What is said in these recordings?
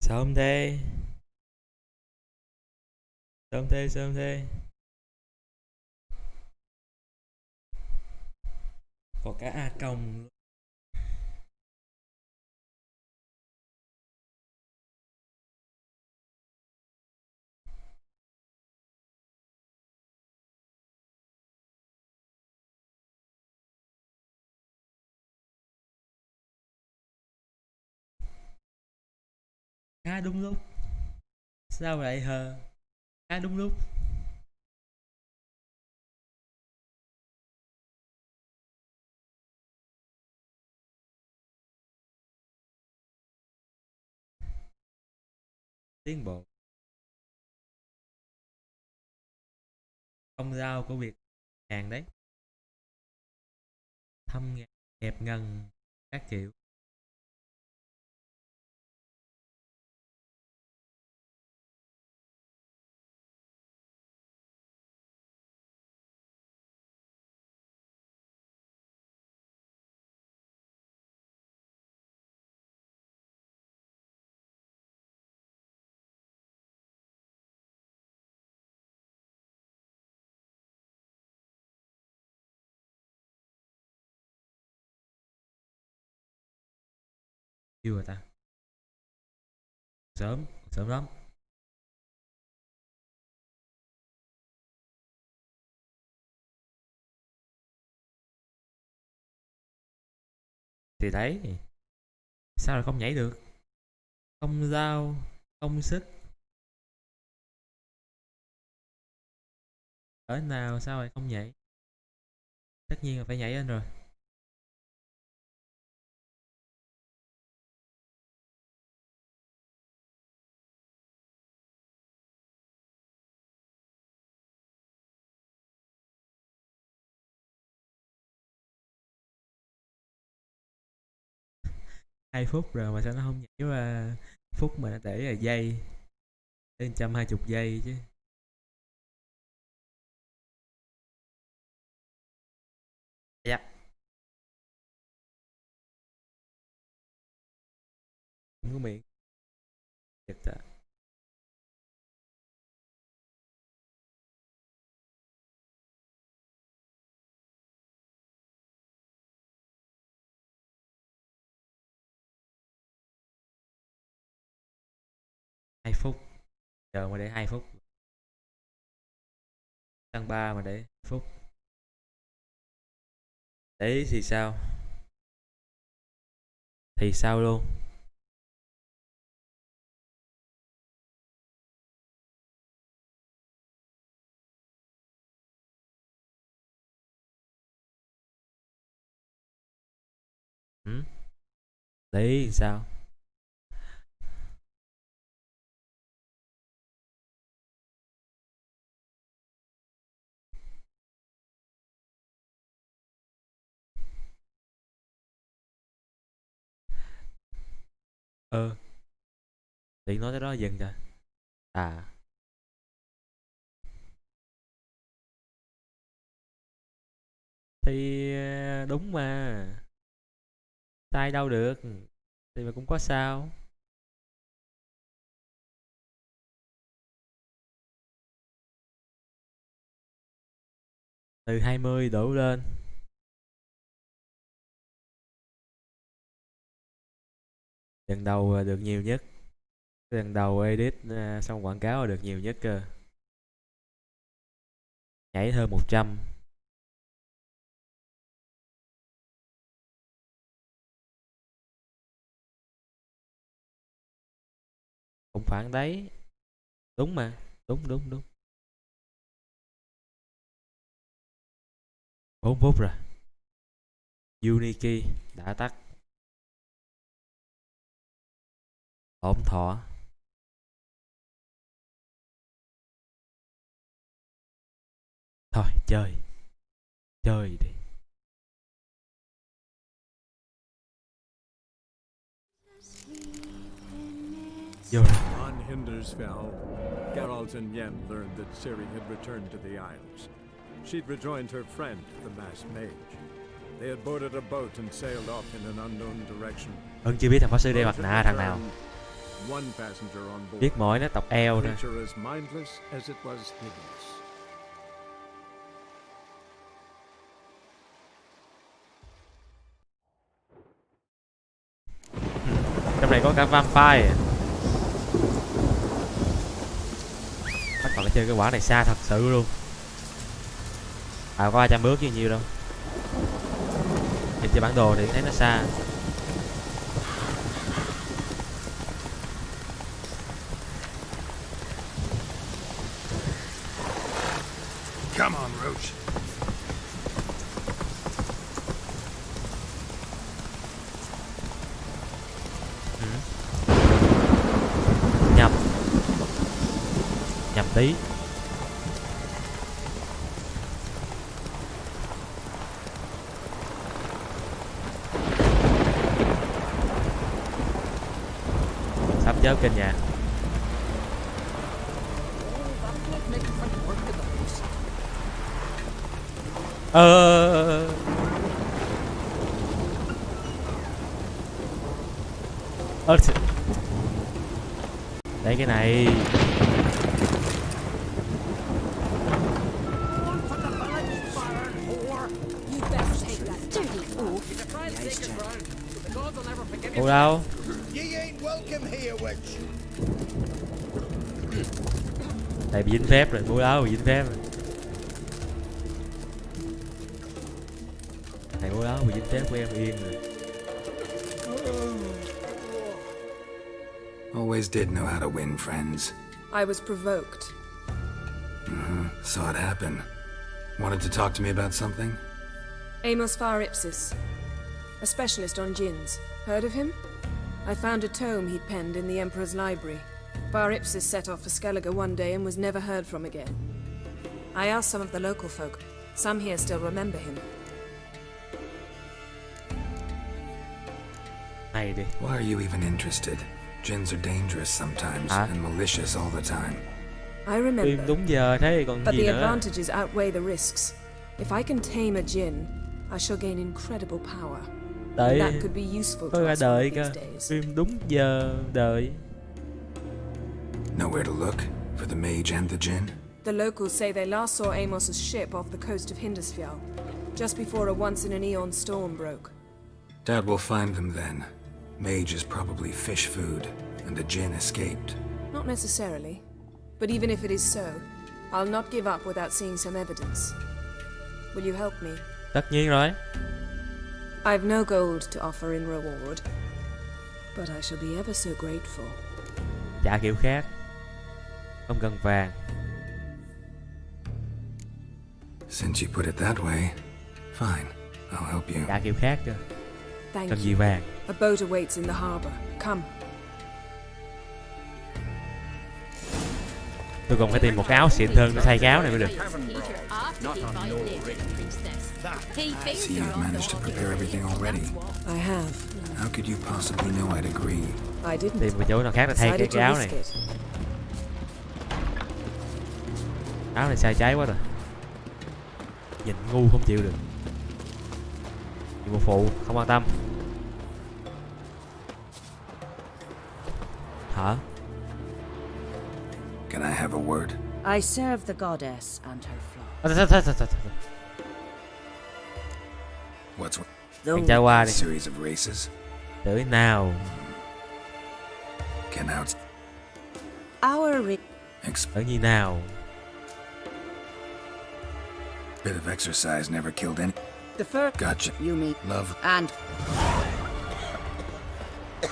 Sớm thế, sớm thế, sớm thế. Có cả A công. Khá đúng lúc. Sao vậy hờ? Khá đúng lúc. Tiến bộ. Công giao của việc hàng đấy. Thâm ngàn, hẹp ngần, các kiểu. Yêu rồi ta. Sớm, sớm lắm. Thì đấy, sao lại không nhảy được? Công giao, công sức. Ở nào sao lại không nhảy? Tất nhiên là phải nhảy lên rồi. 2 phút rồi mà sao nó không nhảy qua phút mà nó để là giây, đến 120 giây chứ. Dạ, không có miệng. Thiệt ta. 2 phút, chờ mà để 2 phút. Tăng 3 mà để phút. Đấy thì sao? Thì sao luôn? Ừ? Đấy thì sao? Ờ, định nói tới đó dừng rồi. À, thì đúng mà. Sai đâu được. Thì mà cũng có sao. Từ 20 đổ lên. Lần đầu được nhiều nhất. Lần đầu edit xong quảng cáo là được nhiều nhất cơ. Nhảy hơn 100. Cũng khoảng đấy. Đúng mà. Đúng đúng đúng. 4 phút rồi. Unity đã tắt. Ổn thỏa. Thôi chơi. Chơi đi. Vô rồi. On Hindersfell, Geralt and Yen learned that Ciri had returned to the Isles. She'd rejoined her friend, the masked mage. They had boarded a boat and sailed off in an unknown direction. Chưa biết thằng pháp sư đeo mặt Both nạ had thằng nào. returned one passenger on board. Biết mỏi nó tộc eo nè. Creature as mindless as it was hideous. Trong này có cả vampire. Bắt còn phải chơi cái quả này xa thật sự luôn. À có 300 bước chứ nhiều đâu. Nhìn trên bản đồ thì thấy nó xa. Come on, Roach. Nhầm. Nhầm tí. Sắp chớp kênh nhà. Đấy cái này. Ủa đâu? Đây bị dính phép rồi, bố đâu bị dính phép rồi. Thầy bố đó bị dính phép của em yên rồi. Always did know how to win friends. I was provoked. Saw it happen. Wanted to talk to me about something? Amos Far Ipsis, a specialist on jinns. Heard of him? I found a tome he'd penned in the Emperor's library. Far Ipsis set off for Skellige one day and was never heard from again. I asked some of the local folk. Some here still remember him. Này đi. Why are you even interested? Jinns are dangerous sometimes and malicious all the time. I remember. Đúng giờ thế còn But gì the nữa. advantages outweigh the risks. If I can tame a jinn, I shall gain incredible power. Đấy. That could be useful Tôi to ra us one đợi of cơ. these days. Phim đúng giờ đợi. Nowhere to look for the mage and the jinn? The locals say they last saw Amos's ship off the coast of Hindusfjall, just before a once-in-an-eon storm broke. Doubt we'll find them then. Mage is probably fish food, and the jinn escaped. Not necessarily. But even if it is so, I'll not give up without seeing some evidence. Will you help me? Tất nhiên rồi. I've no gold to offer in reward, but I shall be ever so grateful. Trả kiểu khác. Không cần vàng. Since you put it that way, fine. I'll help you. Trả kiểu khác cơ. Thank Cần you. gì vàng. A boat awaits in the harbor. Come. Tôi còn phải tìm một cái áo xịn hơn để thay cái áo này mới được. I see you've managed to prepare everything already. I have. How could you possibly know I'd agree? I didn't. Tìm một chỗ nào khác để thay Decided cái to áo risk này. it. Áo này sai trái quá rồi. Nhìn ngu không chịu được. Nhiệm vụ phụ không quan tâm. Hả? Can I have a word? I serve the goddess and her flock. What's Bạn trai qua a đi. series of races? Tới nào. Can out Our Tới như nào. bit of exercise never killed any. the first Gotcha. you meet Love, and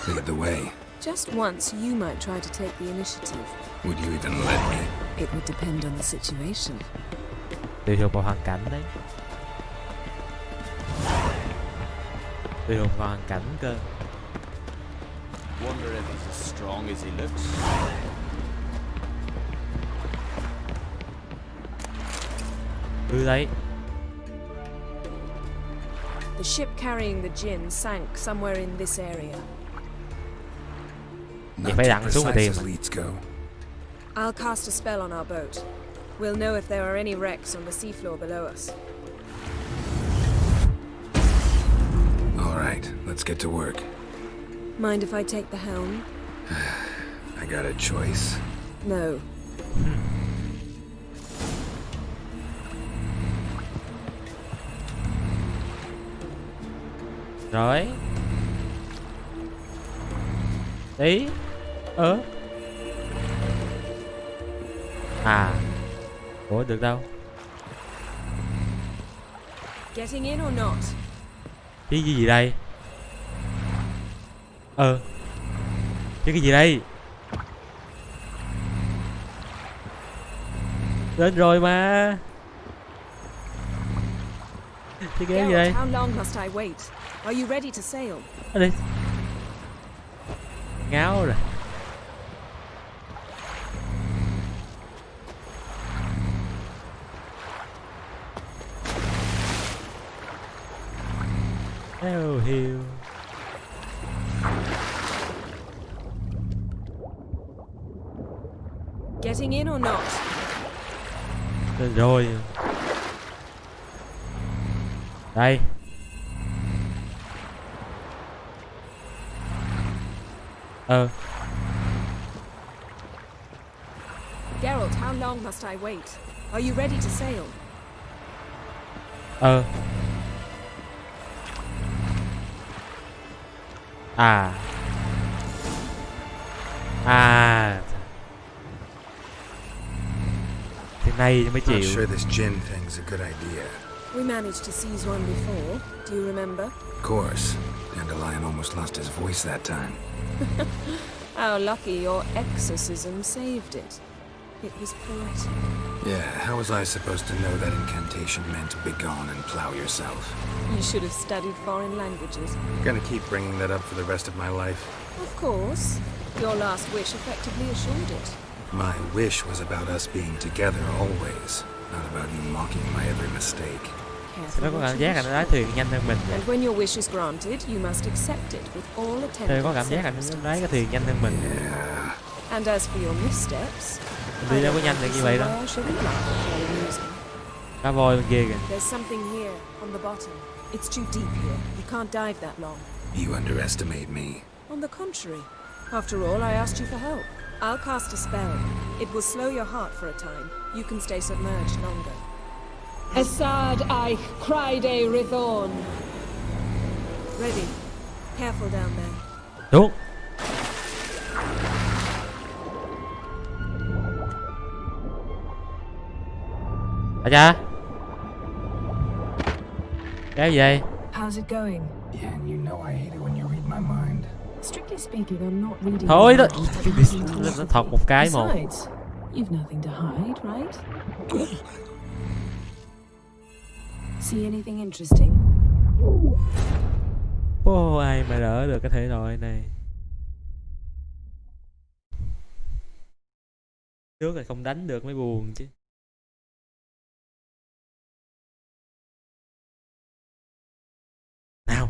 lead the way. Just once, you might try to take the initiative. Would you even let me? It would depend on the situation. Tùy thuộc vào hoàn cảnh đấy. Tùy thuộc vào hoàn cảnh cơ. Wonder if he's as strong as he looks. Đấy. The ship carrying the jinn sank somewhere in this area. Not phải too đặng xuống mà precise tìm as à. leads go. I'll cast a spell on our boat. We'll know if there are any wrecks on the seafloor below us. All right, let's get to work. Mind if I take the helm? I got a choice. No. Rồi. Tí. À. Ủa được đâu? Getting in or not? Cái gì đây? Cái gì đây? Đến rồi mà. Cái ghế gì đây? Geralt, how long must I wait? Are you ready to sail? Ở đây. Ngáo rồi. Heo hiu. Getting in or not? Rồi. Đây. Geralt, how long must I wait? Are you ready to sail? À. Thế này mới Not chịu. sure this gin thing's a good idea. We managed to seize one before. Do you remember? Of course. Dandelion almost lost his voice that time. How lucky your exorcism saved it. It was poetic. Yeah, how was I supposed to know that incantation meant begone and plow yourself? You should have studied foreign languages. Gonna keep bringing that up for the rest of my life. Of course. Your last wish effectively assured it. My wish was about us being together always, not about you mocking my every mistake. Careful Nó có what cảm you giác là wish nó lái thuyền nhanh hơn mình vậy. And when your wish is granted, you must accept it with all Tôi attendant có cảm giác là nó lái cái thuyền nhanh hơn mình. Yeah. And as for your missteps, Đi I đâu don't có nhanh được see như vậy đâu. why I shouldn't laugh at your amusing. Cá voi bên kia kìa. There's something here on the bottom. It's too deep here. You can't dive that long. You underestimate me. On the contrary. After all, I asked you for help. I'll cast a spell. It will slow your heart for a time. You can stay submerged longer. Asad I Cride Rithorn. Ready. Careful down there. Đúng. À cha. Cái gì vậy? How's it going? Yeah, and you know I hate it when you read my mind. Strictly speaking, I'm not reading. Thôi đó. your mind. Nó thọt một cái một. Besides, you've nothing to hide, right? See anything interesting? Ô, ai mà đỡ được cái thể loại này. Trước là không đánh được mới buồn chứ. Nào.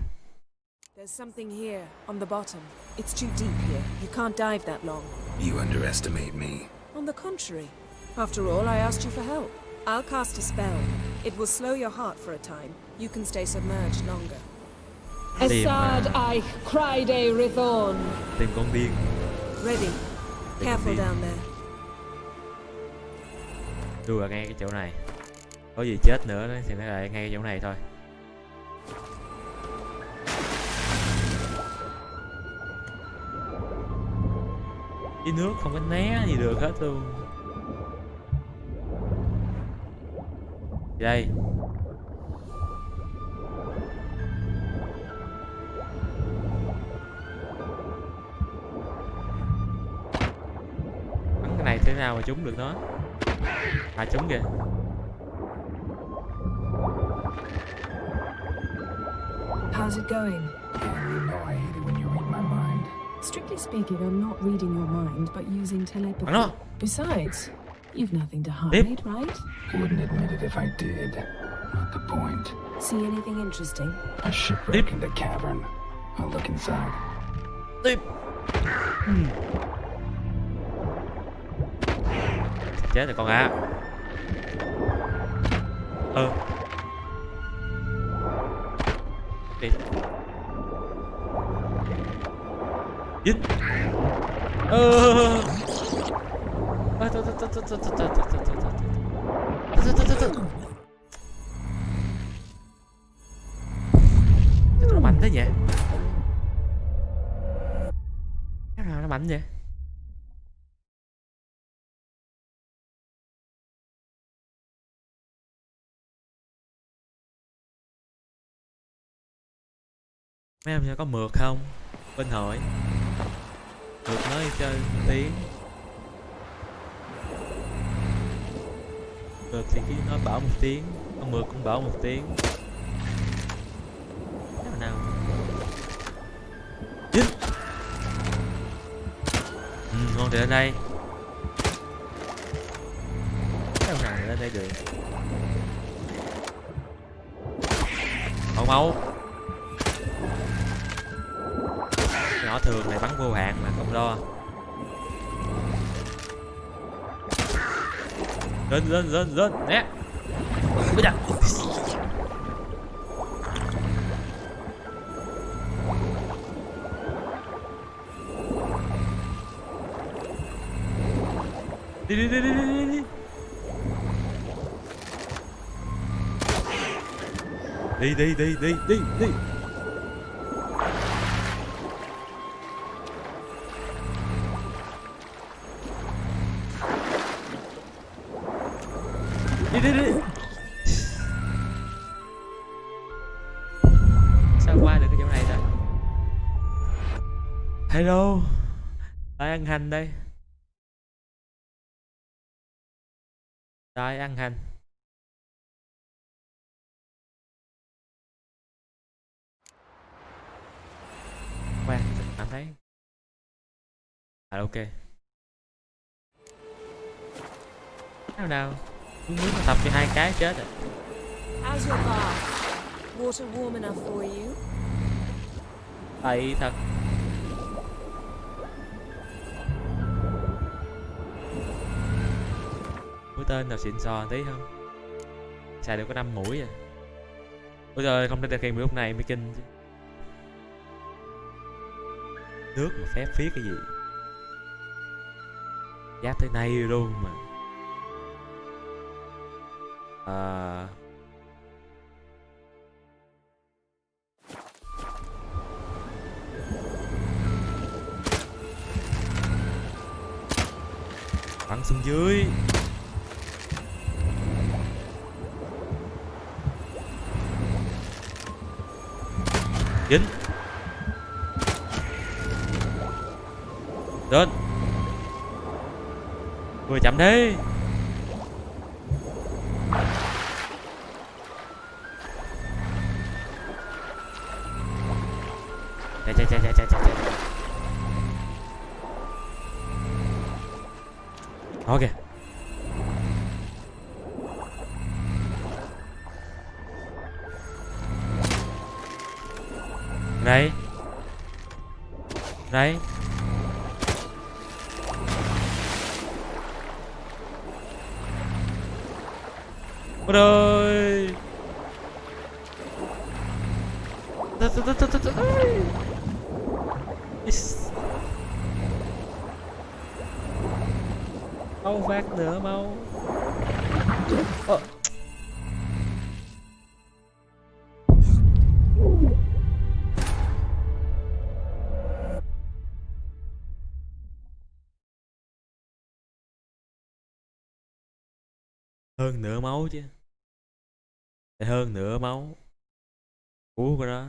There's something here on the bottom. It's too deep here. You can't dive that long. You underestimate me. On the contrary. After all, I asked you for help. I'll cast a spell. It will slow your heart for a time. You can stay submerged longer. Tìm Asad I Cride Rithorn. tìm con điên. Ready. Careful đi. down there. Đùa ngay cái chỗ này. Có gì chết nữa đó, thì nó lại ngay cái chỗ này thôi. Cái nước không có né gì được hết luôn. Đây. Bắn cái này thế nào mà trúng được nó. À trúng kìa. How's it going? Yeah, you know I hate it when you read my mind. Strictly speaking, I'm not reading your mind, but using telepathy. Bắn nó. Besides, you've nothing to hide, Tiếp. right? Wouldn't admit it if I did. Not the point. See anything interesting? A shipwreck in the cavern. I'll look inside. Tiếp. Chết rồi con ạ. Đi. Dít. Nó mạnh thế nhỉ? Cái nào nó mạnh vậy? Mấy em có mượt không? Bên hỏi. Mượt nói chơi một tiếng. Mượt thì cứ nói bảo một tiếng, con mượt cũng bảo một tiếng. Nào nào. Dính. Ngon thì lên đây. Đâu nào lên đây được. Mau mau. Nhỏ thường này bắn vô hạn mà không lo. Lên nè. Bây giờ. Đi. Đi. Sao qua được cái chỗ này ta? Hello. Lại ăn hành đây. Lại ăn hành. Khoan, cảm thấy. Ok. Nào. Muốn nó tập cho 2 cái chết rồi. How's your bath? Water warm enough for you? Bậy thật. Mũi tên nào xịn sò tí không? Xài được có 5 mũi à. Ôi trời, không thể thực hiện lúc này mới kinh chứ. Nước mà phép phiết cái gì. Giáp tới nay luôn mà. Bắn xuống dưới. Dính. Lên. Vừa chậm thế. Chạy. Ok. Đây. Ôi đời. Mau phát nữa mau. Hơn nửa máu chứ. Hơn nửa máu. Cú của nó.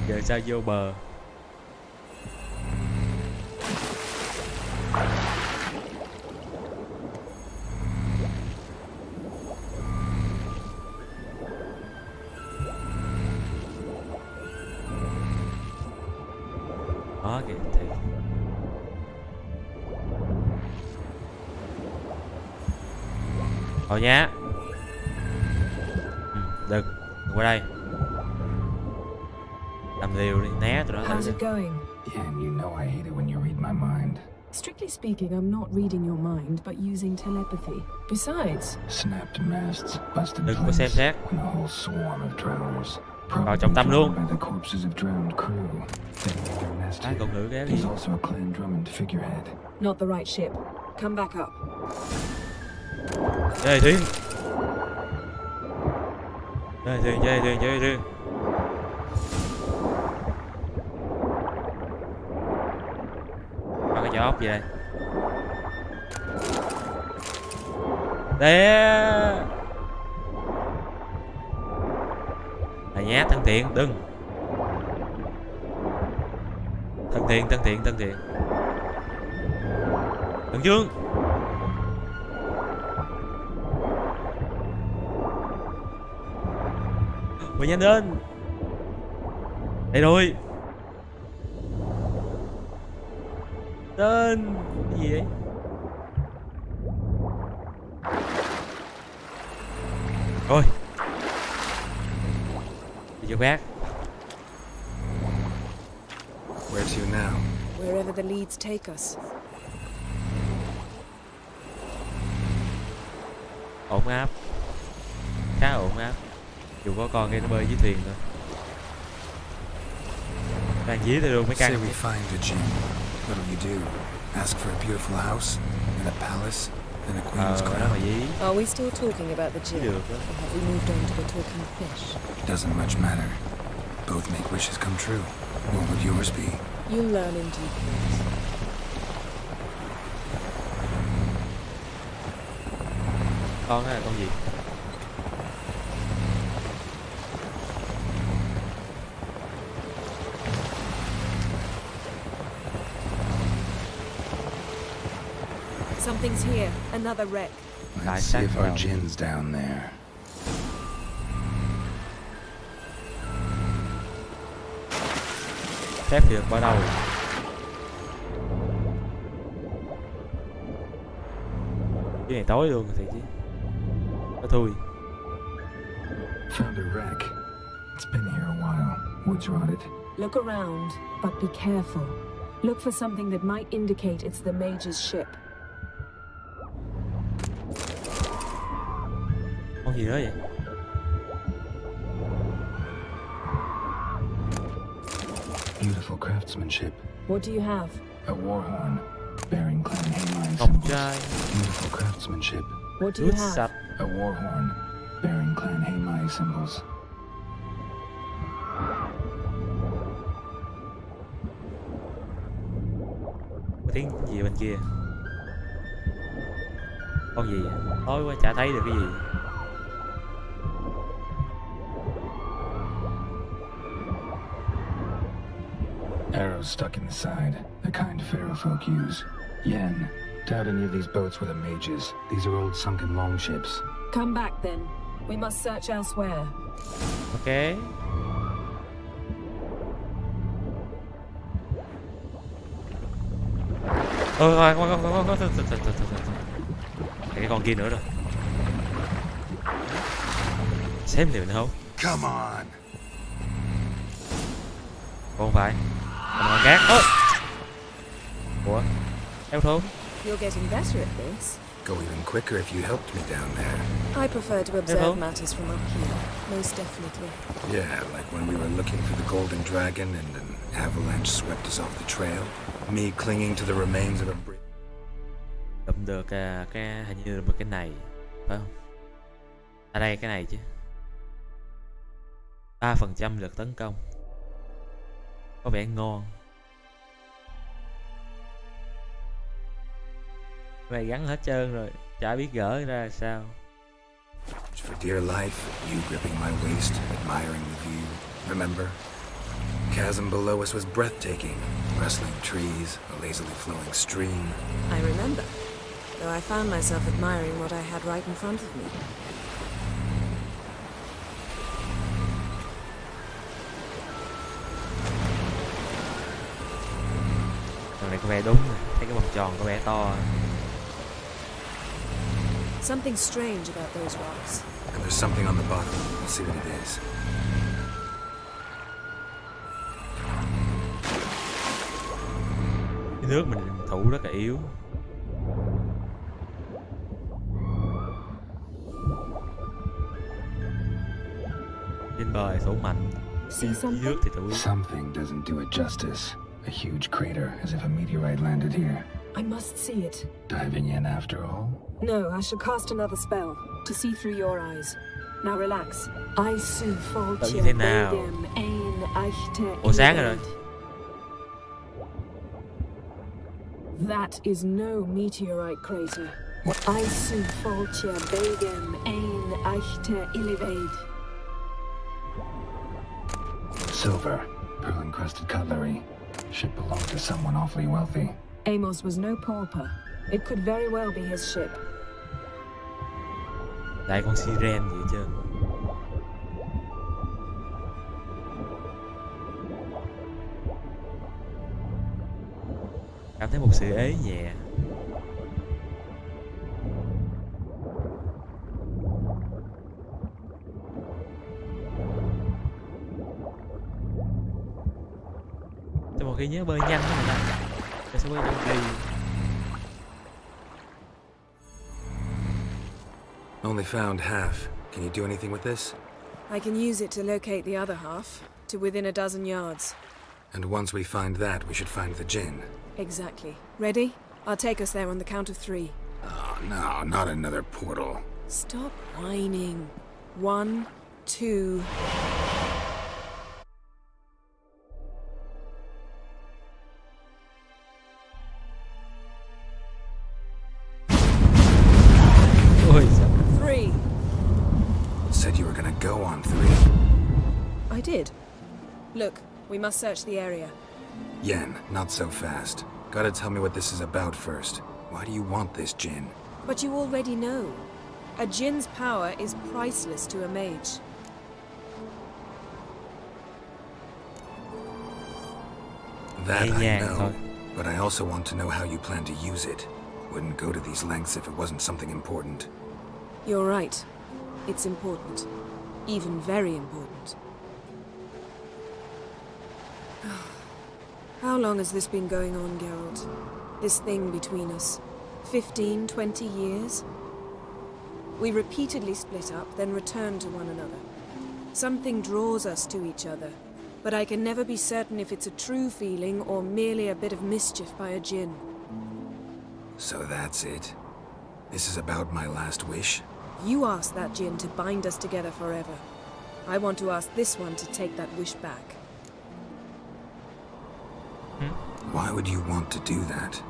Giờ sao vô bờ. Đó kìa thì. Thôi nhá. Đừng qua đây. Làm liều đi, né tụi nó. How's it going? Yeah, and you know I hate it when you read my mind. Strictly speaking, I'm not reading your mind, but using telepathy. Besides, Snapped masts, busted Đừng có xem planks, xét. and a whole swarm of drowners. Vào trọng tâm luôn. by the corpses of drowned crew. They made their nest Ai còn here. nữ cái There's gì? also a clan Drummond figurehead. Not the right ship. Come back up. Chơi thuyền. Chơi thuyền, chơi thuyền, chơi thuyền. Có cái chó ốc gì đây? Đè. Này nhá, thân thiện, đừng. Thân thiện, thân thiện, thân thiện. Thần Dương. Mày nhanh lên. Đây rồi. Lên. Cái gì đấy? Rồi. Đi chỗ khác. Where to now? Wherever the leads take us. Ổn áp. Khá ổn áp. Dù có con kia nó bơi dưới thuyền thôi. Đang dí thôi luôn mấy Say căn. we find the gem. What'll you do? Ask for a beautiful house and a palace and a queen's Đó crown? mà dí. Are we still talking about the gin? Được đó. Or have we moved on to the talking fish? It doesn't much matter. Both make wishes come true. What would yours be? You'll learn in due course. Con đó là con gì? Something's here. Another wreck. Let's see if our gin's down there. Phép thì được ở đâu? Cái này tối luôn thì chứ. Có thui. Found a wreck. It's been here a while. Wood's rotted. Look around, but be careful. Look for something that might indicate it's the mage's ship. Con gì nữa vậy? Beautiful craftsmanship. What do you have? A war horn bearing clan Hayline Ngọc symbols. trai. Beautiful craftsmanship. What do you Nước have? sạch. A war horn bearing clan Hayline symbols. Có tiếng gì bên kia? Con gì vậy? Tối quá chả thấy được cái gì. Arrows stuck in the side, the kind pharaoh folk use. Yen. Doubt any of these boats were the mages. These are old sunken longships. Come back then. We must search elsewhere. Ok. Cái con kia nữa rồi. Xem liệu nữa không? Come on! Không phải. Con gác. Ơ. Ủa? Eo thốn. You're getting better at this. Go even quicker if you helped me down there. I prefer to observe Hello? matters from up here, most definitely. Yeah, like when we were looking for the golden dragon and an avalanche swept us off the trail. Me clinging to the remains of a bridge. Đụng được cái hình như là một cái này, phải không? Ở đây cái này chứ. 3% lực tấn công. Có vẻ ngon. Mày gắn hết trơn rồi, chả biết gỡ ra sao. For dear life, you gripping my waist, admiring the view. Remember? Chasm below us was breathtaking. Rustling trees, a lazily flowing stream. I remember, though I found myself admiring what I had right in front of me. Thằng này có vẻ đúng, thấy cái vòng tròn có vẻ to. Something strange about those rocks. And there's something on the bottom. Let's see what it is. Cái nước mình thủ rất là yếu. Trên bờ thủ mạnh, See dưới something? nước thì thủ yếu. Something doesn't do it justice. A huge crater, as if a meteorite landed here. I must see it. Diving in after all? No, I shall cast another spell to see through your eyes. Now relax. I su Tự falcia thế nào? begem ein eichte Ủa sáng rồi. That is no meteorite crater. I su falcia begem ein eichte illivade. Silver, pearl-encrusted cutlery. Ship belonged to someone awfully wealthy. Amos was no pauper. It could very well be his ship. Lại con siren gì hết trơn. Cảm thấy một sự ế nhẹ. Cho một khi nhớ bơi nhanh đó người ta. Tôi sẽ bơi nhanh đi. Only found half. Can you do anything with this? I can use it to locate the other half, to within a dozen yards. And once we find that, we should find the gin. Exactly. Ready? I'll take us there on the count of 3. Oh, no, not another portal. Stop whining. 1, 2... Ôi sao? 3. Said you were gonna go on 3. I did. Look, we must search the area. Yen, not so fast. Gotta tell me what this is about first. Why do you want this gin? But you already know. A djinn's power is priceless to a mage. That Nhẹ I nhàng know, thôi. but I also want to know how you plan to use it. Wouldn't go to these lengths if it wasn't something important. You're right. It's important. Even very important. How long has this been going on, Geralt? This thing between us? 15, 20 years? We repeatedly split up, then return to one another. Something draws us to each other, but I can never be certain if it's a true feeling or merely a bit of mischief by a djinn. So that's it. This is about my last wish? You asked that djinn to bind us together forever. I want to ask this one to take that wish back. Why would you want to do that?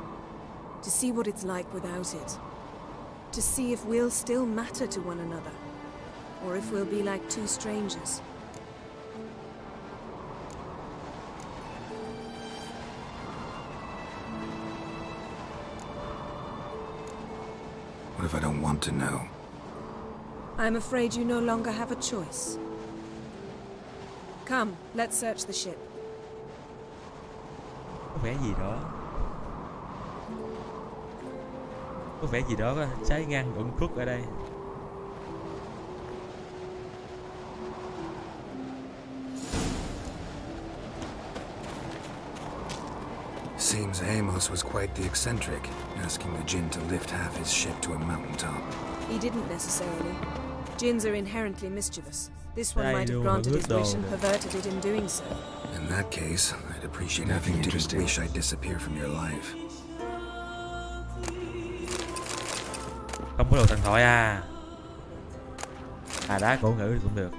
To see what it's like without it. To see if we'll still matter to one another. Or if we'll be like two strangers. What if I don't want to know? I'm afraid you no longer have a choice. Come, let's search the ship. Có vẻ gì đó. Có vẻ gì đó có trái ngăn ẩn khuất ở đây. Seems Amos was quite the eccentric, asking the djinn to lift half his ship to a mountaintop. He didn't necessarily. Djinns are inherently mischievous. This one Đây might have luôn, granted ước his đồ wish and nè. perverted it in doing so. In that case, I'd appreciate if you didn't wish I'd disappear from your life. Không có đồ thần thoại à. À đá cổ ngữ cũng được.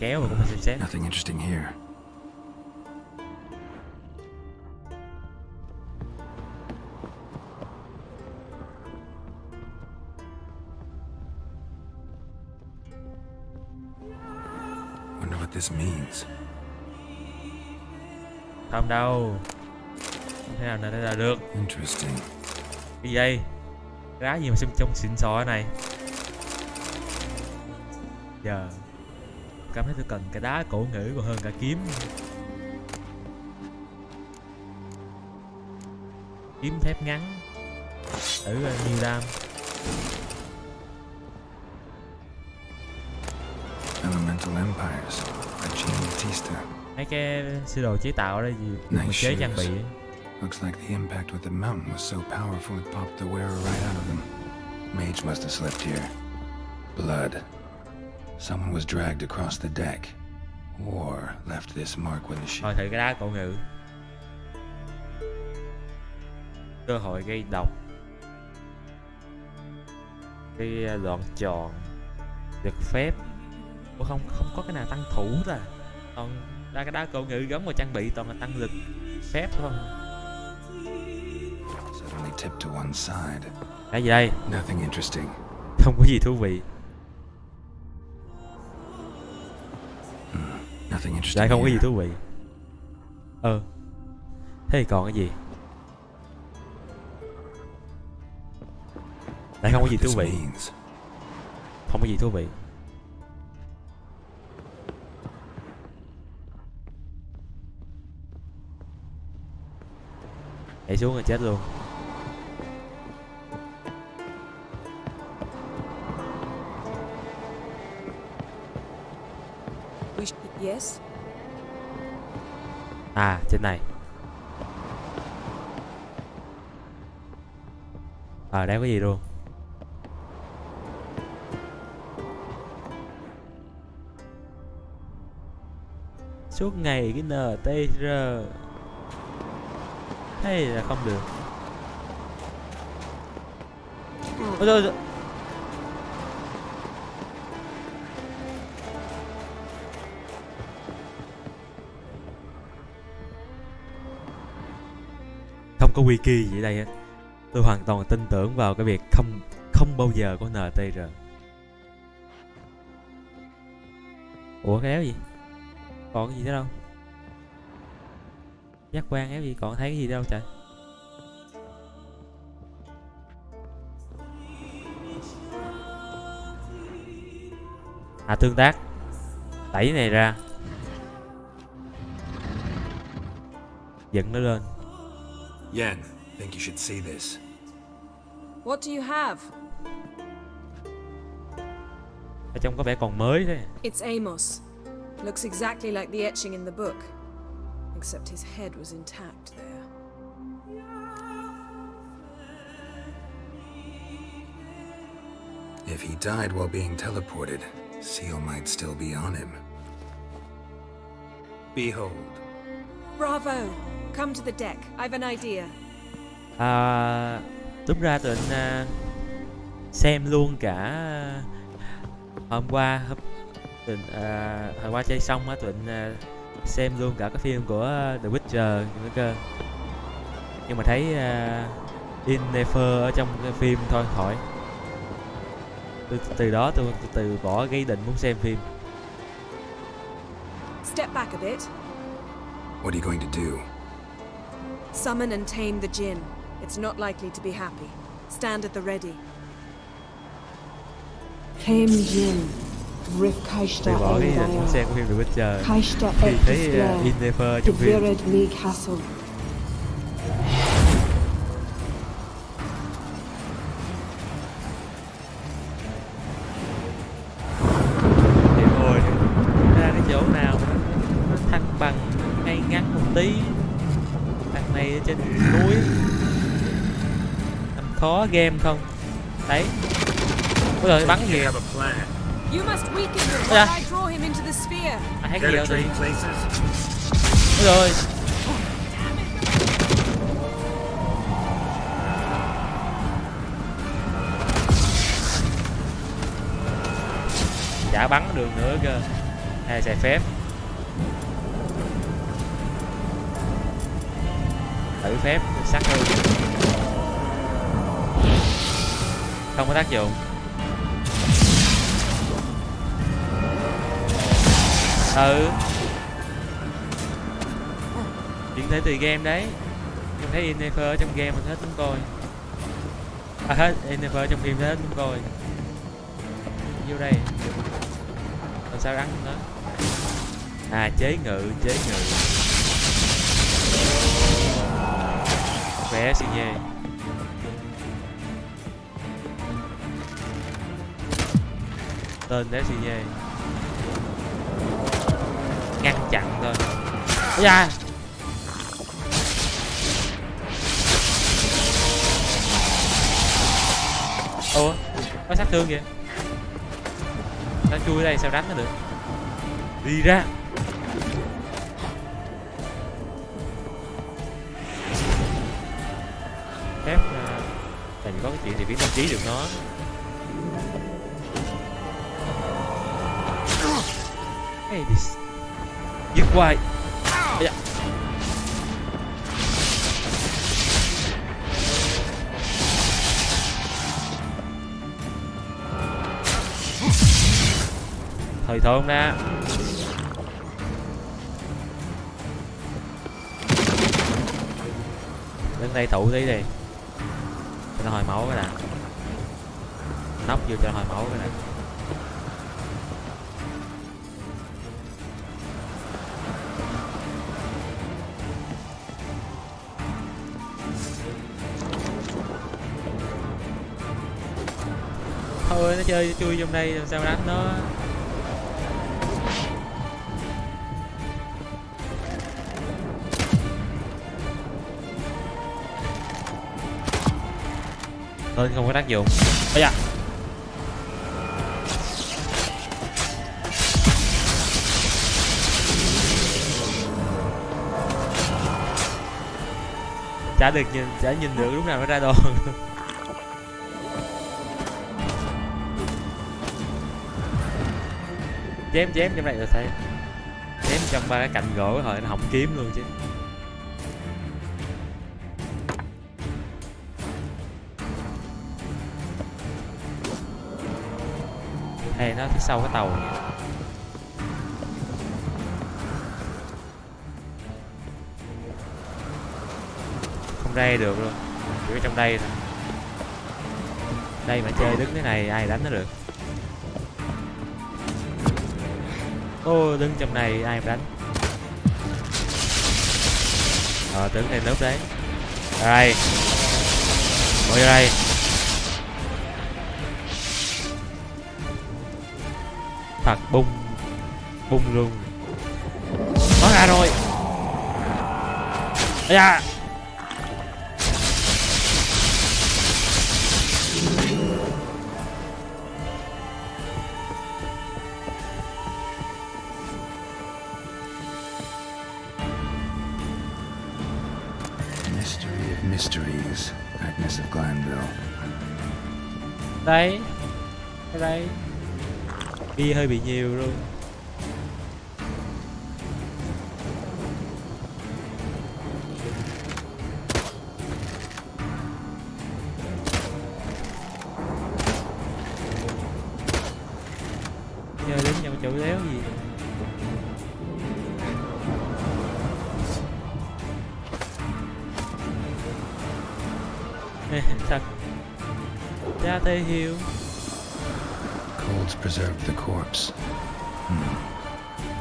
Kéo mà cũng phải xem xét. Nothing interesting here. Wonder what this means. Không đâu. Không thể nào này là được. Interesting. Cái dây. Cái đá gì mà trông xịn sò thế này. Giờ cảm thấy tôi cần cái đá cổ ngữ còn hơn cả kiếm. Kiếm thép ngắn. Thử nhiều đam. Elemental Empires by Jean Batista. Mấy cái sơ đồ chế tạo ở đây gì mà chế trang bị ấy. Looks like the impact with the mountain was so powerful it popped the wearer right out of them. Mage must have slept here. Blood. Someone was dragged across the deck. War left this mark when the ship... Thôi thử cái đá cổ ngữ. Cơ hội gây độc. Cái đoạn tròn. Giật phép. Ủa không có cái nào tăng thủ ta. Còn ra cái đá cổ ngữ gắn vào trang bị toàn là tăng lực phép thôi. Suddenly tipped to one side. Cái gì đây? Nothing interesting. Không có gì thú vị. Nothing interesting. Đây không có gì here. thú vị. Thế thì còn cái gì? Đây không có gì thú This vị. means. Không có gì thú vị. Nhảy xuống rồi chết luôn. Yes? À, trên này. Đây có gì luôn. Suốt ngày cái NTR. Hay là không được. Ôi trời ơi. Không có wiki gì ở đây hết. Tôi hoàn toàn tin tưởng vào cái việc không bao giờ có NTR. Ủa cái éo gì? Còn cái gì nữa đâu? Giác quan éo gì còn thấy cái gì đâu trời? À, tương tác. Đẩy này ra. Dựng nó lên. Yen, think you should see this. What do you have? Ở trong có vẻ còn mới thế. It's Amos. Looks exactly like the etching in the book. Except his head was intact there. If he died while being teleported, Seal might still be on him. Behold. Bravo! Come to the deck. I've an idea. Đúng ra tụi anh xem luôn cả hôm qua hôm qua chơi xong á, tụi anh xem luôn cả cái phim của The Witcher nữa cơ. Nhưng mà thấy Yennefer ở trong cái phim thôi khỏi. Từ đó tôi từ bỏ cái ý định muốn xem phim. Step back a bit. What are you going to do? Summon and tame the djinn. It's not likely to be happy. Stand at the ready. Tame Jin. Rif Từ Kaishta bỏ cái ý định muốn xem cái phim The Witcher Kaishta thì thấy Yennefer trong phim. Devired me castle. Thì thôi ra cái chỗ nào nó thăng bằng ngay ngắn một tí. Thằng này ở trên núi làm khó game không. Đấy. Ôi trời, bắn gì Have a plan. You must weaken him Yeah. while I draw him into the sphere. thấy cái gì Better đâu thì. trade places? Ôi trời. Chả bắn được nữa cơ. Hay xài phép. Thử phép sắc hơn. Không có tác dụng. Chuyện thể tùy game đấy. Mình thấy Yennefer trong game mình hết muốn coi. Hết Yennefer trong phim hết muốn coi. Vô đây. Làm sao ăn nữa. Chế ngự. Vẽ xì nhê. Tên đéo xì nhê. Ngăn chặn thôi. Ây da. Ủa, có sát thương kìa. Nó chui ở đây sao đánh nó được? Đi ra. Phép làm gì có cái chuyện thì biết tâm trí được nó. Hey, this. Giết quay. Dạ. Thời thôn ra. Đứng đây thụ tí đi. Cho nó hồi máu cái nè. Nóc vô cho nó hồi máu cái nè. Thôi nó chơi chui trong đây làm sao đánh nó. Thôi không có tác dụng. Ây da. Chả nhìn được lúc nào nó ra đòn. chém trong này rồi sao? Chém trong ba cái cạnh gỗ hồi nó hỏng kiếm luôn chứ. Hay nó phía sau cái tàu này. Không ra được luôn, chỉ có trong đây thôi. Đây mà chơi đứng thế này ai đánh nó được. Ô, đứng trong này ai mà đánh. Tướng này núp đấy. Đây. Ngồi vô đây. Thật bung luôn. Nó ra rồi. Ây da. Mystery of mysteries, Agnes of Glanville. Đấy. Cái đây. Bia hơi bị nhiều luôn. Chơi đến nhau chỗ đéo gì. Thật. Cha tê hiểu. Colds preserved the corpse.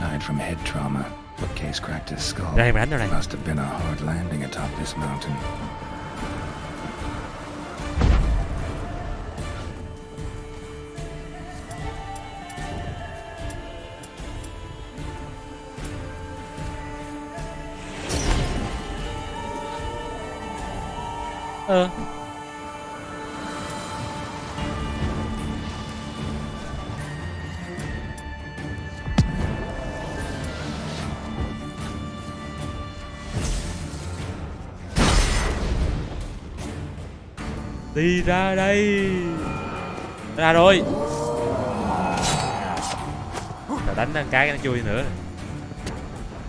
Died from head trauma. Bookcase cracked his skull. Đây mà đánh đâu này. Must have been a hard landing atop this mountain. Đi ra đây. Ra rồi. Tao đánh nó cái nó chui nữa.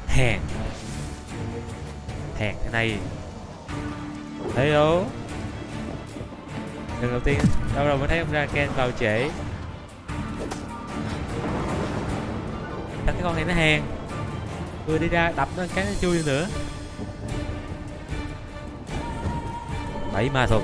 Hèn thế này. Thấy đâu. Lần đầu tiên đâu rồi mới thấy ông ra Ken vào trễ. Chắc cái con này nó hèn. Vừa đi ra đập nó cái nó chui nữa. 7 ma thuật.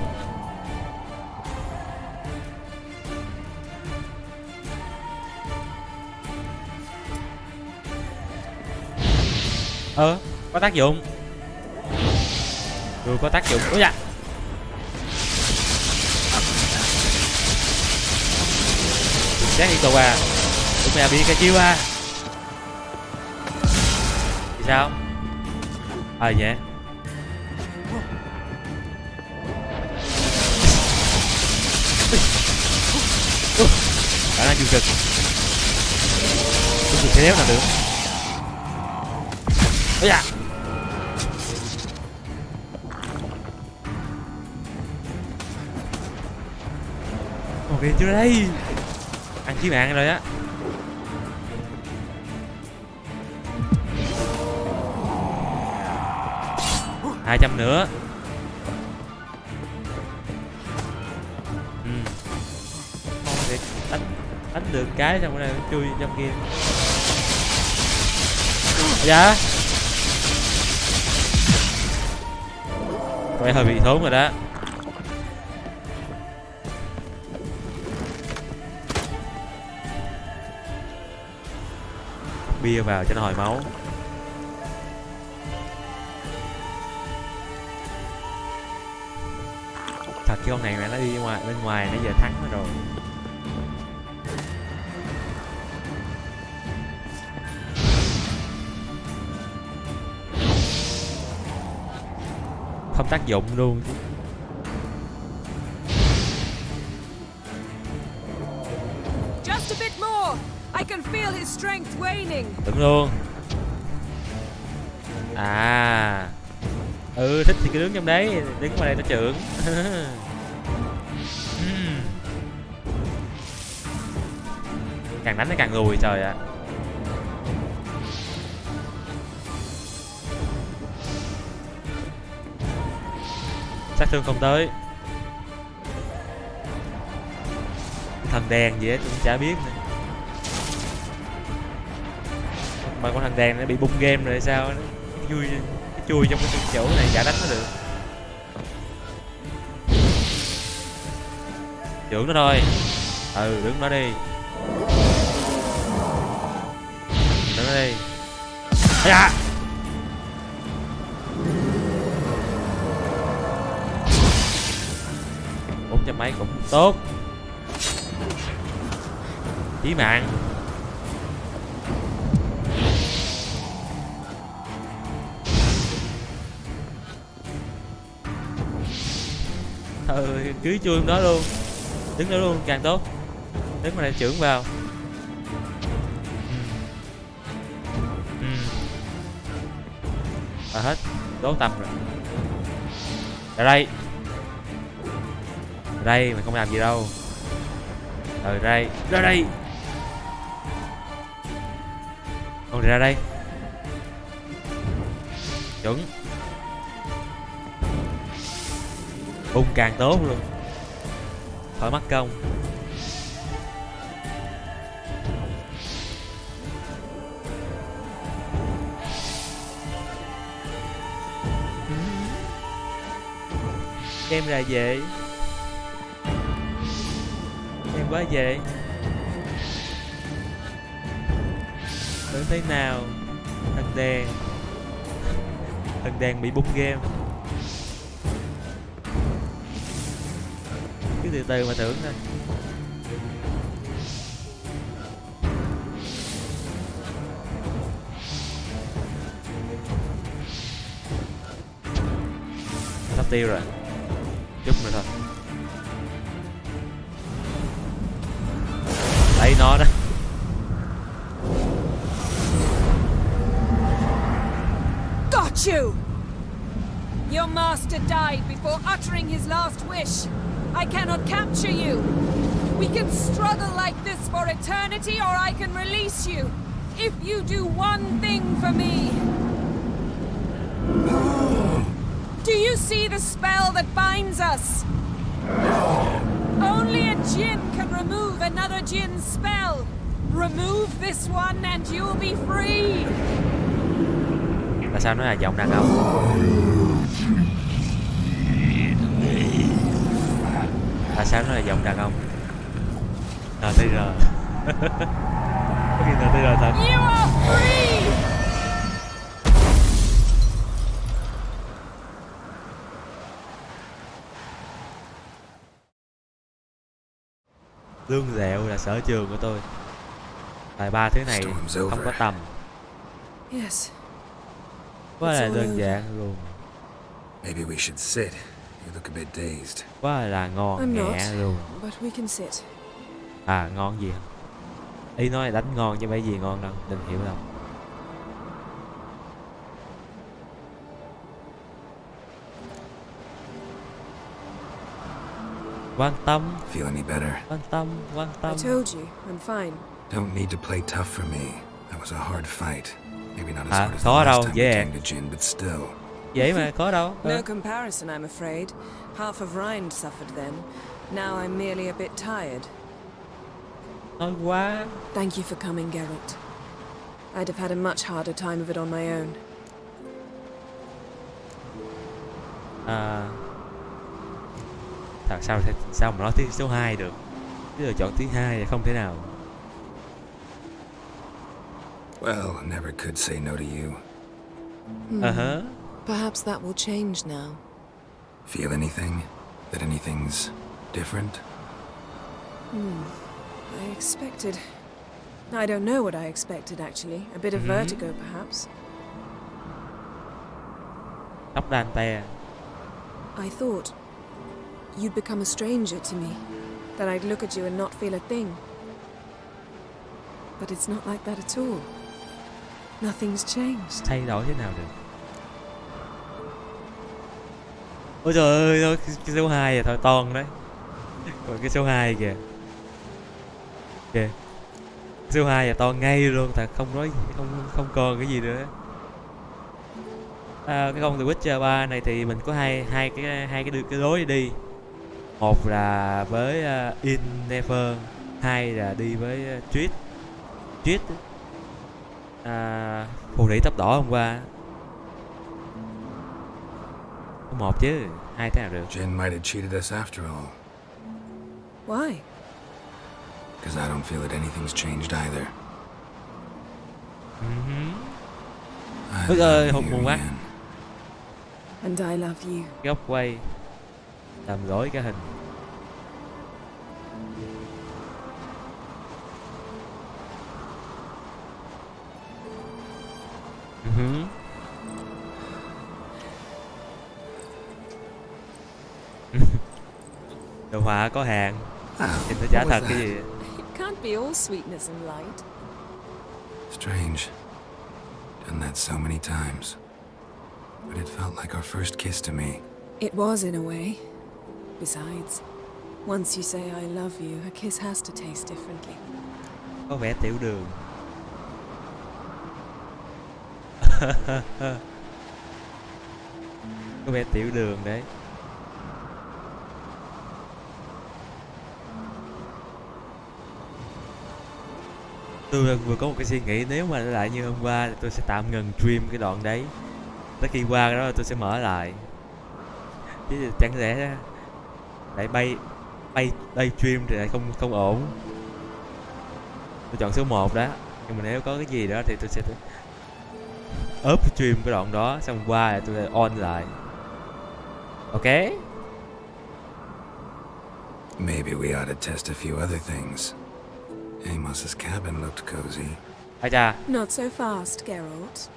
Có tác dụng. Có tác dụng. Ôi dạ. Xét đi cầu à. Tụi mày bị cái chiêu à. Thì sao? Nhẹ. Đã là du cực. Không được kéo nào được. Ây da. Ok chưa đây. Ăn chí mạng rồi á. Hai trăm nữa. Không thể đánh được cái xong rồi chui trong game. Dạ. Vậy hơi bị thốn rồi đó. Bia vào cho nó hồi máu. Thật cái con này mà nó đi bên ngoài nãy giờ thắng nó rồi. Không tác dụng luôn chứ. Just a bit more. I can feel his strength waning. Đúng luôn. À. Thích thì cứ đứng trong đấy, đứng ngoài đây nó trưởng. Càng đánh nó càng lùi trời ạ. Sát thương không tới. Thần đèn gì á tôi cũng chả biết nữa. Mà con thằng đèn nó bị bung game rồi sao nó vui, nó chui trong cái chỗ này chả đánh nó được. Trưởng nó thôi. Đứng nó đi. Đứng nó đi. À! 400 mấy cũng tốt. Chí mạng. Cứ chui đó luôn. Đứng đó luôn càng tốt. Đứng mà lại trưởng vào. Hết. Đố tâm rồi. Ra đây. Đây mày không làm gì đâu. Đây. Ra đây. Con ra đây. Chuẩn. Bung càng tốt luôn. Khỏi mất công. Em ra về. Em quá về. Tưởng thế nào. Thằng đèn bị bung game. Cứ từ từ mà tưởng thôi. Sắp tiêu rồi. Chút nữa thôi. Lấy nó đó. Got you! Your master died before uttering his last wish. I cannot capture you. We can struggle like this for eternity, or I can release you. If you do one thing for me. Do you see the spell that binds us? Only a djinn can remove another djinn's spell. Remove this one and you'll be free. Tại sao nó là giọng đàn ông? Tại sao nó là giọng đàn ông? NTR. Có khi NTR thật. You are free. Lương lẹo là sở trường của tôi. Tại ba thứ này không có tầm. Yes. Quá là đơn giản luôn. Maybe we should sit. You look a bit dazed. Quá là ngon I'm nghẹ not, luôn. but we can sit. À ngon gì hả? Ý nói là đánh ngon chứ phải gì ngon đâu, đừng hiểu lầm. Quan tâm, Feel any better? quan tâm, quan I tâm. told you, I'm fine. Don't need to play tough for me. That was a hard fight. Maybe not as À, hard as the khó đâu, last time we dễ. came to Jin, but still. Vậy mà có đâu. No comparison, I'm afraid. Half of Rind suffered then. Now I'm merely a bit tired. Nói quá. Thank you for coming, Geralt. I'd have had a much harder time of it on my own. À, sao mà nói thứ số 2 được? Cái lựa chọn thứ hai là không thể nào. Well, I never could say no to you. Hả? Perhaps that will change now. Feel anything? That anything's different? I expected... I don't know what I expected, actually. A bit of vertigo, perhaps. Tóc đan te. I thought you'd become a stranger to me, that I'd look at you and not feel a thing. But it's not like that at all. Nothing's changed. Thay đổi thế nào được? Ôi trời ơi, thôi, cái số 2 là thôi ton đấy. Còn cái số 2 kìa. Kìa. Số 2 là to ngay luôn, thật không nói không còn cái gì nữa. À, cái con The Witcher 3 này thì mình có hai cái lối đi. Một là với Yennefer, hai là đi với Triss. Phù thủy tóc đỏ hôm qua. Có một chứ, hai thế nào được? Jin might have cheated us after all. Why? Because I don't feel that anything's changed either. I Ôi ơi, love hụt you, buồn quá. Yen. And I love you. Góc quay làm rối cái hình. Đồ họa có hàng, nhìn nó chả What was thật cái that? gì. It can't be all sweetness and light. Strange. Done that so many times. But it felt like our first kiss to me. It was in a way. Besides, once you say I love you, a kiss has to taste differently. Có vẻ tiểu đường. Có vẻ tiểu đường đấy. Tôi vừa có một cái suy nghĩ, nếu mà lại như hôm qua thì tôi sẽ tạm ngừng stream cái đoạn đấy. Tới khi qua cái đó tôi sẽ mở lại. Chứ chẳng lẽ lại bay stream thì lại không ổn. Tôi chọn số 1 đó. Nhưng mà nếu có cái gì đó thì tôi sẽ up stream cái đoạn đó, xong qua rồi tôi lại on lại. Ok? Maybe we ought to test a few other things. Amos's cabin looked cozy. Ai cha. Not so fast, Geralt.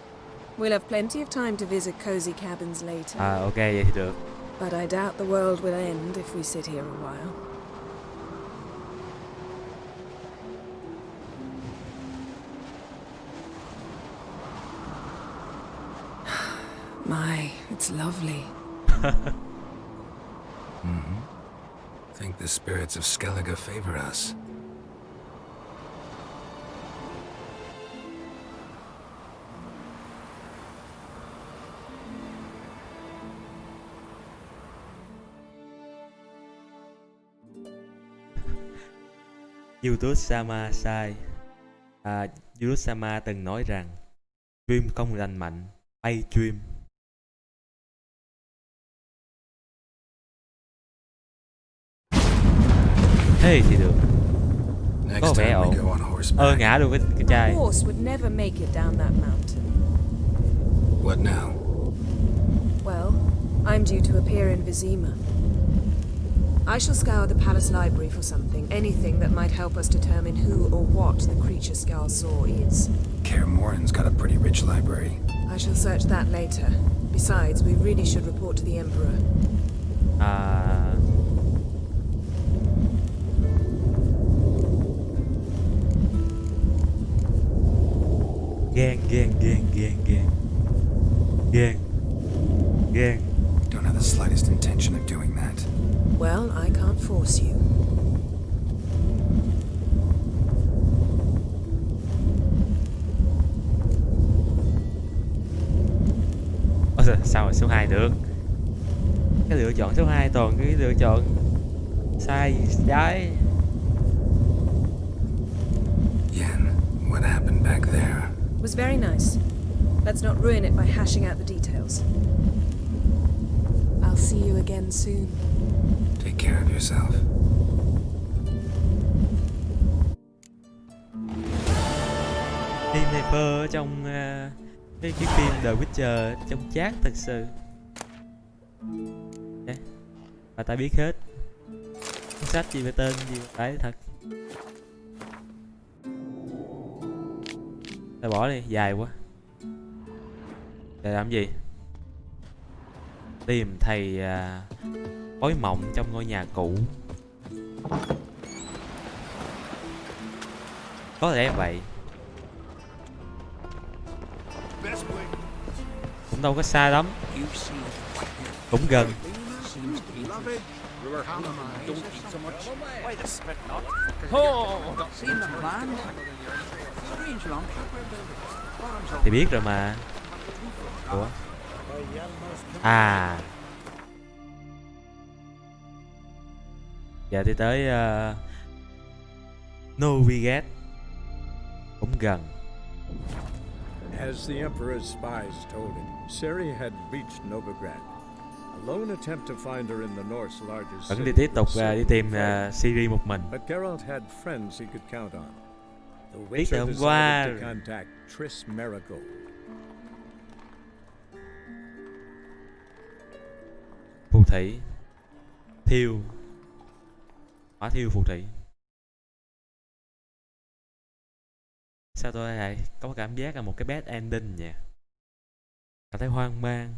We'll have plenty of time to visit cozy cabins later. À ok, vậy thì được. But I doubt the world will end if we sit here a while. My, it's lovely. Think the spirits of Skellige favor us. YouTube Sama sai. YouTube Sama từng nói rằng stream không lành mạnh, bay stream. Thế thì được. Next Có vẻ time we ổn. go on horseback. Ngã luôn cái A chai. horse would never make it down that mountain. What now? Well, I'm due to appear in Vizima. I shall scour the palace library for something, anything that might help us determine who or what the creature Scal saw is. Kaer Morhen's got a pretty rich library. I shall search that later. Besides, we really should report to the Emperor. Ghen. Don't have the slightest intention of doing that. Well, I can't force you. Ôi, sao mà số 2 được? Cái lựa chọn số 2 toàn cái lựa chọn sai trái. Yen, what happened back there? Was very nice. Let's not ruin it by hashing out the details. I'll see you again soon. Take care of yourself. Jennifer ở trong cái phim The Witcher trong chat thật sự. Đấy. Và ta biết hết sách gì về tên gì phải thật. Ta bỏ đi, dài quá. Để làm gì? Tìm thầy bói mộng trong ngôi nhà cũ. Có lẽ vậy. Cũng đâu có xa lắm. Cũng gần. Thì biết rồi mà. Ủa? À. Giờ thì tới Novigrad. Cũng gần. As the Emperor's spies told him, Ciri had reached Novigrad. A lone attempt to find her in the North's largest Vẫn đi city tiếp tục đi tìm Ciri một mình. But Geralt had friends he could count on. The Biết từ Witcher hôm qua. decided to contact Triss Merigold. Phù thủy. Thiêu. Hỏa thiêu phù thủy. Sao tôi lại có cảm giác là một cái bad ending nhỉ? Cảm thấy hoang mang.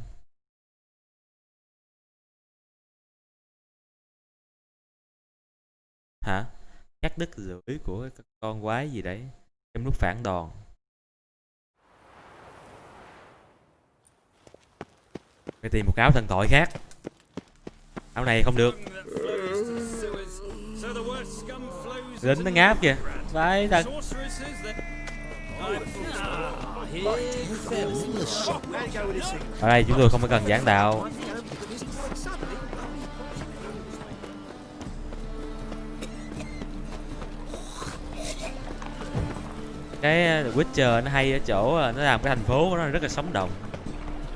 Hả? Cắt đứt lưỡi của con quái gì đấy trong lúc phản đòn. Phải tìm một áo thần tội khác. Áo này không được. Lính nó ngáp kìa. Phải thật. Ở đây chúng tôi không cần giảng đạo. Cái Witcher nó hay ở chỗ nó làm cái thành phố của nó rất là sống động.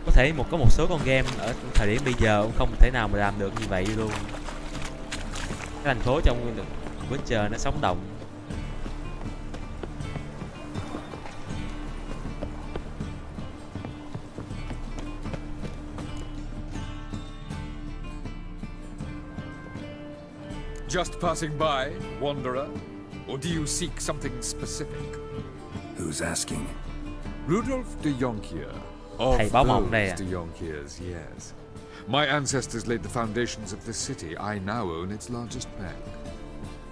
Có thể có một số con game ở thời điểm bây giờ cũng không thể nào mà làm được như vậy luôn. Cái thành phố trong Witcher nó sống động. Just passing by, wanderer? Or do you seek something specific? Who's asking? Rudolf de Jonkier. Of Thầy báo mộng đây those à? de Jonkiers, yes. My ancestors laid the foundations of this city. I now own its largest bank.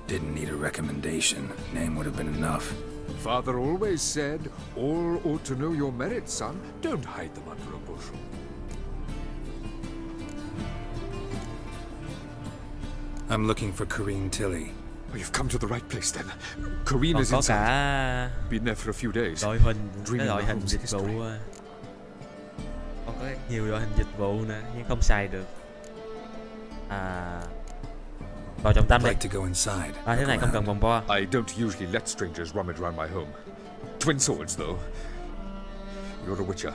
Didn't need a recommendation. Name would have been enough. Father always said, all ought to know your merits, son. Don't hide them under a bushel. I'm looking for Corrine Tilly. Oh, you've come to the right place then. Corrine Còn is có inside. cả Been there for a few days. đội hình, cái Dreaming đội of hình home's dịch vụ. history. Còn có nhiều đội hình dịch vụ nè, nhưng không xài được. À, vào trọng tâm I'd này. like to go inside. À, thế này không cần vòng vo. I don't usually let strangers rummage around my home. Twin swords, though. You're a witcher.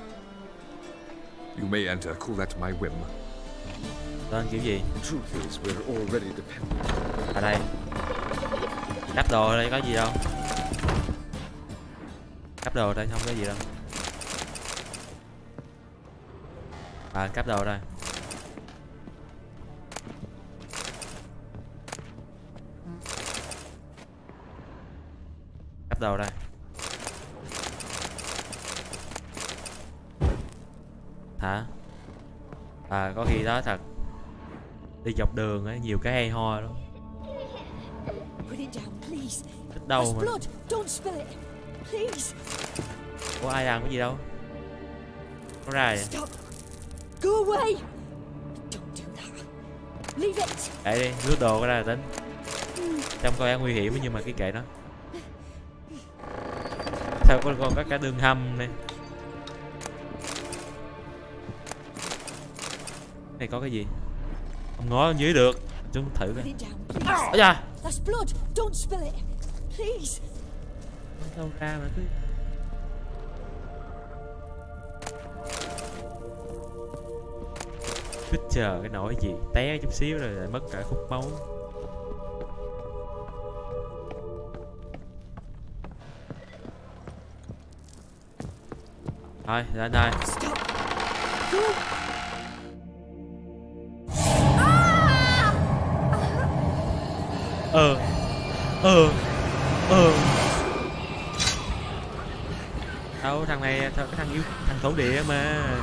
You may enter, call that my whim. Tên kiểu gì? Truth is, we're already dependent. Ở đây. Cắp đồ ở đây có gì đâu. Cắp đồ ở đây không có gì đâu. À, cắp đồ ở đây. Cắp đồ ở đây. Hả? À, có khi đó thật. Đi dọc đường á, nhiều cái hay ho lắm. Put it down, please. Thích đâu There's mà. blood. Don't spill it. Please. Có ai làm cái gì đâu. Có ra vậy. Stop! Go away! Don't do that. Leave it! Kệ đi, rút đồ ra là tính. Trong coi nguy hiểm nhưng mà cái kệ nó. Sao con có cả đường hầm này. Này có cái gì? Không ngó dưới được. Chúng thử coi. Put it down, please. Ôi da. That's blood! Don't spill it! Please! Đâu ra mà cứ. Cứ chờ cái nỗi gì té chút xíu rồi lại mất cả khúc máu. Thôi lên thôi. Stop! Go! Đâu thằng này cái thằng yêu thằng thổ địa mà.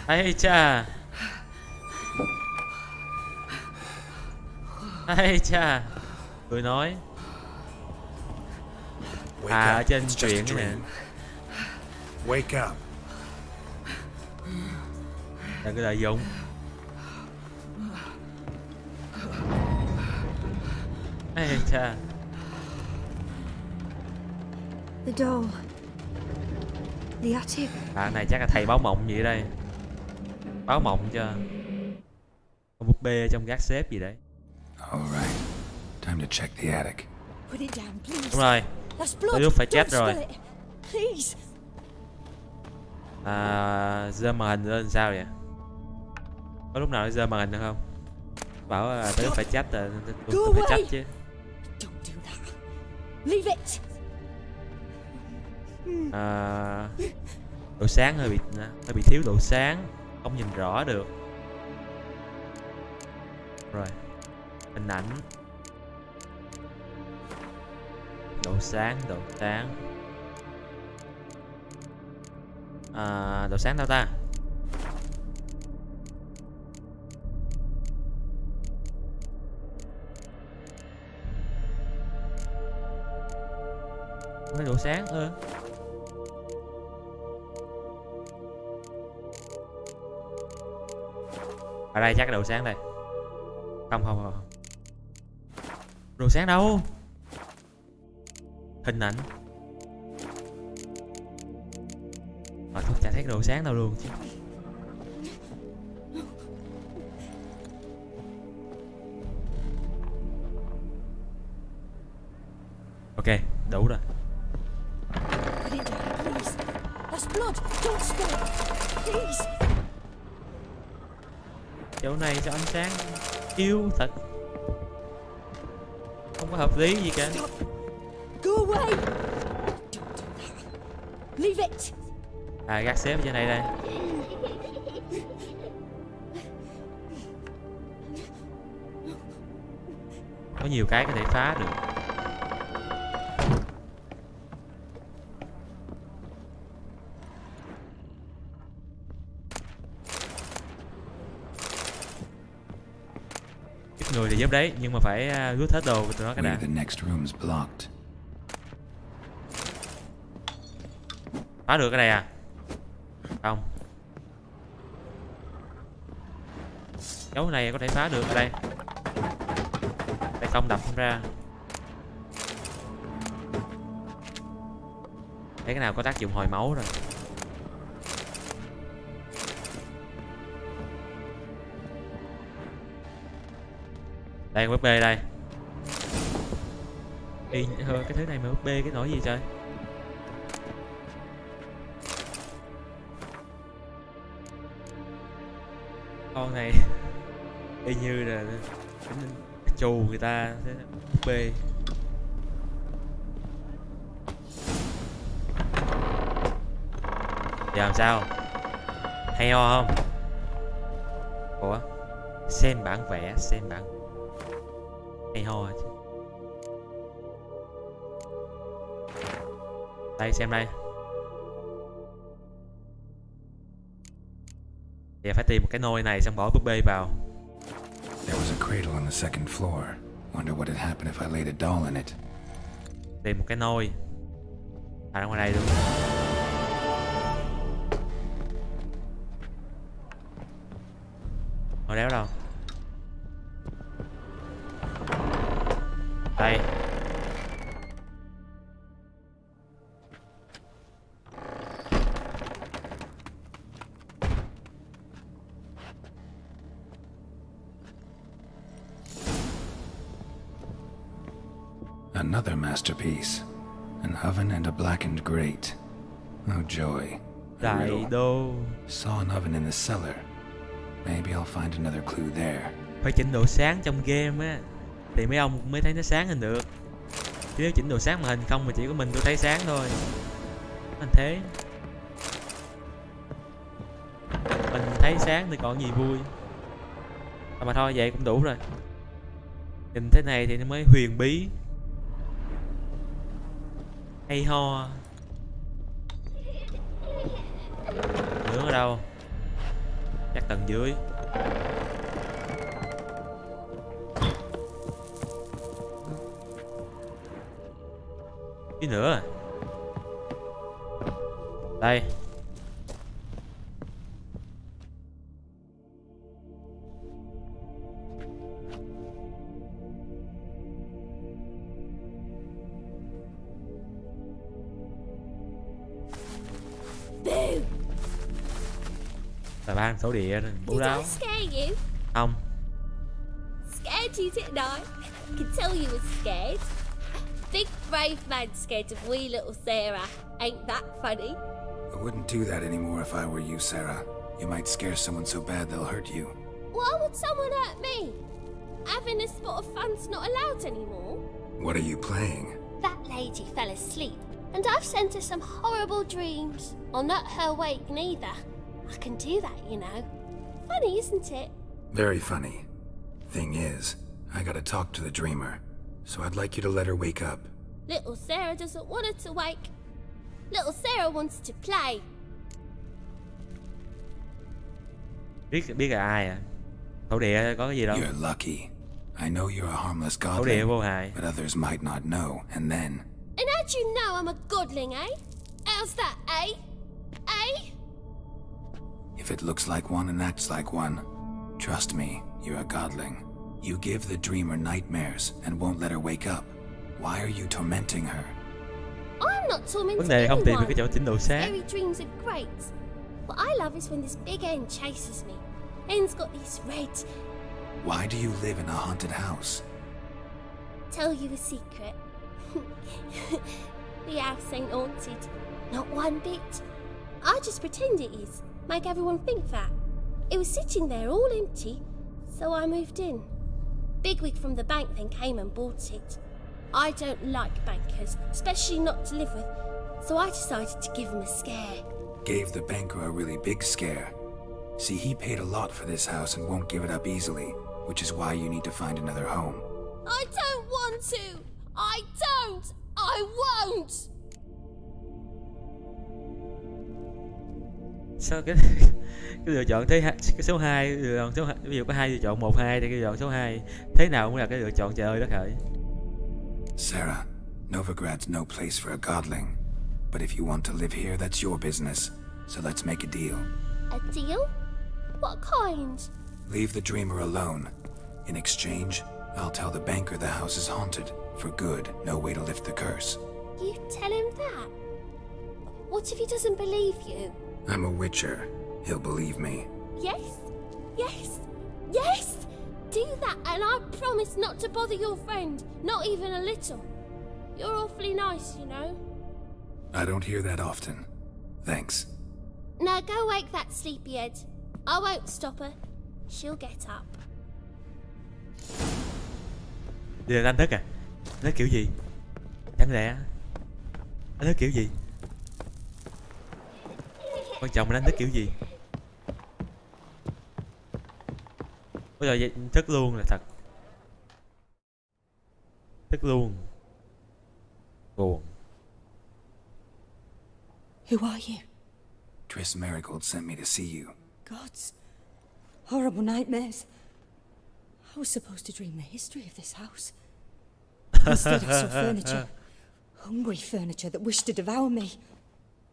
Ây cha. Ây cha. Tôi nói. À ở trên truyện cái nè. Wake up. Đừng có lợi dụng. Ây cha. The doll. The attic. Bạn này chắc là thầy báo mộng gì đây. Báo mộng cho. Con búp bê trong gác xếp gì đấy. All right. Time to check the attic. Put it down, please. Đúng rồi. That's Tới blood! lúc phải Don't chết rồi. spill it! Please! Giơ màn hình lên sao vậy? Có lúc nào nó giơ màn hình được không? Bảo là tới lúc phải trách là tôi phải trách chứ. Don't do that. Leave it! Độ sáng hơi bị thiếu độ sáng, không nhìn rõ được. Rồi, hình ảnh, độ sáng, độ sáng đâu ta? Cái độ sáng thôi. Ở đây chắc là độ sáng đây. Không. Độ sáng đâu? Hình ảnh. Mà tôi chả thấy cái độ sáng đâu luôn chứ. Ok, đủ rồi. Put it down, please. That's blood! Don't spill it! Please! Chỗ này cho ánh sáng yếu thật. Không có hợp lý gì cả. Stop! Go away! Don't do that. Leave it! Gác xếp ở trên này đây. Có nhiều cái có thể phá được. Người thì giúp đấy nhưng mà phải rút hết đồ của tụi nó cái đã. The next room's blocked. Phá được cái này à? Không. Dấu này có thể phá được ở đây. Đây không đập không ra. Thấy cái nào có tác dụng hồi máu rồi. Đây con búp bê đây. Cái thứ này mà búp bê cái nỗi gì trời. Con này y như là chù người ta thế búp bê. Giờ làm sao? Hay ho không? Ủa? Xem bản vẽ, hay ho chứ. Đây xem đây. Giờ phải tìm một cái nôi này xong bỏ búp bê vào. There was a cradle on the second floor. Wonder what had happened if I laid a doll in it. Tìm một cái nôi. À, ra ngoài đây luôn. Nồi đéo đâu? Đây. Another masterpiece. An oven and a blackened grate. Oh, joy. A Đại riddle. đô. Saw an oven in the cellar. Maybe I'll find another clue there. Phải chỉnh độ sáng trong game á thì mấy ông mới thấy nó sáng hơn được. Chứ nếu chỉnh độ sáng màn hình không mà chỉ có mình tôi thấy sáng thôi. Anh thế. Mình thấy sáng thì còn gì vui. Mà thôi vậy cũng đủ rồi. Nhìn thế này thì nó mới huyền bí. Hay ho. Nướng ở đâu? Chắc tầng dưới. Cái nữa. Đây. Tà ban số địa bú đáo. Did I scare you? Không. Scared you, didn't I? I could tell you were scared. Big brave man scared of wee little Sarah. Ain't that funny? I wouldn't do that anymore if I were you, Sarah. You might scare someone so bad they'll hurt you. Why would someone hurt me? Having a spot of fun's not allowed anymore. What are you playing? That lady fell asleep, and I've sent her some horrible dreams. I'll not her awake neither. I can do that, you know. Funny, isn't it? Very funny. Thing is, I gotta talk to the dreamer, so I'd like you to let her wake up. Little Sarah doesn't want her to wake. Little Sarah wants to play. Biết là ai à? Thổ địa có cái gì đâu. You're lucky. I know you're a harmless Thổ địa godling, vô hại. but others might not know, and then... And how'd you know I'm a godling, eh? How's that, eh? Eh? If it looks like one and acts like one, trust me, you're a godling. You give the dreamer nightmares and won't let her wake up. Why are you tormenting her? I'm not tormenting Vấn đề không tìm được anyone. cái chỗ chỉnh độ sáng. Scary dreams are great. What I love is when this big end chases me. End's got these red... Why do you live in a haunted house? Tell you a secret. The house ain't haunted. Not one bit. I just pretend it is. Make everyone think that. It was sitting there all empty, so I moved in. Bigwig from the bank then came and bought it. I don't like bankers, especially not to live with, so I decided to give him a scare. Gave the banker a really big scare. See, he paid a lot for this house and won't give it up easily, which is why you need to find another home. I don't want to! I don't! I won't! Sao cái lựa chọn thế cái số 2 lựa chọn số 2, ví dụ có hai lựa chọn 1 2 thì cái lựa chọn số 2 thế nào cũng là cái lựa chọn trời ơi đất hỡi. Sarah, Novigrad's no place for a godling. But if you want to live here, that's your business. So let's make a deal. A deal? What kind? Leave the dreamer alone. In exchange, I'll tell the banker the house is haunted. For good, no way to lift the curse. You tell him that? What if he doesn't believe you? I'm a witcher. He'll believe me. Yes, yes, yes! Do that and I promise not to bother your friend, not even a little. You're awfully nice, you know. I don't hear that often. Thanks. Now go wake that sleepyhead. I won't stop her. She'll get up. Đây là đánh thức à? Nó kiểu gì? Chẳng lẽ nó kiểu gì? Quan trọng là đánh thức kiểu gì? Bây giờ thức luôn là thật. Thức luôn. Buồn. Who are you? Triss Marigold sent me to see you. Gods. Horrible nightmares. I was supposed to dream the history of this house. Instead I saw furniture. Hungry furniture that wished to devour me.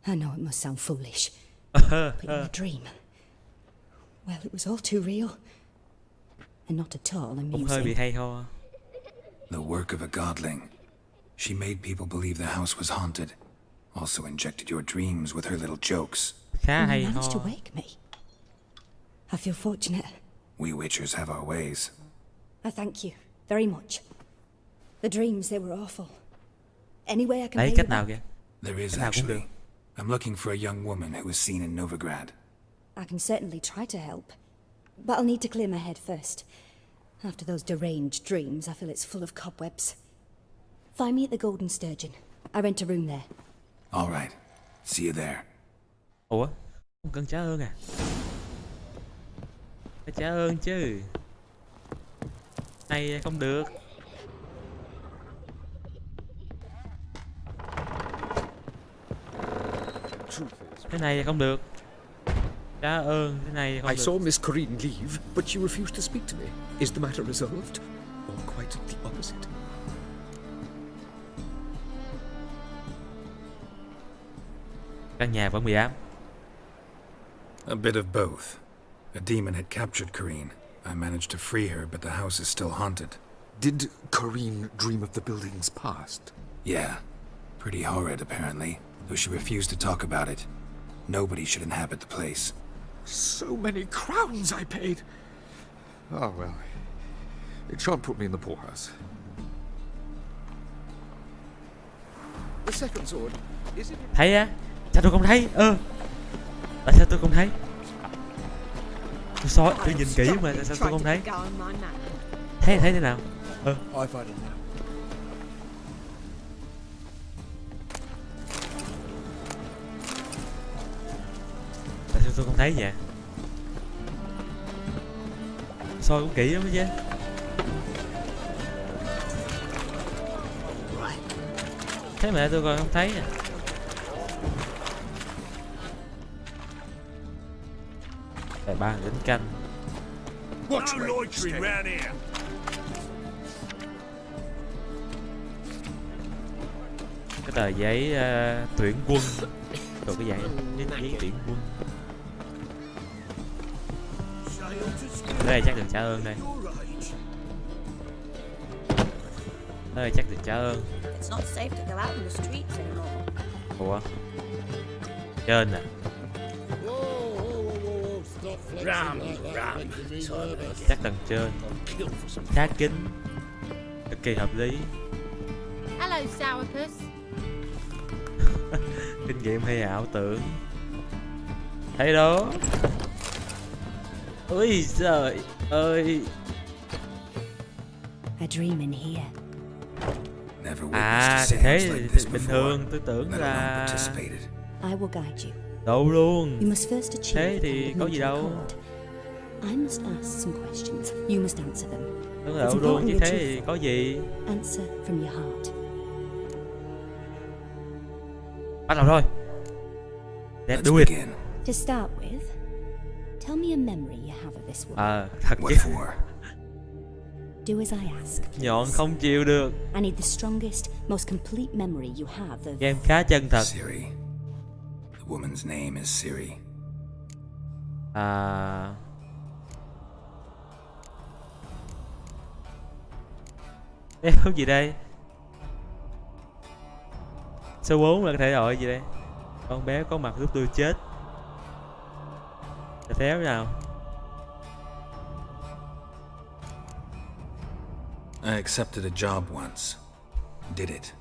I know it must sound foolish, but in a dream, well, it was all too real. And not at all Cũng hơi bị amusing. hay ho. The work of a godling. She made people believe the house was haunted. Also injected your dreams with her little jokes. Khá And hay you managed to ho. wake me. I feel fortunate. We witchers have our ways. I thank you very much. The dreams, they were awful. Any way I can Lấy pay cách you nào back? kìa? There is Cái nào cũng được. actually. I'm looking for a young woman who was seen in Novigrad. I can certainly try to help. But I'll need to clear my head first. After those deranged dreams, I feel it's full of cobwebs. Find me at the Golden Sturgeon. I rent a room there. All right. See you there. Ủa? Không cần trả ơn à? Phải trả ơn chứ. Này không được. Thế này không được. Trả ơn, thế này không I được. saw Miss Corinne leave, but she refused to speak to me. Is the matter resolved? Or quite the opposite? Căn nhà vẫn bị ám. A bit of both. A demon had captured Corinne. I managed to free her, but the house is still haunted. Did Corinne dream of the building's past? Yeah. Pretty horrid, apparently. Though she refused to talk about it. Nobody should inhabit the place. So many crowns I paid! Oh well. It shan't put me in the poorhouse. The second sword, is it? Thấy á? Sao tôi không thấy? Tại sao tôi không thấy? Tôi nhìn kỹ mà tại sao tôi không thấy? Thấy thế nào? I've had enough. Tại sao tôi không thấy vậy? Soi cũng kỹ lắm đó chứ. Thế mà tôi còn không thấy nè. Tại ba lính canh. Watch loitering round here. Cái tờ giấy tuyển quân. Rồi cái giấy tuyển quân. Đây chắc được trả ơn đây. Đây chắc được trả ơn. It's not safe to go out in the streets anymore. Ủa? Trên à? Chắc tầng trên. Khá kín. Cực kỳ hợp lý. Hello, Sourpuss. Kinh nghiệm hay ảo tưởng? Thấy đó. Ôi trời ơi. I dream in here. Never witnessed À a thì seance thế like thì this bình before. thường tôi tưởng Let alone là participated. I will guide you. đâu luôn. You must first achieve Thế thì the có gì mental đâu. accord. I must ask some questions. You must answer them. Tưởng It's đâu luôn important chứ you're thế thì truthful. có gì. Answer from your heart. Bắt đầu thôi. Let's Let's do it. begin. To start with, tell me a memory you have of this woman. Thật What chứ. for? Do as I ask. Nhọn please. không chịu được. I need the strongest, most complete memory you have of... Game khá chân thật. Siri. The woman's name is Siri. Đéo gì đây? Số 4 là có thể gọi gì đây? Con bé có mặt lúc tôi chết. Để phép nào. I accepted a job once. Did it.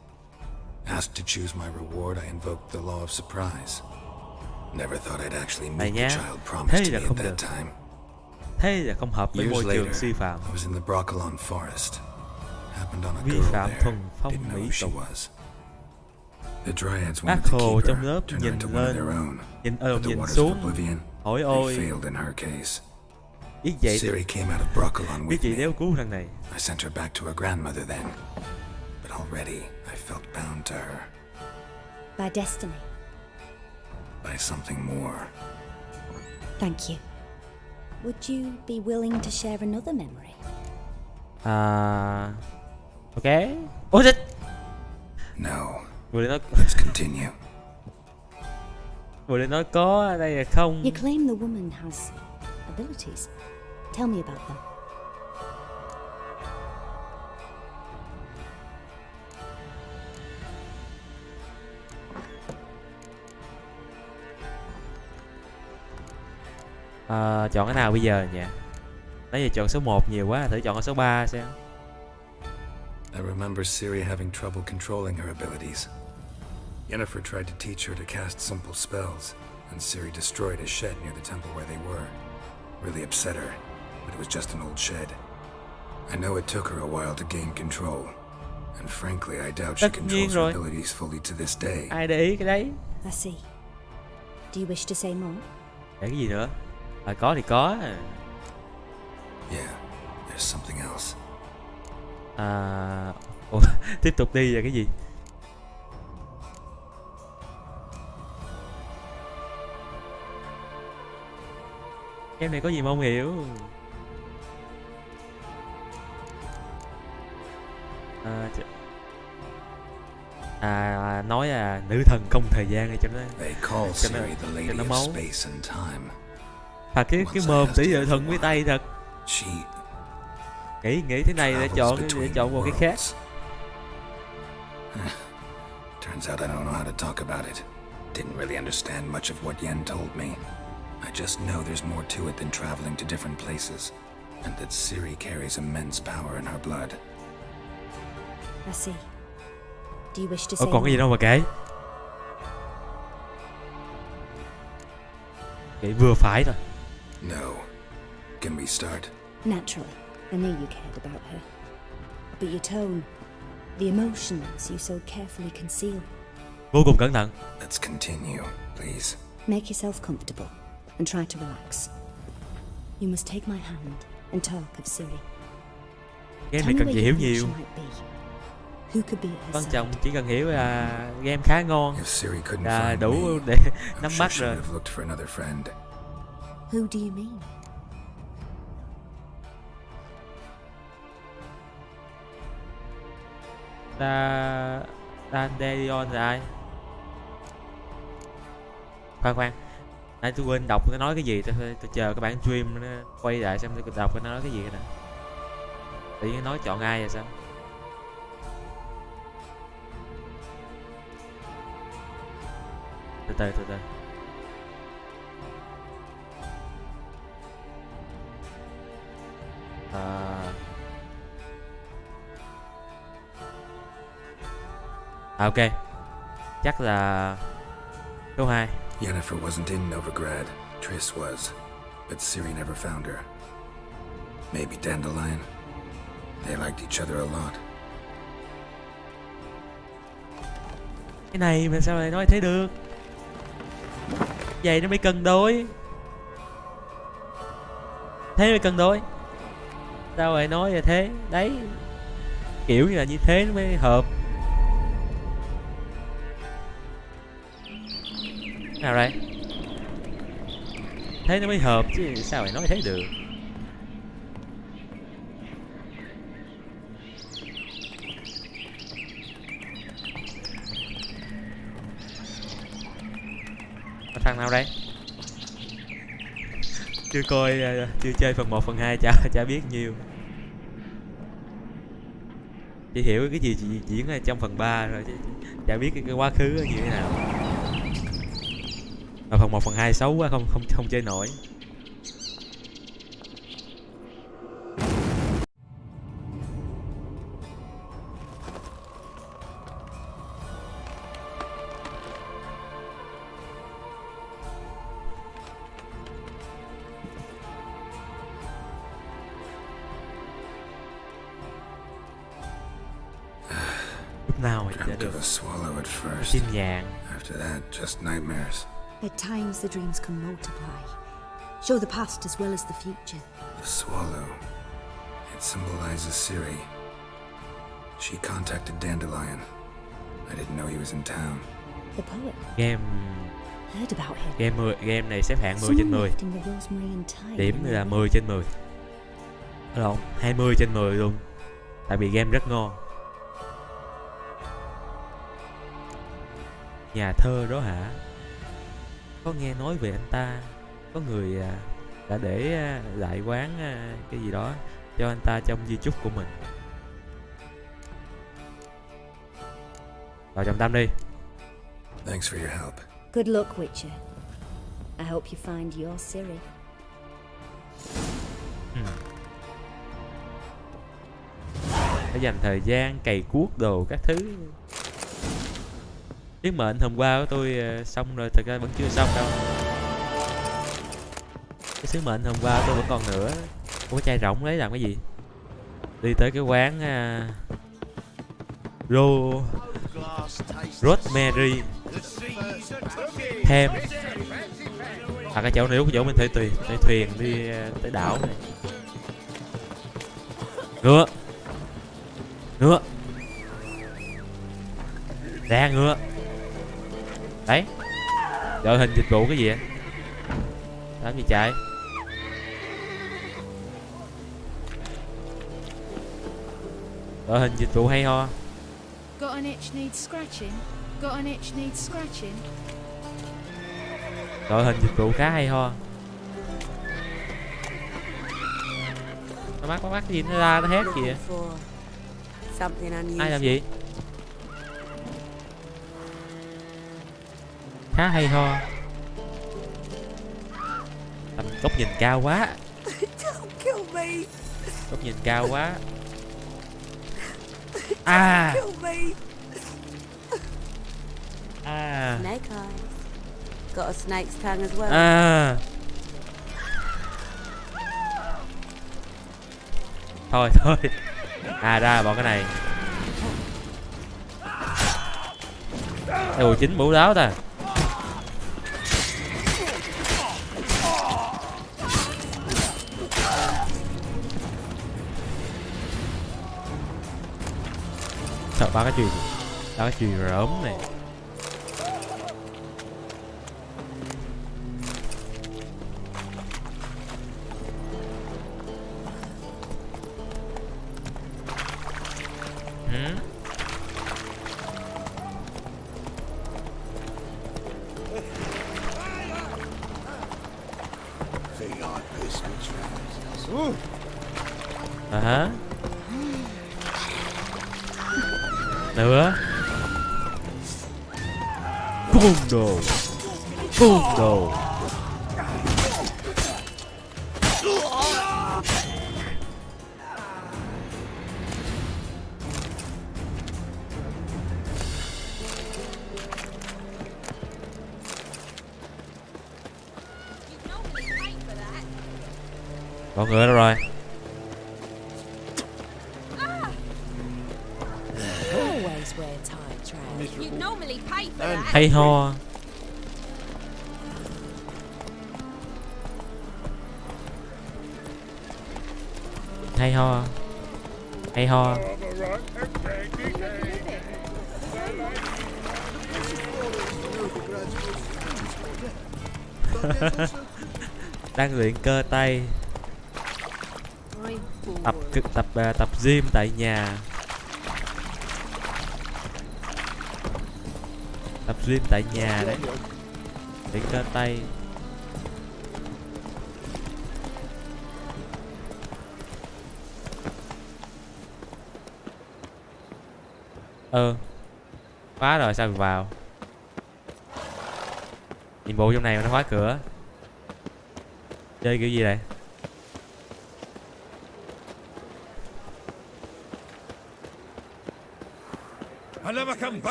Asked to choose my reward, I invoked the law of surprise. Never thought I'd actually Này meet the nha. child Thế promised to là me không at được. that time. Thế là không hợp với Years môi trường later, sư phạm. I was in the Broccolon forest. Happened on a Vi girl phạm there. thuần phong Didn't know mỹ who she tục. was. The Dryads Ác wanted to hồ keep trong her, lớp turn her nhìn into one of their lên, own. nhìn But the nhìn waters of xuống. oblivion, Hỏi they ôi, failed in her case. biết vậy Siri came out of Broccolon biết with gì me. đéo cứu thằng này. I sent her back to her grandmother then. But already I felt bound to her By destiny. by something more. Thank you. Would you be willing to share another memory? Ok. Ôi chết. No, Vừa để nói Let's continue. vừa để nói có ở đây là không. You claim the woman has abilities. Tell me about them. Chọn cái nào bây giờ nhỉ? Nãy giờ chọn số 1 nhiều quá, thử chọn cái số 3 xem. I remember Ciri having trouble controlling her abilities. Yennefer tried to teach her to cast simple spells, and Ciri destroyed a shed near the temple where they were. Really upset her, but it was just an old shed. I know it took her a while to gain control, and frankly I doubt she Tất nhiên controls her rồi. abilities fully to this day. Ai để ý cái đấy? I see. Do you wish to say more? Để cái gì nữa? Có thì có. Yeah, there's something else. Ủa, tiếp tục đi là cái gì? Em này có gì mà không hiểu. Nói là nữ thần không thời gian này cho nó They call cho nó, Ciri the cho Lady nó of máu. Space and Time. Cái mồm tỷ lệ thần với tay thật. She Nghĩ thế này để chọn một cái khác. Turns out I don't know how to talk about it. Didn't really understand much of what Yen told me. I just know there's more to it than traveling to different places, and that Ciri carries immense power in her blood. I see. Do you wish to say Còn cái gì đâu mà kể. Kể vừa phải thôi. No. Can we start? Naturally, I knew you cared about her. But your tone, the emotions you so carefully conceal. Vô cùng cẩn thận. Let's continue, please. Make yourself comfortable and try to relax. You must take my hand and talk of Ciri. Game Tell này me cần where gì you hiểu think nhiều. she might be. Who could be at her Quan side? trọng chỉ cần hiểu là game khá ngon If Ciri couldn't là find đủ me, để I'm nắm sure bắt she rồi. would have looked for another friend. Who do you mean? Dandelion là ai? Khoan, nãy tôi quên đọc nó nói cái gì. Tôi chờ cái bản stream nó quay lại xem tôi đọc nó nói cái gì nè. Tự nhiên nói chọn ai vậy sao? Từ từ. Ok. Chắc là số 2. Yennefer wasn't in Novigrad. Triss was. But Ciri never found her. Maybe Dandelion. They liked each other a lot. Cái này mà sao lại nói thế được? Vậy nó mới cân đối. Thế mới cân đối. Sao lại nói là thế? Đấy. Kiểu như là như thế nó mới hợp. Nào đây? Thế nó mới hợp chứ sao lại nói thế được? Thằng nào đây? Chưa coi, chưa chơi phần 1 phần 2 chả biết nhiều. Chỉ hiểu cái gì diễn ở trong phần 3 rồi chứ chả biết cái quá khứ như thế nào. Mà phần 1 phần 2 xấu quá không chơi nổi. Lúc nào thì chả Dreamt được. of a swallow at first. Tin nhàn. After that, just nightmares. At times the dreams can multiply, show the past as well as the future. The swallow. It symbolizes Ciri. She contacted Dandelion. I didn't know he was in town. The poet Game heard about him. game này xếp hạng 10 trên 10. Someone left in the Rosemary and Thyme. Điểm là 10 trên 10. Lộn, 20 trên 10 luôn. Tại vì game rất ngon. Nhà thơ đó hả? Có nghe nói về anh ta. Có người đã để lại quán cái gì đó cho anh ta trong di chúc của mình. Vào trọng tâm đi. Thanks for your help. Good luck, Witcher. I hope you find your Ciri. Phải dành thời gian cày cuốc đồ các thứ. Sứ mệnh hôm qua của tôi xong rồi, thật ra vẫn chưa xong đâu. Cái sứ mệnh hôm qua của tôi vẫn còn nữa. Ủa, chai rỗng lấy làm cái gì? Đi tới cái quán Rosemary thêm cái chỗ này, lúc cái chỗ mình thuê thuyền đi tới đảo này. Ngựa ra ngựa đấy. Đội hình dịch vụ cái gì vậy? Làm gì chạy? Đội hình dịch vụ hay ho. Got an itch needs scratching. Got an itch needs scratching. Đội hình dịch vụ khá hay ho. Nó bắt cái gì nó ra nó hét kìa. Ai làm gì? Khá hay ho. Tầm góc nhìn cao quá. Góc nhìn cao quá. Snake eyes. Got a snake's tongue as well. Thôi ra bọn cái này. Ủa, chính mũ đáo ta. Sợ ba cái chùy rớm này. Hả? Nữa. Buông đồ. Con ngựa đâu rồi? Hay ho. Đang luyện cơ tay. Tập gym tại nhà. Tập gym tại nhà đấy. Luyện cơ tay. Khóa rồi sao mình vào? Nhiệm vụ trong này mà nó khóa cửa. Chơi kiểu gì đây?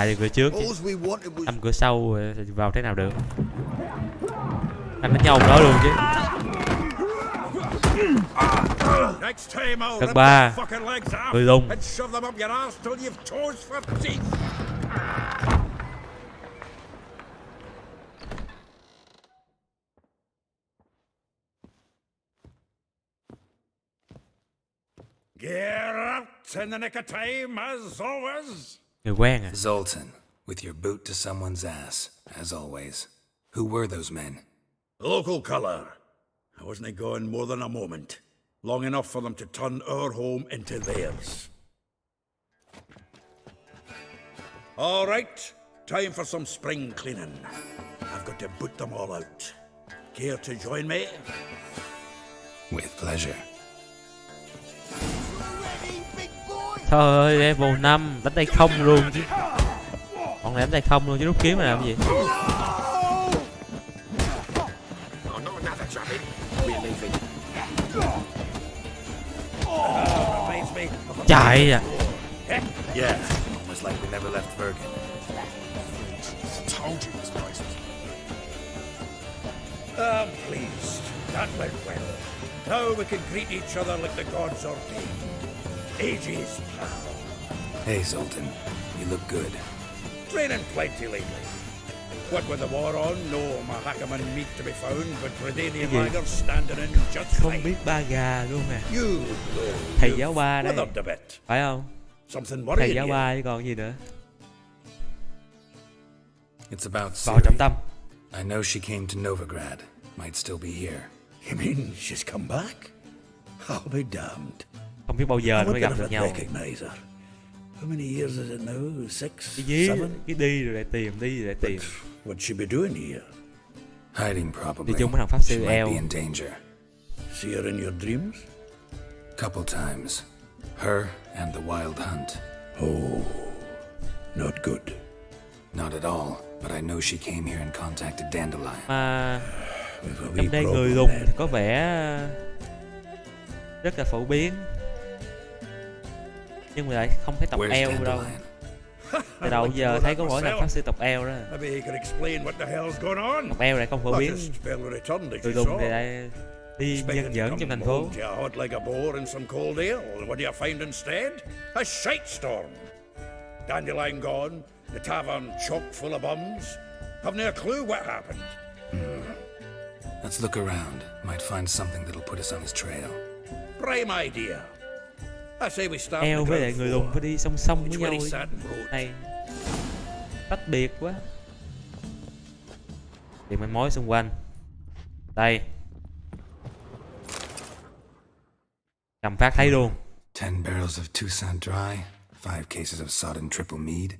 Đi cửa trước chứ. Âm cửa sau vào thế nào được? Anh đánh nhau đó luôn chứ. Cân 3 người lùng. In the nick of time, as always. Người quen à? Zoltan, with your boot to someone's ass, as always. Who were those men? Local colour. I wasn't gone more than a moment. Long enough for them to turn our home into theirs. All right, time for some spring cleaning. I've got to boot them all out. Care to join me? With pleasure. Trời ơi, level 5 đánh tay không luôn chứ. Còn này đánh tay không luôn chứ rút kiếm mà làm gì. Chạy à. Yeah, almost like we never left Bergen. Told you this place was... I'm pleased. That went well. Now we can greet each other like the gods ordained. Ages, pal. Hey, Zoltan. You look good. Training plenty lately. What with the war on, no Mahakaman meat to be found, but Redanian lagers standing in just Không fine. biết ba gà luôn nè. You, Thầy giáo ba đây. withered a bit. Phải không? Something Thầy worrying giáo you. ba chứ còn gì nữa. It's about Vào trọng Ciri. tâm. I know she came to Novigrad. Might still be here. You mean she's come back? I'll be damned. Không biết bao giờ I nó mới gặp wouldn't được have nhau. recognized her. How many years is it now? 6, Cái gì? 7? Cái đi rồi lại tìm, đi rồi lại tìm. What'd she be doing here? Hiding probably. Đi chung với thằng pháp She sư might eo. be in danger. See her in your dreams? Couple times. Her and the Wild Hunt. Oh, not good. Not at all, but I know she came here and contacted Dandelion. Mà We've a wee trong đây người problem lùn then. thì có vẻ rất là phổ biến. Nhưng mà lại không thấy tộc Where's eo đâu. Dandelion? Từ đầu giờ thấy có mỗi thằng pháp sư tộc eo đó. Maybe he could explain what the hell's going on. Tộc eo lại không phổ I biến. just fell returned as Người you lùn thì saw. lại đi Expected nhân to giỡn come trong thành phố. home to you hot like a boar in some cold ale. What do you find instead? A shite storm. Dandelion gone, the tavern chock full of bums. Haven't a clue what happened. Let's look around. Might find something that'll put us on his trail. Prime idea. I say we start Eo on the với lại ground người lùn floor. phải đi song song với It's nhau. where he sat and wrote. Này tách biệt quá. Tìm manh mối xung quanh. Đây. Cầm phát thấy luôn. 10 barrels of Toussaint Dry. 5 cases of sodden triple mead.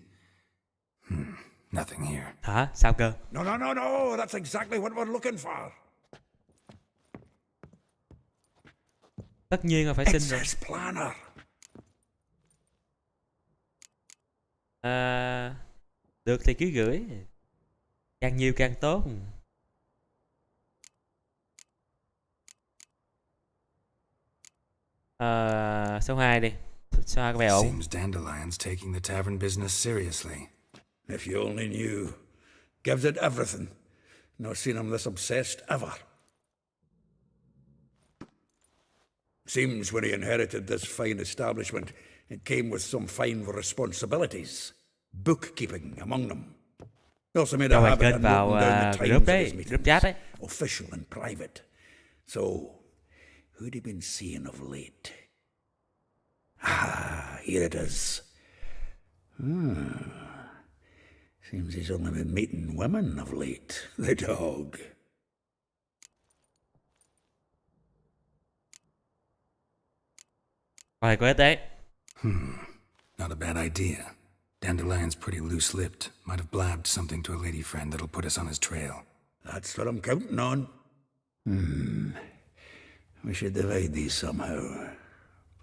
Nothing here. Hả? Sao cơ? No, no, no, no. That's exactly what we're looking for. Tất nhiên là phải xin rồi. Access planner. À, được thì cứ gửi. Càng nhiều càng tốt. Số 2 đi. Số 2 có vẻ ổn. Seems Dandelion's taking the tavern business seriously. If you only knew. Gives it everything. Not seen him this obsessed ever. Seems when he inherited this fine establishment, it came with some fine responsibilities. Bookkeeping among them. He also made a Cho bạn habit kênh of vào noting down the group times of đấy, his group meetings, chat đấy. official and private. So, who'd he been seeing of late? Ah, here it is. Seems he's only been meeting women of late. The dog. Rồi có ích đấy. Not a bad idea. Dandelion's pretty loose-lipped. Might have blabbed something to a lady friend that'll put us on his trail. That's what I'm counting on. We should divide these somehow.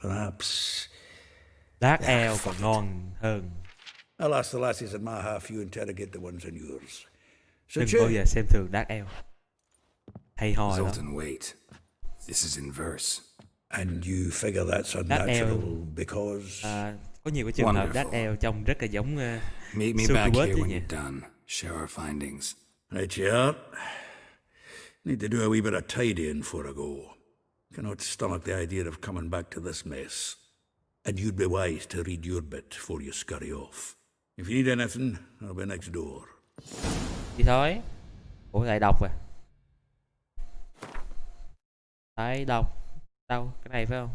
Perhaps Đát eo còn ngon hơn. I'll ask the lassies in my half, you interrogate the ones in yours. So Đừng bao giờ xem thường đát eo. Hay ho lắm. Zoltan, wait. This is in verse. And you figure that's unnatural because... Có nhiều cái trường hợp Wonderful. đát eo trông rất là giống Meet me Super back Bird here chứ when nhỉ? you're done. Share our findings. Right, yeah. Need to do a wee bit of tidying before I go. Cannot stomach the idea of coming back to this mess. And you'd be wise to read your bit before you scurry off. If you need anything, I'll be next door. Đi thôi. Ủa lại đọc à? Đấy đọc. Đâu? Cái này phải không?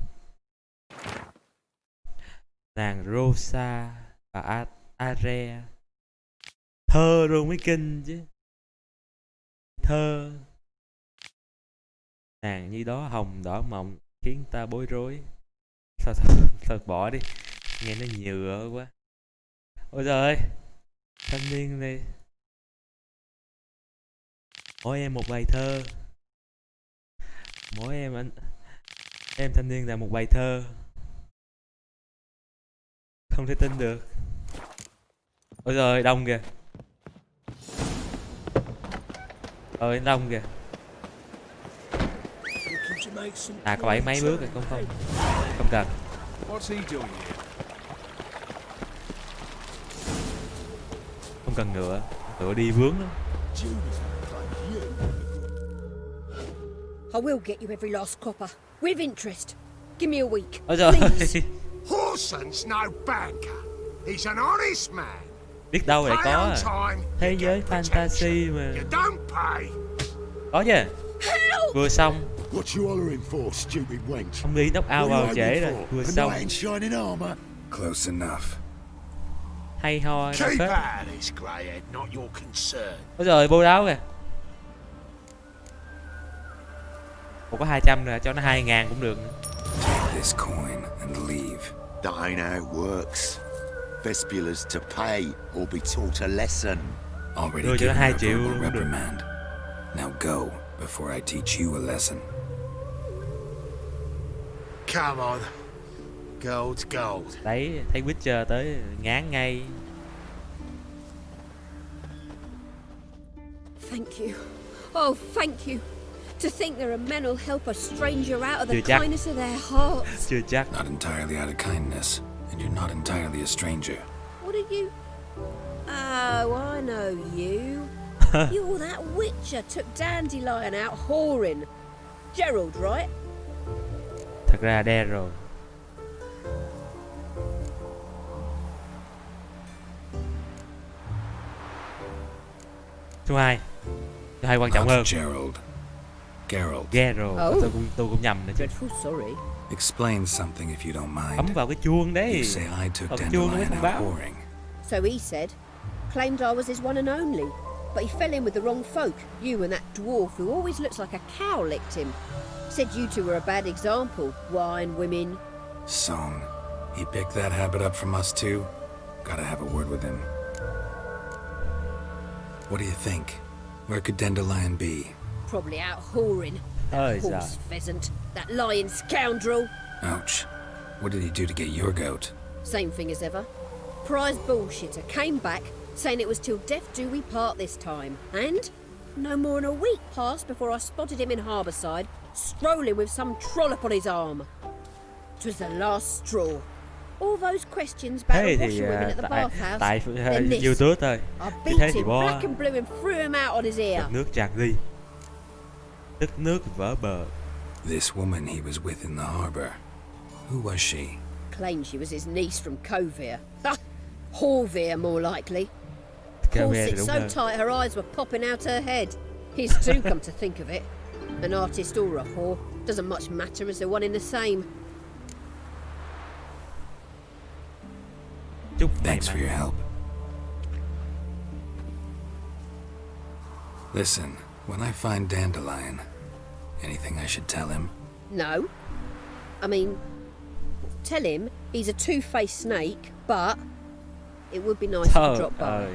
Nàng Rosa và Area. Thơ luôn mới kinh chứ. Thơ. Nàng như đó hồng đỏ mộng khiến ta bối rối. Thôi bỏ đi. Nghe nó nhựa quá. Ôi trời ơi. Thanh niên này mỗi em một bài thơ. Mỗi em thanh niên là một bài thơ. Không thể tin được. Ôi trời, đông kìa. Ơi đông kìa. À có 7 mấy bước rồi, không cần. Không cần ngựa đi vướng lắm. I will get you every last copper, with interest. Give me a week. Ôi trời. Horson's no banker. He's an honest man. Biết đâu lại có thế giới fantasy mà. You don't pay. Có chứ. Vừa xong. What you hollering for, stupid wench? Ông đi knock out vào trễ rồi. Vừa xong. Close enough. Hay ho. Keep out this greyhead, not your concern. Ôi trời, bô đáo kìa. Ủa có 200 rồi, cho nó 2.000 cũng được. Take this coin and leave. That ain't how it works. Vespula's to pay or be taught a lesson. Already given a verbal reprimand. Now go before I teach you a lesson. Come on. Gold's gold. Đấy, thấy Witcher tới ngán ngay. Thank you. Oh, thank you. To think there are men who'll help a stranger out of the kindness of their hearts. Chưa chắc. Not entirely out of kindness, and you're not entirely a stranger. What are you? Oh, I know you. You're that witcher took Dandelion out whoring. Gerald, right? Thật ra đen rồi. Số 2 quan trọng hơn. Gerald. Tôi cũng nhầm nữa chứ. Sorry. Explain something if you don't mind. Bấm vào cái chuông đấy. You say I took chuông nó mới Dandelion thông out báo. whoring. So he said, claimed I was his one and only, but he fell in with the wrong folk. You and that dwarf who always looks like a cow licked him. Said you two were a bad example. Wine, women. Song. He picked that habit up from us too. Gotta have a word with him. What do you think? Where could Dandelion be? Probably out whoring. That horse pheasant. That lying scoundrel. Ouch. What did he do to get your goat? Same thing as ever. Prize bullshitter came back, saying it was till death do we part this time. And no more than a week passed before I spotted him in Harbourside, strolling with some trollop on his arm. 'Twas the last straw. All those questions about the washerwomen at the bathhouse. Tại YouTube thôi. I beat him black and blue and threw him out on his ear. Đất nước tràn ly. Đất nước vỡ bờ. This woman he was with in the harbor. Who was she? Claimed she was his niece from Kovir. Horvir, more likely. Corset so tight her eyes were popping out her head. His too, come to think of it. An artist or a whore doesn't much matter as they're one in the same. Thanks for your help. Listen, when I find Dandelion, anything I should tell him? No. I mean, tell him he's a two-faced snake, but it would be nice to drop by.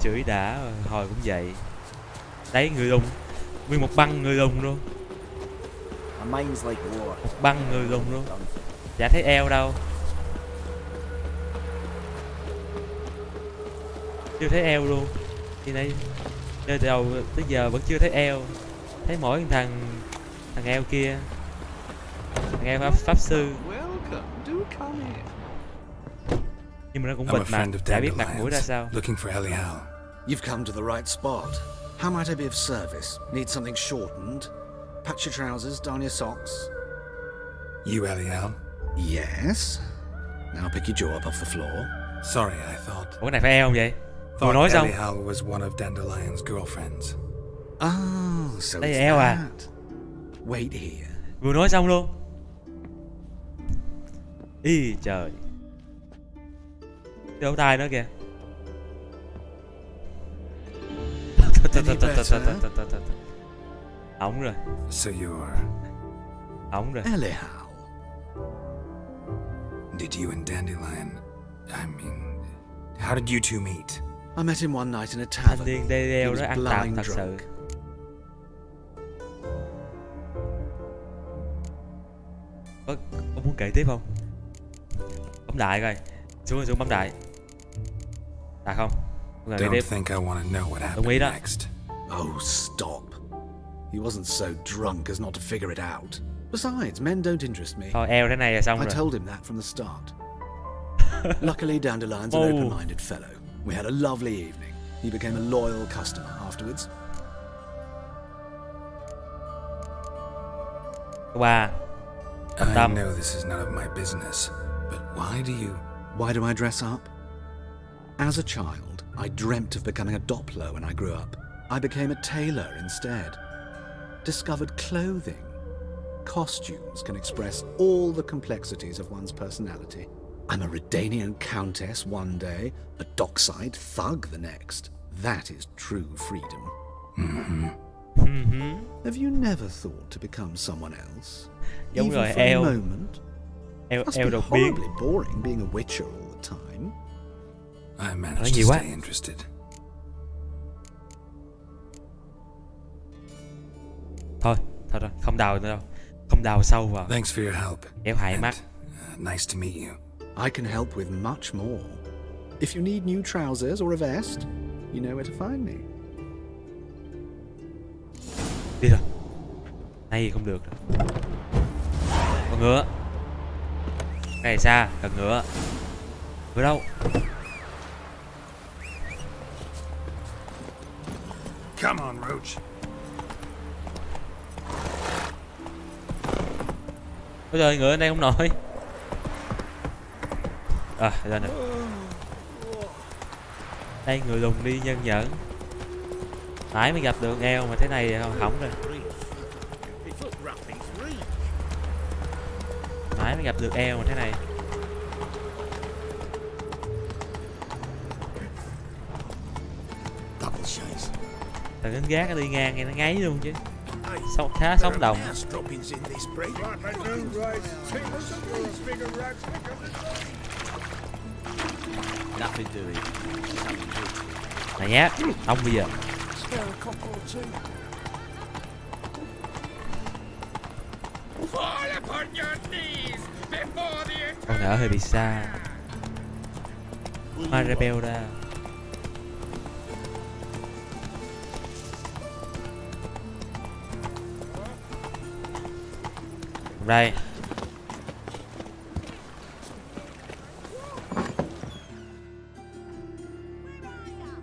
Chửi đã, hồi cũng vậy. Đấy, người lùn. Nguyên một băng người lùn luôn. Một băng người lùn luôn. Chả thấy eo đâu. Chưa thấy eo luôn. Khi nãy từ đầu tới giờ vẫn chưa thấy eo. Thấy mỗi thằng eo kia. Thằng eo pháp sư. Nhưng mà nó cũng bịt mặt, chả biết mặt mũi ra sao. You've come to the right spot. How might I be of service? Need something shortened? Patch your trousers, darn your socks. You, Eliel? Yes. Now pick your jaw up off the floor. Sorry, I thought. Ủa cái này phải eo không vậy? Vừa nói xong. Eliel was one of Dandelion's girlfriends. Oh, so đây it's eo à? that. Wait here. Vừa nói xong luôn. Ý trời. Đeo tay nữa kìa. Ổng rồi. So you're... Ổng rồi. Eliel. Did you and Dandelion I mean, how did you two meet? I met him one night in a Thanh tavern. niên đê He đeo was rất ăn tạm blind thật sự. drunk. Có muốn kể tiếp không? Bấm đại coi. Xuống bấm đại. Đại không? Không cần kể Don't tiếp. think I want to know what Đồng ý happened đó. next. Oh, stop. He wasn't so drunk as not to figure it out. Besides, men don't interest me. Thôi eo thế này là xong I rồi. told him that from the start. Luckily, Dandelion's an Oh. open-minded fellow. We had a lovely evening. He became a loyal customer afterwards. Ba. I Tâm. know this is none of my business, but Why do I dress up? As a child, I dreamt of becoming a Doppler when I grew up. I became a tailor instead. Discovered clothing. Costumes can express all the complexities of one's personality. I'm a Redanian countess one day, a dockside thug the next. That is true freedom. Have you never thought to become someone else? Giống Even rồi, for a eo. moment? Must Eo be đột biến. horribly boring being a witcher all the time. I Nói managed nhiều to quá. stay interested. Thôi, không đào nữa đâu. Không đào sâu vào. Thanks for your help. Kéo hại And, mắt. nice to meet you. I can help with much more. If you need new trousers or a vest, you know where to find me. Đi rồi. Này không được rồi. Con ngựa. Cái này xa, cần ngựa. Ngựa đâu? Come on, Roach. Ôi trời, ngựa ở đây không nổi. À, lên nè. Đây người lùn đi nhân nhẫn. Mãi mới gặp được eo mà thế này hỏng rồi. Mãi mới gặp được eo mà thế này. Thằng lính gác nó đi ngang nghe nó ngáy luôn chứ. Khá sống động. Nothing doing. Này nhá, ông bây giờ. Con nở hơi bị xa. Marabella. Đây.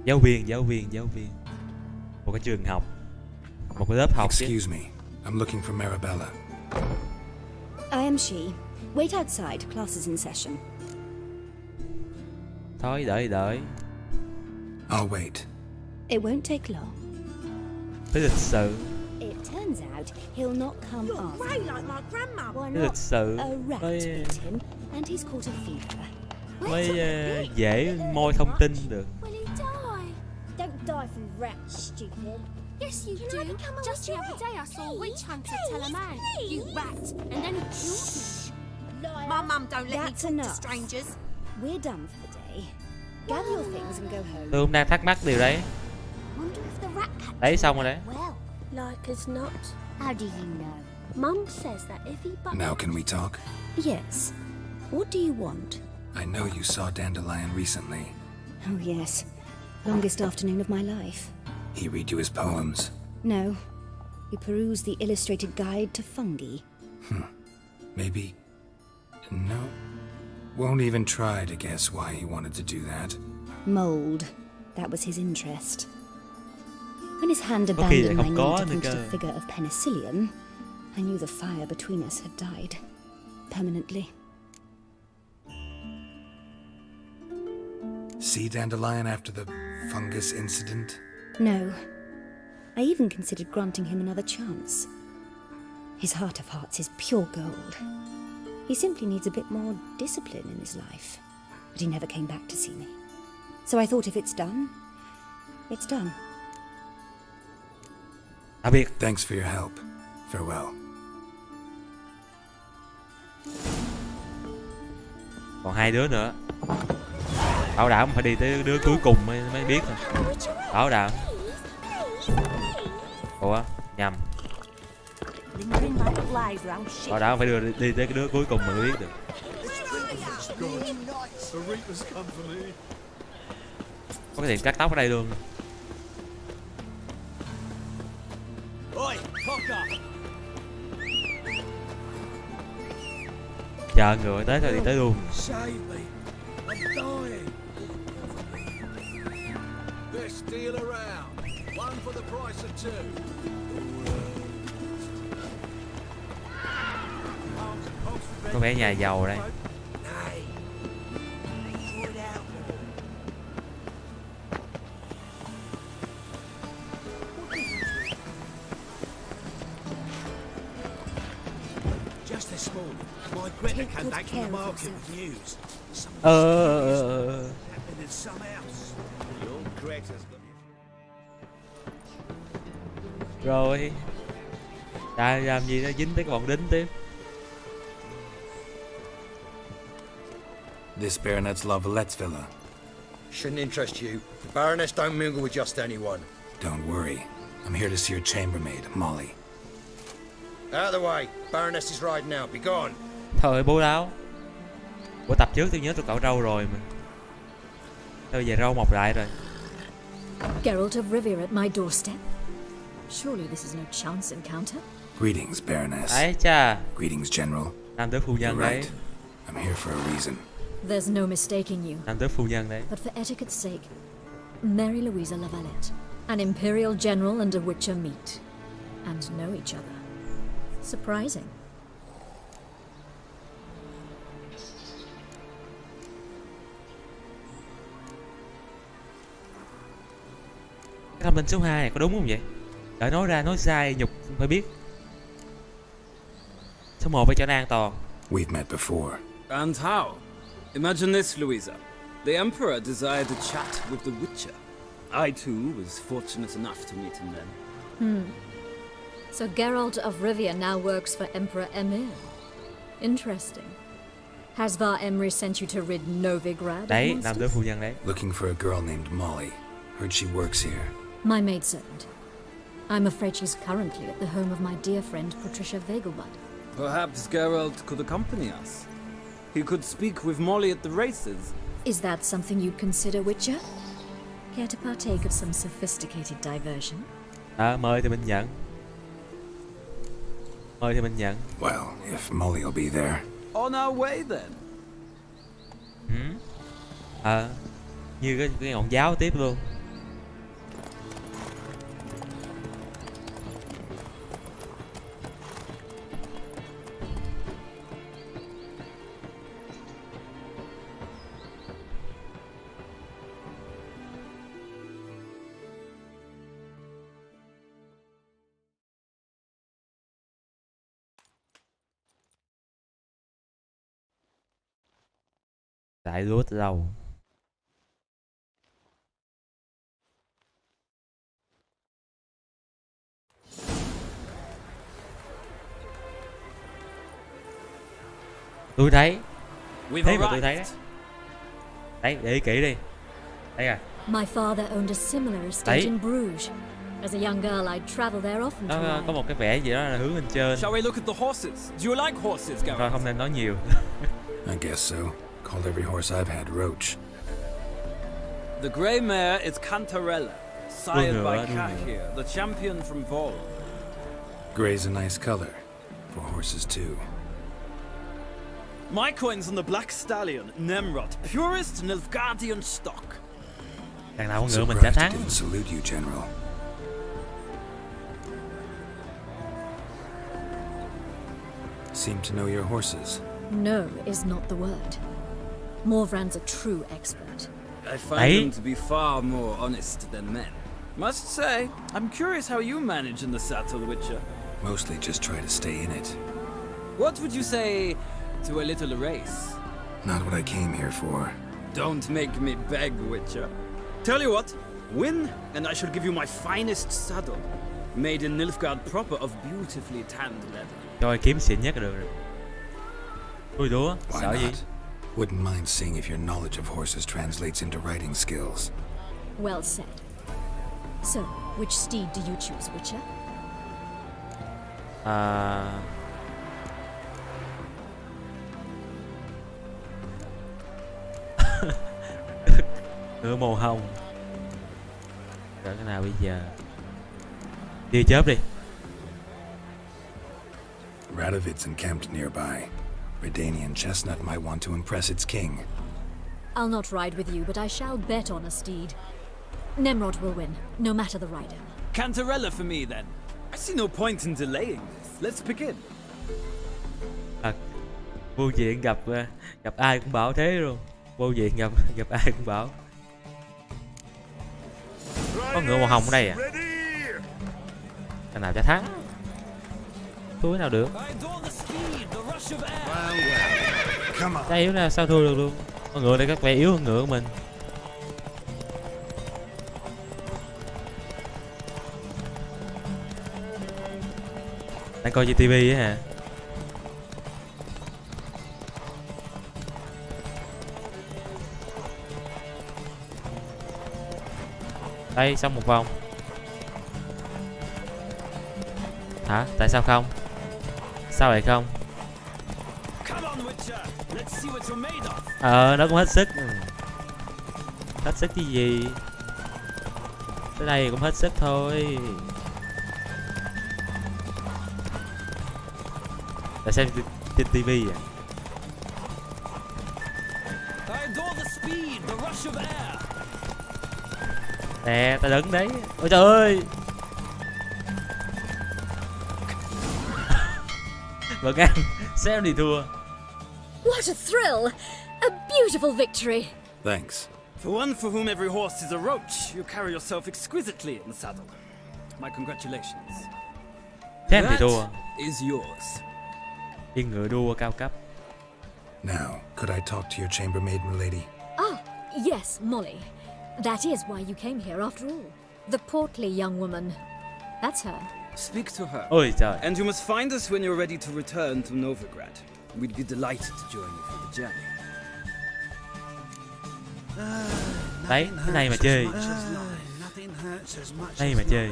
Giáo viên. Một cái trường học. Một cái lớp học chứ. Excuse me. I'm looking for Marabella. I am she. Wait outside. Class is in session. Thôi đợi. I'll wait. It won't take long. Cái lịch sự. It turns out he'll not come after. Grey like my grandma. Why Cái lịch not? sự. A rat Mới bit him, and he's caught a fever. mới dễ moi thông tin được. Will he die? Don't die from rats, stupid. Yes, you do. Just the other day I saw a witch hunter tell a man, "You rat," and then he killed him. My mum don't let me That's talk enough. to strangers. We're done for the day. Gather your things and go home. Tôi cũng đang thắc mắc điều đấy. Wonder if the rat catches Đấy xong rồi đấy. well, like as not. How do you know? Mum says that if he buttons Now can we talk? Yes. What do you want? I know you saw Dandelion recently. Oh, yes. Longest afternoon of my life. He read you his poems. No. We perused the illustrated guide to fungi. Maybe. No. Won't even try to guess why he wanted to do that. Mold. That was his interest. When his hand Có khi lại abandoned my không knee có to nữa point at cơ. a figure of penicillium, I knew the fire between us had died. Permanently. See Dandelion after the fungus incident? No. I even considered granting him another chance. His heart of hearts is pure gold. He simply needs a bit more discipline in his life. But he never came back to see me. So I thought if it's done, it's done. Tạm biệt. Thanks for your help. Farewell. Còn hai đứa nữa. Bảo đảm phải đi tới đứa cuối cùng mới biết rồi. Bảo đảm. Ủa, nhầm. Bảo đảm phải đi tới cái đứa cuối cùng mới biết được. Có cái tiệm cắt tóc ở đây luôn. Chờ người tới thôi thì tới luôn. Có vẻ nhà giàu đây. Just this morning, my Greta came back from the market with news. Happened in some house. Your Greta's got Rồi. Làm gì nó dính tới cái bọn đính tiếp. This baronet's La Valette's villa. Shouldn't interest you. The Baroness don't mingle with just anyone. Don't worry. I'm here to see your chambermaid, Molly. Out of the way. Baroness is riding now. Be gone. Thôi bố đáo. Bữa tập trước tôi nhớ tôi cạo râu rồi mà. Bây giờ râu mọc lại rồi. Geralt of Rivia at my doorstep. Surely this is no chance encounter. Greetings, Baroness. Ấy cha. Greetings, General. Nam tước phu nhân You're đấy. right. I'm here for a reason. There's no mistaking you. Nam tước phu nhân đấy. But for etiquette's sake, Mary Louisa La Valette, an Imperial General and a Witcher meet, and know each other. Surprising. Cái thông tin số 2 này có đúng không vậy? Đợi nói ra nói sai nhục phải biết. Số 1 phải cho nó an toàn. We've met before. And how? Imagine this, Louisa. The Emperor desired a chat with the Witcher. I too was fortunate enough to meet him then. So Geralt of Rivia now works for Emperor Emir. Interesting. Has Var Emry sent you to rid Novigrad? Đấy, nam tước phu nhân đấy. Looking for a girl named Molly. Heard she works here. My maidservant. I'm afraid she's currently at the home of my dear friend Patricia Vegelbud. Perhaps Geralt could accompany us. He could speak with Molly at the races. Is that something you'd consider, Witcher? Care to partake of some sophisticated diversion? Mời thì mình nhận. Mời thì mình nhận. Well, if Molly will be there. On our way then. Như cái ngọn giáo tiếp luôn. Đại lúa lâu. Tôi thấy. Thế mà tôi thấy đấy. Đấy, để ý kỹ đi. Đây à. My father owned a similar estate in Bruges. As a young girl, I'd travel there often to ride. Có một cái vẻ gì đó là hướng lên trên. Shall we look at the horses? Do you like horses, Geralt? Rồi không nên nói nhiều. I guess so. Called every horse I've had Roach. The grey mare is Cantarella, sired by Cahir, the champion from Vol. Grey's a nice color. For horses too. My coin's on the black stallion, Nemrod, purest Nilfgaardian stock. Đằng nào con ngựa mình sẽ thắng. Didn't salute you, General. Seem to know your horses. No is not the word. Morvran's a true expert. I find them to be far more honest than men. Must say, I'm curious how you manage in the saddle, Witcher. Mostly just try to stay in it. What would you say to a little race? Not what I came here for. Don't make me beg, Witcher. Tell you what, win and I shall give you my finest saddle. Made in Nilfgaard proper of beautifully tanned leather. Cho kiếm xịn nhất là được rồi. Ui đúa, sợ gì? Wouldn't mind seeing if your knowledge of horses translates into riding skills. Well said. So, which steed do you choose, Witcher? Ngựa màu hồng. Rồi cái nào bây giờ? Tia chớp đi. Radovid's encamped nearby. Redanian chestnut might want to impress its king. I'll not ride with you, but I shall bet on a steed. Nemrod will win, no matter the rider. Cantarella for me, then. I see no point in delaying this. Let's begin. Vô diện gặp ai cũng bảo thế luôn. Vô diện gặp ai cũng bảo. Có ngựa màu hồng ở đây à? Thằng nào cho thắng? Thua nào được? Cái yếu nào sao thua được luôn? Con ngựa này các vẻ yếu hơn ngựa của mình. Đang coi trên tivi á hả? Đây, xong một vòng. Hả? Tại sao không? Sao lại không? Nó cũng hết sức. Hết sức cái gì? Tới đây cũng hết sức thôi. Để xem trên tivi à? Nè, ta đứng đấy. Ôi trời ơi. Vẫn ăn. Xem thì thua. What a thrill! A beautiful victory! Thanks. For one for whom every horse is a roach, you carry yourself exquisitely in the saddle. My congratulations. Xem thì thua. Is yours. Đi ngựa đua cao cấp. Now, could I talk to your chambermaid, milady? Ah, yes, Molly. That is why you came here after all. The portly young woman. That's her. Speak to her. Ôi trời. And you must find us when you're ready to return to Novigrad. We'd be delighted to join you for the journey. Đấy, cái này mà chơi. Đây mà chơi.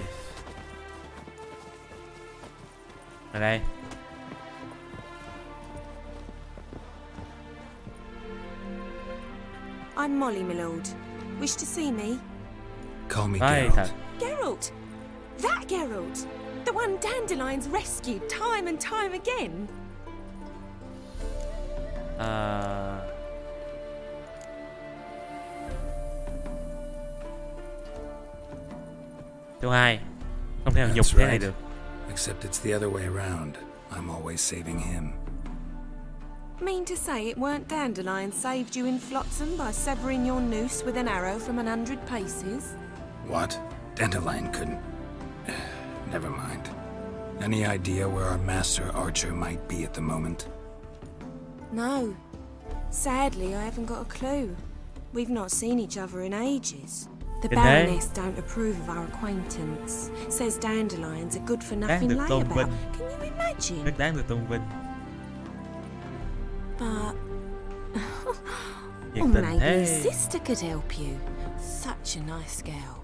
Ở đây. I'm Molly, my lord. Wish to see me? Call me Đây, Geralt. thật. Geralt! That Geralt! The one Dandelion's rescued time and time again! Thứ hai. Không thể nào nhục That's thế này right. được. Except it's the other way around. I'm always saving him. Mean to say it weren't Dandelion saved you in Flotsam by severing your noose with an arrow from 100 paces? What? Dandelion couldn't. Never mind. Any idea where our master archer might be at the moment? No. Sadly, I haven't got a clue. We've not seen each other in ages. The Baroness don't approve of our acquaintance. Says Dandelion's a good-for-nothing layabout. Can you imagine? Rất đáng được tôn vinh. But... Nhiệt or tình maybe your thế. sister could help you. Such a nice girl.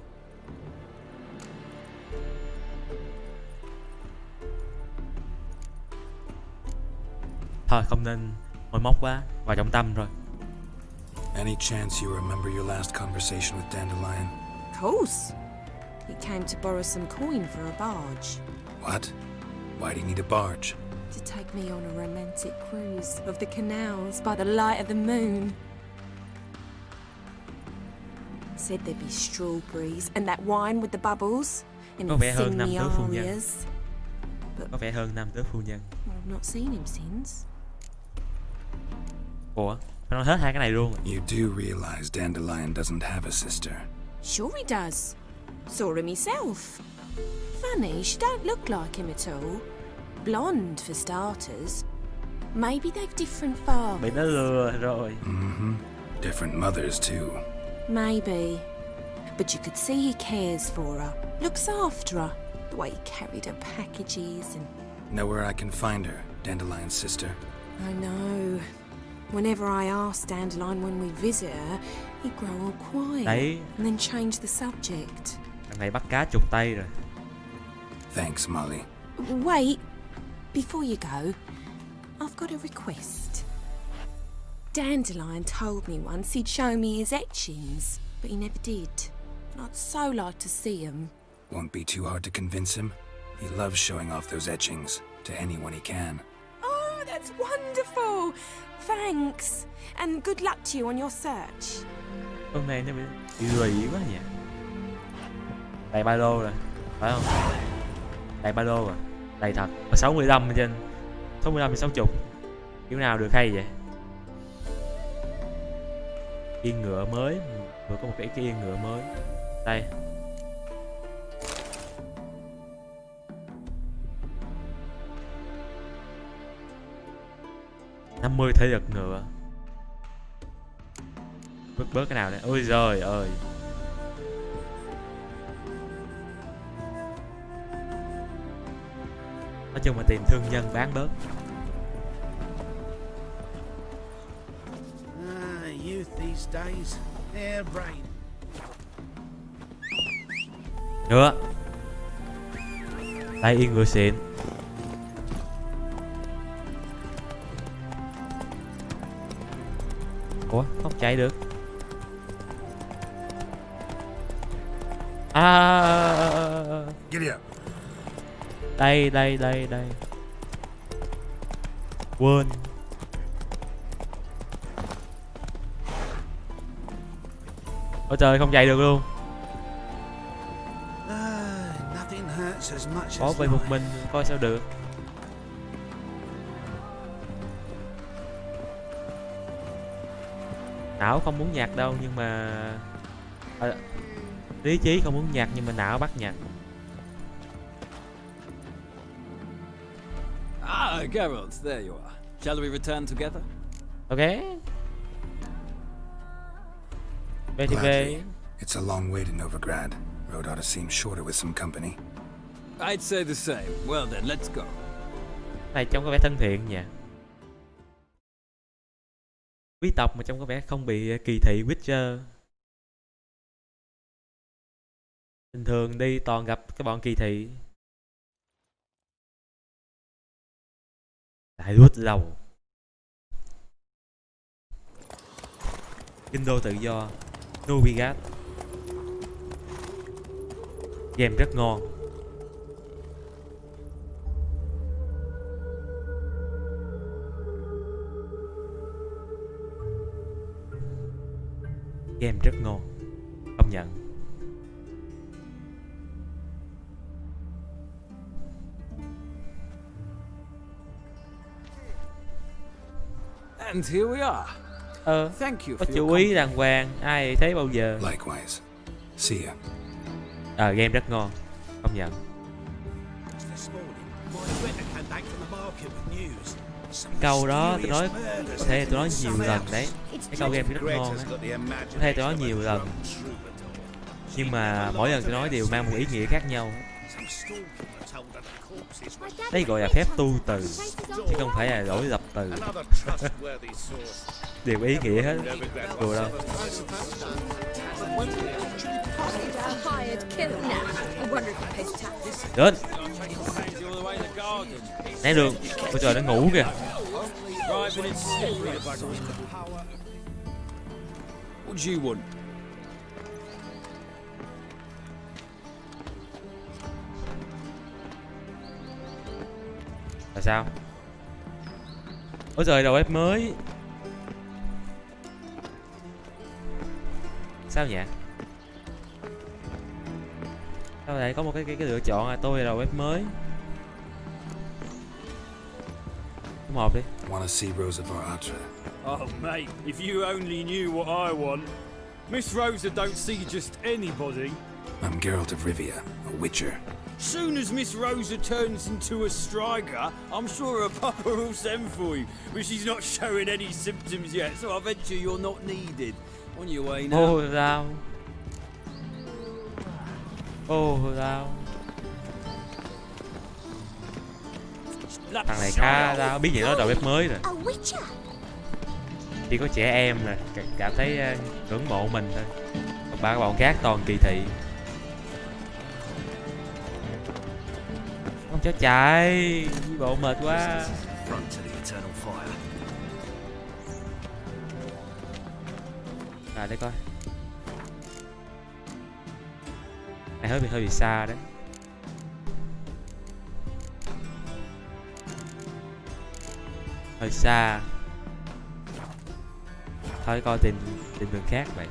Thôi không nên hồi móc quá, vào trọng tâm rồi. Any chance you remember your last conversation with Dandelion? Of course. He came to borrow some coin for a barge. What? Why do you need a barge? To take me on a romantic cruise of the canals by the light of the moon. Said there'd be strawberries and that wine with the bubbles. And Có he'd vẻ hơn sing nam me tước phu nhân. arias. Có vẻ hơn nam tước phu nhân. I've not seen him since. Ủa? Phải nói hết hai cái này luôn. You do realize Dandelion doesn't have a sister. Sure he does. Saw him myself. Funny, she don't look like him at all. Blonde, for starters. Maybe they've different fathers. Bị nó lừa rồi. Different mothers, too. Maybe. But you could see he cares for her. Looks after her. The way he carried her packages and... Know where I can find her, Dandelion's sister? I know. Whenever I asked Dandelion when we visit her, he'd grow all quiet Đấy. and then change the subject. Thằng này bắt cá trục tay rồi. Thanks, Molly. Wait, before you go, I've got a request. Dandelion told me once he'd show me his etchings, but he never did. I'd so like to see them. Won't be too hard to convince him. He loves showing off those etchings to anyone he can. Oh, that's wonderful! Thanks, and good luck to you on your search. Con này nó bị rỉ quá nhỉ. Đầy ba lô rồi, phải không? Đầy ba lô rồi, đầy thật. Có 65 trên 65 đến 60. Kiểu nào được hay vậy? Yên ngựa mới, vừa có một cái yên ngựa mới. Đây. $50 thể lực ngựa. Bớt cái nào đây? Ôi giời ơi. Nói chung là tìm thương nhân bán bớt. Youth these days, harebrained. Nữa. Đây yên ngựa xịn. Ủa, không chạy được. Giddy up. Đây. Quên. Ôi trời, không chạy được luôn. Bỏ về một mình coi sao được. Não không muốn nhặt đâu, nhưng mà lý trí không muốn nhặt nhưng mà não bắt nhặt. Geralt, there you are. Shall we return together? Okay. Gladly. It's a long way to Novigrad. Road ought to seem shorter with some company. I'd say the same. Well then, let's go. Này trông có vẻ thân thiện nhỉ. Quý tộc mà trông có vẻ không bị kỳ thị Witcher. Bình thường đi toàn gặp cái bọn kỳ thị. Đại lút lầu. Kinh đô tự do Novigrad. Game rất ngon. Game rất ngon, công nhận. And here we are. Thank you có for chú ý đàng hoàng, ai thấy bao giờ. Likewise. See ya. Game rất ngon, công nhận. Cái câu đó tôi nói, có thể tôi nói nhiều lần đấy. Cái câu game rất ngon đấy. Có thể tôi nói nhiều lần, nhưng mà mỗi lần tôi nói đều mang một ý nghĩa khác nhau. Đây gọi là phép tu từ, chứ không phải là lỗi lập từ. Đều ý nghĩa hết, đùa đâu. Đến. Né đường. Ôi trời, nó ngủ kìa. What do you want? Là sao? Ôi trời, đầu bếp mới. Sao nhỉ? Sao lại có một cái lựa chọn là tôi là đầu bếp mới? Một đi. Wanna see Rosa Varatra? Oh mate, if you only knew what I want. Miss Rosa don't see just anybody. I'm Geralt of Rivia, a witcher. Soon as Miss Rosa turns into a striker, I'm sure her papa will send for you, but she's not showing any symptoms yet, so I venture you're not needed. On your way now. Ô sao? Ô sao? Thằng này khá ra biết gì đó đầu bếp mới rồi. Chỉ có trẻ em là cảm thấy ngưỡng mộ mình thôi, còn ba bọn khác toàn kỳ thị. Không cho chạy, đi bộ mệt quá. Để coi. Này hơi bị xa đấy. Hơi xa. Thôi coi tìm đường khác vậy.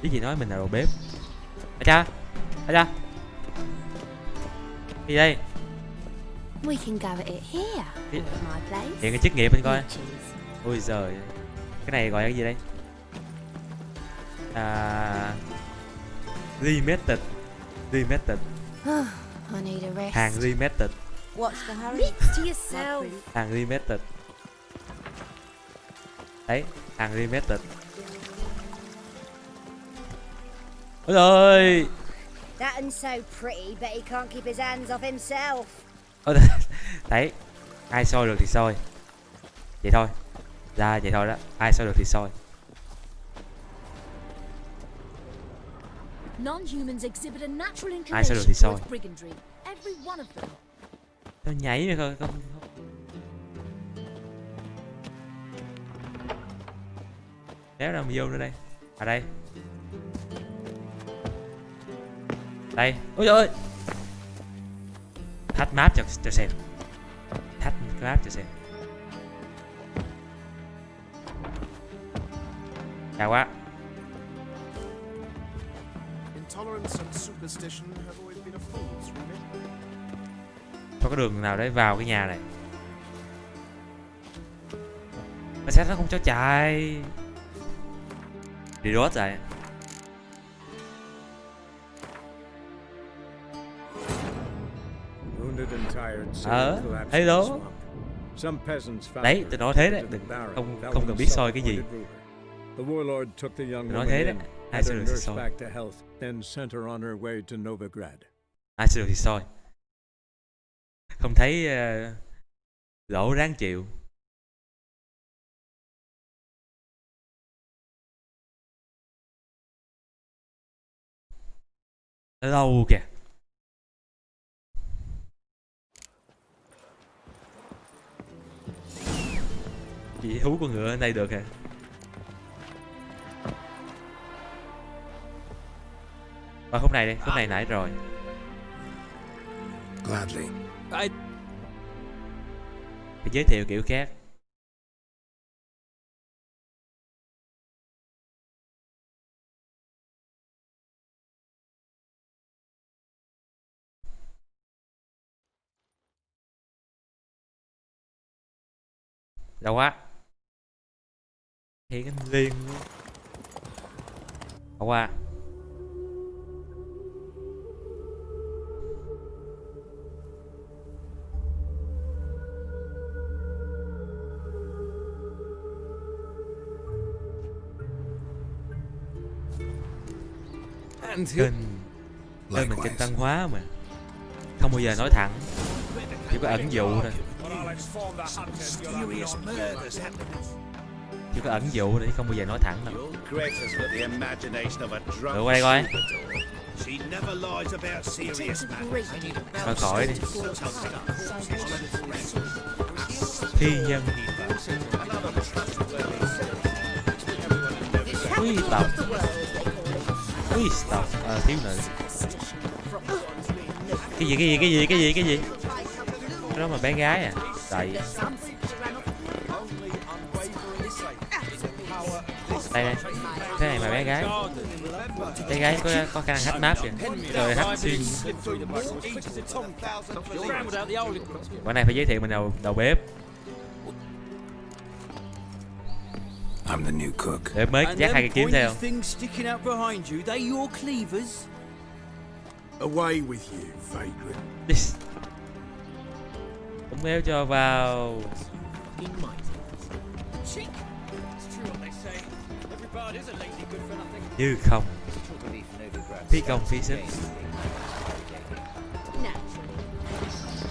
Cái gì nói mình là đầu bếp. Ở cha. Gì đây? We can go at it here. At my place. Hiện cái chức nghiệp anh coi. Ôi giời. Cái này gọi là cái gì đây? Limited. I need a rest. Hàng limited. What's the hurry? To yourself. Hàng limited. Đấy, hàng limited. Ôi ơi. That one's so pretty, but he can't keep his hands off himself. Đấy, ai soi được thì soi. Vậy thôi. Ra vậy thôi đó, ai soi được thì soi. Non-humans exhibit a natural Ai soi được inclination thì soi. towards brigandry. Every one of them. Tao nhảy rồi không. Đéo đâu mà vô nữa đây. Đây. Đây. Ôi trời ơi. Thách map cho xem. Thách map cho xem. Chào quá. Intolerance and superstition have always been a fool's remit. Có cái đường nào để vào cái nhà này? Mà sao nó không cho chạy? Đi đốt rồi. Thấy đó. Đấy, tôi nói thế đấy, không cần biết soi cái gì. Tôi nói thế đấy, ai soi được thì soi. Ai soi được thì soi. Không thấy lỗ ráng chịu. Lâu kìa. Chị hú con ngựa ở đây được hả? Khúc này đi, khúc này nãy rồi. Gladly. Phải giới thiệu kiểu khác. Đâu quá. Hiện anh liền luôn. Đâu qua. Kênh mình kênh văn hóa mà, không bao giờ nói thẳng, chỉ có ẩn dụ thôi. Chỉ có ẩn dụ đấy, không bao giờ nói thẳng đâu. Được qua đây coi. Coi khỏi đi. Thi nhân. Quý tộc. Quý tộc. Thiếu nữ. Cái gì? Cái đó mà bé gái à? Tại đây cái này mà bé gái có khả năng hack map kìa, rồi hack xuyên. Bữa nay phải giới thiệu mình đầu bếp. I'm the new cook. Để mới dắt hai cái kiếm theo. Away with you, vagrant. Cũng méo cho vào. Như không. Phí công phí sức.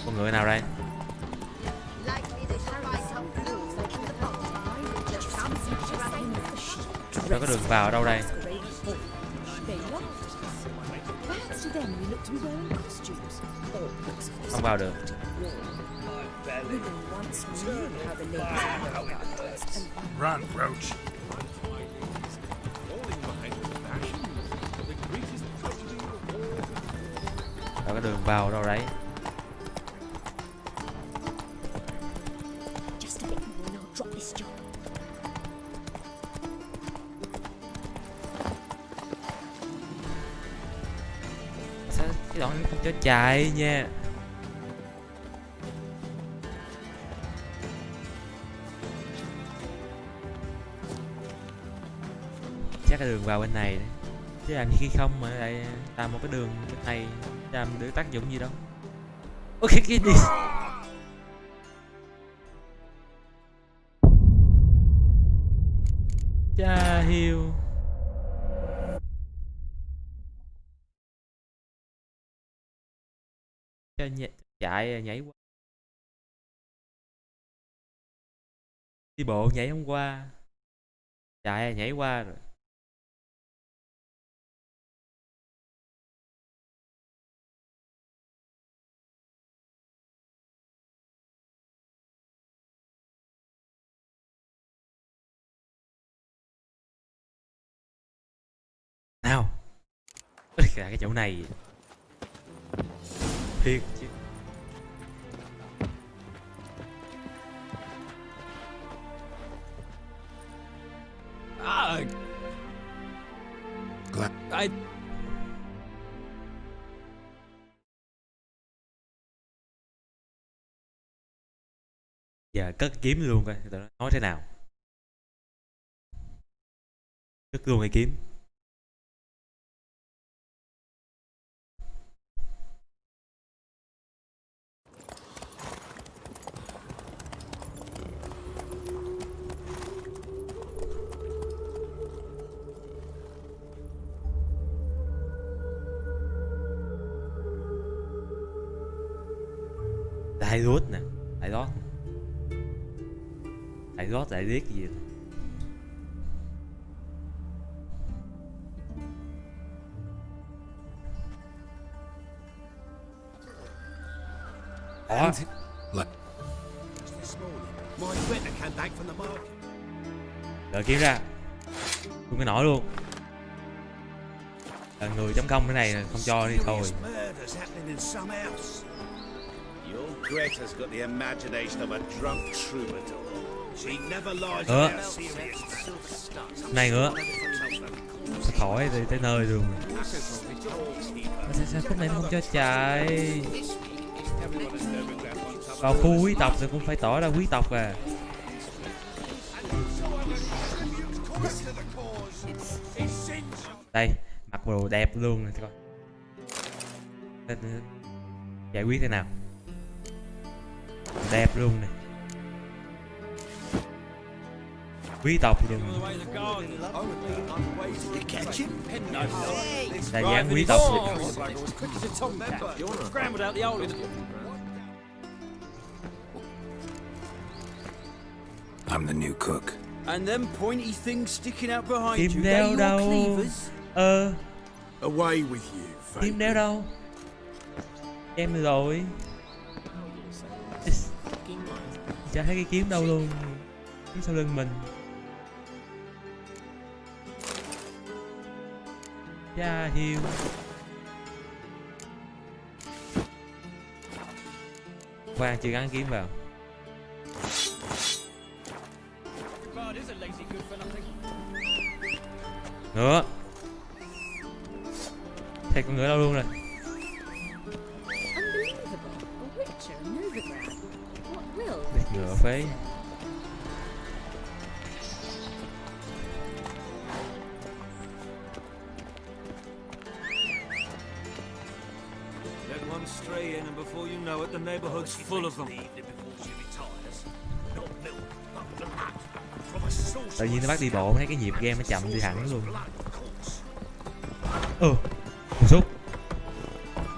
Con ngựa nào đây? Đâu có đường vào ở đâu đây? Không vào được. Run, Roach. Đâu có đường vào đâu đấy. Sao cái đoạn này không cho chạy nha. Chắc là đường vào bên này đấy. Chứ làm như khi không mà lại làm một cái đường bên này làm được tác dụng gì đâu. Ok cái đi. Cha hiêu. Chạy nhảy qua. Đi bộ nhảy không qua. Chạy nhảy qua rồi. Nào. Cái chỗ này thiệt chứ. I... Giờ cất kiếm luôn coi tụi nó nói thế nào. Cất luôn cái kiếm. Đại rốt nè, đại rót, đại rót, đại riết gì vậy? Đó. Đợi kiếm ra, luôn cái nỏ luôn. Là người chấm công cái này không cho đi thôi. Greta's got the imagination of a drunk troubadour. She never lies about serious. Này nữa. Khỏi thì tới nơi luôn. Sao khúc này nó không cho chạy? Vào khu quý tộc thì cũng phải tỏ ra quý tộc à. Đây, mặc đồ đẹp luôn nè coi. Giải quyết thế nào? Đẹp luôn nè. Quý tộc luôn. Đại dáng quý tộc. I'm the new cook. And them pointy things sticking out behind Kim you, đeo they đâu? your cleavers? Away with you, Kim đeo đâu? Em rồi. Chả thấy cái kiếm đâu luôn. Kiếm sau lưng mình. Cha hiêu. Khoan chưa gắn kiếm vào. Nữa. Thấy con ngựa đâu luôn rồi. Ngựa phế. Let one stray in and before you know it the neighborhood's full of them. Tự nhiên nó bắt đi bộ thấy cái nhịp game nó chậm đi hẳn luôn. Một xúc.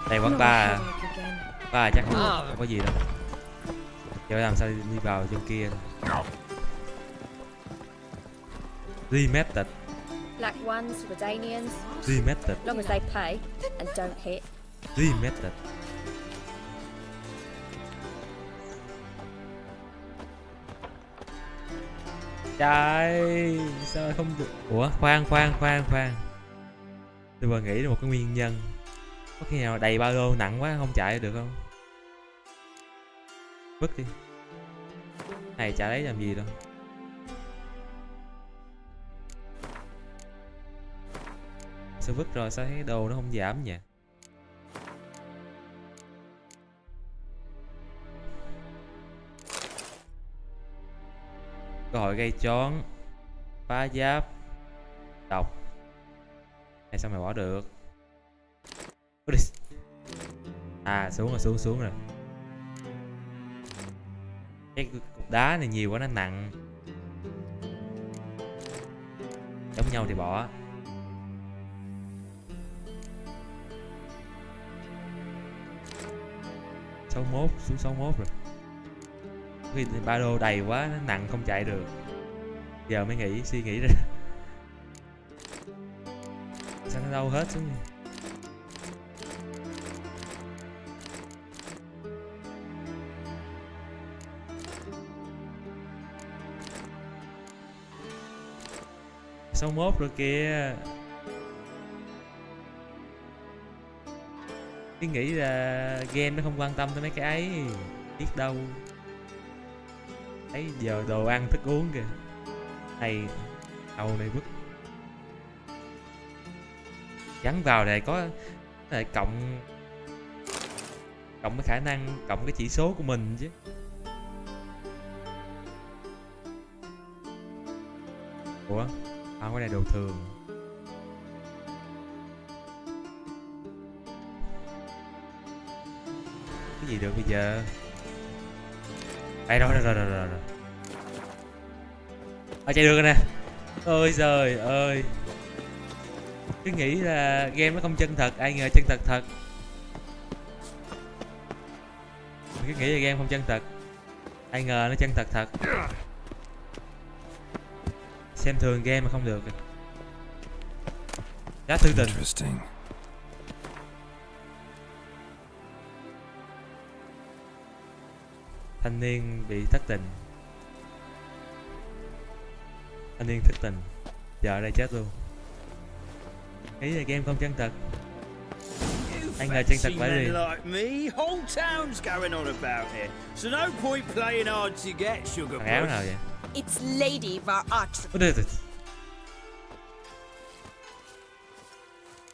Đây quán bar à. Bar chắc không có gì đâu. Giờ làm sao đi vào trong kia. Remap tịch. Black ones, Redanians. Limited. As long as they pay and don't hit. Limited. Trời, sao không được? Ủa, khoan. Tôi vừa nghĩ ra một cái nguyên nhân. Có khi nào đầy ba lô nặng quá không chạy được không? Vứt đi. Này chả lấy làm gì đâu. Sao vứt rồi sao thấy đồ nó không giảm nhỉ? Cơ hội gây chón, phá giáp, độc. Này sao mày bỏ được? À xuống rồi. Cái cục đá này nhiều quá nó nặng. Giống nhau thì bỏ. Số 61 xuống 61 rồi. Vì ba lô đầy quá nó nặng không chạy được. Giờ mới suy nghĩ ra. Sao nó đâu hết xuống vậy? Số 1 rồi kìa. Cứ nghĩ là game nó không quan tâm tới mấy cái ấy. Biết đâu. Thấy giờ đồ ăn thức uống kìa. Này đầu này vứt. Gắn vào này có thể cộng cái khả năng, cộng cái chỉ số của mình chứ. Ủa không, cái này đồ thường. Cái gì được bây giờ? Đây rồi. Chạy được rồi nè. Ôi giời ơi. Cứ nghĩ là game nó không chân thật, ai ngờ chân thật thật. Cứ nghĩ là game không chân thật, ai ngờ nó chân thật thật. Xem thường game mà không được. Giá tư tình. Thanh niên bị thất tình. Thanh niên thất tình. Giờ đây chết luôn. Nghĩ là game không chân thật. Anh ngờ chân thật phải gì? Like me, whole town's going on about it. So no point playing hard to get, sugar áo nào vậy? It's Lady Var-Atra.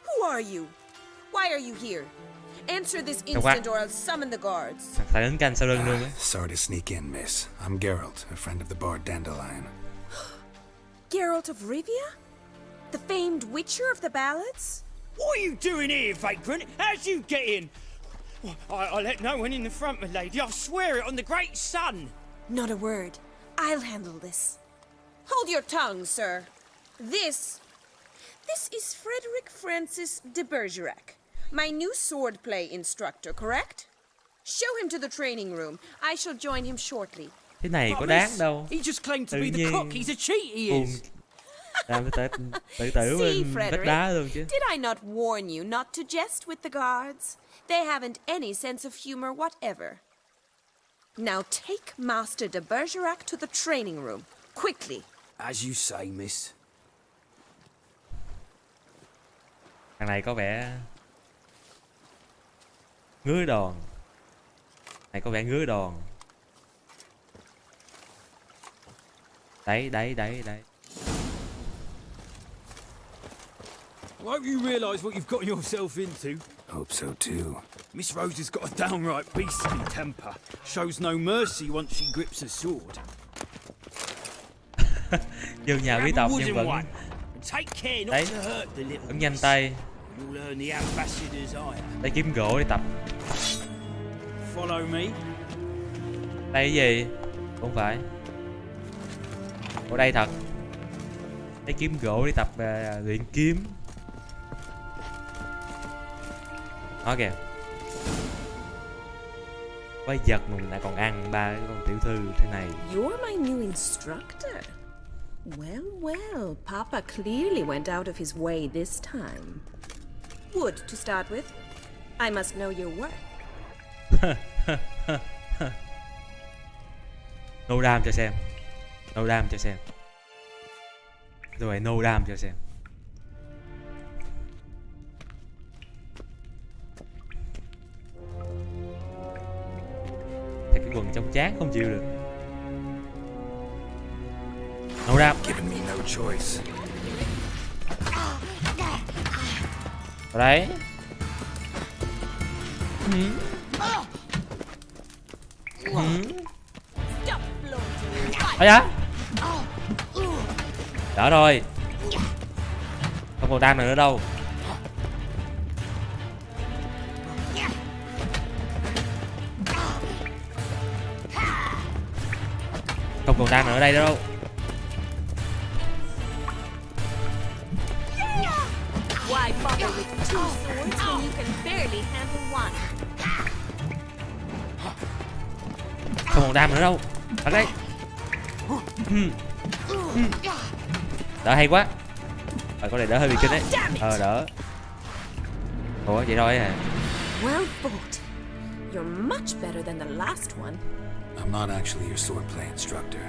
Who are you? Why are you here? Answer this instant or I'll summon the guards. Phải lính canh sau lưng luôn á. Sorry to sneak in, miss. I'm Geralt, a friend of the bard Dandelion. Geralt of Rivia? The famed witcher of the ballads? What are you doing here, vagrant? How'd you get in? I let no one in the front, my lady. I swear it on the great sun. Not a word. I'll handle this. Hold your tongue, sir. This is Frederick Francis de Bergerac, my new swordplay instructor, correct? Show him to the training room. I shall join him shortly. Cái này có đáng đâu. He just claimed to be the cook. He's a cheat, he is. Làm tự tử bên vách đá luôn chứ. Did I not warn you not to jest with the guards? They haven't any sense of humor whatever. Now take Master de Bergerac to the training room, quickly. As you say, miss. Thằng này có vẻ ngứa đòn. Này có vẻ ngứa đòn. Đấy. I hope you realise what you've gotten yourself into. Hope so too. Miss Rose has got a downright beastly temper. Shows no mercy once she grips a sword. Vô nhà quý tộc nhưng vẫn đấy, vẫn nhanh tay. Tay kiếm gỗ để tập. Follow me. Đây cái gì? Không phải. Ở đây thật. Tay kiếm gỗ để tập luyện kiếm. Đó kìa. Quái vật mà mình lại còn ăn ba cái con tiểu thư thế này. You're my new instructor. Well, well, Papa clearly went out of his way this time. Wood, to start with. I must know your worth. No đam cho xem. No đam cho xem. Rồi no đam cho xem. Thì cái quần trong chán không chịu được. No đam. Given me no choice. Ở đấy. Ây da. Đỡ rồi. Không còn đam nào nữa đâu. Không còn đam nữa ở đây đâu. Why bother with two swords when you can barely handle one? Không còn đam nữa đâu. Ở đây. Đỡ hay quá. Con này đỡ hơi bị kinh đấy. Đỡ. Ủa vậy thôi hả? Well fought. You're much better than the last one. I'm not actually your swordplay instructor.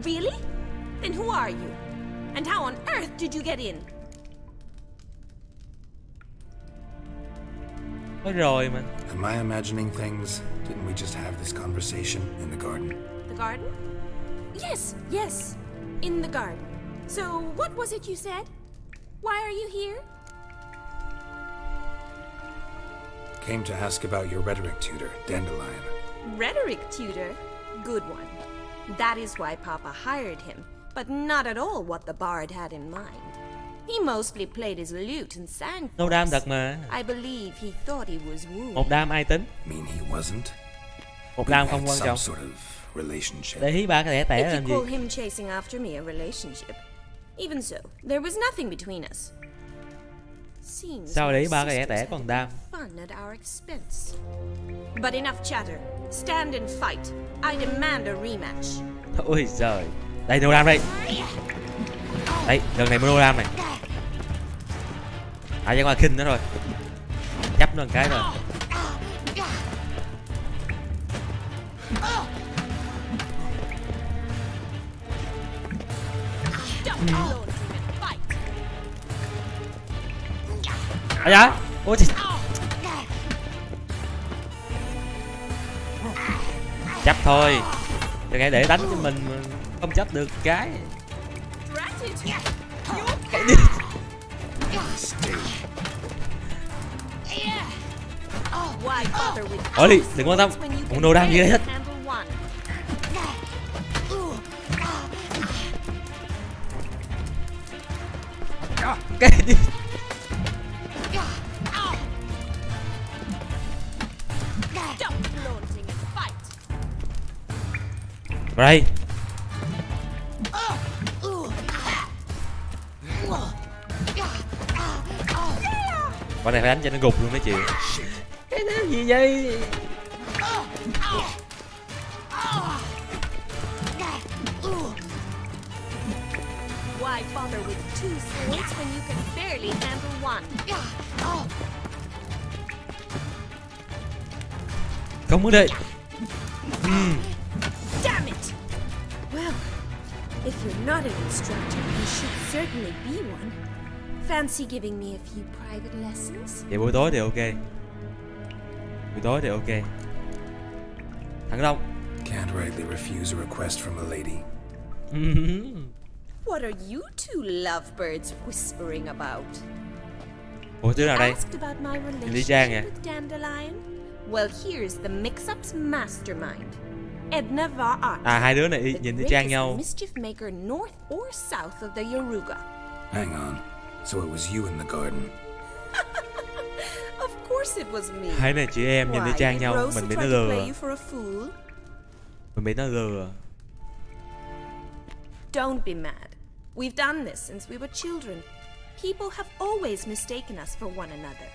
Really? Then who are you? And how on earth did you get in? Nói rồi mà. Am I imagining things? Didn't we just have this conversation in the garden? The garden? Yes, yes. In the garden. So, what was it you said? Why are you here? Came to ask about your rhetoric tutor, Dandelion. Rhetoric tutor? Good one. That is why Papa hired him, but not at all what the bard had in mind. He mostly played his lute and sang. No đam thật mà. I believe he thought he was wooed. Một đam ai tính? Mean he wasn't? Một đam không quan trọng. Some sort of relationship. Để ý ba cái tẻ làm If gì? you call him chasing after me a relationship. Even so, there was nothing between us. Seems Sao để ý ba my cái sisters tẻ had còn đam? fun at our expense. But enough chatter. Stand and fight. I demand a rematch. Ôi giời. Đây no đam đây. Đây, lần này mới no đam này. Chẳng qua khinh nữa rồi. Chấp nó một cái rồi. Dạ. Ôi chị. Chấp thôi. Đừng nghe để đánh cho mình không chấp được cái. Cái đi. Ôi đi, đừng quan tâm. Không đồ đam gì hết. Cái đi. Đây. Con này phải đánh cho nó gục luôn đó chị. Cái đó gì vậy? Why bother with two swords when you can barely handle one? Không muốn đi. Damn it! Well, if you're not an instructor, you should certainly be one. Fancy giving me a few private lessons? Vậy buổi tối thì ok. Buổi tối thì ok. Thằng Đông. Can't rightly refuse a request from a lady. What are you two lovebirds whispering about? Ủa thứ nào đây? Asked about my Đi Trang relationship à? with Dandelion? Well, here's the mix-up's mastermind. Edna Va Art. À hai đứa này nhìn đi Trang nhau. Mischief maker north or south of the Yoruga. Hang on. So it was you in the garden. Of course it was me. Hai này chị em nhìn đi Trang nhau, Rosa mình bị nó tried to lừa. play you for a fool? Mình bị nó lừa. Don't be mad. We've done this since we were children. People have always mistaken us for one another.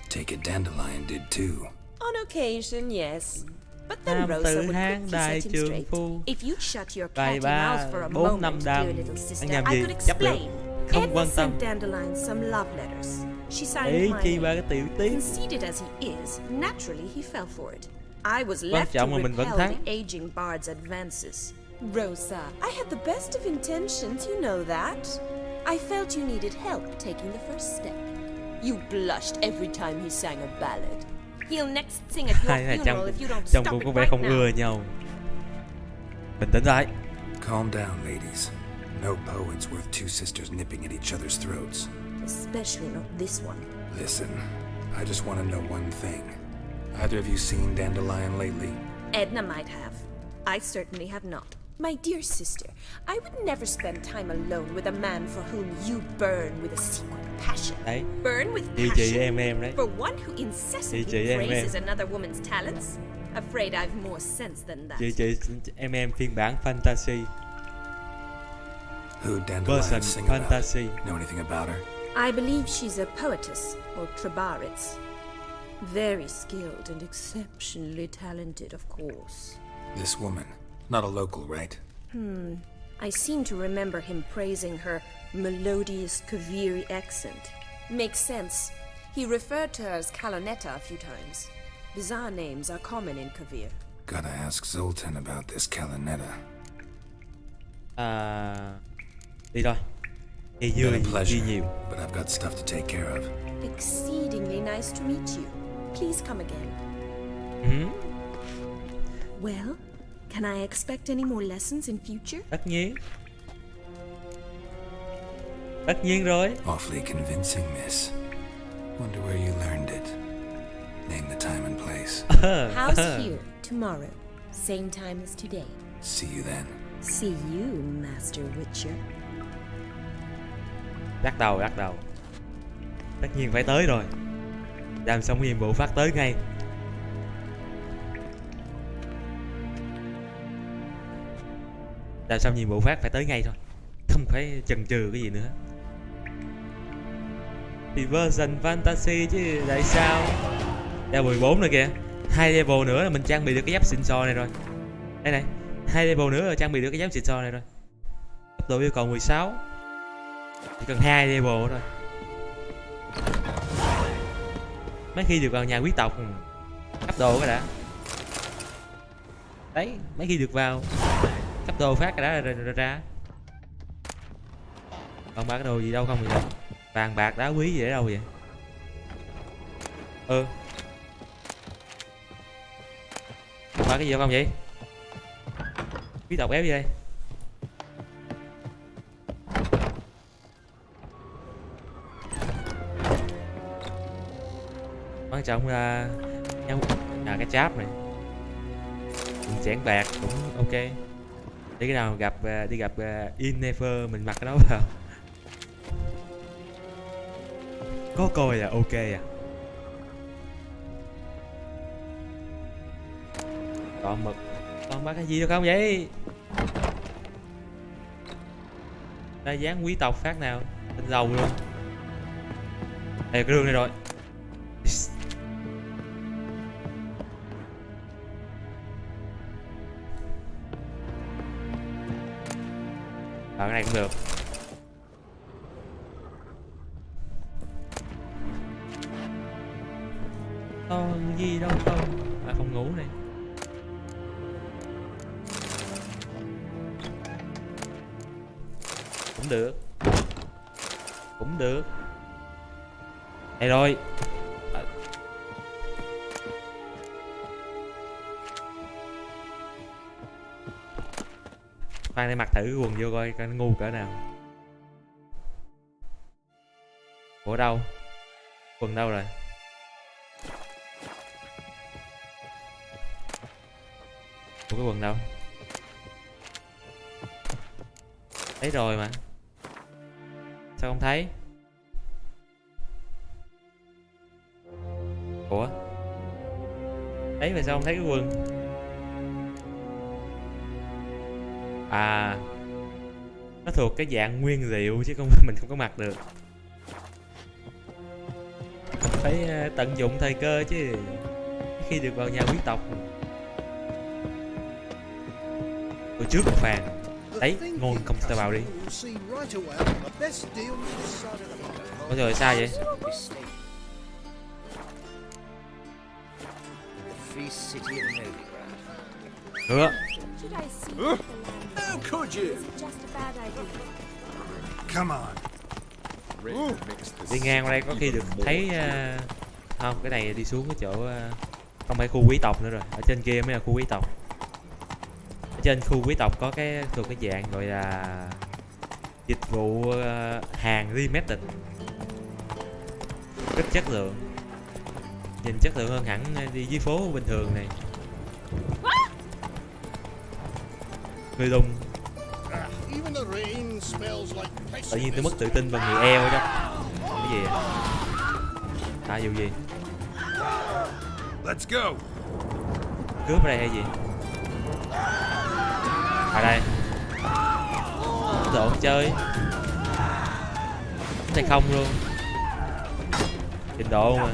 Take it Dandelion did too. On occasion, yes. But then Nam Rosa tử would Hán quickly đại set him trường straight. phu. If you shut your Vài catty ba mouth for a 4 năm moment, đam. dear little Anh sister, làm I gì? could Chấp được. explain. Không Edna quan tâm. sent Dandelion some love letters. She signed Ý my chi ba name. cái tiểu tiết. Conceited as he is, naturally he fell for it. I was Quan left to trọng là mình vẫn repel thắng. the aging bard's advances. Rosa, I had the best of intentions, you know that. I felt you needed help taking the first step. You blushed every time he sang a ballad. He'll next sing at Hai your này funeral if you don't trong stop cũng it có vẻ right không ưa now. nhau. Bình tĩnh lại. Calm down, ladies. No poet's worth two sisters nipping at each other's throats. Especially not this one. Listen, I just want to know one thing. Either of you seen Dandelion lately? Edna might have. I certainly have not. My dear sister, I would never spend time alone with a man for whom you burn with a secret passion. Đấy. Burn with Chị passion em đấy. for one who incessantly Chị em. praises another woman's talents? Afraid I've more sense than that. Chị em phiên bản fantasy. Who Dandelion Version sing fantasy. about? Know anything about her? I believe she's a poetess or trebarits. Very skilled and exceptionally talented, of course. This woman, not a local, right? I seem to remember him praising her melodious Kaviri accent. Makes sense. He referred to her as Kalonetta a few times. Bizarre names are common in Kavir. Gotta ask Zoltan about this Kalinetta. Đi thôi. Đi Been a vui, pleasure, đi nhiều. but I've got stuff to take care of. Exceedingly nice to meet you. Please come again. Well, can I expect any more lessons in future? Tất nhiên. Tất nhiên rồi. Awfully convincing, miss. Wonder where you learned it. Name the time and place. House here, tomorrow. Same time as today. See you then. See you, Master Witcher. Lắc đầu. Tất nhiên phải tới rồi. Làm xong nhiệm vụ phát tới ngay. Làm xong nhiệm vụ phát phải tới ngay thôi. Không phải chần chừ cái gì nữa. Thì version fantasy chứ tại sao? Level 14 rồi kìa. 2 level nữa là mình trang bị được cái giáp xịn sò này rồi. Đây này, 2 level nữa là trang bị được cái giáp xịn sò này rồi. Cấp độ yêu cầu 16. Chỉ cần 2 level thôi. Mấy khi được vào nhà quý tộc cấp đồ cái đã. Đấy, mấy khi được vào cấp đồ phát cái đã ra. Còn ba cái đồ gì đâu không vậy đâu. Vàng bạc đá quý gì để đâu vậy? Ba cái gì không vậy? Quý tộc éo gì đây? Quan trọng là cái cháp này. Mình chén bạc cũng ok. Để cái nào đi gặp Innefer mình mặc cái đó vào. Có coi là ok à. Còn mực. Còn ba cái gì được không vậy? Ra dáng quý tộc phát nào. Tên giàu luôn. Đây cái đường này rồi. Cái này cũng được. Còn gì đâu không. Phòng ngủ này. Cũng được. Đây rồi. Khoan để mặc thử cái quần vô coi nó ngu cỡ nào. Ủa đâu? Quần đâu rồi? Ủa cái quần đâu? Thấy rồi mà. Sao không thấy? Ủa? Thấy mà sao không thấy cái quần? À, nó thuộc cái dạng nguyên liệu chứ không mình không có mặc được. Phải tận dụng thời cơ chứ. Khi được vào nhà quý tộc Tôi trước một phàn. Đấy, ngon không ta vào đi. Ôi trời sao vậy? Được. How could you? Come on. Đi ngang qua đây có khi được thấy không, cái này đi xuống cái chỗ không phải khu quý tộc nữa rồi. Ở trên kia mới là khu quý tộc. Ở trên khu quý tộc có cái thuộc cái dạng gọi là dịch vụ hàng limited, rất chất lượng, nhìn chất lượng hơn hẳn đi dưới phố bình thường này. Người lùng. Tự nhiên tôi mất tự tin vào người eo đó. Cái gì vậy? À dù gì? Let's go. Cướp ở đây hay gì? À đây. Độ chơi. Cái này không luôn. Trình độ mà.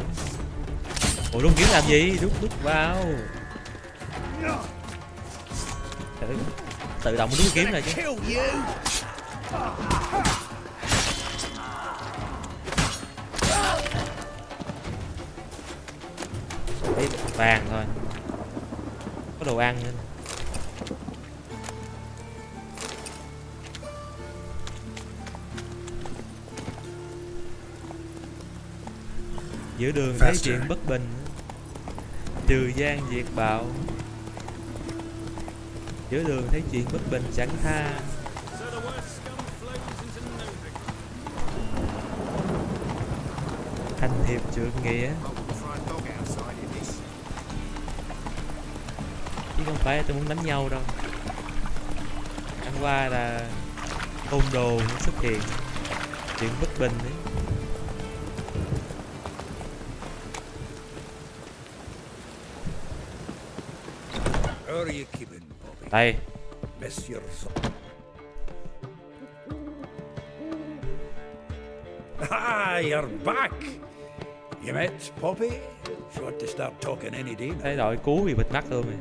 Ủa rút kiếm làm gì? Rút vào. Tự động rút kiếm này chứ. Đấy, vàng thôi. Có đồ ăn nữa. Giữa đường thấy chuyện bất bình, trừ gian diệt bạo. Giữa đường thấy chuyện bất bình chẳng tha. Thanh hiệp trượng nghĩa. Chứ không phải tôi muốn đánh nhau đâu. Chẳng qua là côn đồ nó xuất hiện, chuyện bất bình ấy. Đây. Ah, you're back. You met Poppy? She ought to start talking any day now. Thấy đội cứu bị bịt mắt luôn rồi.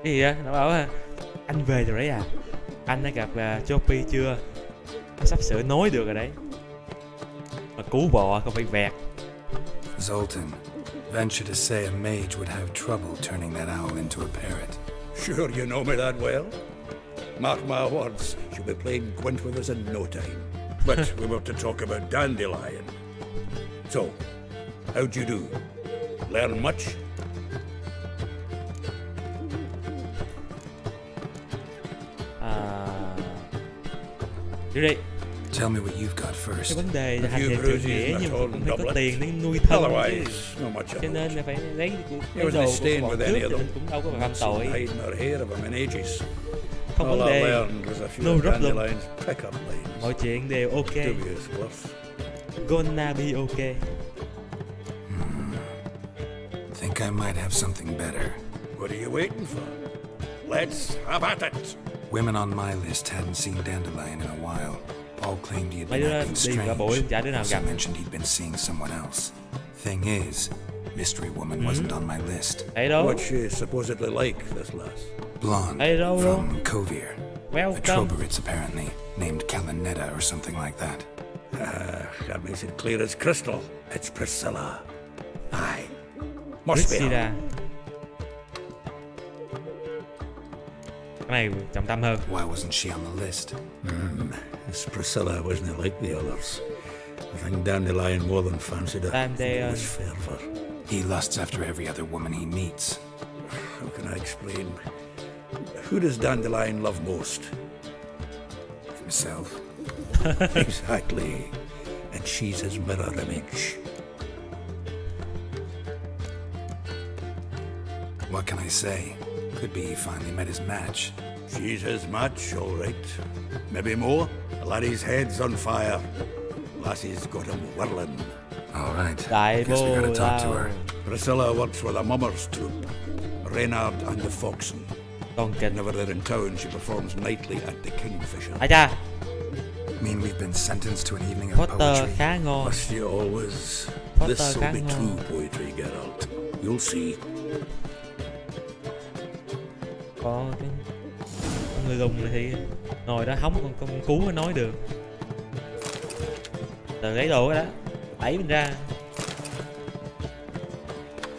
Cái gì vậy? Nó bảo anh về rồi đấy à? Anh đã gặp Choppy chưa? Nó sắp sửa nối được rồi đấy. Mà cứu bò không phải vẹt. Zoltan, venture to say a mage would have trouble turning that owl into a parrot. Sure you know me that well? Mark my words, she'll be playing Gwent with us in no time. But we were to talk about Dandelion. So, how'd you do? Learn much? Đi đi. Tell me what you've got first. Cái vấn đề là hành nghề trượng nghĩa nhưng mà cũng phải có tiền để nuôi thân chứ. Cho nên là phải lấy đồ của bọn cướp thì mình cũng đâu có phạm tội. Không vấn đề. No problem. Mọi chuyện đều ok. Gonna be okay. Think I might have something better. What are you waiting for? Let's have at it. Women on my list hadn't seen Dandelion in a while. Paul claimed he had been acting strange. Also mentioned he'd been seeing someone else. Thing is, Mystery Woman wasn't on my list. What's she supposedly like, this lass? Blonde, from Kovir. A Troberits, apparently, named Kalanetta or something like that. That makes it clear as crystal. It's Priscilla. Aye. Must be her. Cái này trọng tâm hơn. Why wasn't she on the list? This Priscilla wasn't like the others. I think Dandelion more than fancied her. Dandelion was fervor. He lusts after every other woman he meets. How can I explain? Who does Dandelion love most? Himself. Exactly. And she's his mirror image. What can I say? Could be he finally met his match. She's his match, all right. Maybe more. The laddie's head's on fire. Lassie's got him whirling. All right. Guess we gotta talk to her. Priscilla works with a mummer's troupe. Reynard and the Foxen. Whenever they're in town, she performs nightly at the Kingfisher. Mean we've been sentenced to an evening of poetry? Khá ngon. Must you always? This'll be true poetry, Geralt. You'll see. Có cái con người lùn này thì ngồi đó hóng con cú nó nói được. Từ lấy đồ đó, đẩy mình ra.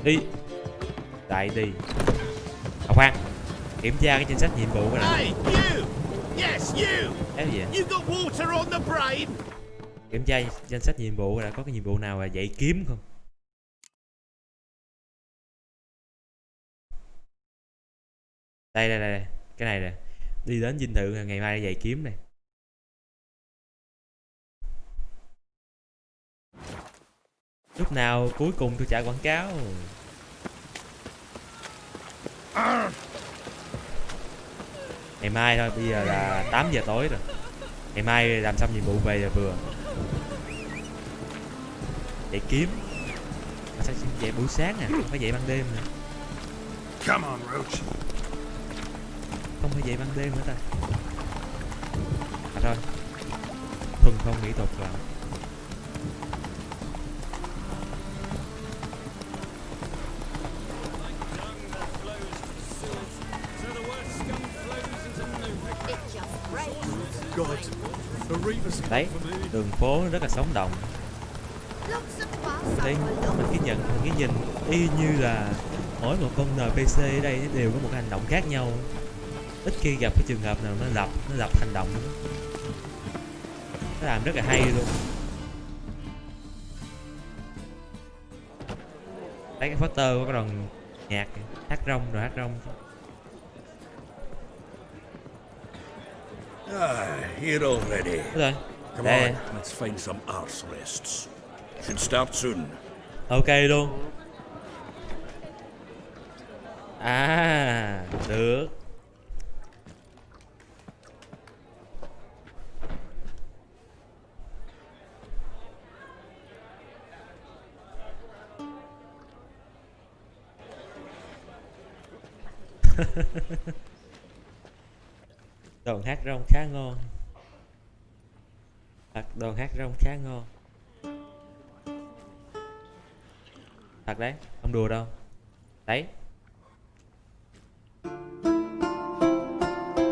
Đi. Lại đi. À khoan, kiểm tra cái danh sách nhiệm vụ cái này. Hey, you! Yes, you! Cái gì vậy? You got water on the brain? Kiểm tra danh sách nhiệm vụ là có cái nhiệm vụ nào là dạy kiếm không? Đây, cái này nè. Đi đến dinh thự ngày mai dạy kiếm này. Lúc nào cuối cùng tôi trả quảng cáo. Ngày mai thôi, bây giờ là 8 giờ tối rồi. Ngày mai làm xong nhiệm vụ về là vừa. Dạy kiếm. Mà sao dạy buổi sáng à, không phải dạy ban đêm nữa. Come on, Roach. Không phải dạy ban đêm nữa ta. À thôi, thuần phong mỹ tục rồi. Đấy, đường phố rất là sống động. Thấy mình cái nhìn y như là mỗi một con NPC ở đây đều có một cái hành động khác nhau. Ít khi gặp cái trường hợp nào nó lập hành động. Nó làm rất là hay luôn. Lấy cái poster của cái đoàn nhạc hát rong. Here already. Rồi. Come Đây. on, let's find some arse rests. Should start soon. Ok luôn. À, được. Đoàn hát rong khá ngon. Đoàn hát rong khá ngon. Thật đấy, không đùa đâu. Đấy.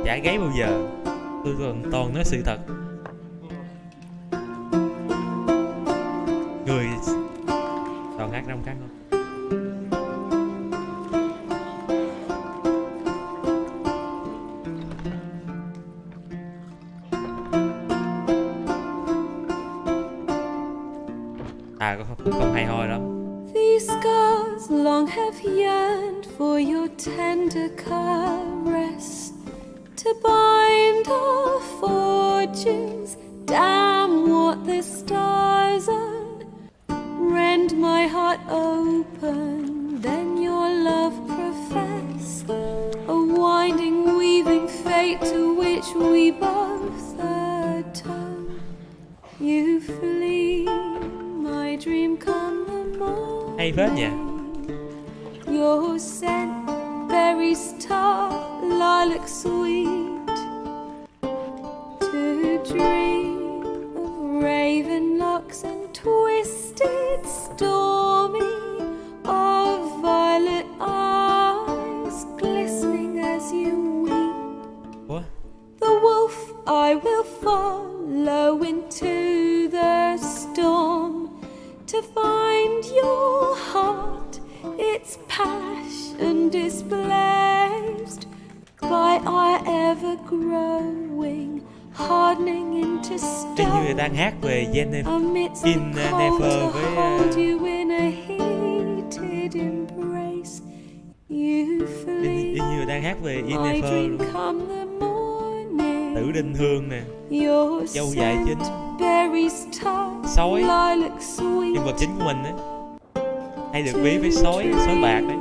Chả gáy bao giờ. Tôi còn toàn nói sự thật. Người đoàn hát rong khá ngon. À, không hay ho lắm. These scars long have yearned for your tender caress, to bind our fortunes. Damn what the stars are. Rend my heart open, then your love profess. A winding, weaving fate to which we both atone. You flee, my dream come the morning. Hay phết nhỉ. Your scent, berry star, lilac sweet. To dream of raven locks and twisted stormy, of violet eyes glistening as you weep. What? The wolf I will follow into the storm, to find your heart, its passion displaced by our ever-growing, hardening into Hình như người stone. đang hát về Amidst the Jennifer cold to với hold you in a heated embrace. You flee, y như đang hát về my Jennifer dream luôn. come the morning. Tử Đinh Hương nè. Your Dâu dài chính. scent, berry star, Sói. lilac sweet. Nhân vật chính của mình á. Hay được ví với sói bạc đấy.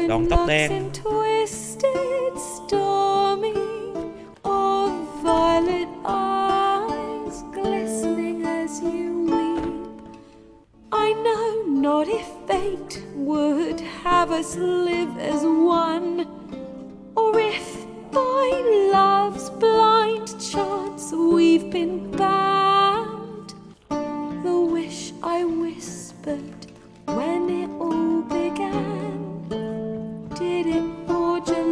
Đoàn tóc đen. Twisted, stormy, of violet eyes glistening as you weep. I know not if fate would have us live as one, or if by love's blind chance we've been bound. The wish I whispered when it all began, did it forge a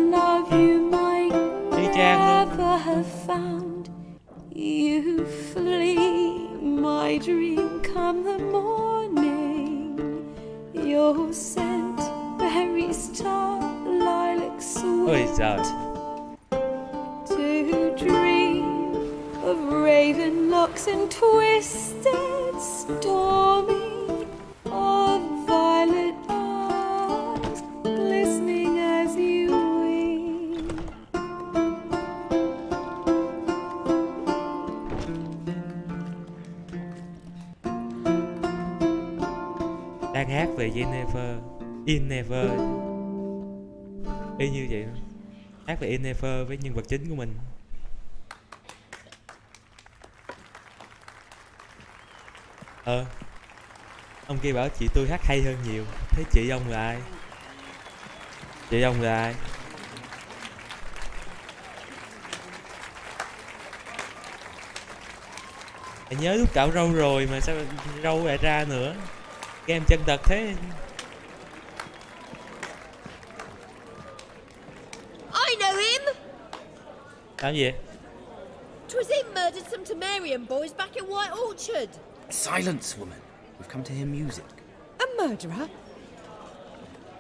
candle scent, berry star, lilac Ôi sweet. trời. To dream of raven locks and twisted stormy, of violet eyes glistening as you weep. Đang hát về Jennifer In Never, y như vậy, hát về In Never với nhân vật chính của mình. Ông kia bảo chị tôi hát hay hơn nhiều. Thế chị ông là ai? Chị ông là ai? Mày nhớ lúc cạo râu rồi mà sao râu lại ra nữa? Game chân thật thế. I know him! Làm gì vậy? 'Twas him murdered some Temerian boys back in White Orchard. Silence, woman. We've come to hear music. A murderer?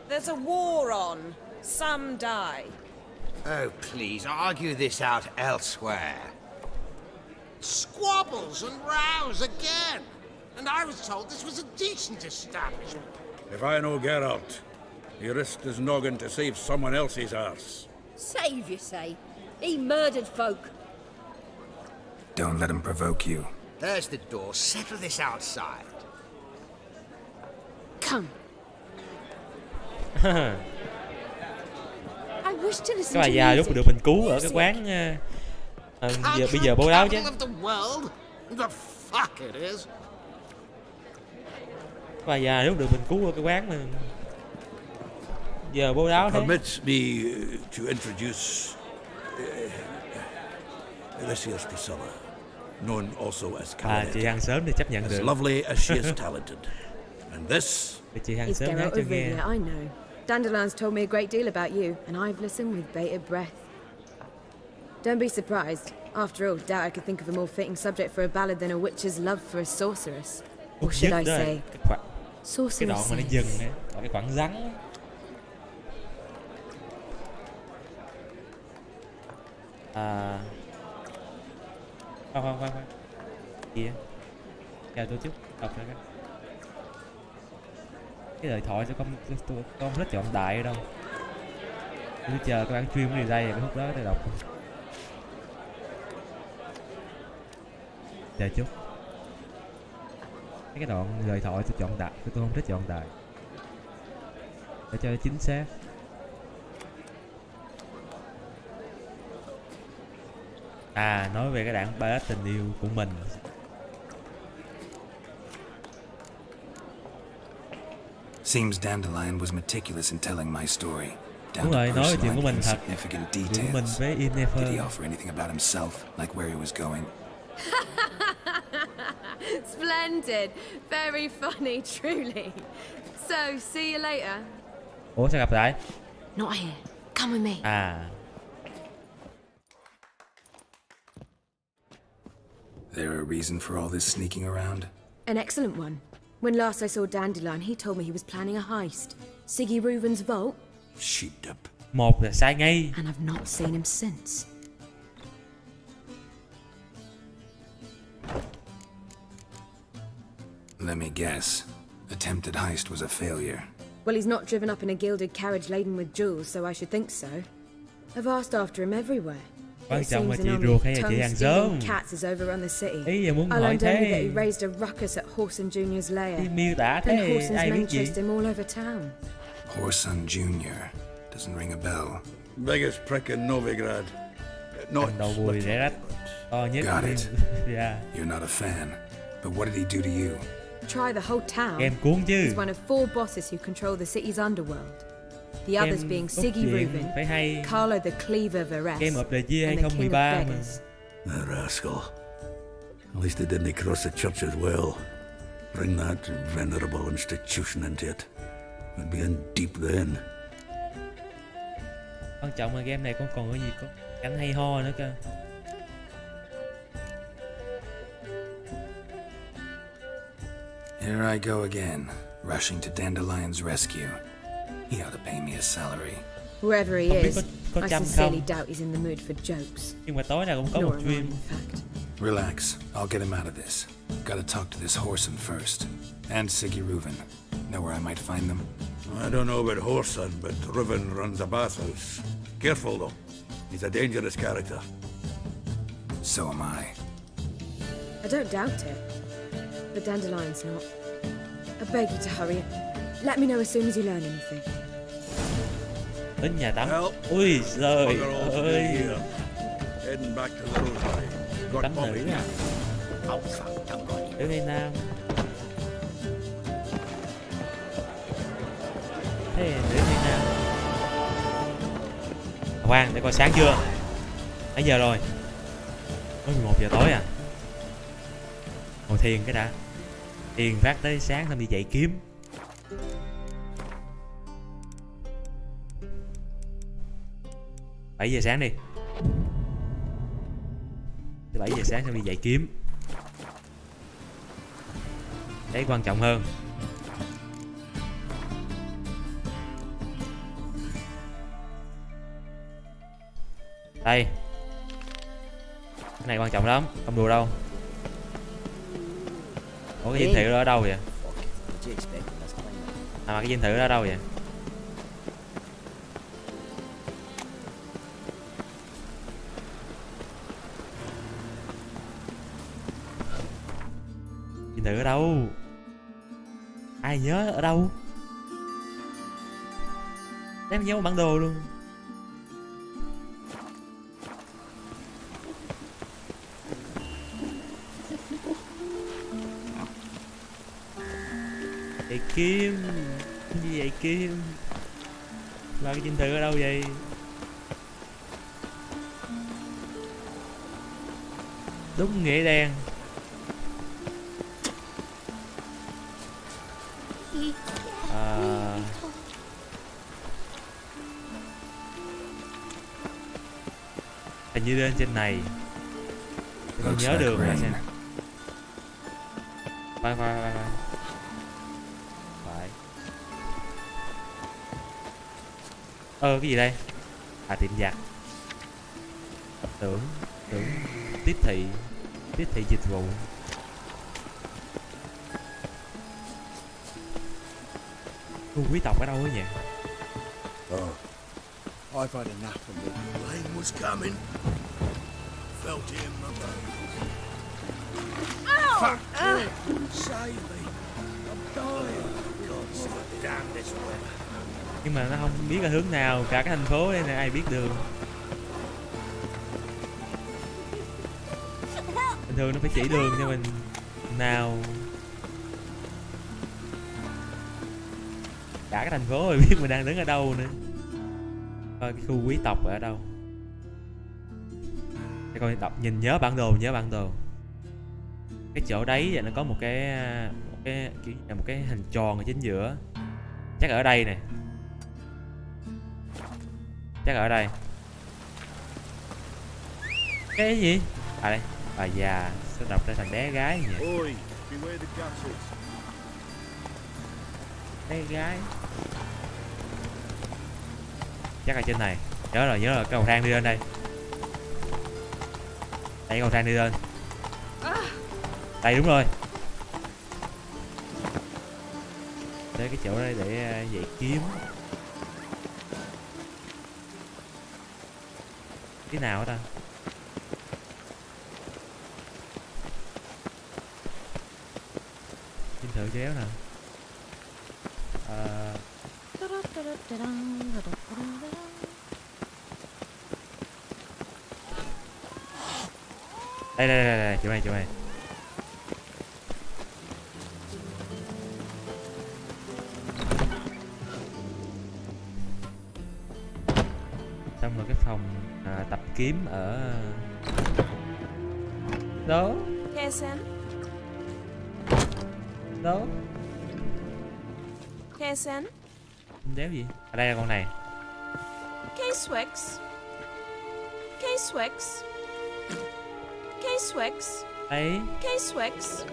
There's a war on. Some die. Oh, please, argue this out elsewhere. Squabbles and rows again. And I was told this was a decent establishment. If I know Geralt, he risked his noggin to save someone else's arse. Save, you say? He murdered folk. Don't let him provoke you. There's the door. Settle this outside. Come. I wish to listen Cái bà to già lúc music. được mình cứu ở cái quán bây giờ bố đáo chứ. Capital of the world? The fuck it is. Cái bà già lúc được mình cứu ở cái quán mà giờ bố đáo thế. Permit me to introduce this here's Priscilla, known also as Chị hàng xóm thì chấp nhận as được. lovely as she is talented. And this Chị hàng It's xóm hát Geralt cho of nghe. Rivia, I know. Dandelion's told me a great deal about you, and I've listened with bated breath. Don't be surprised. After all, doubt I could think of a more fitting subject for a ballad than a witch's love for a sorceress. Or should I say, cái sorceress? đoạn mà nó dừng ấy, cái khoảng rắn. Khoan. Gì vậy? Chào tôi chút, đọc ra cái. Cái lời thoại cho con không thích chọn đại ở đâu. Tôi chờ các bạn stream đi đây cái lúc đó tôi đọc. Chờ chút. Cái đoạn lời thoại tôi chọn đại, tôi không thích chọn đại. Để cho nó chính xác. Nói về cái đoạn ballad tình yêu của mình. Seems Dandelion was meticulous in telling my story. Đúng rồi, nói về chuyện của mình thật. Significant Chuyện của mình details. với Did he Yennefer. offer anything about himself, like where he was going? Splendid. Very funny, truly. So, see you later. Ủa sao gặp lại? Not here. Come with me. There a reason for all this sneaking around? An excellent one. When last I saw Dandelion, he told me he was planning a heist. Siggy Reuven's vault. sheeped up. Một là sai ngay. And I've not seen him since. Let me guess. Attempted heist was a failure. Well, he's not driven up in a gilded carriage laden with jewels, so I should think so. I've asked after him everywhere. Quan It trọng là seems chị an army ruột of hay là chị hàng tongue-stealing xóm? cats has overrun the city. Ý giờ muốn I hỏi learned only that he thế. raised a ruckus at Whoreson Jr.'s lair. Cái miêu tả And thế, Whoreson's ai men biết gì? chased him all over town. Whoreson Jr. Doesn't ring a bell. Biggest prick in Novigrad. Not Anh đầu bùi rẽ rách. To nhất. Got it. Yeah. You're not a fan. But what did he do to you? Try the whole town. Em cuốn chứ. He's one of 4 bosses who control the city's underworld. The others Em being cốt Siggy truyện Reuven, phải hay. Carlo the Cleaver Varese, Game of the Year and the King of 2013 mà. Beggars. The rascal. At least he didn't cross the church as well. Bring that venerable institution into it. We'd be in deep then. Quan trọng là game này còn cái gì có cảnh hay ho nữa cơ. Here I go again, rushing to Dandelion's rescue. He ought to pay me a salary. Whoever he Không biết is, có I chăm sincerely không? doubt he's in the mood for jokes. Nhưng mà tối nào cũng có Nor một am I, stream. in fact. Relax, I'll get him out of this. Gotta talk to this Whoreson first. And Siggy Reuven. Know where I might find them? I don't know about Whoreson, but Reuven runs a bathhouse. Careful, though. He's a dangerous character. So am I. I don't doubt it. But Dandelion's not. I beg you to hurry. Let me know as soon as you learn anything. Đến nhà tắm. Ui giời ơi. Heading back to the Rosary. Got Tắm Bobby nữ à? Nữ hay nam? Thế nữ hay nam? Khoan, để coi sáng chưa? Mấy giờ rồi? Mới 11 giờ tối à? Ngồi thiền cái đã. Thiền phát tới sáng xong đi dậy kiếm. Bảy giờ sáng đi. 7 giờ sáng xong đi dậy kiếm. Đấy quan trọng hơn. Đây. Cái này quan trọng lắm, không đùa đâu. Ủa cái dinh thự đó ở đâu vậy? Mà cái dinh thự đó ở đâu vậy? Dinh thự ở đâu? Ai nhớ ở đâu? Đem nhớ một bản đồ luôn. Vậy Kim, gì vậy Kim? Là cái dinh thự ở đâu vậy? Đúng nghĩa đen. Hình như lên trên này. Con nhớ đường rồi xem. Phải. Cái gì đây? À, tiệm giặt. Tưởng tiếp thị dịch vụ. Khu quý tộc ở đâu ấy nhỉ? I've had enough of it. Rain was coming. Felt him about. Fuck! Save me. I'm dying. God damn this weather. Nhưng mà nó không biết là hướng nào, cả cái thành phố đây này ai biết đường. Bình thường nó phải chỉ đường cho mình nào. Cả cái thành phố rồi biết mình đang đứng ở đâu nữa. Coi cái khu quý tộc ở đâu. Để coi đọc nhìn nhớ bản đồ. Cái chỗ đấy vậy nó có một cái kiểu là một cái hình tròn ở chính giữa. Chắc ở đây nè. Cái gì? À đây, bà già sao đọc ra thành bé gái nhỉ? Bé gái. Chắc là trên này. Nhớ rồi, cái cầu thang đi lên đây. Đây cầu thang đi lên. Đây đúng rồi. Đây cái chỗ đây để dậy kiếm. Cái nào đó ta? Dinh thự chéo nè. Đây, chỗ này. Xong rồi cái phòng tập kiếm ở đó. Kessen? Đó. Kessen? Đéo gì? Ở đây là con này. K-Swex? K-Swex? Đấy. K-Swex?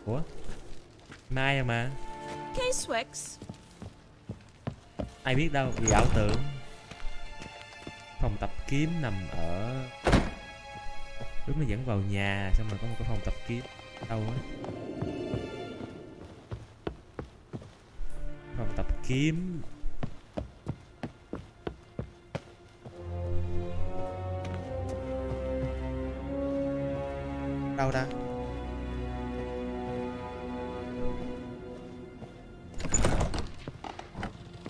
Ủa? Mai à mà. K-Swex. Ai biết đâu, vì ảo tưởng. Phòng tập kiếm nằm ở... Đúng là dẫn vào nhà, xong rồi có một cái phòng tập kiếm. Đâu á? Phòng tập kiếm. Đâu ta?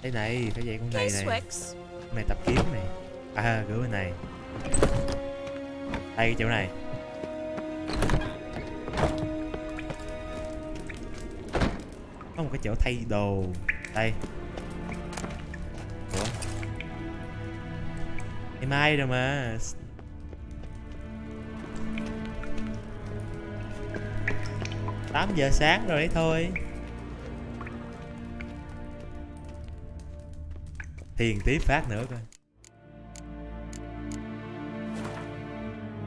Đây này, phải vậy con này này. Con này tập kiếm này. À, gửi bên này. Đây, cái chỗ này. Có một cái chỗ thay đồ. Đây. Ủa? Ngày mai rồi mà. Tám giờ sáng rồi đấy thôi. Thiền tiếp phát nữa coi.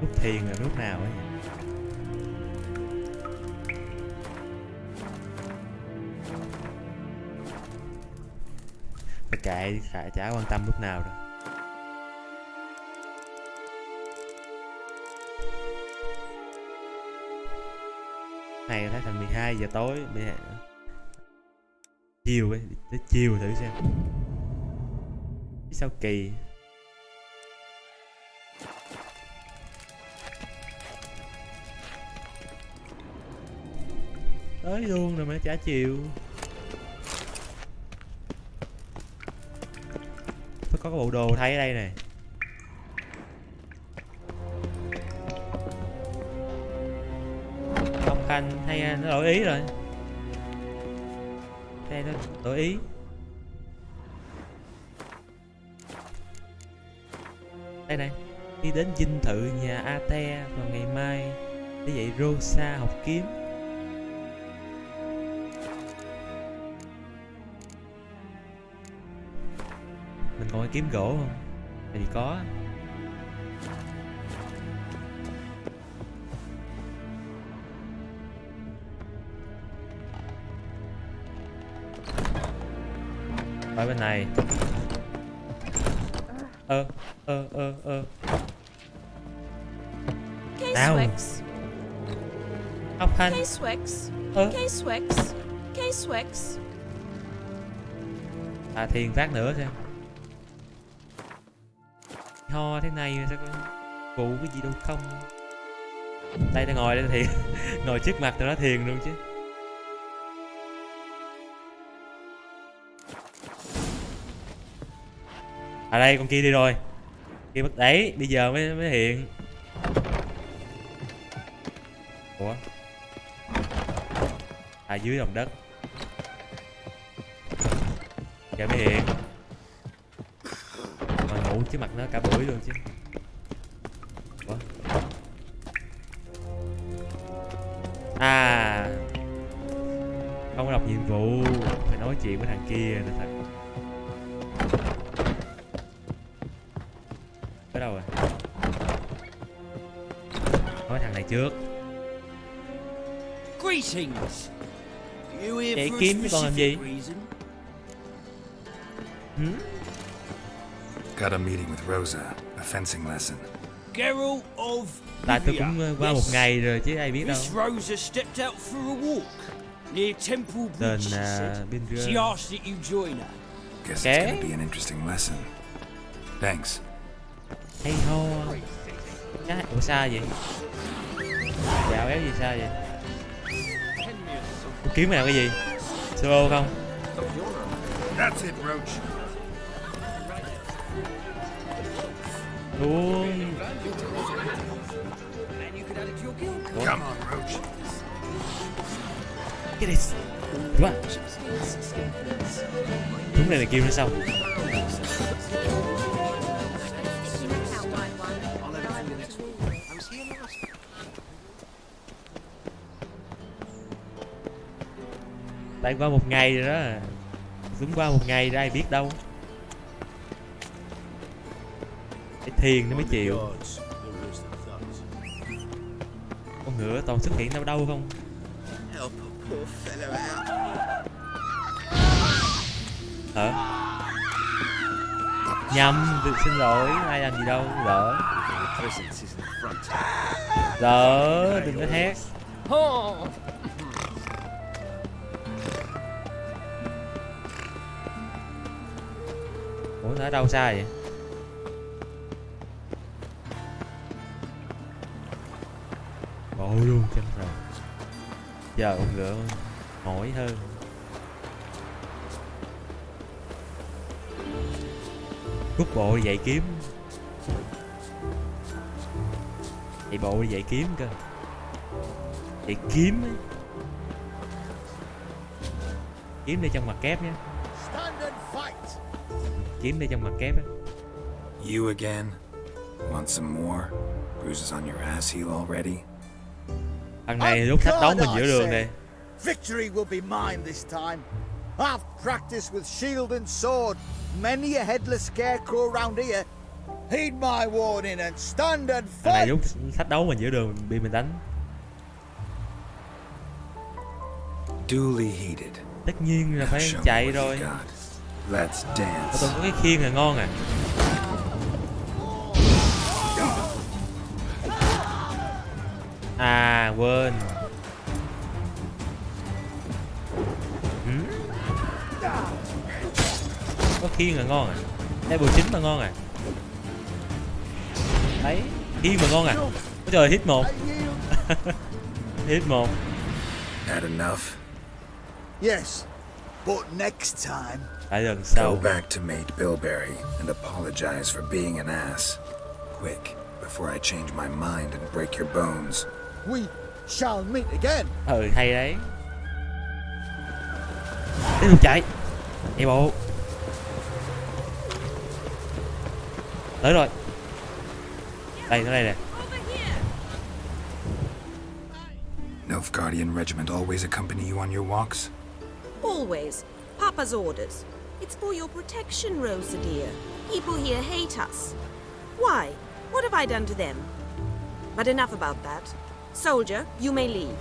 Nút thiền là nút nào ấy? Phải kệ, chả quan tâm lúc nào rồi. Này thấy thành 12 giờ tối, chiều ấy, tới chiều thử xem. Sao kỳ. Tới luôn rồi mà chả chịu. Phải có cái bộ đồ thay ở đây nè. Ông Khanh hay nó đổi ý rồi. Đây nó đổi ý. Đây này, đi đến dinh thự nhà Ate vào ngày mai để dạy Rosa học kiếm. Mình còn cái kiếm gỗ không? Tại vì có. Ở bên này. Nào. Học hành. K-Swex. À, thiền phát nữa xem. Ho thế này mà sao có phụ cái gì đâu không. Đây, nó ngồi đây thiền. Ngồi trước mặt tụi nó thiền luôn chứ. À đây, con kia đi rồi. Kia bắt đấy, bây giờ mới hiện. Ủa? À, dưới lòng đất. Giờ mới hiện. Mà ngủ trước mặt nó cả buổi luôn chứ. Ủa? À, không có đọc nhiệm vụ, phải nói chuyện với thằng kia nữa thật. Ở đâu rồi? Nói thằng này trước. Để kiếm với con làm gì? Got a meeting with Rosa, a fencing lesson. Tại tôi cũng qua một ngày rồi chứ ai biết đâu. Tên Binder. Guess it's gonna be an interesting lesson. Thanks. Hay ho. Ủa xa vậy? Dạo éo gì xa vậy? Cô kiếm mày làm cái gì? Solo không? That's it, Roach. Luôn. Come on, Roach. Cái này quá. Đúng này là kêu nó xong. Tại qua một ngày rồi đó. Đúng qua một ngày ra ai biết đâu. Phải thiền nó mới chịu. Con ngựa toàn xuất hiện đâu đâu không? poor fellow out. Nhầm, xin lỗi, ai làm gì đâu, lỡ. Presence is in front. Lỡ, đừng có hét. Ủa, nó ở đâu xa vậy? Bộ luôn chân rồi. Giờ con ngựa mỏi hơn. Rút bộ đi dạy kiếm. Chạy bộ đi dạy kiếm cơ. Dạy kiếm ấy. Kiếm đi trong mặt kép nhé. Kiếm đi trong mặt kép á. You again? Want some more? Bruises on your ass heel already? Thằng này lúc thách đóng mình giữa đường đây. Victory will be mine this time. I've practiced with shield and sword. Many a headless scarecrow around here. Heed my warning and stand and fight. Thằng này lúc thách đấu mình giữa đường bị mình đánh. Duly heated. Tất nhiên là phải chạy rồi. Let's dance. Tôi có cái khiên là ngon à. À quên. Có khiên là ngon à. Level 9 là ngon à. Đấy, khiên mà ngon à. Ôi trời, hit 1. Hit 1. Had enough? Yes, but next time. Tại lần sau. Go back to mate Bilberry and apologize for being an ass. Quick, before I change my mind and break your bones. We shall meet again. Ừ, hay đấy. Tiếp tục chạy. Chạy bộ. Tới rồi. Đây, nó đây nè. Nilfgaardian regiment always accompany you on your walks? Always. Papa's orders. It's for your protection, Rosa dear. People here hate us. Why? What have I done to them? But enough about that. Soldier, you may leave.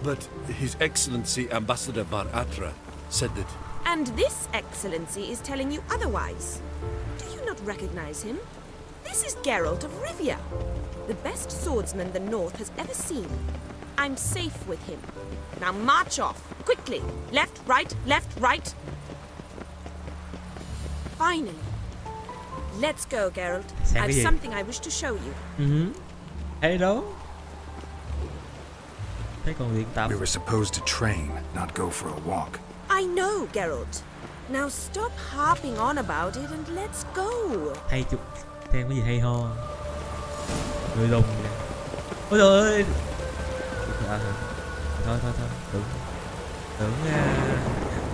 But His Excellency Ambassador Var Atra said that... And this excellency is telling you otherwise. Do you not recognize him? This is Geralt of Rivia, the best swordsman the North has ever seen. I'm safe with him. Now march off, quickly. Left, right. Finally. Let's go, Geralt. I've something I wish to show you. Hey đâu? Thế còn luyện tập. We were supposed to train, not go for a walk. I know, Geralt. Now stop harping on about it and let's go. Hay chụp xem cái gì hay ho. Người lùng vậy. Ôi trời ơi. Thôi.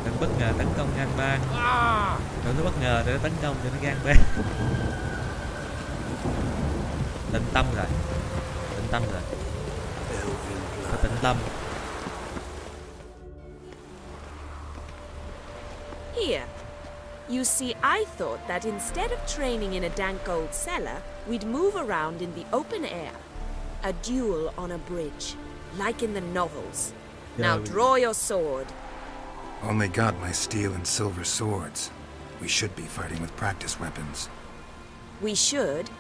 Tưởng bất ngờ tấn công gan bang. Tưởng nó bất ngờ để nó tấn công cho nó gan bang. Tĩnh tâm rồi. Có tĩnh tâm. Here. You see, I thought that instead of training in a dank old cellar, we'd move around in the open air. A duel on a bridge, like in the novels. Now draw your sword. Only got my steel and silver swords. We should be fighting with practice weapons. We should,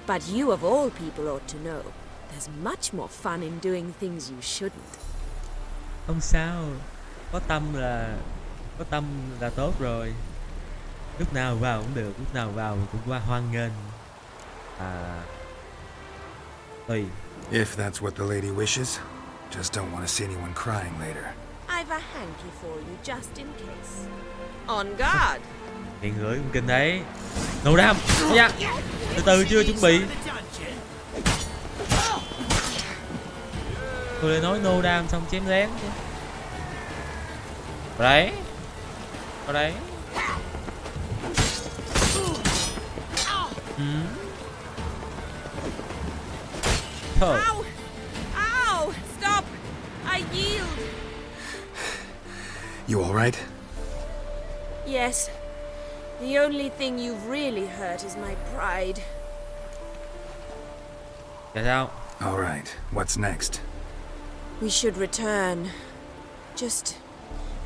but you of all people ought to know. There's much more fun in doing things you shouldn't. Không sao. Có tâm là tốt rồi. Lúc nào vào cũng được, lúc nào vào cũng qua hoan nghênh. Tùy. If that's what the lady wishes, just don't want to see anyone crying later. I've a hanky for you just in case. On guard. Tiền gửi cũng kinh đấy. Nô đam. Dạ. Từ chưa chuẩn bị. Tôi lại nói nô đam xong chém lén chứ. Vào đấy. Thôi. Ow! Stop! I yield. You all right? Yes. The only thing you've really hurt is my pride. Get out. All right. What's next? We should return. Just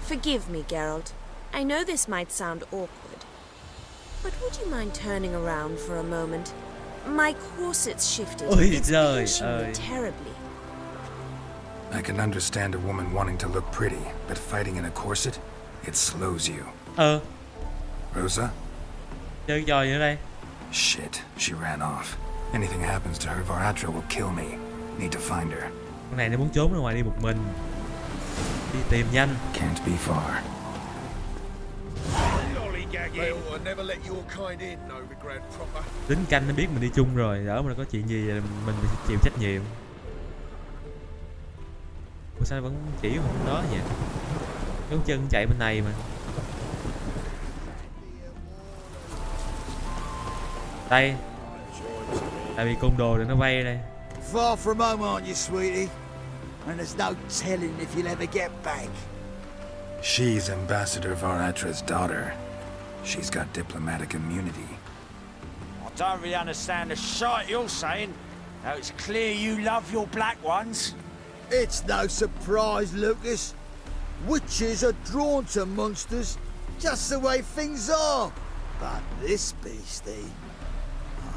forgive me, Geralt. I know this might sound awkward, but would you mind turning around for a moment? My corset's shifted. Ôi It's trời pinching me ơi. terribly. I can understand a woman wanting to look pretty, but fighting in a corset, it slows you. Rosa? Chơi trò gì nữa đây? Shit, she ran off. Anything happens to her, Varatra will kill me. Need to find her. Con này nó muốn trốn ra ngoài đi một mình. Đi tìm nhanh. Can't be far. They ought to never let your kind in, Novigrad proper. Lính canh nó biết mình đi chung rồi, lỡ mà có chuyện gì là mình phải chịu trách nhiệm. Ủa sao vẫn chỉ mình đó vậy? Dấu chân chạy bên này mà. Đây. Tại vì côn đồ rồi nó vay đây. Far from home, aren't you, sweetie? And there's no telling if you'll ever get back. She's Ambassador Varatra's daughter. She's got diplomatic immunity. I don't really understand the shite you're saying. Though it's clear you love your black ones. It's no surprise, Lucas. Witches are drawn to monsters, just the way things are. But this beastie...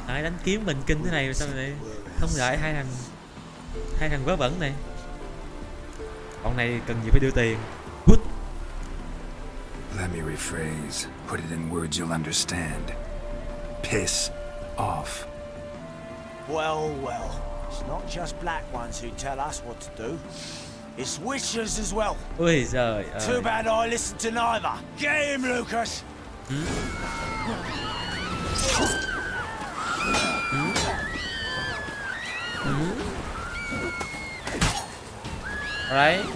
Ai đánh kiếm mình kinh thế này mà sao này không đợi hai thằng vớ vẩn này. Bọn này cần gì phải đưa tiền. Let me rephrase. Put it in words you'll understand. Piss off. Well, well. It's not just black ones who tell us what to do. It's witches as well. Ôi giời ơi. Too bad I listened to neither. Get him, Lucas. Right.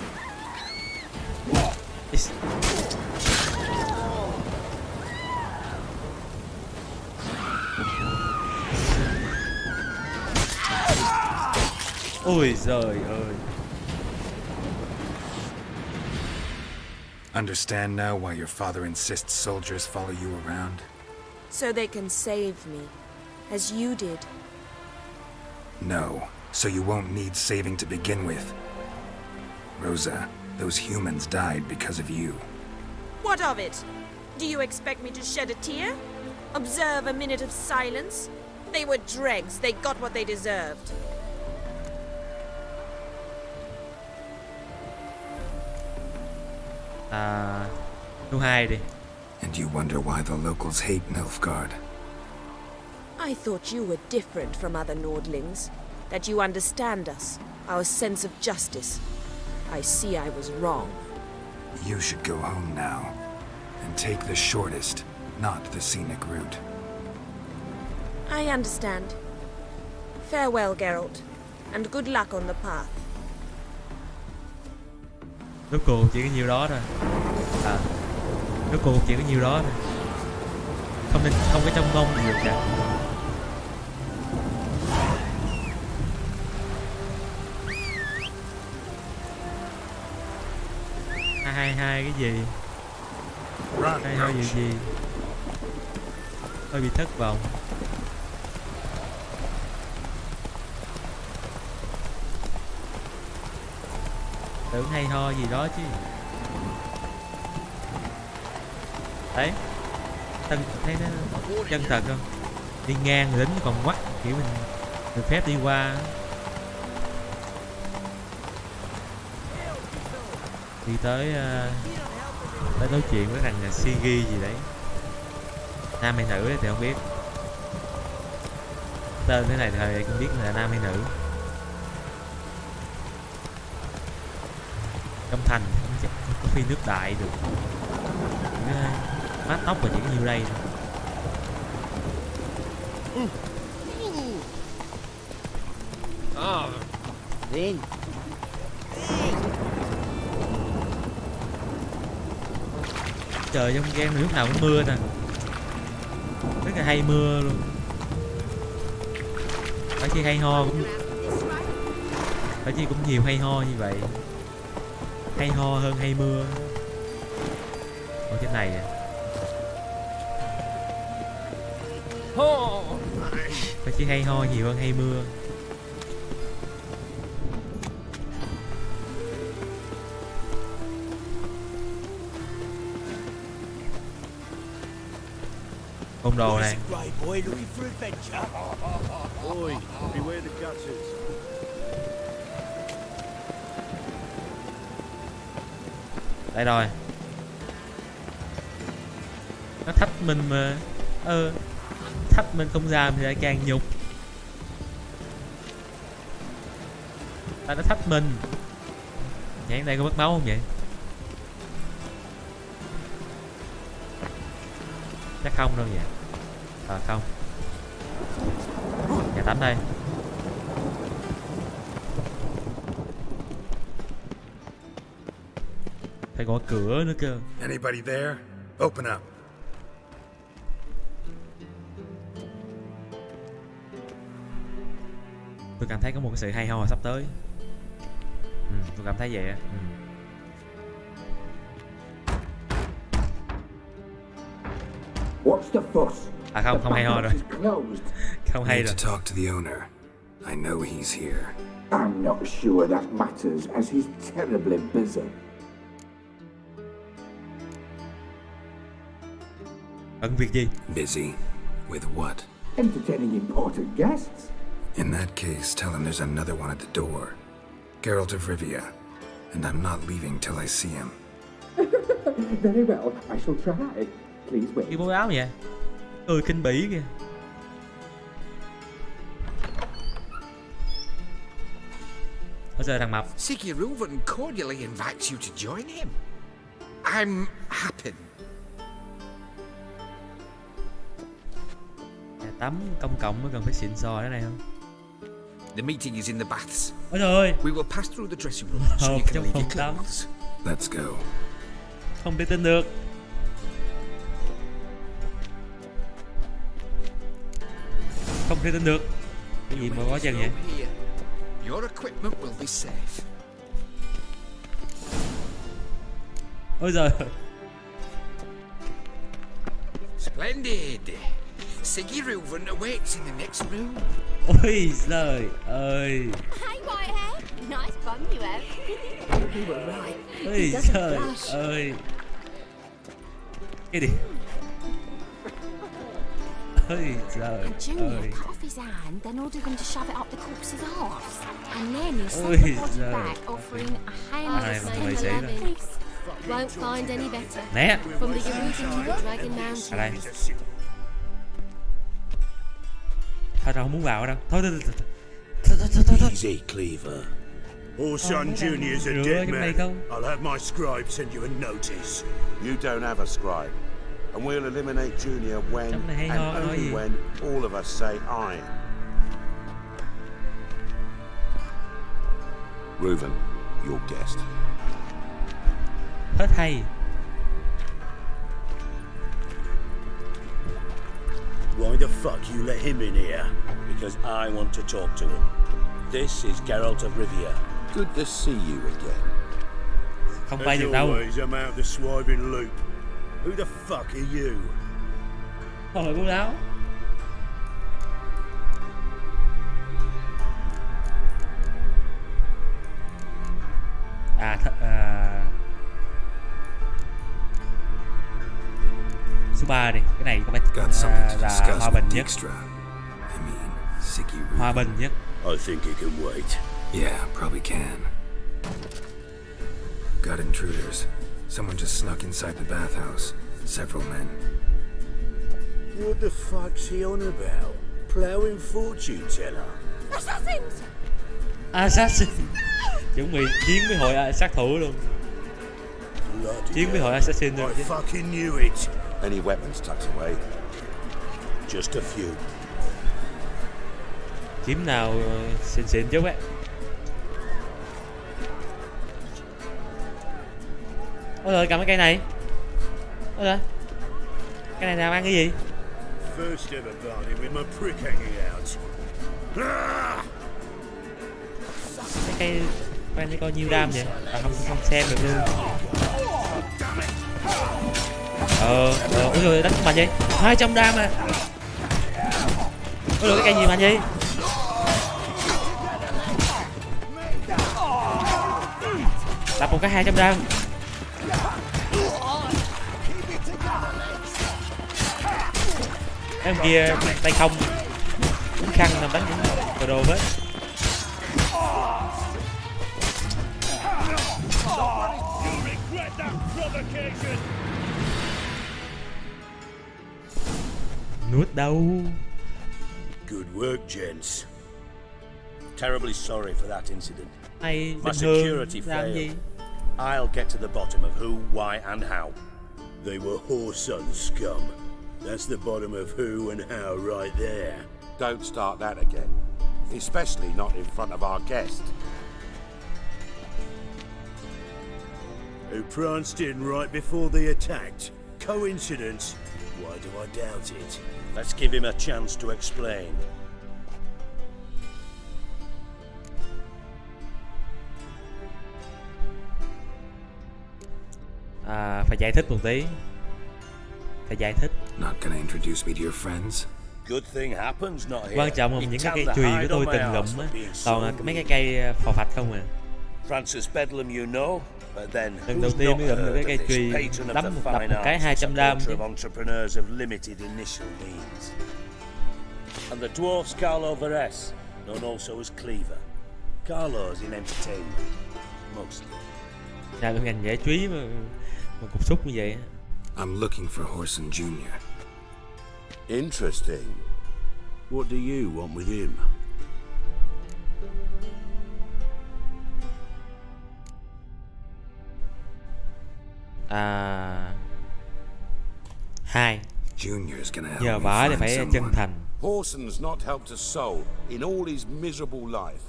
Ôi giời ơi. Understand now why your father insists soldiers follow you around? So they can save me, as you did. No, so you won't need saving to begin with. Rosa, those humans died because of you. What of it? Do you expect me to shed a tear? Observe a minute of silence? They were dregs. They got what they deserved. Câu 2 đi. And you wonder why the locals hate Nilfgaard. I thought you were different from other Nordlings. That you understand us, our sense of justice. I see I was wrong. You should go home now. And take the shortest, not the scenic route. I understand. Farewell, Geralt. And good luck on the path. Rốt cuộc chỉ có nhiêu đó thôi. Rốt cuộc chỉ có nhiêu đó thôi. Không có trông mong gì được cả. Hai cái gì? Hai gì? Hơi bị thất vọng. Tưởng hay ho gì đó chứ. Đấy. Thấy nó chân thật không? Đi ngang lính còn quắt kiểu mình được phép đi qua. Đi tới nói chuyện với thằng Sigi gì đấy. Nam hay nữ thì không biết. Tên thế này thì không biết là nam hay nữ. Trong thành không có phi nước đại được. Mát tóc là chỉ có nhiêu đây thôi. Then. Trời, trong game này lúc nào cũng mưa nè. Rất là hay mưa luôn. Phải chi hay ho cũng phải chi cũng nhiều hay ho như vậy. Hay ho hơn hay mưa. Ở trên này à. Phải chi hay ho nhiều hơn hay mưa. Ôm đồ này. Grey boy looking for adventure. Oi, beware the gutters. Đây rồi. Nó thách mình mà. Thách mình không làm thì lại càng nhục. Tại nó thách mình. Nhãn đây có mất máu không vậy? Chắc không đâu vậy. Không. Nhà tắm đây. Phải gõ cửa nữa cơ. Anybody there? Open up. Tôi cảm thấy có một cái sự hay ho sắp tới. Tôi cảm thấy vậy á. Không hay ho rồi. Không hay rồi. To talk to the owner. I know he's here. I'm not sure that matters, as he's terribly busy. Bận việc gì? Busy? With what? Entertaining important guests. In that case, tell him there's another one at the door. Geralt of Rivia. And I'm not leaving till I see him. Very well, I shall try. Please wait. Cái bố áo vậy? Kinh bỉ kìa. Ôi trời, thằng mập. Siguruvin cordially invites you to join him. I'm happy. Nhà tắm công cộng mới cần phải xịn sò thế này không? The meeting is in the baths. Ôi trời ơi. We will pass through the dressing room so you Hộp can trong leave phòng your tắm. clothes. Let's go. Không thể tin được. Không thể tin được. Cái gì mà có chân vậy? Your equipment will be safe. Ôi giời. Splendid. Siguruvin awaits in the next room. Ôi giời ơi. Hey, Whitehead. Nice bum you have. You were right. Ôi trời ơi. Cái gì? Ôi trời Junior ơi. cut off his hand, then ordered them to shove it up the corpse's arse. And then he sent Ôi the body giời. back, offering a hand Ai of mà same tụi mày xỉ đó. loving. Won't find any better. Né. From the Erugan to the Dragon À Mountains. đây. Thôi tao không muốn vào đâu. Thôi. Easy, Cleaver. Orson Jr.'s a Rửa dead trong này man. không? I'll have my scribe send you a notice. You don't have a scribe. And we'll eliminate Junior when Trong này hay and ho nói only gì? when all of us say aye. Reuven, your guest. Hết hay. Why the fuck you let him in here? Because I want to talk to him. This is Geralt of Rivia. Good to see you again. Không bay As được đâu. always, I'm out the swiving loop. Who the fuck are you? Thôi cũng láo. Số 3 đi, cái này có phải Got something to là discuss hòa bình with nhất. Dijkstra. I mean, Sigurd. Hòa bình nhất. I think he can wait. Yeah, probably can. Got intruders. Someone just snuck inside the bathhouse. Several men. What the fuck's he on about? Ploughing fortune teller? Assassins! Assassin. Chuẩn bị chiến với hội sát thủ luôn. Chiến với hội assassin luôn chứ. I fucking knew it. Any weapons tucked away? Just a few. Kiếm nào xịn xịn chút ấy. Ôi rồi, cầm cái cây này. Ôi rồi. Cái này nào ăn cái gì? First ever party with my prick hanging out. Ah! Cái cây này coi nhiêu đam vậy? Không xem được luôn. Ôi rồi đánh mạnh vậy? 200 đam à. Ôi rồi cái cây gì mạnh vậy? Đập một cái 200 đam. Cái ông kia tay không khăn làm đánh những đồ hết. Nuốt đâu? Good work, gents. Terribly sorry for that incident. Hay My security failed. I'll get to the bottom of who, why, and how. They were whoreson scum. That's the bottom of who and how right there. Don't start that again. Especially not in front of our guest. Who pranced in right before they attacked. Coincidence? Why do I doubt it? Let's give him a chance to explain. Phải giải thích một tí. Phải giải thích. Not gonna introduce me to your friends? Good thing happens not here. Quan trọng là những cái cây chùy của tôi từng lụm á, toàn là mấy cái cây phò phạch không à. Francis Bedlam, you know, but then lần đầu tiên mới lụm được cái cây chùy đấm một cái 200 đam. Entrepreneurs of limited initial means. And the dwarf's Carlo Veres, known also as Cleaver. Carlo's in entertainment, mostly. Làm cái ngành giải trí mà cục xúc như vậy. I'm looking for Horson Jr. Interesting. What do you want with him? Hai. Junior's gonna help nhờ me vả thì find phải someone. chân thành. Horson's not helped a soul in all his miserable life.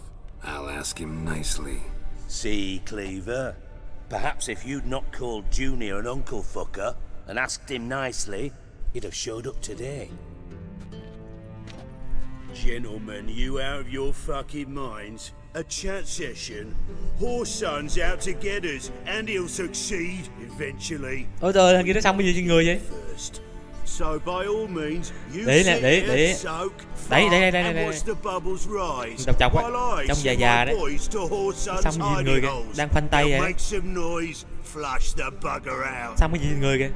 I'll ask him nicely. See, Cleaver? Perhaps if you'd not called Junior an uncle fucker and asked him nicely, he'd have showed up today. Gentlemen, you out of your fucking minds? A chat session? Horson's out to get us, and he'll succeed eventually. Ôi trời, thằng kia nó xong cái gì trên người vậy? So by all means, you để sit để here, soak, fart, and watch the bubbles rise, chọc while I trong see già my đấy. boys to Horson's Xong cái gì người hiding kìa, holes. đang phanh tay They'll vậy. make some noise, flush the bugger out. Xong cái gì người kìa.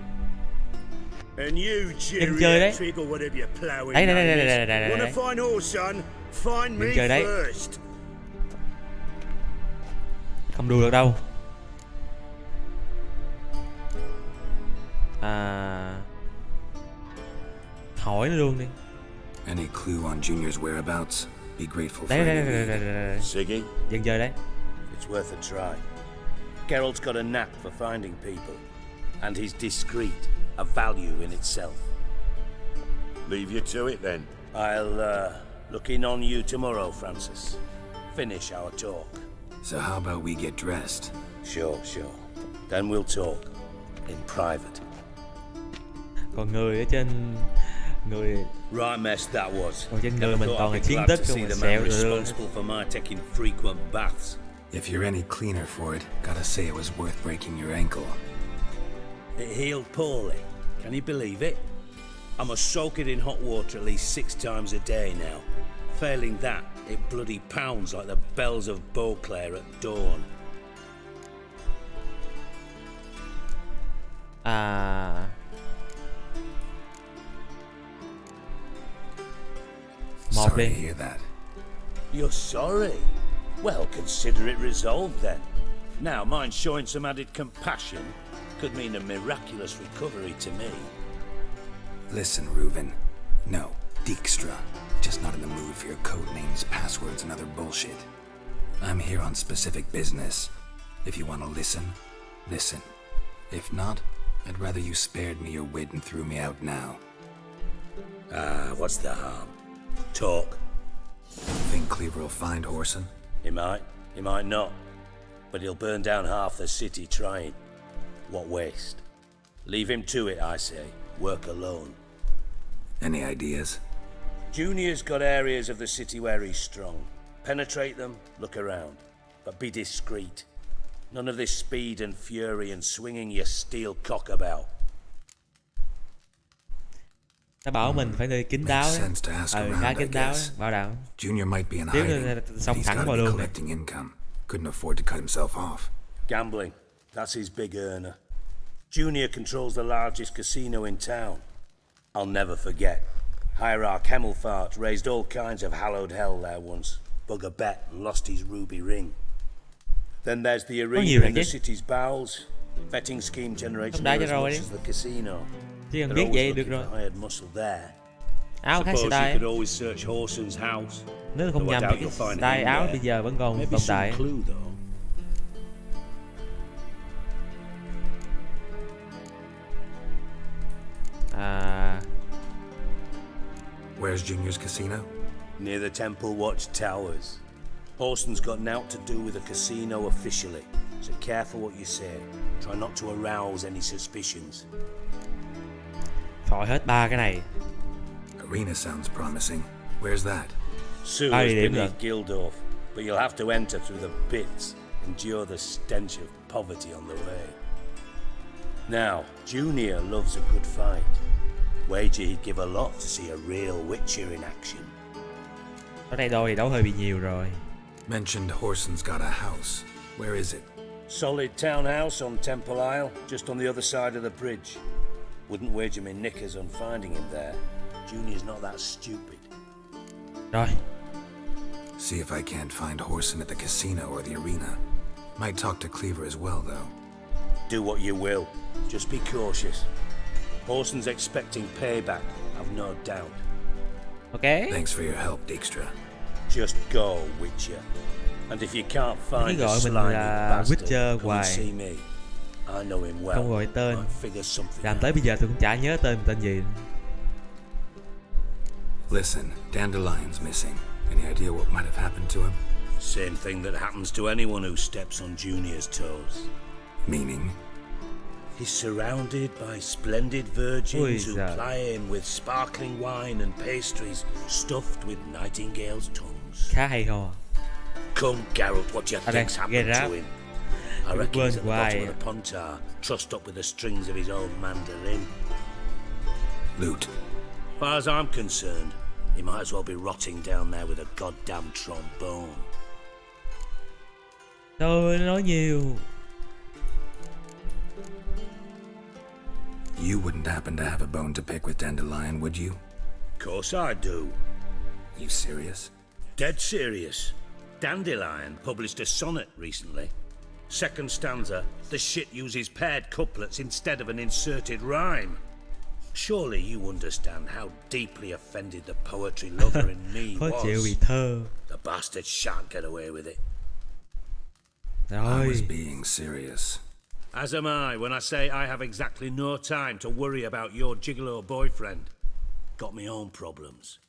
And you, chơi đấy. geriatric or whatever you're plowing Đấy, đấy, name đấy, is, đấy. wanna find Horson? Find me chơi đấy. first. Không đùa được đâu. Hỏi nó luôn đi. Any clue on Junior's whereabouts? Be grateful for Đây. Siggy? Dừng chơi đấy. It's worth a try. Geralt's got a knack for finding people, and he's discreet, a value in itself. Leave you to it then. I'll look in on you tomorrow, Francis. Finish our talk. So how about we get dressed? Sure. Then we'll talk in private. Còn người ở trên người Right mess that was. Còn trên người mình toàn là chiến tích không mà sẹo rồi. Responsible for my taking frequent baths. If you're any cleaner for it, gotta say it was worth breaking your ankle. It healed poorly. Can you believe it? I must soak it in hot water at least 6 times a day now. Failing that, it bloody pounds like the bells of Beauclair at dawn. Sorry to hear that. You're sorry? Well, consider it resolved then. Now, mind showing some added compassion could mean a miraculous recovery to me. Listen, Reuven. No, Dijkstra. Just not in the mood for your code names, passwords, and other bullshit. I'm here on specific business. If you want to listen, listen. If not, I'd rather you spared me your wit and threw me out now. What's the harm? Talk. Think Cleaver will find Horson? He might not. But he'll burn down half the city trying. What waste? Leave him to it, I say. Work alone. Any ideas? Junior's got areas of the city where he's strong. Penetrate them, look around. But be discreet. None of this speed and fury and swinging your steel cock about. Nó bảo mình phải nơi kín đáo đấy. Khá kín đáo đấy, bảo đảm. Junior might be in hiding. Xong He's thẳng gotta vào be luôn. collecting income. Couldn't afford to cut himself off. Gambling. That's his big earner. Junior controls the largest casino in town. I'll never forget. Hierarch Hemmelfart raised all kinds of hallowed hell there once. Bugger bet and lost his ruby ring. Then there's the arena in the city's bowels. Betting scheme generates near as much as the casino. Chỉ cần They're biết always vậy được looking rồi. for hired muscle there. Áo khác Suppose style. you could always search Horson's house. Nếu không Though I nhầm doubt thì you'll cái find style him áo there. bây giờ vẫn còn Maybe tồn some tại. clue though. Where's Junior's casino? Near the Temple Watch Towers. Horson's got nought to do with the casino officially, so careful what you say. Try not to arouse any suspicions. Khỏi hết 3 cái này. Arena sounds promising. Where's that? Sewers beneath Gildorf, but you'll have to enter through the pits, endure the stench of poverty on the way. Now, Junior loves a good fight. Wager he'd give a lot to see a real Witcher in action. Ở đây đôi thì đấu hơi bị nhiều rồi. Mentioned Horson's got a house. Where is it? Solid townhouse on Temple Isle, just on the other side of the bridge. Wouldn't wager me knickers on finding him there. Junior's not that stupid. Rồi. See if I can't find Horson at the casino or the arena. Might talk to Cleaver as well, though. Do what you will. Just be cautious. Horson's expecting payback, I've no doubt. Okay. Thanks for your help, Dijkstra. Just go, Witcher. And if you can't find the gọi mình slimy là bastard, Witcher come hoài. and see me. I know him well. Không gọi tên. Might figure something Làm out. tới bây giờ tôi cũng chả nhớ tên gì. Listen, Dandelion's missing. Any idea what might have happened to him? Same thing that happens to anyone who steps on Junior's toes. Meaning? He's surrounded by splendid virgins who giời. ply him with sparkling wine and pastries stuffed with nightingales' tongues. Khá hay ho. Come, Geralt, what do you Ở đây, think's ghê happened ráp. to him? I reckon Quên he's at the hoài. bottom of the Pontar, trussed up with the strings of his own mandolin. Loot. As far as I'm concerned, he might as well be rotting down there with a goddamn trombone. Tôi nói nhiều. You wouldn't happen to have a bone to pick with Dandelion, would you? Of course I do. You serious? Dead serious. Dandelion published a sonnet recently. Second stanza, the shit uses paired couplets instead of an inserted rhyme. Surely you understand how deeply offended the poetry lover in me Khó chịu vì was. thơ. The bastard shan't get away with it. I Rồi. was being serious. As am I when I say I have exactly no time to worry about your gigolo boyfriend. Got my own problems.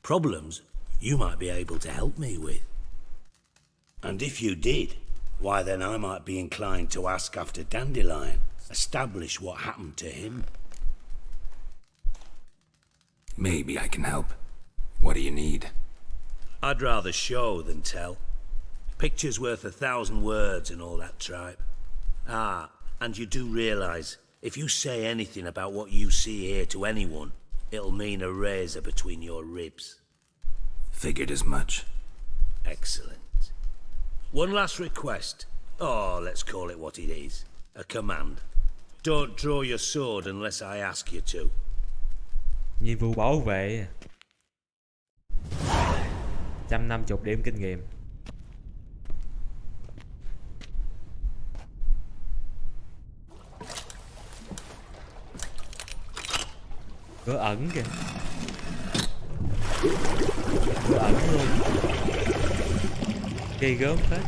Problems you might be able to help me with. And if you did, why then I might be inclined to ask after Dandelion, establish what happened to him. Maybe I can help. What do you need? I'd rather show than tell. Picture's worth 1,000 words and all that tripe. Ah, and you do realise, if you say anything about what you see here to anyone, it'll mean a razor between your ribs. Figured as much. Excellent. One last request. Oh, let's call it what it is. A command. Don't draw your sword unless I ask you to. Nhiệm vụ bảo vệ. 150 điểm kinh nghiệm. Cửa ẩn kìa. Cửa ẩn luôn. Ghê gớm hết.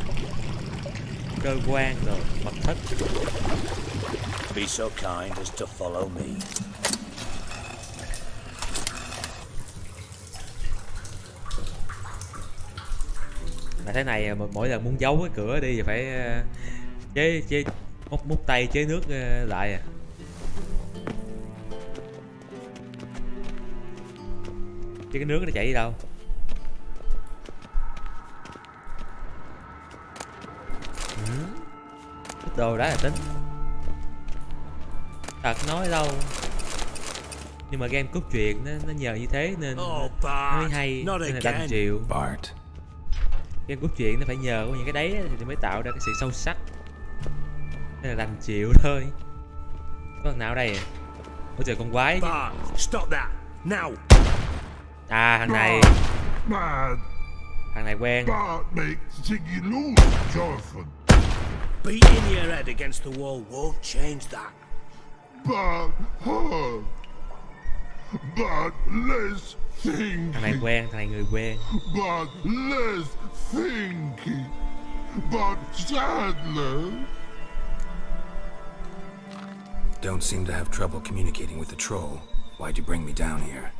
Cơ quan rồi, mật thất. Be so kind as to follow me. Mà thế này mỗi lần muốn giấu cái cửa đi thì phải chế múc tay chế nước lại à. Chứ cái nước nó chảy đi đâu. Cái đồ đã là tính. Thật nói đâu. Nhưng mà game cốt truyện nó nhờ như thế nên nó mới hay, nên là đành chịu. Game cốt truyện nó phải nhờ có những cái đấy thì mới tạo ra cái sự sâu sắc. Nên là đành chịu thôi. Có thằng nào đây? Ôi trời, con quái. Stop that now. À thằng này. Bad. Thằng này quen. Bad makes Ziggy lose, Jonathan. Beating your head against the wall won't change that. Bad hurt. Bad less thinking. Thằng này quen, thằng này người quen. Bad less thinking. Bad sadness. Don't seem to have trouble communicating with the troll. Why'd you bring me down here?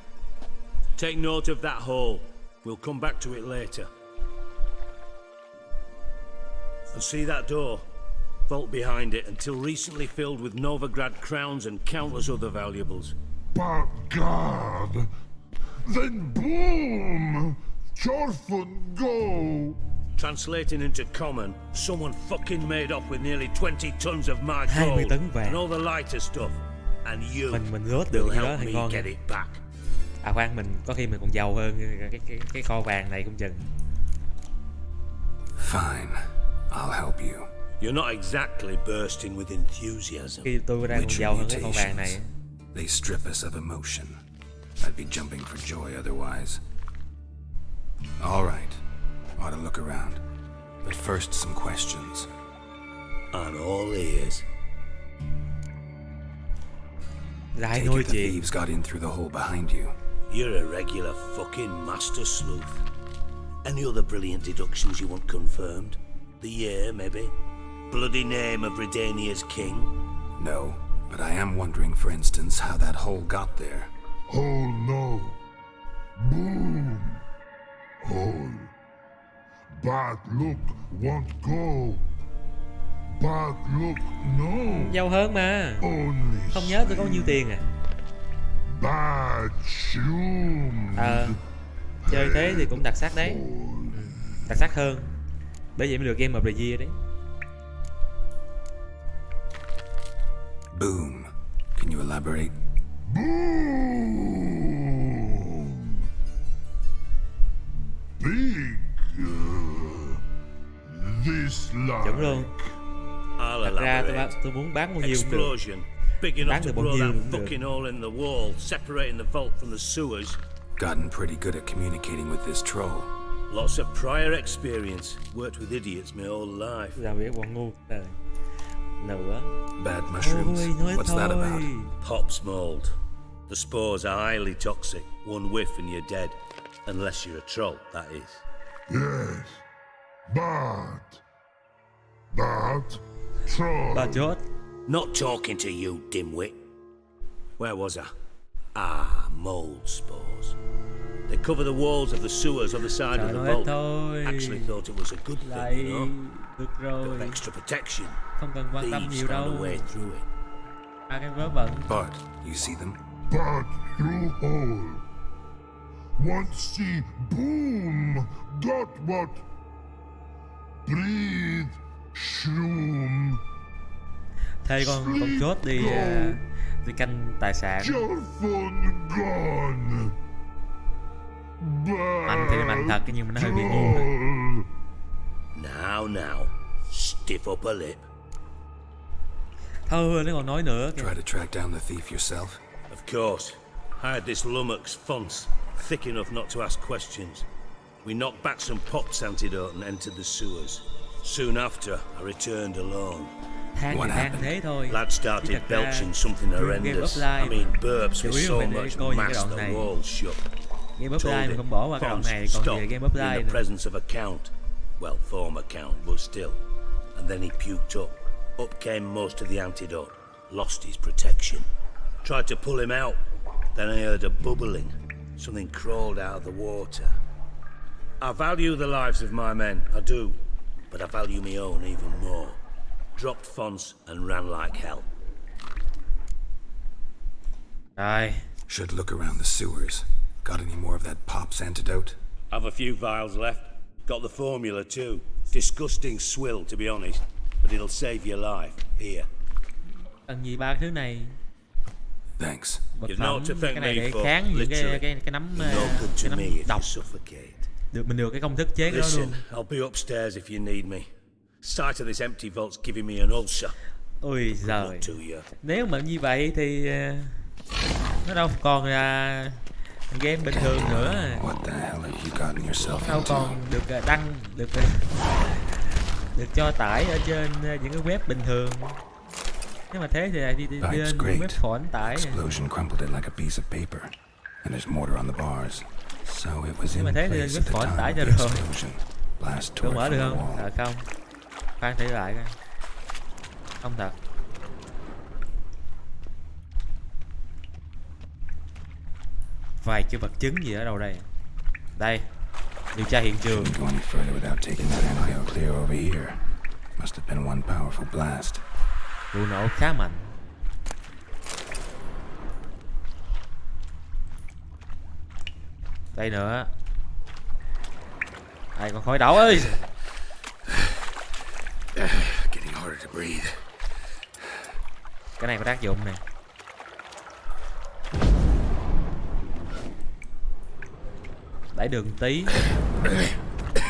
Take note of that hole. We'll come back to it later. And see that door? Vault behind it, until recently filled with Novigrad crowns and countless other valuables. But God, then boom! Chorfun go! Translating into common, someone fucking made off with nearly 20 tons of my 20 gold tấn vàng. and all the lighter stuff. And you Mình rớt được will gì đó help thì me ngon. get it back. À khoan, mình có khi mình còn giàu hơn cái kho vàng này cũng chừng. Fine, I'll help you. You're not exactly bursting with enthusiasm. Khi tôi đang còn giàu hơn cái kho vàng này. They strip us of emotion. I'd be jumping for joy otherwise. All right, ought to look around. But first, some questions. I'm all ears. Lại Take nói it the chuyện. thieves got in through the hole behind you. You're a regular fucking master sleuth. Any other brilliant deductions you want confirmed? The year, maybe? Bloody name of Redania's king? No, but I am wondering, for instance, how that hole got there. Hole no. Boom. Hole. Bad look won't go. Bad look no. Giàu hơn mà. Only Không nhớ tôi có bao nhiêu tiền à. Bad shoes. Chơi thế thì cũng đặc sắc đấy. Đặc sắc hơn. Bởi vậy mới được Game of the Year đấy. Boom. Can you elaborate? Boom. Big. This like. Chuẩn luôn. I'll Thật ra elaborate. tôi muốn bán bao nhiêu cũng được. Explosion. Big enough to blow that fucking hole in the wall, separating the vault from the sewers. Gotten pretty good at communicating with this troll. Lots of prior experience. Worked with idiots my whole life. Sao biết bọn ngu trời. Nữa. Bad mushrooms. What's that about? Pop's mold. The spores are highly toxic. One whiff and you're dead. Unless you're a troll, that is. Yes. Bad. Bad. Troll. Bà chốt. Not talking to you, dimwit. Where was I? Mold spores. They cover the walls of the sewers on the side of the vault. Actually thought it was a good thing, you know? Được rồi. Bit of extra protection. Không cần quan tâm Thieves nhiều đâu. found a way through it. Cái vớ vẩn. Bart, you see them? Bad through hole. Want see boom. Got what? Breathe. Shroom. Thuê con chốt đi đi canh tài sản. Mạnh thì mạnh thật, nhưng mà nó hơi bị ngu. Now, stiff up a lip. Thôi nó còn nói nữa kìa. Try to track down the thief yourself? Of course. I had this lummox Fonce, thick enough not to ask questions. We knocked back some Pop's antidote and entered the sewers. Soon after, I returned alone. What happened? Thế Lad started belching something horrendous. I mean, burps with so much mass the walls shook. Game of Life không bỏ qua cái đoạn này, còn về Game of Life in the presence of a count. Well, former count, but still. And then he puked up. Up came most of the antidote. Lost his protection. Tried to pull him out. Then I heard a bubbling. Something crawled out of the water. I value the lives of my men, I do. But I value my own even more. Dropped Fonce and ran like hell. Rồi. Should look around the sewers. Got any more of that Pop's antidote? I've a few vials left. Got the formula too. Disgusting swill, to be honest. But it'll save your life. Here. Cần gì ba thứ này? Thanks. Vật phẩm, cái này để kháng những cái nấm độc. Được mình được cái công thức chế cái đó luôn. I'll be upstairs if you need me. Sight of this empty vault's giving me an ulcer. Ôi giời. Nếu mà như vậy thì nó đâu còn là game bình thường nữa. What the hell have you gotten yourself Sao into? còn được đăng được cho tải ở trên những cái web bình thường. Nếu mà thế thì đi lên web phỏn tải. Explosion crumpled it like a piece of paper, and there's mortar on the bars. So it was Nhưng mà in thế thì place lên at web the phỏn time tải of cho the được. explosion. Blast Tôi tore mở it được from the không? wall. Không. Khoan thử lại coi. Không thật. Vài cái vật chứng gì ở đâu đây? Đây. Điều tra hiện trường. Couldn't go any further without taking that ammo clear over here. Must have been one powerful blast. Vụ nổ khá mạnh. Đây nữa. Đây còn khói đỏ ơi. Getting harder to breathe. Cái này có tác dụng nè. Đẩy đường tí.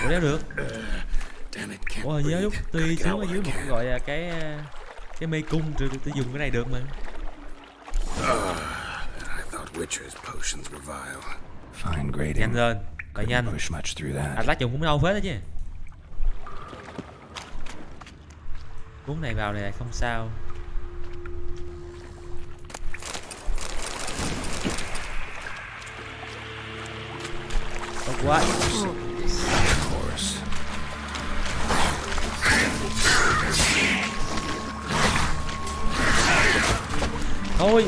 Ủa đéo được. Ủa nhớ lúc tuy xuống ở dưới một cái gọi là cái mê cung rồi tôi dùng cái này được mà. I thought Witcher's potions were vile. Fine grading. Nhanh lên, phải nhanh. Push much through that. À tác dụng cũng đâu phết đó chứ. Cuốn này vào này lại không sao. Tốt quá. Thôi.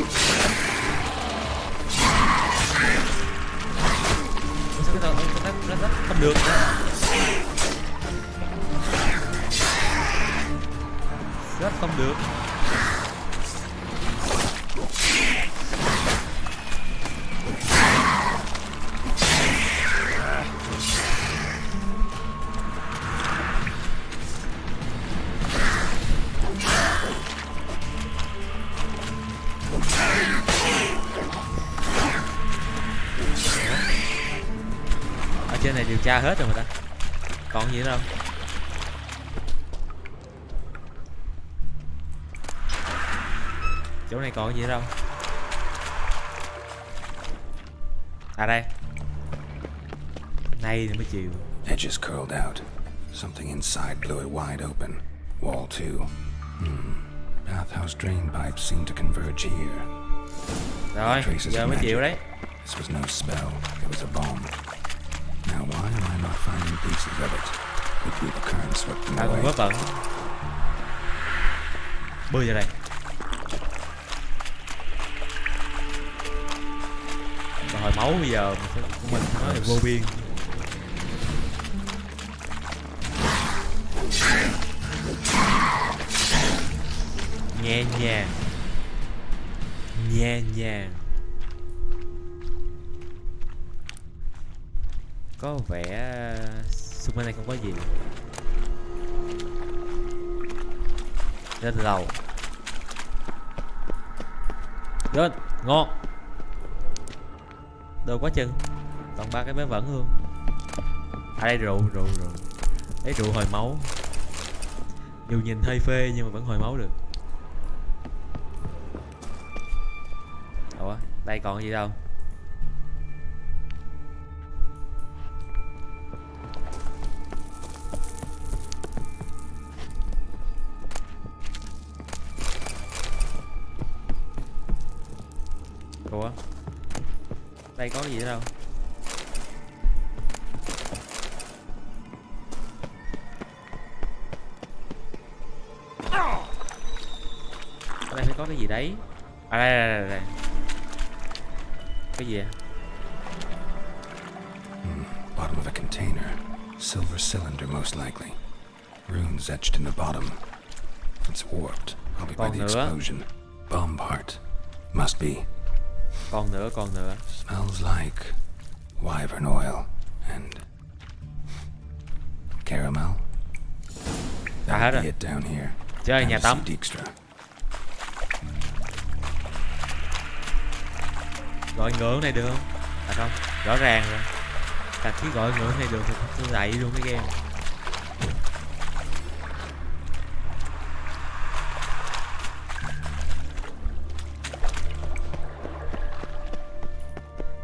Sao cái nó không được nữa. Rất không được. Ở trên này điều tra hết rồi mà ta. Còn gì nữa đâu. Chỗ này còn gì nữa đâu. À đây. Này thì mới chịu. Edges curled out. Something inside blew it wide open. Wall too. Bathhouse drain pipes seem to converge here. Rồi, giờ mới chịu đấy. This was no spell. It was a bomb. Now why am I not finding pieces of it? Could be the current swept them away. Vớ vẩn. Bơi vào đây. Còn hồi máu bây giờ mình nói là vô biên. Nhẹ nhàng. Nhẹ nhàng. Có vẻ xung quanh này không có gì. Lên lầu. Lên, ngon. Đồ quá chừng. Còn 3 cái vết vẫn luôn. À đây rượu. Lấy rượu hồi máu. Dù nhìn hơi phê nhưng mà vẫn hồi máu được. Ủa, đây còn gì đâu. Ủa, đây có cái gì nữa đâu. Ở đây phải có cái gì đấy. À đây. Cái gì vậy? Bottom of a container. Silver cylinder most likely. Runes etched in the bottom. It's warped, probably by the explosion. Bomb part. Must be. Còn nữa. Smells like wyvern oil and caramel. Hết rồi. It down here. Chơi nhà tắm. Gọi ngưỡng này được không? À không, rõ ràng rồi. Cả khi gọi ngưỡng này được thì tôi đẩy luôn cái game.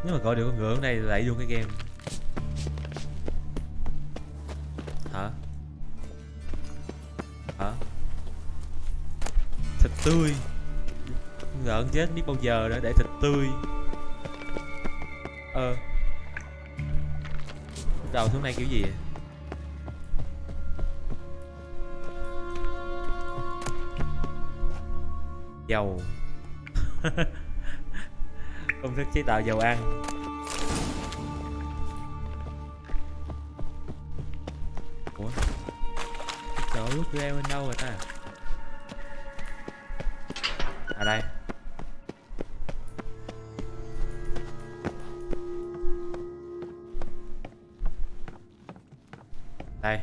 Nếu mà gọi được con ngựa ở đây lại luôn cái game. Hả? Hả? Thịt tươi. Con ngựa chết biết bao giờ nữa để thịt tươi. Bắt đầu xuống đây kiểu gì vậy? Dầu. Công thức chế tạo dầu ăn. Ủa? Trời ơi, tụi em bên đâu rồi ta? À đây. Đây.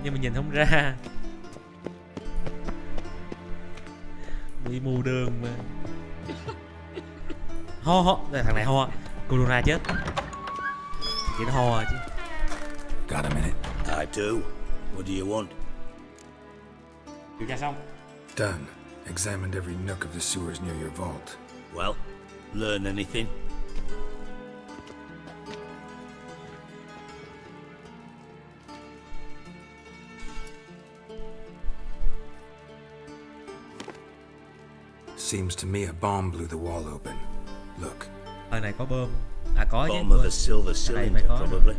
Nhưng mà nhìn không ra. Bị mù đường mà. Ho. Thằng này ho. Corona chết. Chỉ nó ho chứ. Got a minute? I do. What do you want? Điều tra xong. Done. Examined every nook of the sewers near your vault. Well, learn anything? Seems to me a bomb blew the wall open. Look. Ở này có bơm. À có chứ. Bomb of a silver cylinder, probably.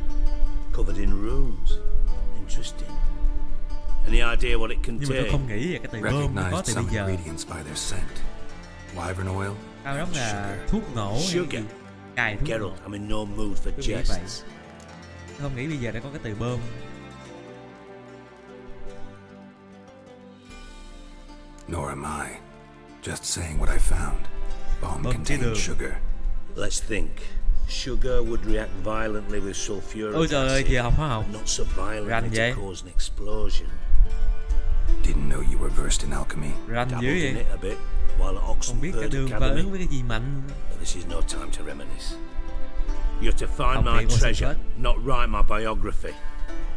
Covered in runes. Interesting. Any idea what it contained? Nhưng mà tôi không nghĩ về cái từ bơm có từ bây giờ. Ingredients by their scent. Wyvern oil. Tao giống là thuốc nổ. Sugar. Cài thuốc Geralt, nổ. I'm in no mood for jests. Tôi không nghĩ bây giờ đã có cái từ bơm. Nor am I. Just saying what I found. Bomb contained sugar. Let's think. Sugar would react violently with sulfuric Ôi trời ơi, kìa học hóa học. Not so violently to cause an explosion. Didn't know you were versed in alchemy. Rành dữ Dabbled in vậy. it a bit while at Không biết cái Oxenford đường phản Academy. ứng với cái gì mạnh. But this is no time to reminisce. You're to find Học my viện treasure, Oxenford. not write my biography.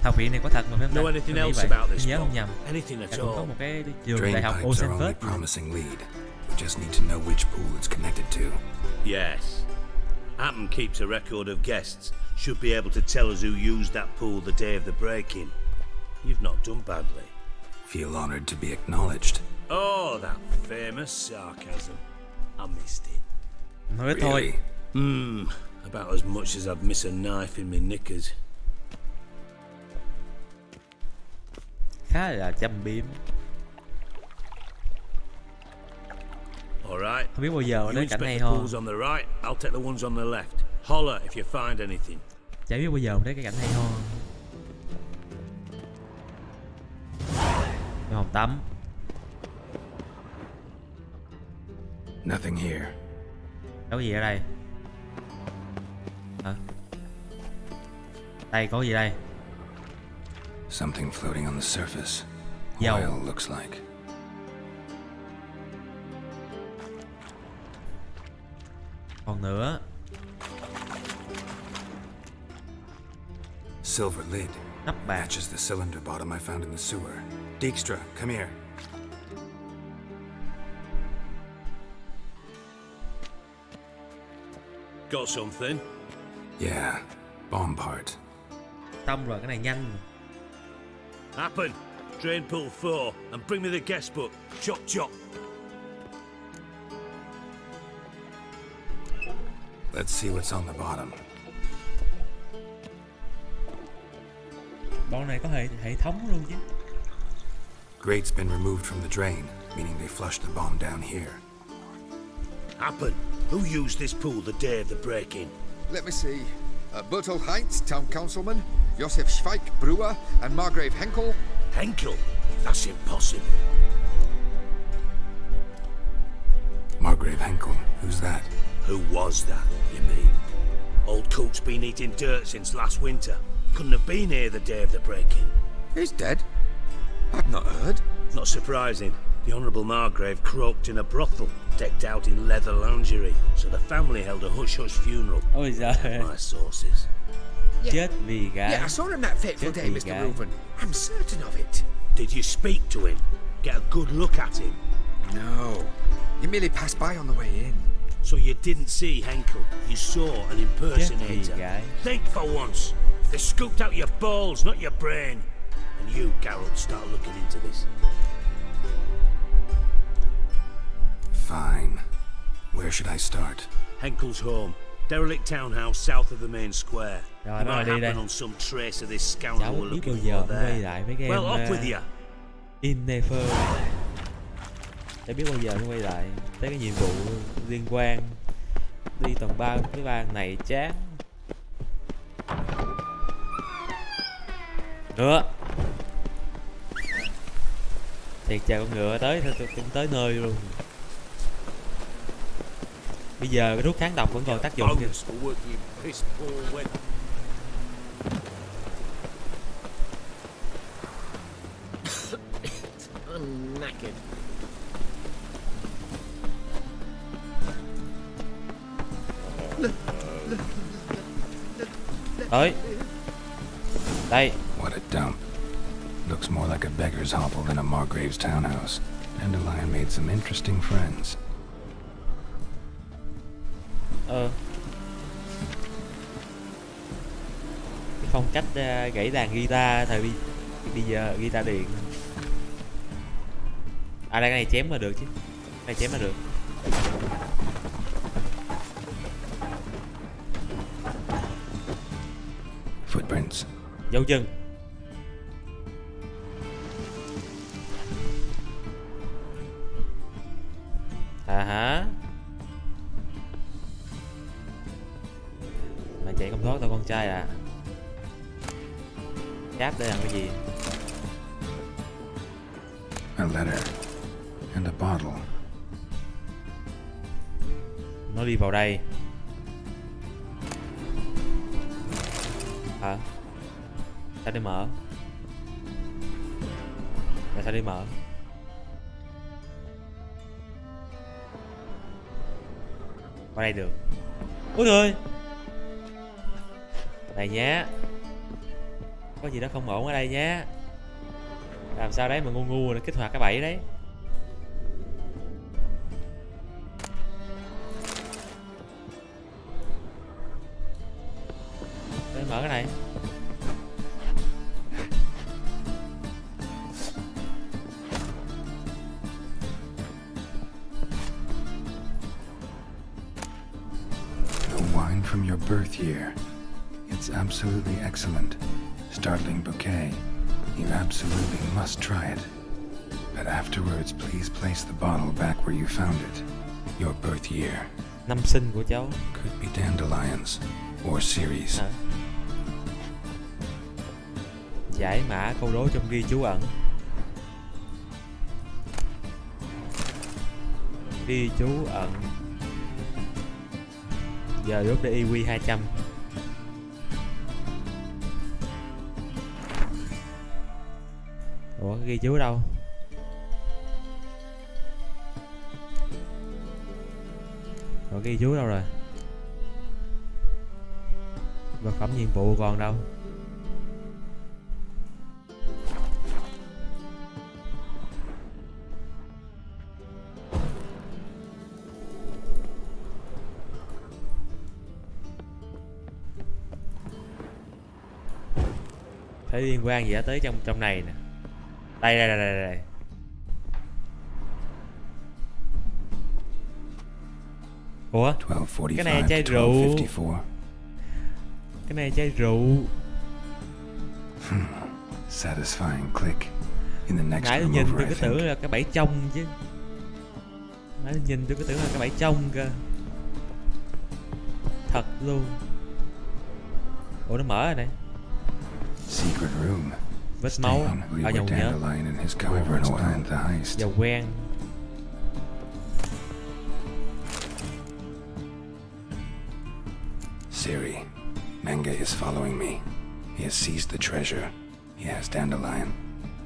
Học viện này có thật mà phải không ta? Know anything Tôi nghĩ else vậy. about Tôi this nhớ không bomb? nhầm. Anything at Cũng có all? một cái trường Drain đại học pipes are only Oxenford. promising lead. We just need to know which pool it's connected to. Yes. Hammond keeps a record of guests. Should be able to tell us who used that pool the day of the break-in. You've not done badly. Feel honored to be acknowledged. Oh, that famous sarcasm. I missed it. Nói thôi. About as much as I'd miss a knife in my knickers. Khá là châm biếm. All right. Không biết bao giờ You đến cảnh inspect này the ho. pools on the right. I'll take the ones on the left. Holler if you find anything. Chả biết bao giờ đến cái cảnh này ho. Phòng tắm. Nothing here. Có gì ở đây? Hả? Đây có gì đây? Something floating on the surface. Dầu. Oil looks like. Còn nữa. Silver lid. Nắp bạc. Matches the cylinder bottom I found in the sewer. Dijkstra, come here. Got something? Yeah, bomb part. Xong rồi, cái này nhanh. Happen. Drain pool 4 and bring me the guest book. Chop chop. Let's see what's on the bottom. Bọn này có hệ thống luôn chứ. Grate's been removed from the drain, meaning they flushed the bomb down here. Happen. Who used this pool the day of the break-in? Let me see. Bertolt Heinz, town councilman, Josef Schweik, brewer, and Margrave Henkel. Henkel? That's impossible. Margrave Henkel, who's that? Who was that, you mean? Old Coot's been eating dirt since last winter. Couldn't have been here the day of the break-in. He's dead? I've not heard. Not surprising. The Honourable Margrave croaked in a brothel decked out in leather lingerie, so the family held a hush-hush funeral. Ôi giời. My sources. Chết vì gái. Yeah, I saw him that fateful Chết day, vì Mr. gái. Reuben. I'm certain of it. Did you speak to him? Get a good look at him? No. He merely passed by on the way in. So you didn't see Henkel. You saw an impersonator. guy. Think for once. They scooped out your balls, not your brain. And you, Geralt, start looking into this. Fine. Where should I start? Henkel's home. Derelict townhouse south of the main square. Rồi, It nó might đi happen đây. on some trace of this Cháu scoundrel we're không biết bao looking giờ for mới quay there. lại mấy game Well, off with you. Innefer. Cháu biết bao giờ mới quay lại tới cái nhiệm vụ liên quan đi tầng 3 cái bang này chán. Nữa. Thiệt chờ con ngựa tới thôi tôi cũng tới nơi luôn. Bây giờ cái thuốc kháng độc vẫn còn tác dụng kìa. Bonus for working in piss poor weather. I'm knackered. Tới. Đây. What a dump. Looks more like a beggar's hovel than a Margrave's townhouse. Dandelion made some interesting friends. Cái phong cách gãy đàn guitar thời bây giờ guitar điện. À đây cái này chém là được chứ. Cái này chém là được. Footprints. Dấu chân. À hả. Mà chạy không thoát tao con trai à. Cháp đây làm cái gì? A letter. And a bottle. Nó đi vào đây. Hả? Sao đi mở? Tại sao đi mở? Vào đây được. Ôi trời. Này nhá. Có gì đó không ổn ở đây nhá. Làm sao đấy mà ngu ngu để kích hoạt cái bẫy đấy. Để mở cái này. The wine from your birth year. It's absolutely excellent. Startling bouquet. You absolutely must try it. But afterwards, please place the bottle back where you found it. Your birth year. Năm sinh của cháu. Could be dandelions. Or series. Hả? Giải mã câu đố trong ghi chú ẩn. Ghi chú ẩn. Giờ rút để IQ 200. Ủa cái ghi chú ở đâu? Rồi ghi chú đâu rồi? Vật phẩm nhiệm vụ còn đâu? Thấy liên quan gì đó tới trong này nè. Đây. Ủa? Cái này chai rượu. Cái này chai rượu. Satisfying click. In the next Nãy tôi room nhìn over, tôi I cứ tưởng think. là cái bẫy trong chứ. Nãy tôi nhìn tôi cứ tưởng là cái bẫy trong cơ. Thật luôn. Ủa nó mở rồi này. Secret room. Vết máu. We À were dầu nhớ. Dandelion and his cohorts planned the heist. Dầu quen. Siri, Menge is following me. He has seized the treasure. He has Dandelion.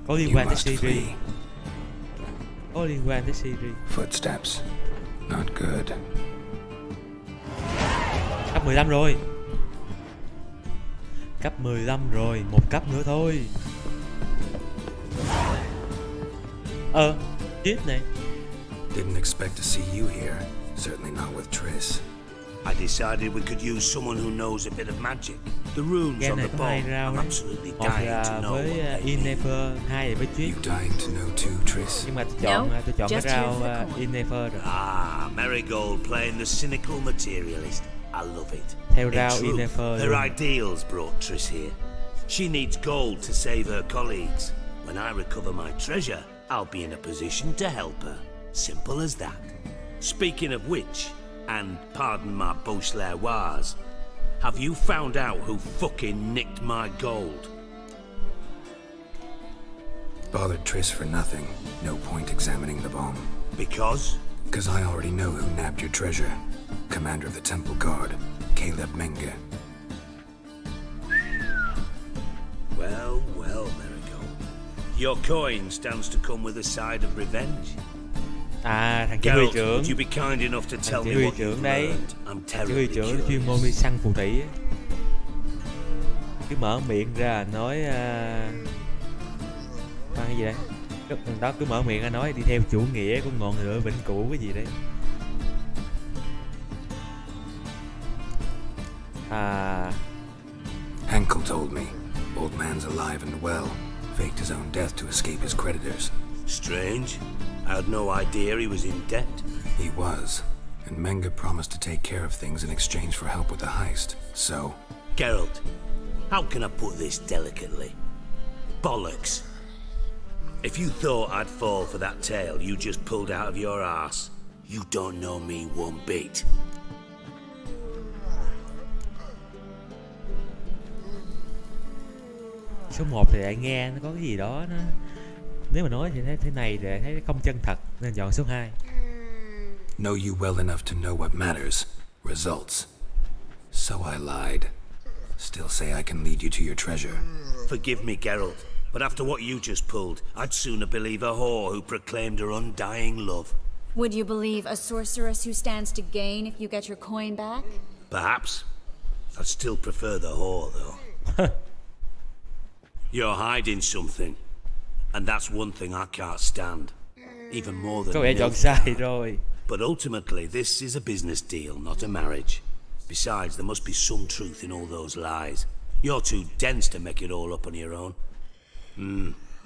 Có liên You quan tới must Siri. flee. Có liên quan tới Siri. Footsteps. Not good. Cấp 15 rồi. Cấp 15 rồi, một cấp nữa thôi. Chết này. Didn't expect to see you here. Certainly not with Triss. I decided we could use someone who knows a bit of magic. The runes Game on này the có hai bowl. round I'm đấy. absolutely Một dying to là know với what they mean. Yennefer, hai là với Triss. You dying to know too, Triss? Nhưng mà tôi chọn cái just here for the round coin. Yennefer rồi. Ah, Marigold playing the cynical materialist. I love it. Theo In round truth, Yennefer her luôn. ideals brought Triss here. She needs gold to save her colleagues. When I recover my treasure, I'll be in a position to help her. Simple as that. Speaking of which, and pardon my Beauclervois, have you found out who fucking nicked my gold? Bothered Triss for nothing. No point examining the bomb. Because? Because I already know who nabbed your treasure. Commander of the Temple Guard, Caleb Menge. Well, Marigold. Your coin stands to come with a side of revenge. À, thằng chỉ huy Geralt, trưởng. would you be kind enough to tell Thằng chỉ me huy what you've trưởng đấy. learned? I'm Chỉ huy terribly trưởng chuyên curious. môn đi săn phù thủy á. Cứ mở miệng ra nói khoan cái gì đấy. Thằng đó cứ mở miệng ra nói đi theo chủ nghĩa của ngọn lửa vĩnh cửu cái gì đấy. Henkel told me. Old man's alive and well. Faked his own death to escape his creditors. Strange. I had no idea he was in debt. He was. And Menge promised to take care of things in exchange for help with the heist. So... Geralt, how can I put this delicately? Bollocks. If you thought I'd fall for that tale you just pulled out of your arse, you don't know me one bit. Số 1 thì lại nghe nó có cái gì đó nó, nếu mà nói thì thế này thì thấy không chân thật nên chọn số 2. Know you well enough to know what matters. Results. So I lied. Still say I can lead you to your treasure. Forgive me, Geralt, but after what you just pulled, I'd sooner believe a whore who proclaimed her undying love. Would you believe a sorceress who stands to gain if you get your coin back? Perhaps. I'd still prefer the whore, though. You're hiding something, and that's one thing I can't stand. Even more than Có vẻ chọn milk. sai rồi. But ultimately, this is a business deal, not a marriage. Besides, there must be some truth in all those lies. You're too dense to make it all up on your own.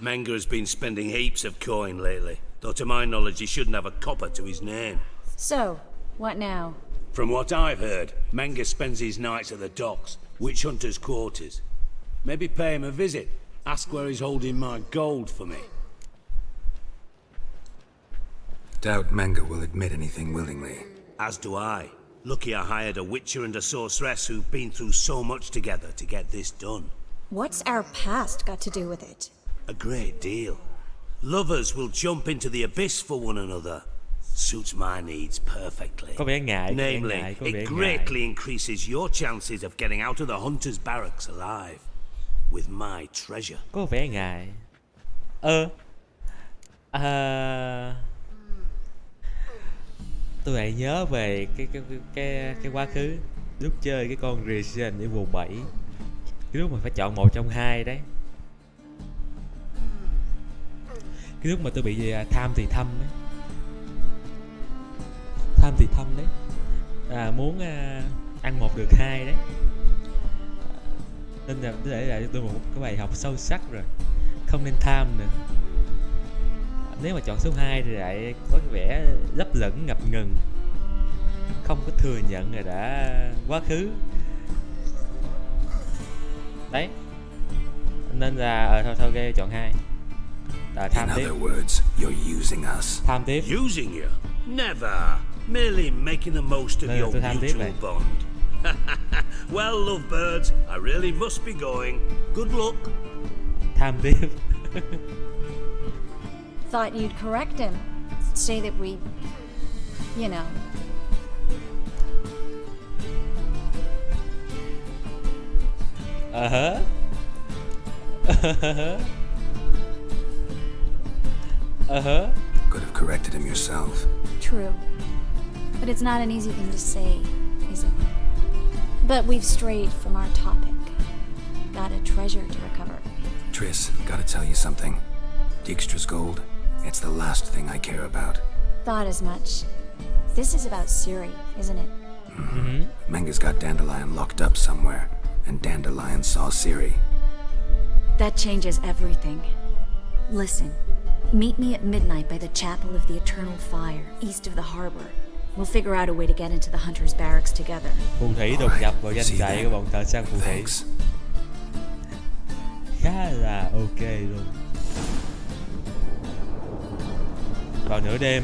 Menge has been spending heaps of coin lately, though to my knowledge he shouldn't have a copper to his name. So, what now? From what I've heard, Menge spends his nights at the docks, witch hunters' quarters. Maybe pay him a visit. Ask where he's holding my gold for me. Doubt Menge will admit anything willingly. As do I. Lucky I hired a witcher and a sorceress who've been through so much together to get this done. What's our past got to do with it? A great deal. Lovers will jump into the abyss for one another. Suits my needs perfectly. Có vẻ ngại, Namely, có vẻ it ngại. greatly increases your chances of getting out of the hunter's barracks alive. With my treasure. Có vẻ ngại. Tôi lại nhớ về cái quá khứ lúc chơi cái con Resident Evil 7. Cái lúc mà phải chọn một trong hai đấy. Cái lúc mà tôi bị tham thì thâm đấy. Tham thì thâm đấy. Muốn ăn một được hai đấy. Nên là để lại cho tôi một cái bài học sâu sắc rồi. Không nên tham nữa. Nếu mà chọn số 2 thì lại có vẻ lấp lửng ngập ngừng. Không có thừa nhận là đã quá khứ. Đấy. Nên là thôi ok chọn 2. Tham In tiếp. other words, you're using us. Tham tiếp. Using you? Never. Merely making the most of your mutual bond. Well, lovebirds, I really must be going. Good luck. Tham tiếp. Thought you'd correct him. Say that we, you know. Could have corrected him yourself. True. But it's not an easy thing to say, is it? But we've strayed from our topic. Got a treasure to recover. Triss, gotta tell you something. Dijkstra's gold, it's the last thing I care about. Thought as much. This is about Ciri, isn't it? Menga's got Dandelion locked up somewhere, and Dandelion saw Ciri. That changes everything. Listen, meet me at midnight by the Chapel of the Eternal Fire, east of the harbor. We'll figure out a way to get into the Hunter's barracks together. Phù thủy đột nhập vào doanh trại của bọn thợ săn phù thủy. Khá là ok luôn. Vào nửa đêm.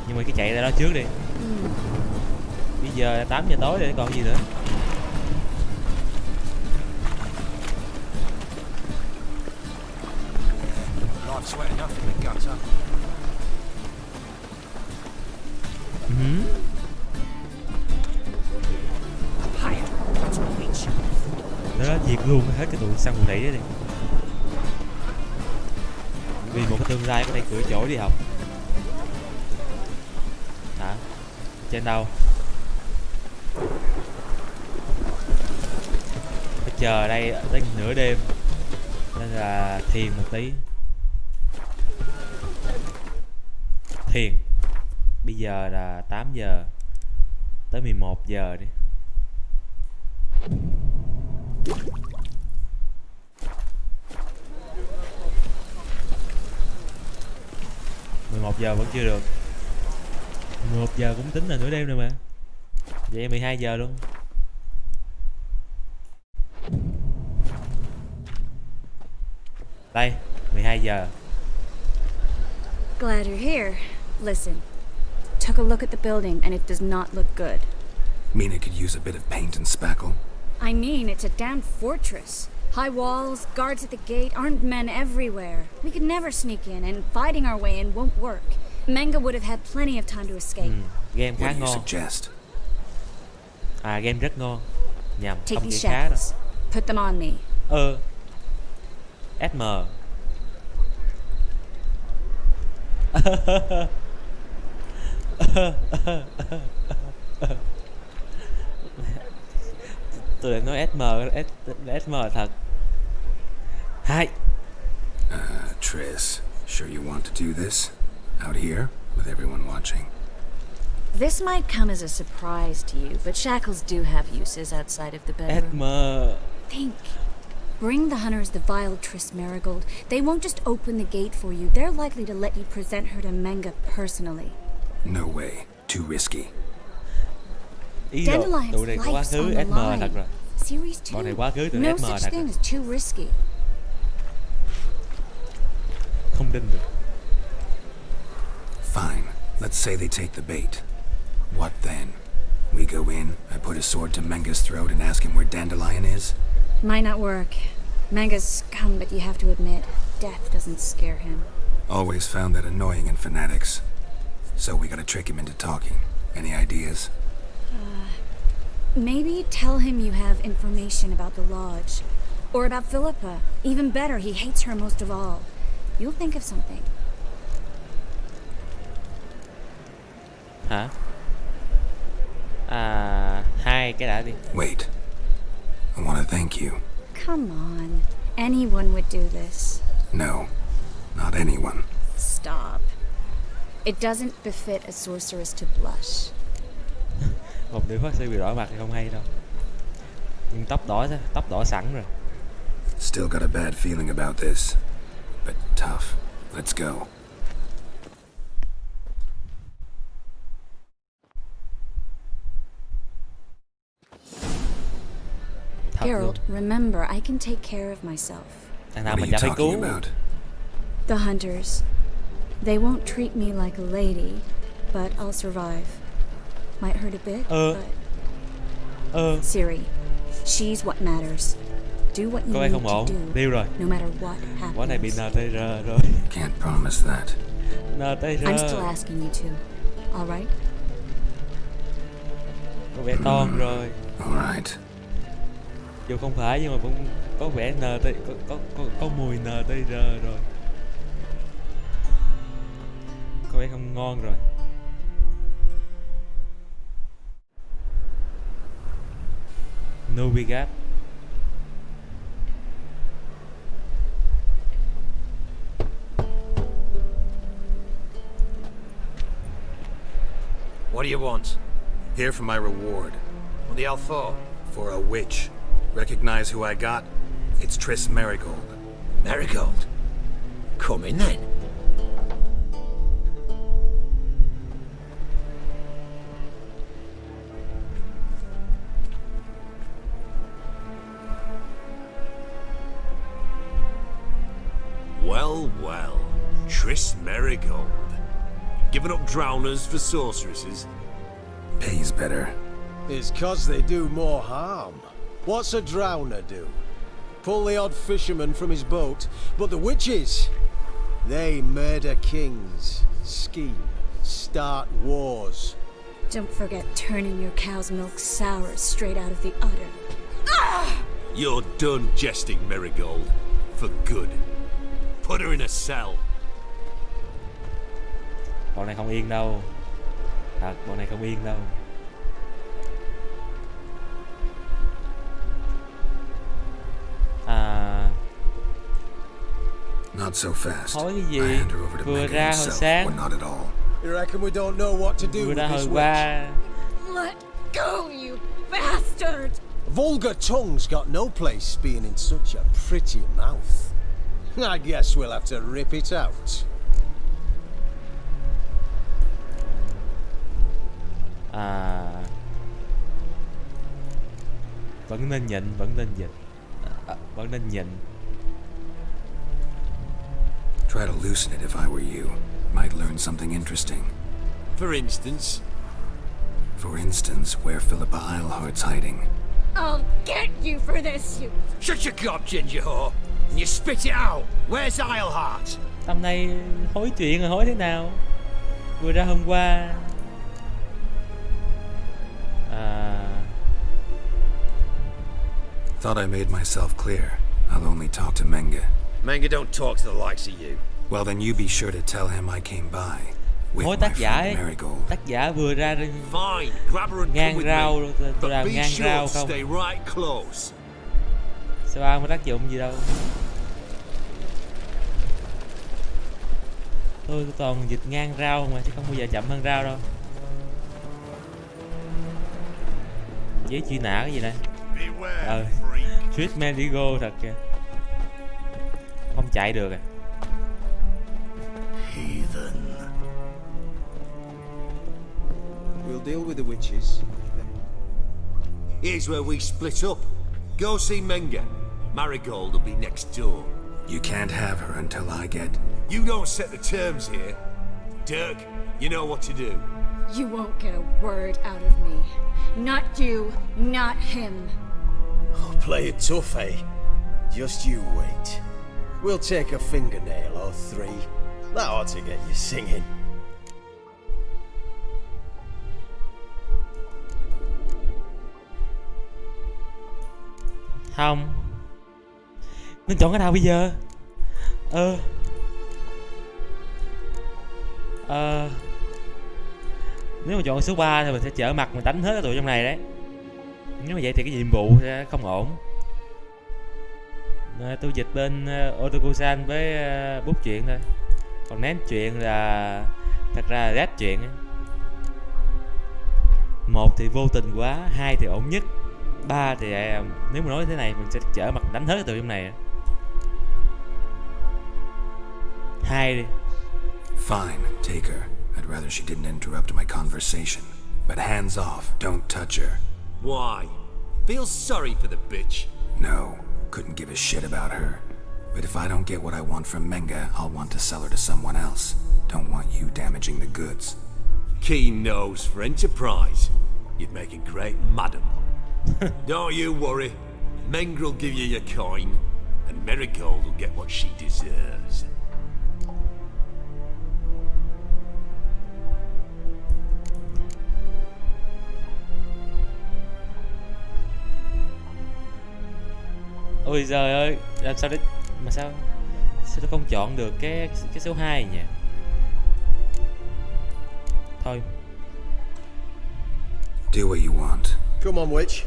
Nhưng mà cái chạy ra đó trước đi. Bây giờ là 8 giờ tối rồi, còn gì nữa. Life's wet enough in the gutter. Đó, diệt luôn hết cái tụi săn phù thủy đó đi. Vì một cái tương lai có thể cửa chỗ đi học. Hả? Trên đâu? Phải chờ đây tới nửa đêm nên là thiền một tí. Thiền. Bây giờ là 8 giờ tới 11 giờ đi. Giờ vẫn chưa được. 11 giờ cũng tính là nửa đêm rồi mà. Vậy 12 giờ luôn. Đây, 12 giờ. Glad you're here. Listen, took a look at the building and it does not look good. Mina could use a bit of paint and spackle. I mean, it's a damn fortress. High walls, guards at the gate, armed men everywhere. We could never sneak in, and fighting our way in won't work. Menga would have had plenty of time to escape. Game khá What do you ngon. suggest? À, game rất ngon. Nhầm, Take không these chỉ khá đâu. shackles. Put them on me. SM. Tôi lại nói SM thật. Hai. Triss, sure you want to do this? Out here, with everyone watching. This might come as a surprise to you, but shackles do have uses outside of the bedroom. Think. Bring the hunters the vile Triss Marigold. They won't just open the gate for you. They're likely to let you present her to Menga personally. No way. Too risky. Ý đồ, tụi này có quá khứ SM thật rồi. Bọn này quá khứ tụi No SM such thật thing rồi. as too risky. Không tin được. Fine. Let's say they take the bait. What then? We go in, I put a sword to Menga's throat and ask him where Dandelion is? Might not work. Menga's scum, but you have to admit, death doesn't scare him. Always found that annoying in fanatics. So we gotta trick him into talking. Any ideas? Maybe tell him you have information about the lodge. Or about Philippa. Even better, he hates her most of all. You'll think of something. Hả? Hai cái đã đi. Wait. I want to thank you. Come on. Anyone would do this. No, not anyone. Stop. It doesn't befit a sorceress to blush. Một nữ pháp sư bị đỏ mặt thì không hay đâu. Nhưng tóc đỏ sẵn rồi. Still got a bad feeling about this. But tough. Let's go. Geralt, remember, I can take care of myself. Thằng nào mà chả phải cứu. The hunters. They won't treat me like a lady, but I'll survive. Might hurt a bit, but... Ciri. She's what matters. Do what you need to do, Điêu rồi. no matter what happens. Quả này bị NTR rồi. Can't promise that. NTR. I'm still asking you to. All right? Có vẻ toan rồi. All right. Dù không phải nhưng mà cũng có vẻ có mùi NTR rồi. Có vẻ không ngon rồi. Nubigat. What do you want? Here for my reward. What the hell for? For a witch. Recognize who I got? It's Triss Merigold. Marigold. Come in then. Well, well. Triss Merigold. Giving up drowners for sorceresses? Pays better. It's 'cause they do more harm. What's a drowner do? Pull the odd fisherman from his boat, but the witches, they murder kings, scheme, start wars. Don't forget turning your cow's milk sour straight out of the udder. You're done jesting, Merigold. For good. Put her in a cell. Bọn này không yên đâu. Thật, bọn này không yên đâu. Not so fast. Thôi cái gì? I hand her over to Vừa Mega ra hồi himself, sáng. or not at all. You reckon we don't know what to do Vừa with ra hồi this qua. witch? Let go, you bastard! Vulgar tongues got no place being in such a pretty mouth. I guess we'll have to rip it out. Vẫn nên nhịn, vẫn nên nhịn. Vẫn nên nhịn. Try to loosen it if I were you. Might learn something interesting. For instance? For instance, where Philippa Eilhart's hiding. I'll get you for this, you... Shut your gob, ginger whore, and you spit it out. Where's Eilhart? Tầm này hối chuyện rồi hối thế nào? Vừa ra hôm qua. Thought I made myself clear. I'll only talk to Menge. Menge don't talk to the likes of you. Well, then you be sure to tell him I came by. With Hối my tác giả friend ấy. Marigold. Tác giả vừa ra Fine, grab her and come ngang with rau me. tôi But làm be ngang sure rau to không? stay right close. Sao ai có tác dụng gì đâu. Tôi toàn dịch ngang rau không mà, chứ không bao giờ chậm hơn rau đâu. Giấy truy nã cái gì này? Street Medigo thật kìa. Không chạy được à. Heathen. We'll deal with the witches. Here's where we split up. Go see Menge. Marigold will be next door. You can't have her until I get... You don't set the terms here. Dirk, you know what to do. You won't get a word out of me. Not you, not him. Oh, play it tough, eh? Just you wait. We'll take a fingernail or three. That ought to get you singing. Không. Nên chọn cái nào bây giờ? Nếu mà chọn số 3 thì mình sẽ trở mặt mình đánh hết cái tụi trong này đấy. Nếu mà vậy thì cái nhiệm vụ sẽ không ổn. Tôi dịch bên Otokusan với bút chuyện thôi. Còn nén chuyện là thật ra là rát chuyện ấy. 1 thì vô tình quá, 2 thì ổn nhất, 3 thì nếu mà nói thế này mình sẽ trở mặt đánh hết cái tụi trong này. 2 đi. Fine, take her. I'd rather she didn't interrupt my conversation. But hands off, don't touch her. Why? Feel sorry for the bitch? No, couldn't give a shit about her. But if I don't get what I want from Menge, I'll want to sell her to someone else. Don't want you damaging the goods. Keen nose for enterprise. You'd make a great madam. Don't you worry. Menge will give you your coin, and Marigold will get what she deserves. Ôi giời ơi, làm sao đấy mà sao tôi không chọn được cái số 2 nhỉ? Thôi. Do what you want. Come on, witch.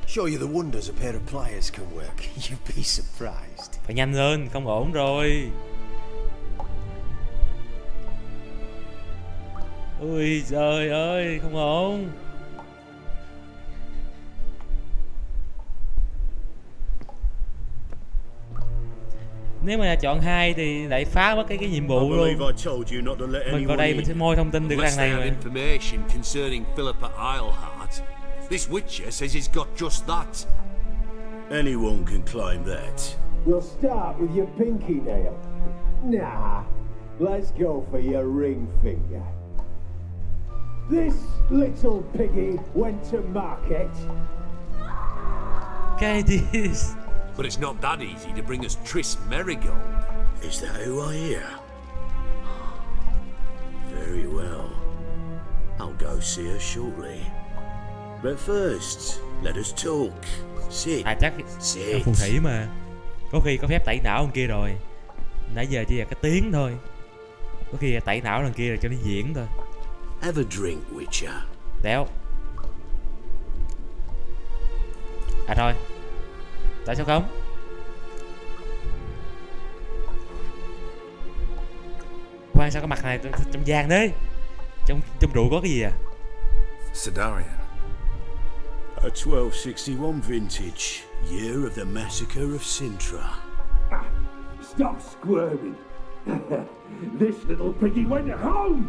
Show you the wonders a pair of pliers can work. You'd be surprised. Phải nhanh lên, không ổn rồi. Ui trời ơi, không ổn. Nếu mà chọn 2 thì lại phá mất cái nhiệm vụ luôn. Mình vào đây mình sẽ moi thông tin từ cái đằng này mà. This Witcher says he's got just that. Anyone can claim that. We'll start with your pinky nail. Nah, let's go for your ring finger. This little piggy went to market. Okay, this. But it's not that easy to bring us Triss Merigold. Is that who I hear? Very well. I'll go see her shortly. But first, let us talk. Sit. À chắc là phù thủy mà. Có khi có phép tẩy não con kia rồi. Nãy giờ chỉ là cái tiếng thôi. Có khi là tẩy não lần kia là cho nó diễn thôi. Have a drink, Witcher. Đéo. À thôi. Tại sao không? Khoan, sao cái mặt này trong vàng thế? Trong rượu có cái gì à? Sidarian. A 1261 vintage, year of the massacre of Sintra. Stop squirming. This little piggy went home.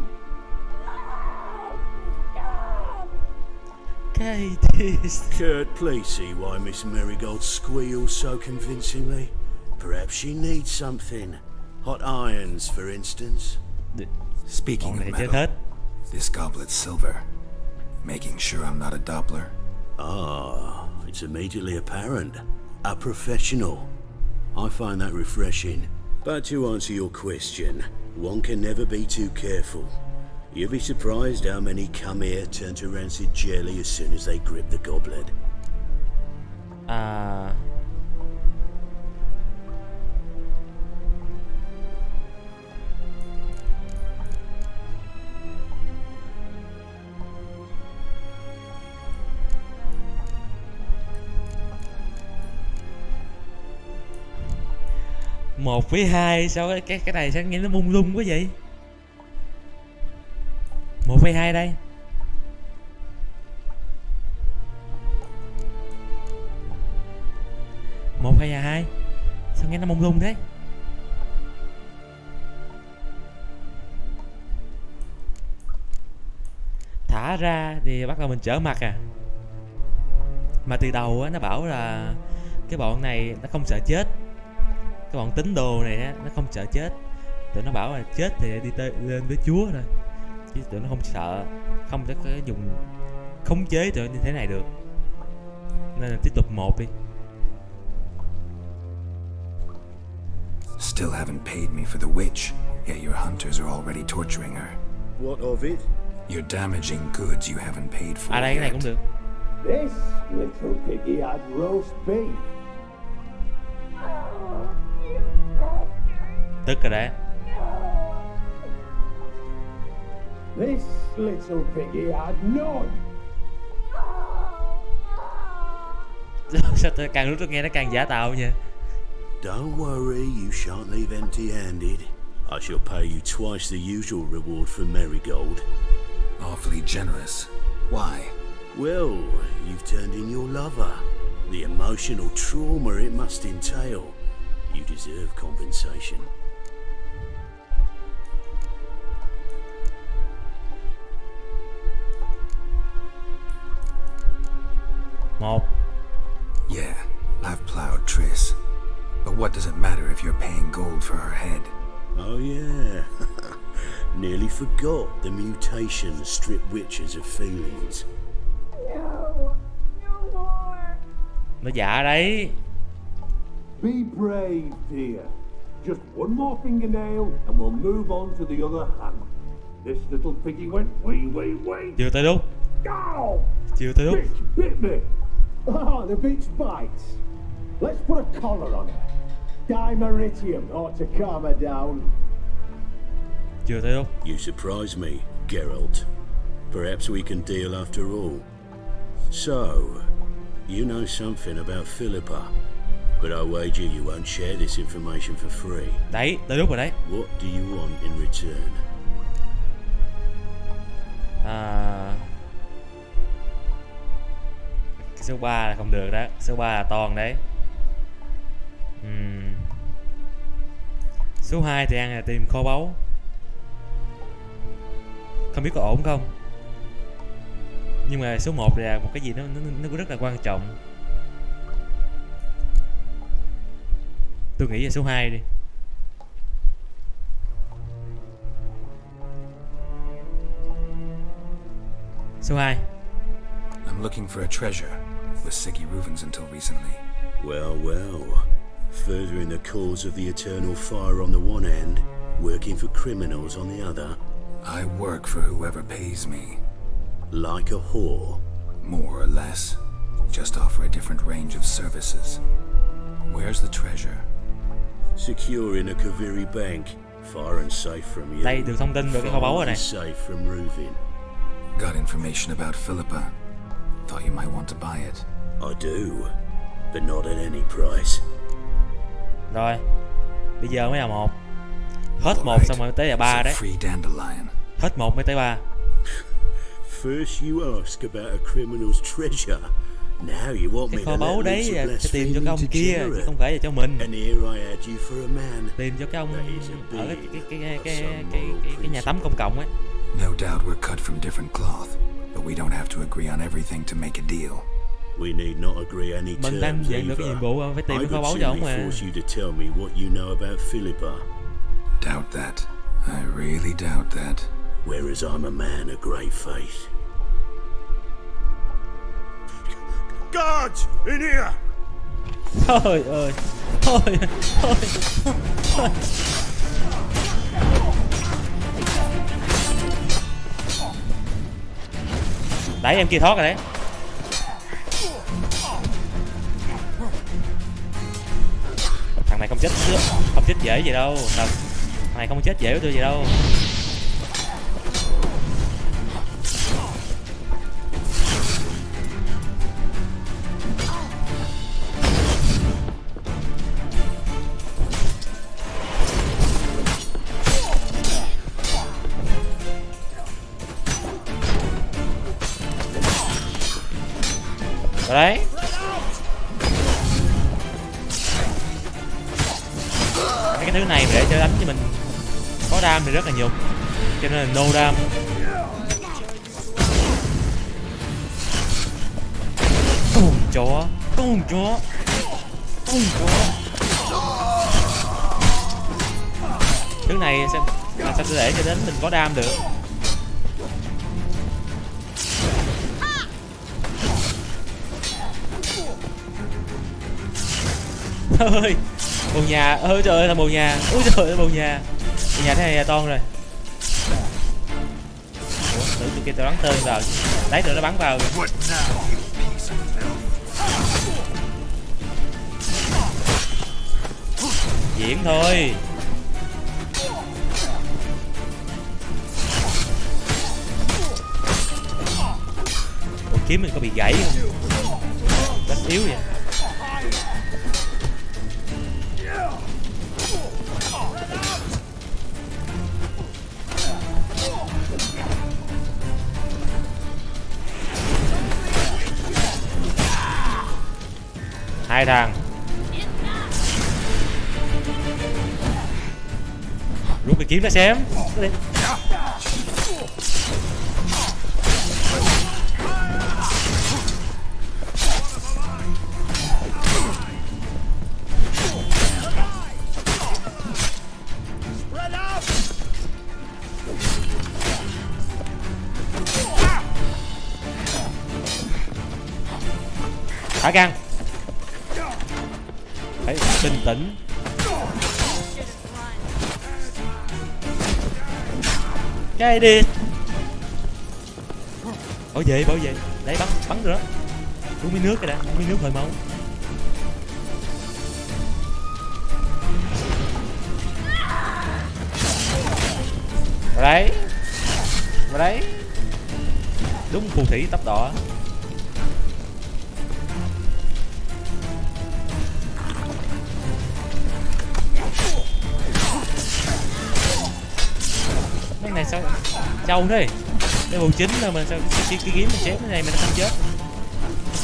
Okay, this. Kurt, please see why Miss Merigold squeals so convincingly. Perhaps she needs something. Hot irons, for instance. Speaking of metal, this goblet's silver. Making sure I'm not a Doppler. Ah, it's immediately apparent. A professional. I find that refreshing. But to answer your question, one can never be too careful. You'll be surprised how many come here turn to rancid jelly as soon as they grip the goblet. Một với 2, sao cái này sao nghe nó mông lung quá vậy? 1 với 2 đây. Một hay là 2? Sao nghe nó mông lung thế? Thả ra thì bắt đầu mình trở mặt à. Mà từ đầu á, nó bảo là cái bọn này nó không sợ chết. Cái bọn tín đồ này á, nó không sợ chết. Tụi nó bảo là chết thì đi lên với Chúa thôi. Chứ tụi nó không sợ, không thể có dùng khống chế tụi nó như thế này được. Nên là tiếp tục 1 đi. Still haven't paid me for the witch, yet your hunters are already torturing her. What of it? You're damaging goods you haven't paid for. À đây, cái này cũng được. This little piggy had roast beef. Tức rồi đấy. This little piggy had none. Sao càng lúc tôi nghe nó càng giả tạo nha. Don't worry, you shan't leave empty-handed. I shall pay you twice the usual reward for Merigold. Awfully generous. Why? Well, you've turned in your lover. The emotional trauma it must entail. You deserve compensation. Một. Yeah, I've plowed Triss. But what does it matter if you're paying gold for her head? Oh yeah. Nearly forgot the mutations strip witches of feelings. Nó giả đấy. Be brave, dear. Just one more fingernail and we'll move on to the other hand. This little piggy went wee. Chưa tới lúc. Ow! Chưa tới lúc. Bitch bit me. Oh, the bitch bites. Let's put a collar on her. Dimeritium ought to calm her down. Chưa tới lúc. You surprise me, Geralt. Perhaps we can deal after all. So, You know something about Philippa, but I wager you won't share this information for free. Đấy, tới lúc rồi đấy. What do you want in return? Số 3 là không được đó, số 3 là toàn đấy. Số 2 thì ăn là tìm kho báu. Không biết có ổn không. Nhưng mà số 1 là một cái gì nó rất là quan trọng. Tôi nghĩ là số 2 đi. Số 2. I'm looking for a treasure. Was Siggy Reuven's until recently. Well, well. Furthering the cause of the eternal fire on the one end, working for criminals on the other. I work for whoever pays me. Like a whore? More or less. Just offer a different range of services. Where's the treasure? Secure in a Kaviri bank, far and safe from you. Đây, được thông tin về cái kho báu rồi này. Safe from Reuven. Got information about Philippa. Thought you might want to buy it. I do, but not at any price. Rồi, bây giờ mới là 1. Hết 1 xong rồi tới là 3 đấy. Hết 1 mới tới 3. First you ask about a criminal's treasure. Now you want me cái kho to báu let đấy loose a phải tìm cho cái ông kia chứ degenerate. không phải là cho mình. And here I had you for a man. Tìm cho cái ông ở cái nhà tắm công cộng ấy. No doubt we're cut from different cloth, but we don't have to agree on everything to make a deal. We need not agree any terms. Mình đang nhận được cái nhiệm vụ phải tìm cái kho báu cho ông mà. I would force you to tell me what you know about Philippa. Doubt that. I really doubt that. Whereas I'm a man of great faith. Guards, in here! Thôi ơi, thôi. Đấy, em kia thoát rồi đấy. Thằng này không chết dễ gì đâu. Thằng này không chết dễ với tôi gì đâu. Rồi đấy. Cái thứ này để cho đánh cho mình có đam thì rất là nhục, cho nên là no đam. Con chó. Thứ này sao để cho đến mình có đam được. Ơi, bồ nhà, ơi trời ơi, thằng bồ nhà, ôi trời ơi, bồ nhà thế này là toan rồi. Ủa, tưởng tụi kia tao bắn tên vào, đấy tụi nó bắn vào rồi. Diễn thôi. Ủa, kiếm mình có bị gãy không? Đánh yếu vậy. Hai thằng rút cái kiếm ra xem. Thả gan. Phải bình tĩnh. Cái đi. Bảo vệ. Đấy, bắn rồi đó. Uống miếng nước cái đã, uống miếng nước hồi máu. Rồi đấy. Đúng phù thủy tóc đỏ. Cái này sao trâu thế? Level 9 thôi mà sao cái kiếm mình chém cái này mình không chết.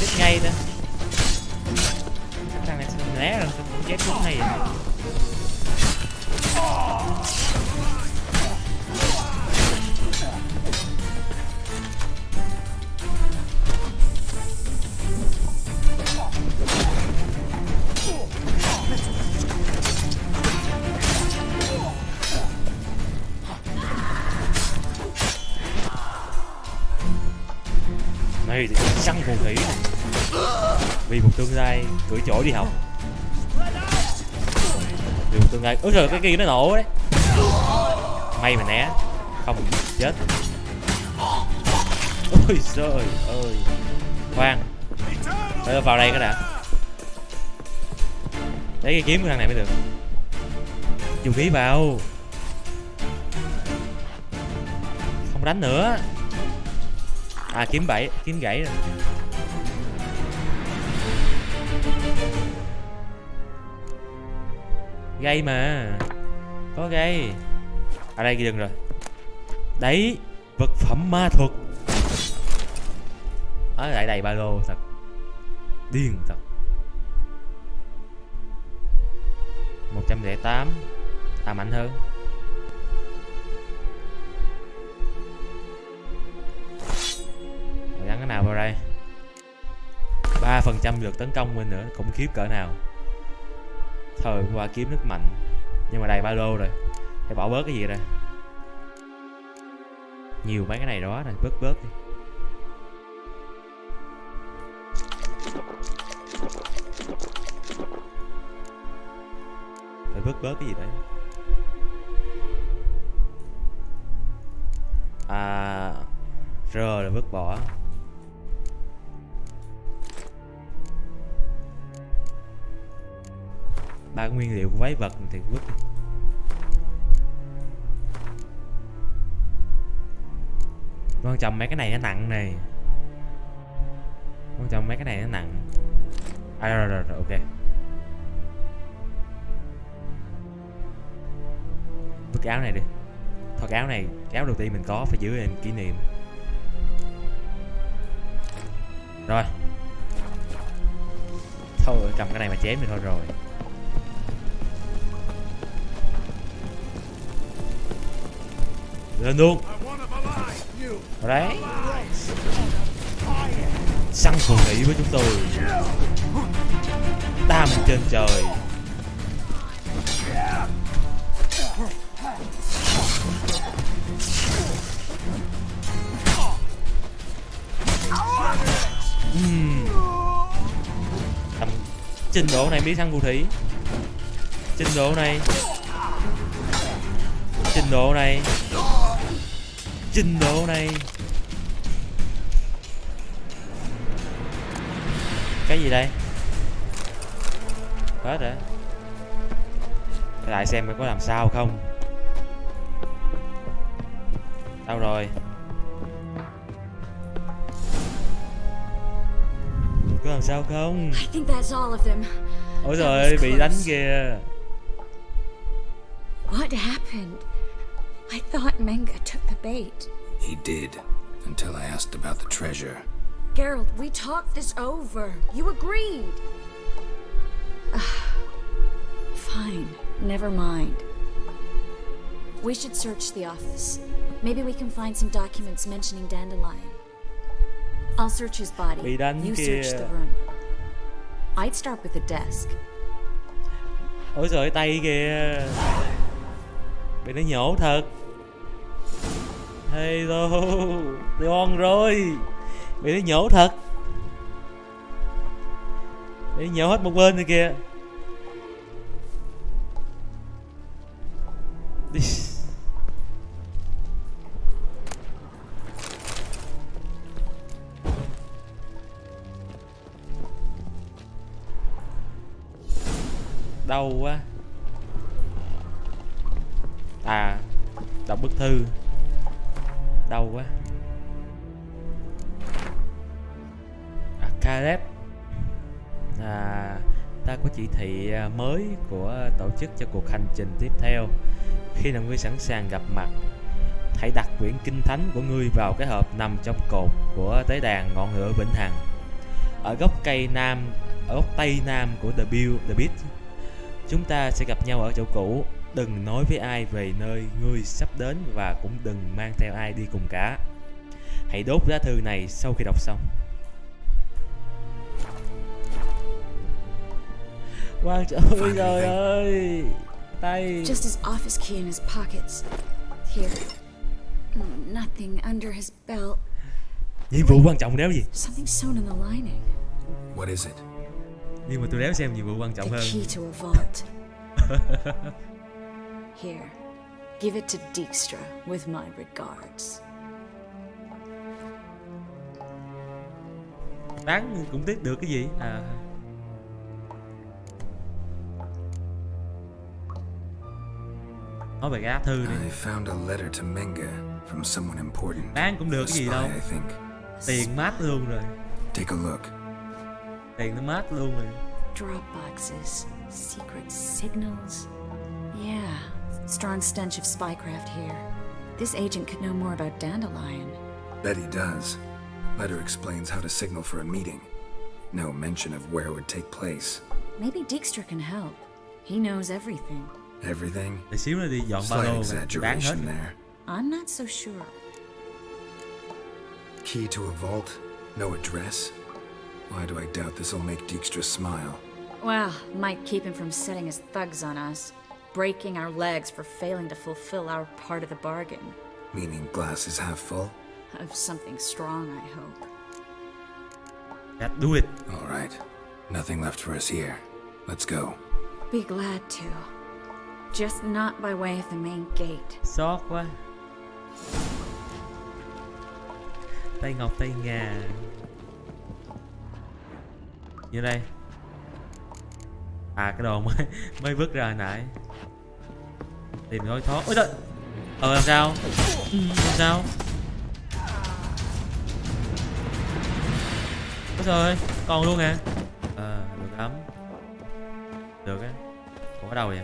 Chết ngay nữa. Thằng này sao né rồi sao cũng chém đúng này vậy? Này thì săn phù thủy này. Vì một tương lai cưỡi chỗ đi học. Vì một tương lai. Ôi trời, cái kia nó nổ đấy. May mà né. Không chết. Ôi trời ơi. Khoan. Phải vào đây cái đã. Lấy cái kiếm của thằng này mới được. Dùng khí vào. Không đánh nữa. À kiếm gãy rồi. Gây mà. Có gây. À đây dừng rồi. Đấy, vật phẩm ma thuật. Ở lại đầy ba lô thật. Điên thật. 108. À mạnh hơn. Gắn cái nào vào đây. 3% lượt tấn công mình nữa. Khủng khiếp cỡ nào. Thời qua kiếm rất mạnh. Nhưng mà đầy ba lô rồi. Phải bỏ bớt cái gì ra. Nhiều mấy cái này đó rồi. Bớt đi. Phải bớt cái gì đấy. À R là vứt bỏ. Ba nguyên liệu của váy vật thì vứt. Quan trọng mấy cái này nó nặng này. Quan trọng mấy cái này nó nặng. À rồi ok. Vứt cái áo này đi. Thôi cái áo này, cái áo đầu tiên mình có phải giữ em kỷ niệm. Rồi. Thôi cầm cái này mà chém thì thôi rồi. Lên luôn. Rồi đấy. Săn phù thủy với chúng tôi. Tam trên trời. Tầm trình độ này biết săn phù thủy. Trình độ này. Trình độ này. Trình độ này. Cái gì đây? Hết rồi. Lại xem có làm sao không. Đâu rồi? Có làm sao không? Ôi trời ơi, bị đánh kìa. What happened? I thought Menga took the bait. He did, until I asked about the treasure. Geralt, we talked this over. You agreed. Fine, never mind. We should search the office. Maybe we can find some documents mentioning Dandelion. I'll search his body. Bị đánh You kìa. search the room. I'd start with the desk. Ôi trời, tay kìa. Bị nó nhổ thật. Hello, Leon rồi. Bị nó nhổ thật. Bị nhổ hết một bên rồi kìa. Đau quá. À, đọc bức thư. Đau quá. À, Caleb. Ta có chỉ thị mới của tổ chức cho cuộc hành trình tiếp theo. Khi nào ngươi sẵn sàng gặp mặt, hãy đặt quyển kinh thánh của ngươi vào cái hộp nằm trong cột của tế đàn ngọn lửa vĩnh hằng ở góc tây nam của The Beach. Chúng ta sẽ gặp nhau ở chỗ cũ. Đừng nói với ai về nơi ngươi sắp đến và cũng đừng mang theo ai đi cùng cả. Hãy đốt lá thư này sau khi đọc xong. Ôi trời ơi, tay. Just his office key in his pockets. Here. Nothing under his belt. Nhiệm vụ quan trọng đéo gì? Something sewn in the lining. What is it? Nhưng mà tôi đéo xem nhiệm vụ quan trọng hơn. The key to a vault. Here. Give it to Dijkstra with my regards. Bán cũng biết được cái gì? Nói về cái lá thư đi. I found a letter to Menga from someone important. Bán cũng được cái gì đâu. Tiền mát luôn rồi. Take a look. Tiền nó mát luôn rồi. Drop boxes, secret signals. Yeah, strong stench of spycraft here. This agent could know more about Dandelion. Bet he does. Letter explains how to signal for a meeting. No mention of where it would take place. Maybe Dijkstra can help. He knows everything. Everything? Để xíu nữa đi dọn ba Slight lô exaggeration there. I'm not so sure. Key to a vault? No address? Why do I doubt this'll make Dijkstra smile? Well, might keep him from setting his thugs on us. Breaking our legs for failing to fulfill our part of the bargain. Meaning glass is half full? Of something strong, I hope. Do it. All right. Nothing left for us here. Let's go. Be glad to. Just not by way of the main gate. Xót quá. Tay ngọc tay ngà. Như đây. Cái đồ mới vứt ra hồi nãy. Tìm lối thoát. Ôi trời. Làm sao? Làm sao? Ôi trời ơi, còn luôn hả? Được lắm. Được á. Ủa ở đâu vậy?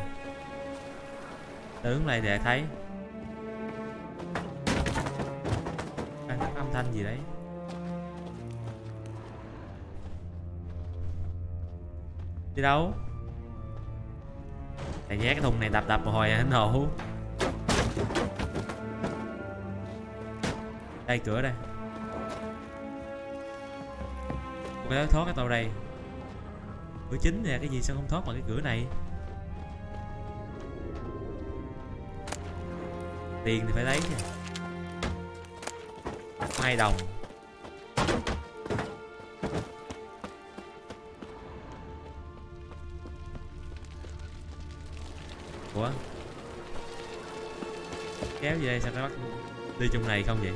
Đứng này để thấy. Có âm thanh gì đấy? Đi đâu? Thầy nhét cái thùng này đập một hồi nó nổ. Đây cửa đây. Cái thoát cái tàu đây. Cửa chính nè, cái gì sao không thoát bằng cái cửa này? Tiền thì phải lấy nha. 2 đồng. Ủa? Kéo gì đây sao nó bắt đi trong này không vậy?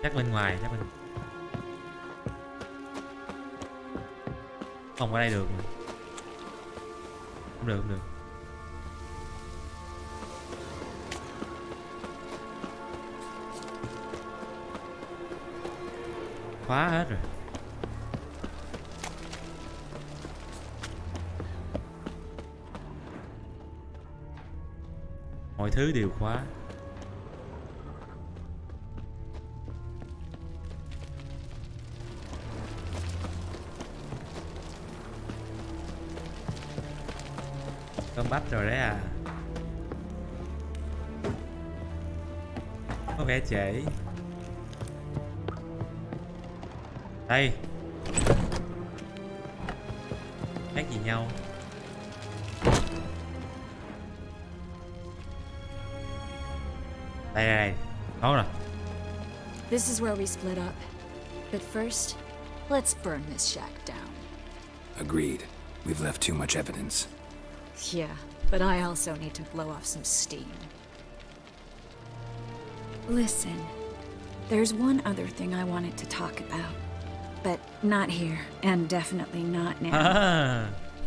Chắc bên ngoài, chắc bên không ở đây được mà. Không được, không được. Khóa hết rồi. Mọi thứ đều khóa. Con bắp rồi đấy à. Có vẻ trễ. Đây. Khác gì nhau? Đây đây. Tốt rồi. This is where we split up. But first, let's burn this shack down. Agreed. We've left too much evidence. Yeah, but I also need to blow off some steam. Listen, there's one other thing I wanted to talk about. But not here, and definitely not now.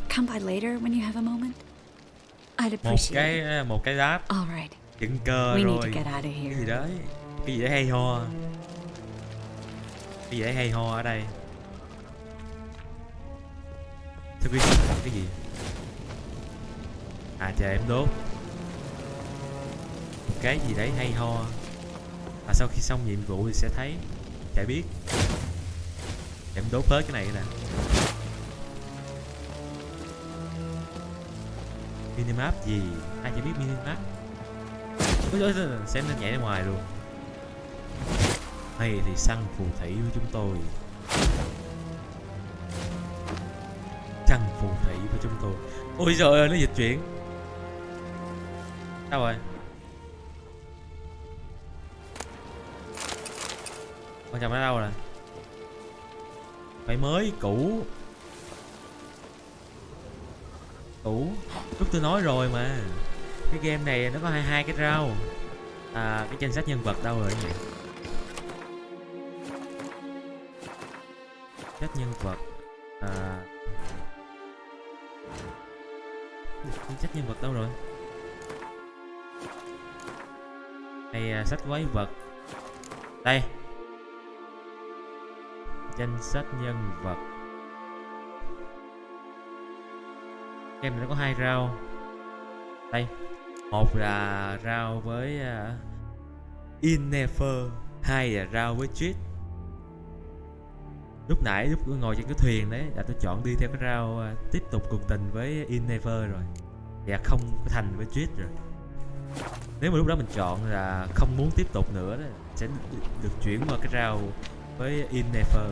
Come by later when you have a moment. I'd appreciate it. Một cái đáp. All right. Dựng cơ We rồi. need to get out of here. Cái gì đấy? Cái gì đấy hay ho. Cái gì đấy hay ho ở đây. Sao cái gì? À chờ em đốt. Cái gì đấy hay ho. Và sau khi xong nhiệm vụ thì sẽ thấy. Chả biết. Em đốt hết cái này nè. Minimap gì? Ai chỉ biết minimap? Ôi, xem nó nhảy ra ngoài luôn. Hay thì săn phù thủy của chúng tôi. Săn phù thủy của chúng tôi. Ôi trời ơi, nó dịch chuyển. Đâu rồi? Con chồng ở đâu rồi? Phải mới, cũ. Lúc tôi nói rồi mà. Cái game này nó có hai cái rau. À, cái danh sách nhân vật đâu rồi nhỉ? Sách nhân vật. Danh sách nhân vật đâu rồi? Hay sách quái vật. Đây. Danh sách nhân vật. Game này nó có 2 rau. Đây. Một là rau với Innefer, 2 là rau với Treat. Lúc tôi ngồi trên cái thuyền đấy là tôi chọn đi theo cái rau tiếp tục cuộc tình với Innefer rồi. Và không có thành với Treat rồi. Nếu mà lúc đó mình chọn là không muốn tiếp tục nữa đó, sẽ được chuyển qua cái rau với Innefer.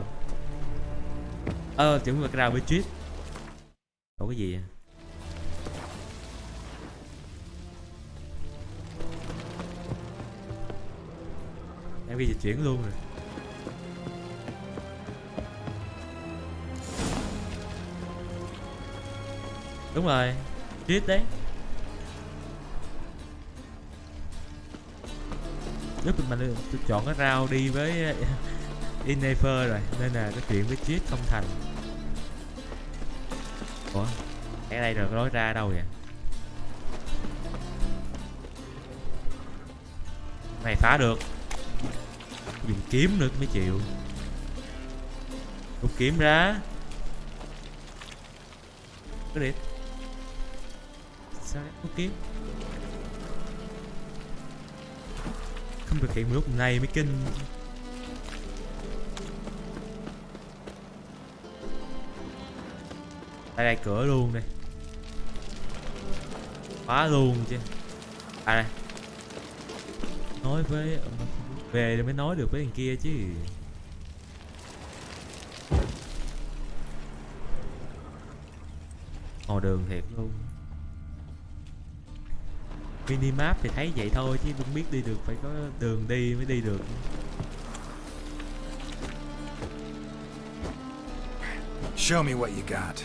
Chuyển qua cái rau với Treat. Có cái gì vậy? Em ghi dịch chuyển luôn rồi. Đúng rồi, Treat đấy. Lúc mình tôi chọn cái rau đi với Innefer rồi, nên là cái chuyện với Treat không thành. Ủa? Ở đây rồi, lối ra đâu vậy? Này phá được. Dùng kiếm nữa mới chịu. Rút kiếm ra. Cái đi. Sao rút kiếm? Không thực hiện lúc này mới kinh. Đây cửa luôn đây. Khóa luôn chứ. À đây. Nói với về rồi mới nói được với thằng kia chứ. Ngồi đường thiệt luôn. Minimap thì thấy vậy thôi chứ không biết đi được, phải có đường đi mới đi được. Show me what you got.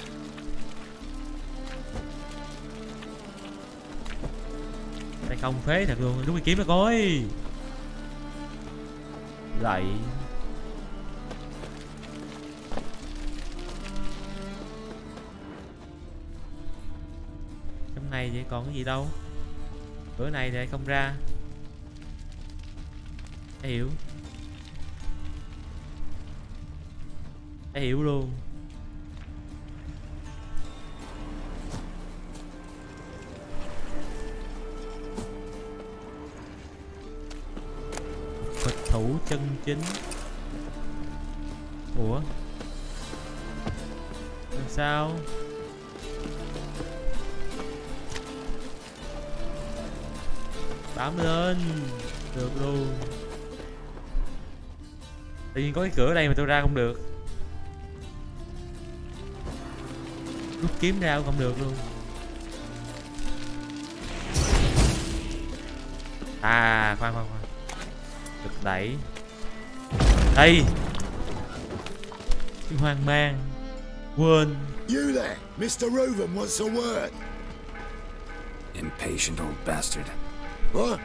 Đây không phế thật luôn, đúng cái kiếm nó coi. Lại. Trong này vậy còn cái gì đâu. Bữa này thì không ra. Hiểu. Hiểu luôn. Vật thủ chân chính. Ủa? Làm sao? Bám lên. Được luôn. Tự nhiên có cái cửa đây mà tôi ra không được. Rút kiếm ra cũng không được luôn. À khoan. Được đẩy. Đây. Cái hoang mang. Quên. You there, Mr. Reuven wants a word. Impatient old bastard. What?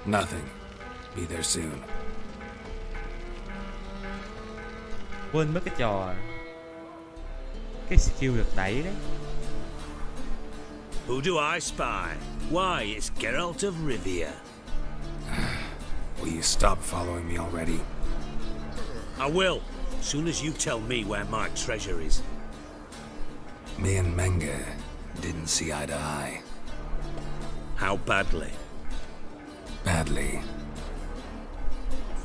Nothing. Be there soon. Quên mất cái trò. Cái skill được đẩy đấy. Who do I spy? Why, it's Geralt of Rivia. Will you stop following me already? I will, as soon as you tell me where my treasure is. Me and Menge didn't see eye to eye. How badly? Badly.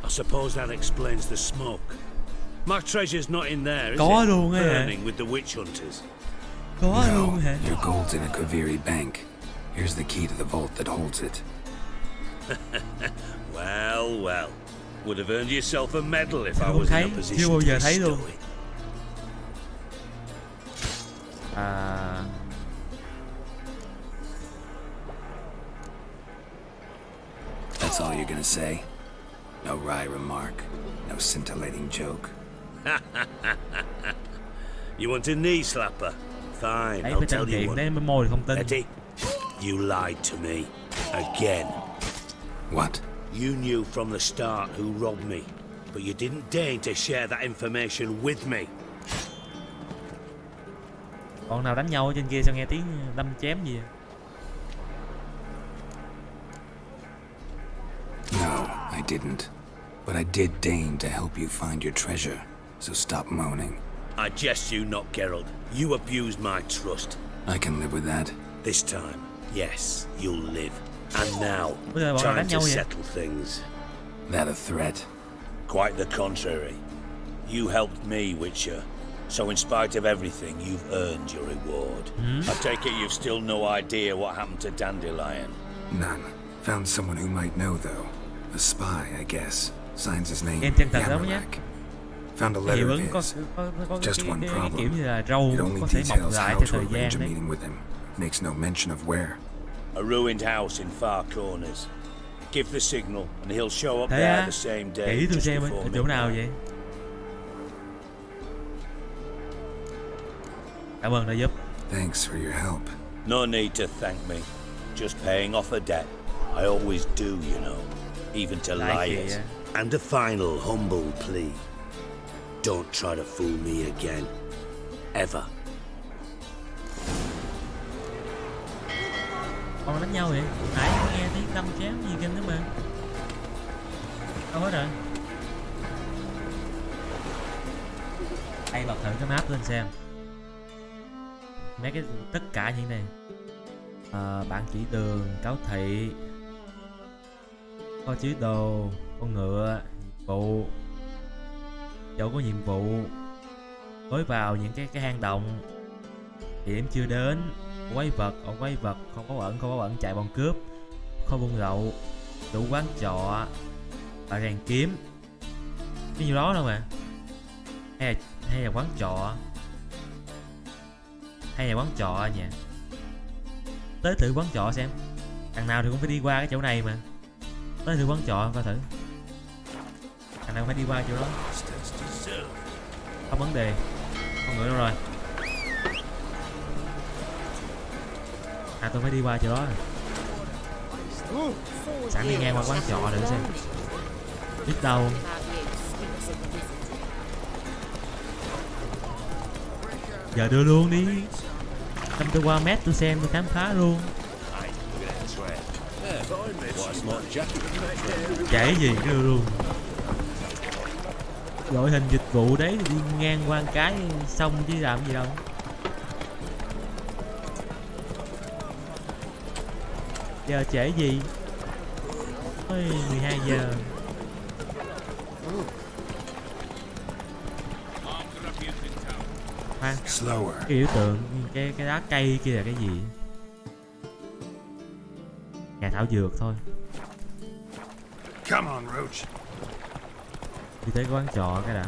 I suppose that explains the smoke. My treasure's not in there, is Có it? luôn á hả? Burning with the witch hunters. Có luôn hả? Your gold's in a Kaviri bank. Here's the key to the vault that holds it. Well, well. Would have earned yourself a medal if I Không was thấy, in a chưa position bao to giờ thấy luôn. bestow it. À, That's all you're gonna say? No wry remark, no scintillating joke. You want a knee slapper? Fine, thấy I'll phải tell trăng you kiện one. đấy mới môi thì không tin. Betty, you lied to me. Again. What? You knew from the start who robbed me, but you didn't deign to share that information with me. Còn nào đánh nhau ở trên kia sao nghe tiếng đâm chém gì? No, I didn't. But I did deign to help you find your treasure, so stop moaning. I jest you not, Geralt. You abused my trust. I can live with that. This time, yes, you'll live. And now, Bây giờ bọn nào time đánh to nhau vậy? settle things. That a threat? Quite the contrary. You helped me, Witcher. So in spite of everything, you've earned your reward. I take it you've still no idea what happened to Dandelion. None. Found someone who might know, though. A spy, I guess. Signs his name Em chân thật lắm nhé. Yammerak. Found a Hiệu letter of ứng có his. có Just one cái problem. kiểu như là râu It only có thể mọc details lại how theo to thời arrange a gian đấy. meeting with him. Makes no mention of where. A ruined house in Far Corners. Give the signal, and he'll show up Thế there á? the same day. Kỹ tôi just xem before ở chỗ nào midnight. vậy? Cảm ơn đã giúp. Thanks for your help. No need to thank me. Just paying off a debt. I always do, you know. Even to Lại liars. kìa. And a final humble plea. Don't try to fool me again. Ever. Còn đánh nhau vậy? Nãy có nghe tiếng đâm chém gì kinh lắm mà. Đâu hết rồi. Đây bật thử cái map lên xem. Mấy cái tất cả những này. Bạn chỉ đường, cáo thị, kho chứa đồ, con ngựa, nhiệm vụ, chỗ có nhiệm vụ, lối vào những cái hang động, địa điểm chưa đến, quái vật, không có ẩn, chạy bọn cướp, kho buôn lậu, chủ quán trọ, và rèn kiếm. Cái nhiêu đó đâu mà. Hay là quán trọ. Hay là quán trọ nha. Tới thử quán trọ xem. Thằng nào thì cũng phải đi qua cái chỗ này mà. Tới thử quán trọ coi thử. Thằng nào phải đi qua chỗ đó. Không vấn đề. Con ngựa đâu rồi? Tôi phải đi qua chỗ đó rồi. Sẵn đi ngang qua quán trọ thử xem. Biết đâu. Giờ đưa luôn đi. Tâm tôi qua mét tôi xem tôi khám phá luôn. Chạy gì cứ đưa luôn. Loại hình dịch vụ đấy thì đi ngang qua cái xong chứ làm gì đâu. Giờ trễ gì? Ôi 12 giờ. Khoan, cái biểu tượng cái lá cây kia là cái gì? Nhà thảo dược thôi. Come on, Roach. Đi tới quán trọ cái đã.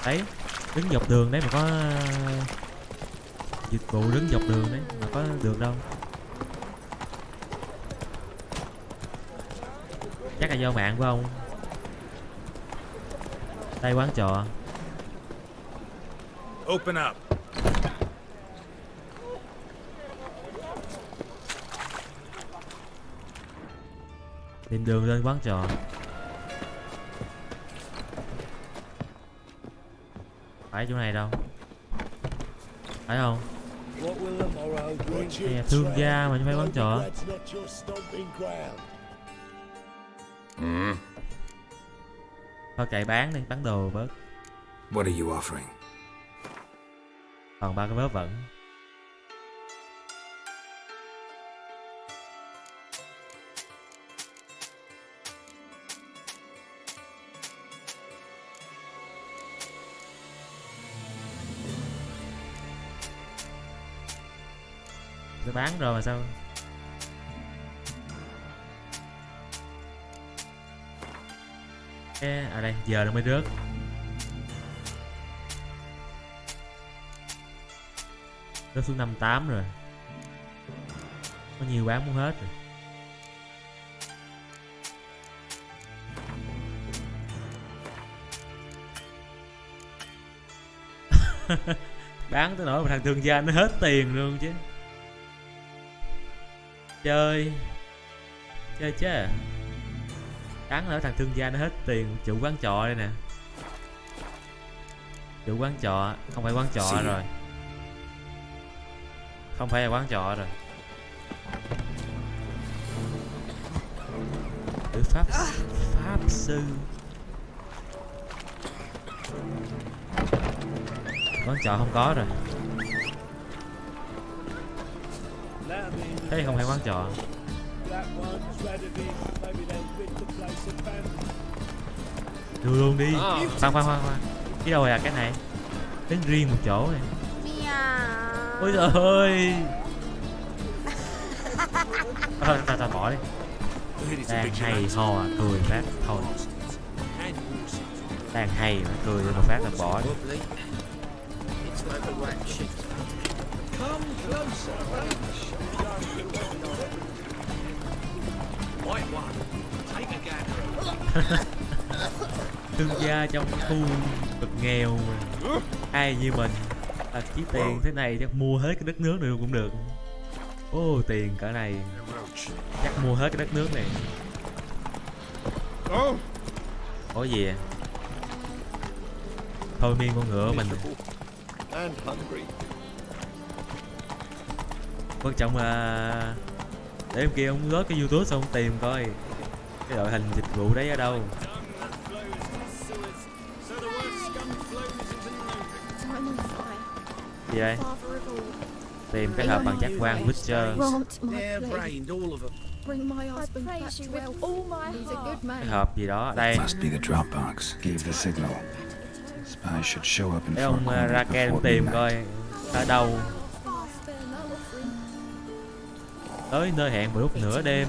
Đấy, đứng dọc đường đấy mà có dịch vụ đứng dọc đường đấy mà có được đâu. Chắc là do mạng của ông. Đây quán trọ. Open up. Tìm đường lên quán trọ. Phải chỗ này đâu? Phải không? Nè, thương gia mà chứ phải quán trọ. Thôi kệ bán đi, bán đồ bớt. What are you offering? Còn 3 cái vớ vẩn. Tôi bán rồi mà sao? À đây, giờ nó mới rớt. Rớt xuống 58 rồi. Có nhiều bán muốn hết rồi. Bán tới nỗi mà thằng thương gia nó hết tiền luôn chứ. Chơi chứ. Đáng lẽ thằng thương gia nó hết tiền. Chủ quán trọ đây nè. Chủ quán trọ. Không phải quán trọ rồi. Không phải là quán trọ rồi. Tử pháp sư. Quán trọ không có rồi. Thế không phải quán trọ. Đưa luôn đi. Khoan. Cái đâu là cái này? Đứng riêng một chỗ này. Ôi trời ơi. Thôi tao bỏ đi. Đang hay ho à, cười phát thôi. Đang hay mà cười một phát là bỏ đi. Thương gia trong khu cực nghèo mà. Ai như mình chỉ tiền thế này chắc mua hết cái đất nước này cũng được. Ô tiền cỡ này chắc mua hết cái đất nước này. Có gì à? Thôi miên con ngựa mình. Quan trọng là để em kia ông lót cái YouTube xong tìm coi cái đội hình dịch vụ đấy ở đâu. Gì đây? Tìm cái hộp bằng giác quan Witcher. Cái hộp gì đó đây. Để ông Raken tìm coi ở đâu. Tới nơi hẹn vào lúc nửa đêm.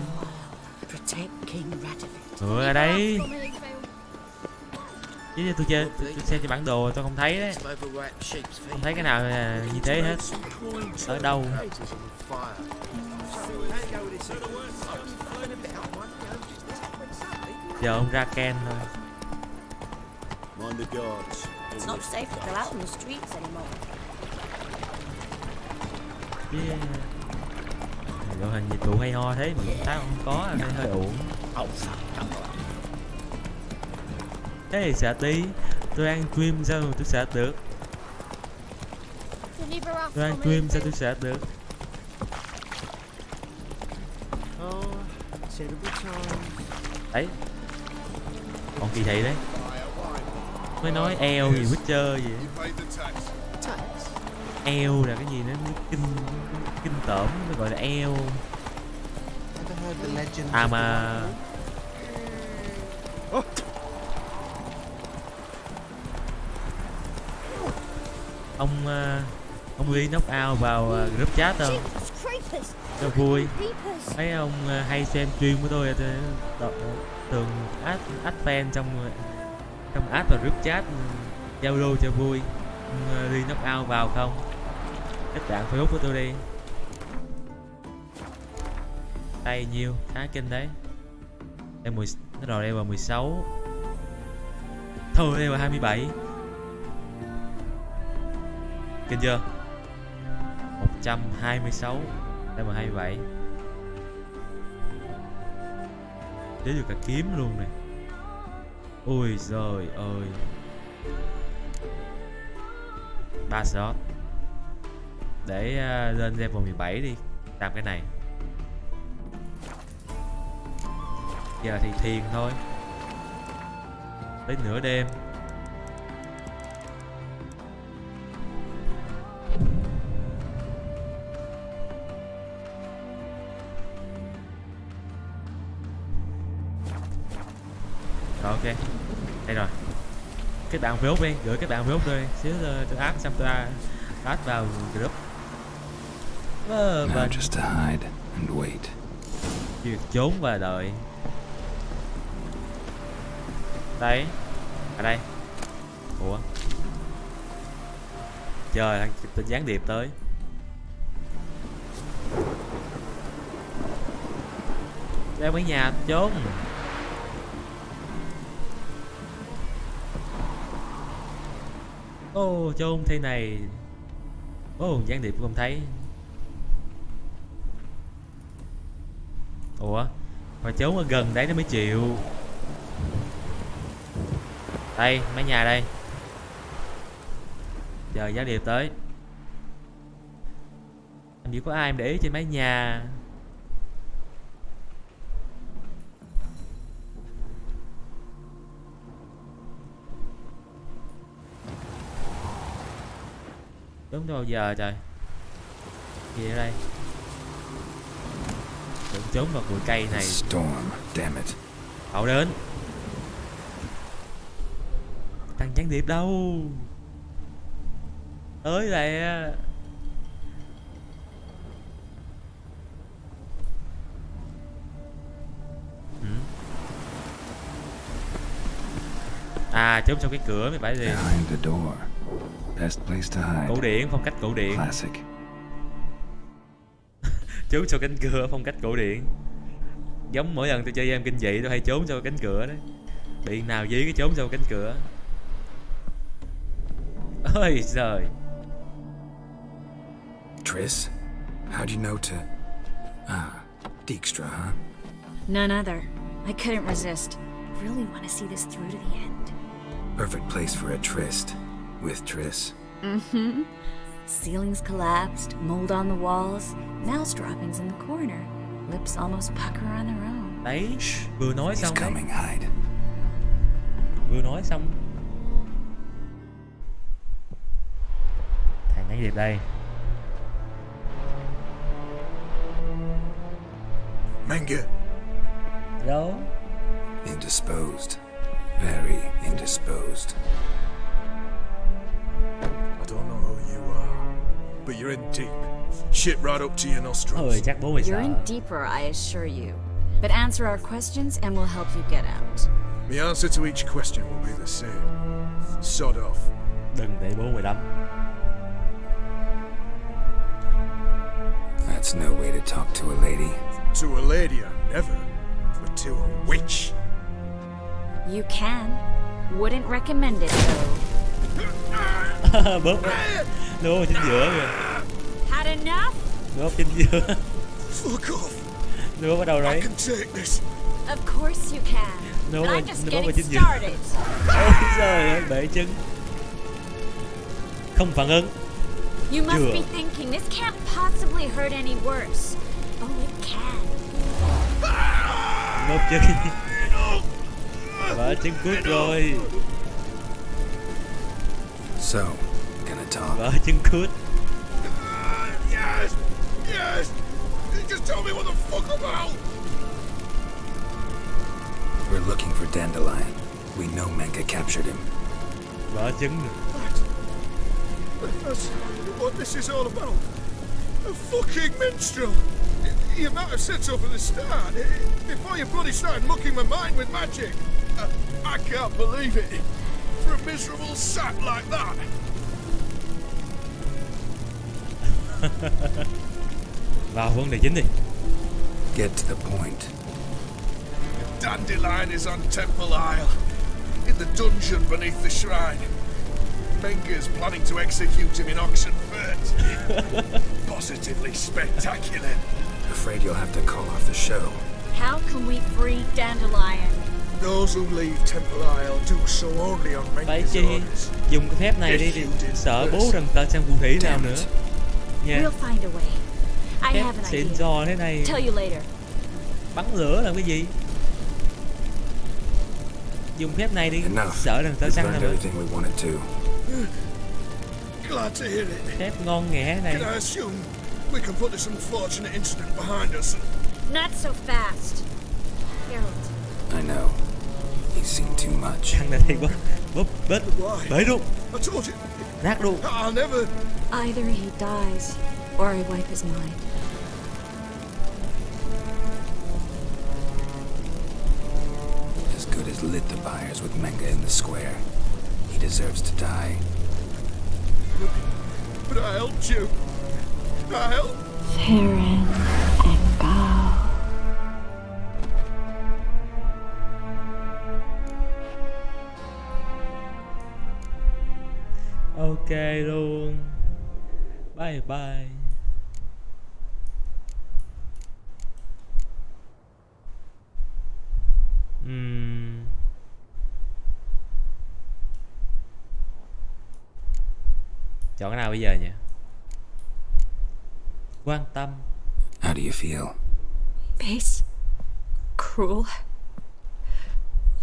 Ngựa ở đây. Chứ tôi chơi, tôi xem trên bản đồ tôi không thấy đấy. Không thấy cái nào như thế hết. Ở đâu? Giờ ông ra Ken thôi. It's not safe to go out on the streets anymore. Yeah. Đội hình dịch vụ hay ho thế mà tao không có nên hơi uổng. Thế thì sợ tí. Tôi ăn stream sao mà tôi sợ được. Tôi ăn stream sao tôi sợ được. Đấy. Còn kỳ thị đấy. Mới nói eo gì Witcher gì. Eo là cái gì nó kinh tởm, nó gọi là eo. À mà ông đi knock out vào group chat không? Cho vui. Thấy ông hay xem stream của tôi thường add fan trong add vào group chat giao lưu cho vui. Ông đi knock out vào không? Kết bạn Facebook của tôi đi. Đây nhiêu khá kinh đấy. Đây nó rồi đây vào 16. Thôi đây vào 27. Kinh chưa? 126. Đây vào 27. Để được cả kiếm luôn nè. Ôi giời ơi. 3 slot. Để lên level 17 đi, làm cái này. Giờ thì thiền thôi. Đến nửa đêm. Rồi ok. Đây rồi. Kết bạn Facebook đi, gửi kết bạn Facebook đi. Xíu tôi add xong tôi add vào group. Now just to hide and wait. Việc trốn và đợi. Đây. Ở đây. Ủa. Trời, tên gián điệp tới. Leo mấy nhà trốn. Ô, trốn thế này. Ô, gián điệp không thấy. Ủa, mà trốn ở gần đấy nó mới chịu. Đây, mấy nhà đây. Giờ gián điệp tới. Làm gì có ai để ý trên mấy nhà. Đúng đâu giờ trời. Gì ở đây? Tưởng trốn vào bụi cây này. Storm, damn it. Cậu đến. Thằng gián điệp đâu? Tới nè. À, trốn trong cái cửa mấy bãi gì? Behind the door. Best place to hide. Cổ điển, phong cách cổ điển. Classic. Trốn sau cánh cửa, phong cách cổ điển. Giống mỗi lần tôi chơi game kinh dị tôi hay trốn sau cánh cửa đấy. Bị nào dí cái trốn sau cánh cửa. Ôi giời. Triss, how do you know to... Dijkstra, huh? None other. I couldn't resist. Really want to see this through to the end. Perfect place for a tryst. With Triss. Mm-hmm. Ceilings collapsed, mold on the walls, mouse droppings in the corner. Lips almost pucker on their own. Đấy, vừa nói xong đấy. Coming, hide. Vừa nói xong. Thằng gián điệp đây. Manga. Đâu? Indisposed. Very indisposed. I don't know who you are, but you're in deep. Shit right up to your nostrils. Ôi, chắc bố mày You're sợ. in deeper, I assure you. But answer our questions and we'll help you get out. The answer to each question will be the same. Sod off. Đừng để bố mày đâm. That's no way to talk to a lady. To a lady, I never. But to a witch. You can. Wouldn't recommend it though. Bóp. Đúng rồi, chính giữa kìa. Had enough? Bóp chính giữa. Fuck off. Bóp ở đâu đấy? I can take this. Of course you can. Đúng rồi, I'm just bóp ở getting chính giữa. started. Ôi trời ơi, bể trứng. Không phản ứng. You must Chưa. be thinking this can't possibly hurt any worse. Oh, it can. Bóp trứng. Vỡ trứng cút rồi. So, gonna talk. Vỡ trứng cút. Yes! Yes! Just tell me what the fuck about! We're looking for Dandelion. We know Menka captured him. Vỡ trứng rồi. That's what this is all about. A fucking minstrel! You might have said so from the start, before you bloody started mucking my mind with magic. I can't believe it. For a miserable sap like that. Vào vấn đề chính đi. Get to the point. Dandelion is on Temple Isle, in the dungeon beneath the shrine. Menga's planning to execute him in Oxenfurt. Positively spectacular. Afraid you'll have to call off the show. How can we free Dandelion? Those who leave Temple Isle do so only on Phải Menga's chi orders. dùng cái phép này đi thì sợ bố rằng ta sang phù thủy nào nữa. nha. We'll find a way. I Phép have an xịn idea. sò thế này. Tell you later. Bắn lửa là cái gì? Dùng phép này đi. Enough. Sợ rằng tớ We've săn learned rồi. everything we wanted to. Glad to hear it. Phép ngon nghẻ này. Can I assume we can put this unfortunate incident behind us? Not so fast. Harold. I know. He's seen too much. Thằng này thì quá. Búp bết. Bể luôn. I told you. Nát luôn. I'll never. Either he dies, or I wipe his mind. As good as lit the buyers with Menga in the square. He deserves to die. But I helped you. I helped. Farron and Go. Ok luôn. Bye bye. Chọn cái nào bây giờ nhỉ? Quan tâm. How do you feel? Base. Cruel.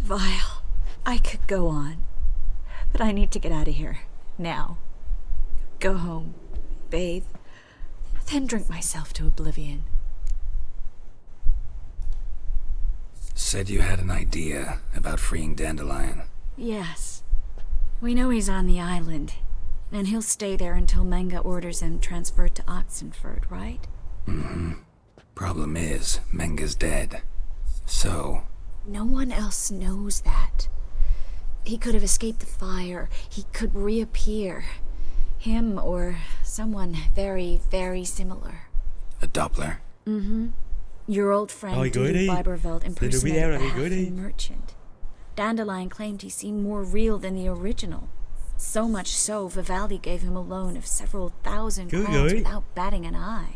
Vile. I could go on. But I need to get out of here. Now. Go home. Bathe. Then drink myself to oblivion. Said you had an idea about freeing Dandelion. Yes. We know he's on the island. And he'll stay there until Menga orders him transferred to Oxenford, right? Mm-hmm. Problem is, Menga's dead. So... No one else knows that. He could have escaped the fire. He could reappear. Him or someone very, very similar. A Doppler? Mm-hmm. Your old friend Thôi gửi Dude đi. Biberveld Từ video impersonated rồi a thì gửi đi. halfling merchant. Dandelion claimed he seemed more real than the original. So much so, Vivaldi gave him a loan of several thousand Cứ crowns gửi. without batting an eye.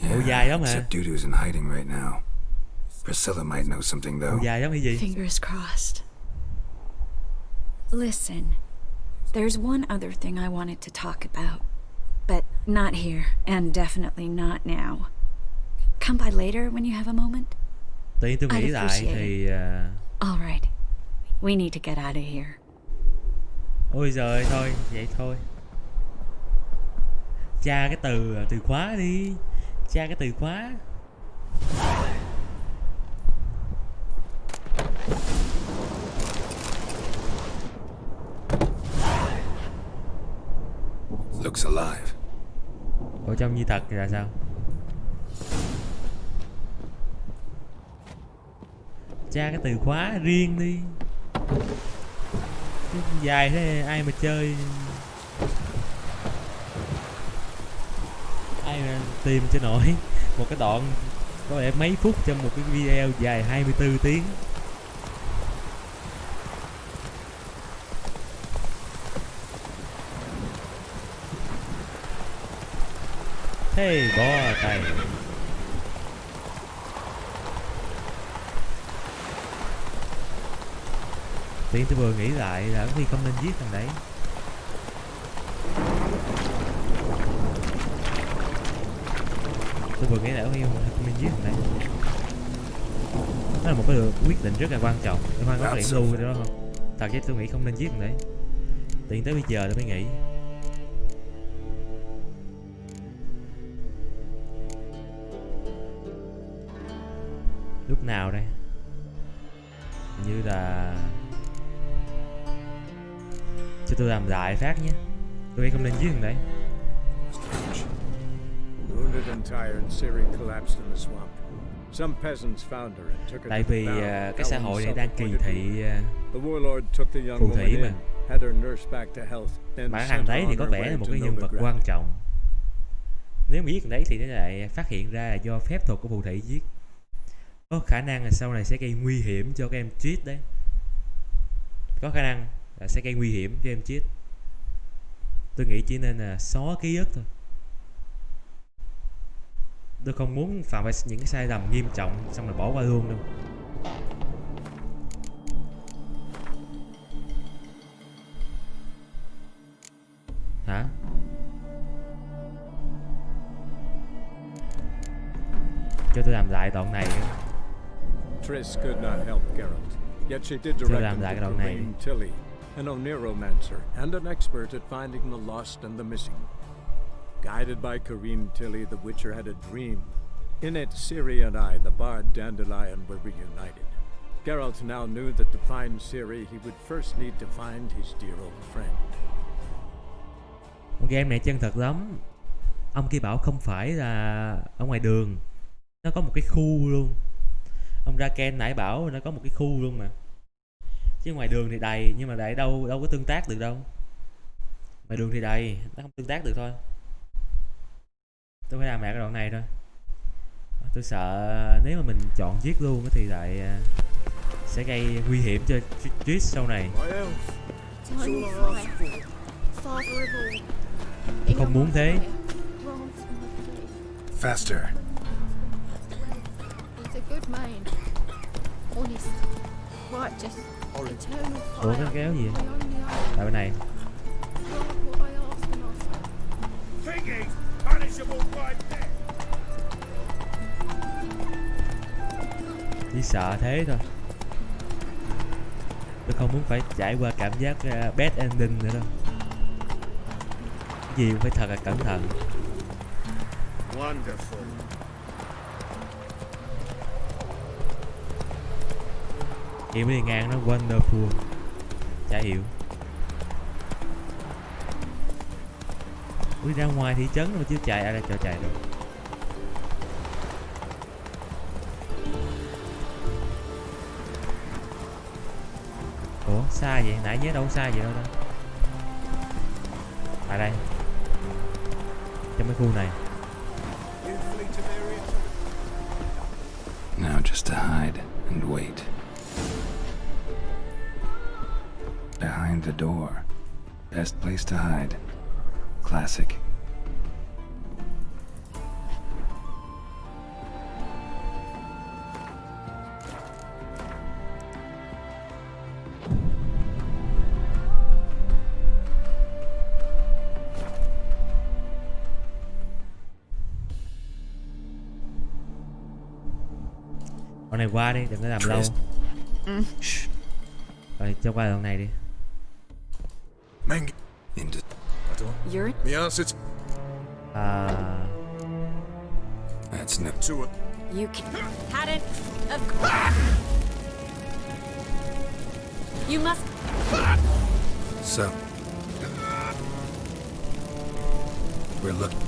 Bộ dài lắm hả? Except Dudu's in hiding right now. Priscilla might know something though. Bộ dài lắm hay gì? Fingers crossed. Listen, there's one other thing I wanted to talk about. But not here, and definitely not now. Come by later when you have a moment. Tự tôi nghĩ I'd lại appreciate thì... All right. We need to get out of here. Ôi giời, thôi, vậy thôi. Tra cái từ khóa đi. Tra cái từ khóa. Looks alive. Ở trong như thật thì là sao? Tra cái từ khóa riêng đi. Dài thế ai mà chơi. Ai mà tìm cho nổi một cái đoạn có lẽ mấy phút trong một cái video dài 24 tiếng. Hey, bó tay. Tiện tôi vừa nghĩ lại là có khi không nên giết thằng đấy. Tôi vừa nghĩ lại có khi không nên giết thằng đấy. Đó là một cái quyết định rất là quan trọng. Tôi khoan có điểm lưu đó không? Thật chứ tôi nghĩ không nên giết thằng đấy. Tiện tới bây giờ tôi mới nghĩ. Lúc nào đây? Như là cho tôi làm lại phát nhé. Tôi nghĩ không nên giết thằng đấy. Wounded and tired, Siri collapsed in the swamp. Some peasants found her and took her Tại to the vì town. cái xã hội này đang kỳ thị The warlord took the young phù woman thủy mà. in, had her nursed back to health, and Mà thằng sent đấy her thì on có her vẻ way là một to cái nhân vật Novigrad. quan trọng. Nếu mà giết thằng đấy thì nó lại phát hiện ra là do phép thuật của phù thủy giết. Có khả năng là sau này sẽ gây nguy hiểm cho các em Triết đấy. Có khả năng là sẽ gây nguy hiểm cho em Triết. Tôi nghĩ chỉ nên là xóa ký ức thôi. Tôi không muốn phạm phải những cái sai lầm nghiêm trọng xong rồi bỏ qua luôn đâu. Hả? Cho tôi làm lại đoạn này. Triss could not help Geralt, yet she did Tôi direct làm him lại to cái đoạn này. Corinne Tilly, an Oniromancer and an expert at finding the lost and the missing. Guided by Corinne Tilly, the Witcher had a dream. In it, Ciri and I, the bard Dandelion, were reunited. Geralt now knew that to find Ciri, he would first need to find his dear old friend. Con game này chân thật lắm. Ông kia bảo không phải là ở ngoài đường, nó có một cái khu luôn. Ông ra Ken nãy bảo nó có một cái khu luôn mà. Chứ ngoài đường thì đầy, nhưng mà đầy đâu có tương tác được đâu. Ngoài đường thì đầy, nó không tương tác được thôi. Tôi phải làm lại cái đoạn này thôi. Tôi sợ nếu mà mình chọn giết luôn thì lại sẽ gây nguy hiểm cho Triss sau này. Không muốn thế. Faster. He's a good man. Honest. Righteous. Eternal fire. Ủa cái kéo gì? Tại bên này. Chỉ sợ thế thôi. Tôi không muốn phải trải qua cảm giác bad ending nữa đâu. Cái gì cũng phải thật là cẩn thận. Wonderful. Hiểu đi ngang nó wonderful. Chả hiểu. Ui, ra ngoài thị trấn mà chưa chạy, ai ra cho chạy rồi. Ủa xa vậy, nãy nhớ đâu xa vậy đâu đó. À đây, trong cái khu này. Now just to hide and wait. Behind the door. Best place to hide. Classic. Đoạn này qua đi, đừng có làm lâu. Rồi cho qua đoạn này đi. Meng. You're... The answer That's no... to it. You can... Had it. Of course. You must... So... We're looking...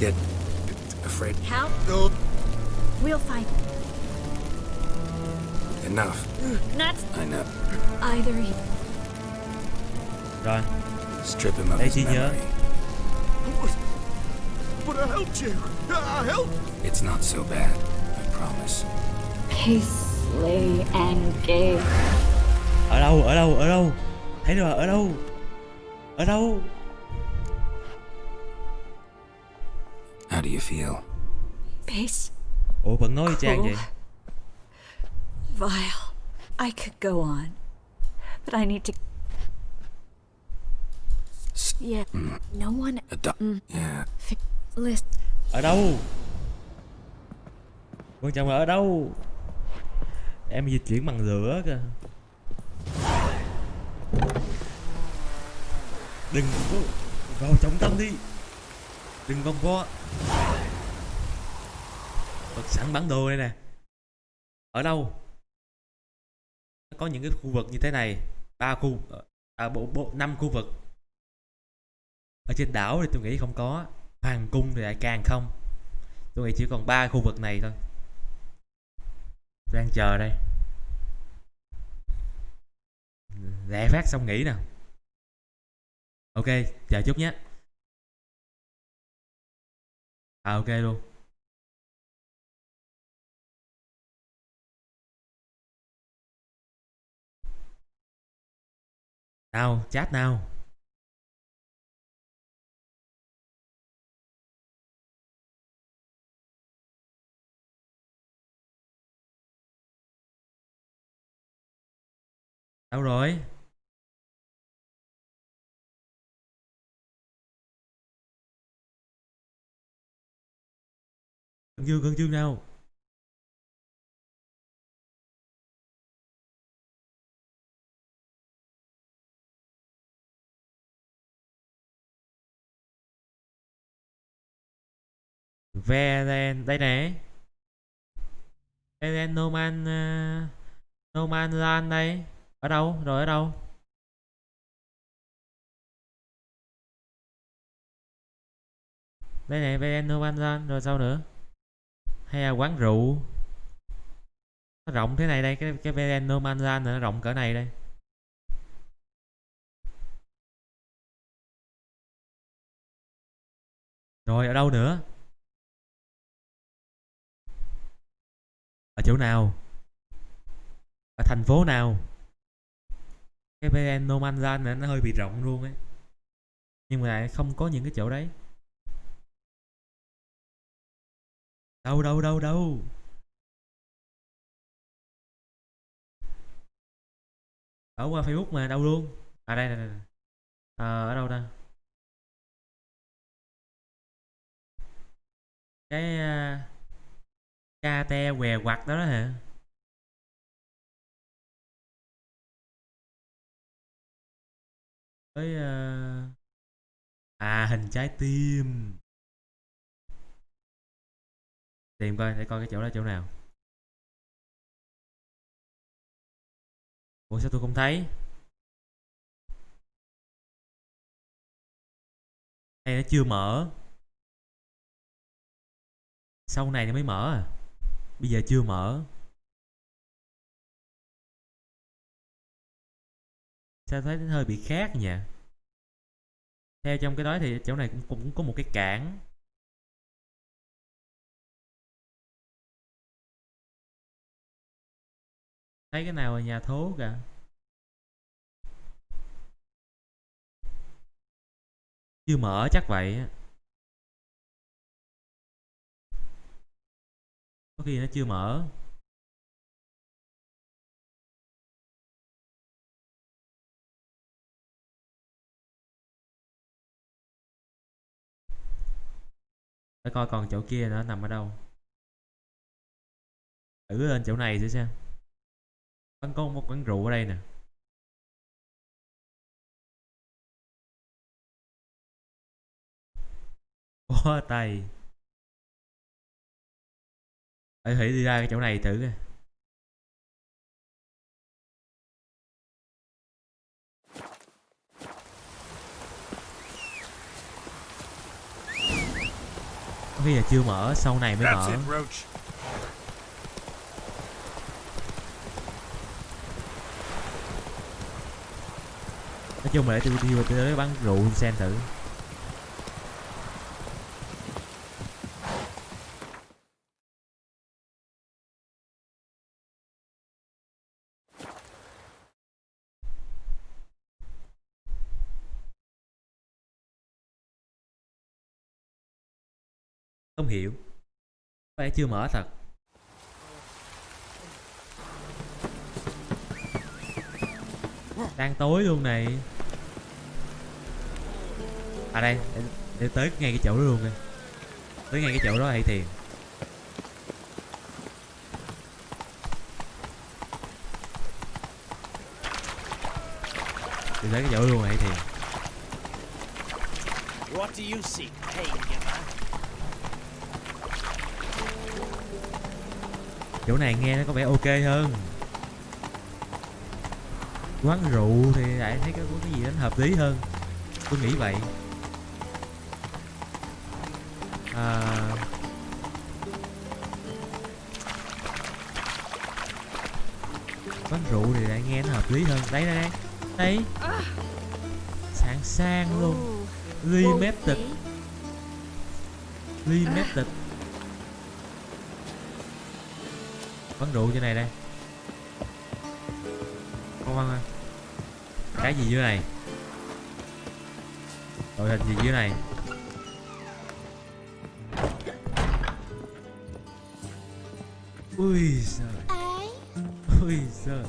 Get... afraid. How? No. We'll find... Enough. Not... I know. Either... Rồi. Strip him of Đây his chi nhớ. memory. But I helped you. I helped. It's not so bad, I promise. Paisley and Gay. Ở đâu? Ở đâu? Ở đâu? Thấy rồi, ở đâu? Ở đâu? How do you feel? Pace. Ủa vẫn nói y chang vậy? Vile. I could go on. But I need to... Yeah. No one... Yeah. List. Ở đâu? Quan trọng là ở đâu? Em dịch chuyển bằng lửa kìa. Đừng có vào trọng tâm đi. Đừng vòng vo. Bật sẵn bản đồ đây nè. Ở đâu? Nó có những cái khu vực như thế này. 3 khu, 5 khu vực. Ở trên đảo thì tôi nghĩ không có. Hoàng cung thì lại càng không. Tôi nghĩ chỉ còn 3 khu vực này thôi. Tôi đang chờ đây. Lẹ phát xong nghỉ nào. Ok, chờ chút nhé. Ok luôn. Nào, chat nào. Đâu rồi? Khẩn trương nào. Veren đây nè. Veren Noman Land đây. Ở đâu? Rồi ở đâu? Đây này, Veren Noman Land rồi sao nữa? Hay là quán rượu? Nó rộng thế này đây, cái Veren Noman Land nó rộng cỡ này đây. Rồi ở đâu nữa? Ở chỗ nào? Ở thành phố nào? Cái Veren Noman Land này nó hơi bị rộng luôn ấy, nhưng mà lại không có những cái chỗ đấy. Đâu đâu đâu đâu? Ở qua Facebook mà đâu luôn? À đây này. Ở đâu ta? Cái ca te què quặt đó hả? Với hình trái tim. Tìm coi để coi cái chỗ đó chỗ nào. Ủa sao tôi không thấy? Hay nó chưa mở? Sau này nó mới mở à? Bây giờ chưa mở. Sao thấy nó hơi bị khác nhỉ? Theo trong cái đó thì chỗ này cũng có một cái cảng. Thấy cái nào là nhà thố cả. Chưa mở chắc vậy á. Có khi nó chưa mở. Để coi còn chỗ kia nữa nằm ở đâu. Thử lên chỗ này thử xem. Vẫn có một quán rượu ở đây nè. Bó tay. Phải thử đi ra cái chỗ này thử coi. Có khi là chưa mở, sau này mới mở. Nói chung là để tôi đi tới bán rượu xem thử. Không hiểu. Phải chưa mở thật. Đang tối luôn này. À đây, để tới ngay cái chỗ đó luôn đi. Tới ngay cái chỗ đó hay tiền. Để tới cái chỗ luôn hay tiền. What do you seek, paingiver? Chỗ này nghe nó có vẻ ok hơn. Quán rượu thì lại thấy có cái gì đó hợp lý hơn. Tôi nghĩ vậy. Quán rượu thì lại nghe nó hợp lý hơn. Đây đây đây. Đây. Sang luôn. Limited. Quán rượu trên này đây. Không. Cái gì dưới này? Đội hình gì dưới này? Ui giời. Ui giời.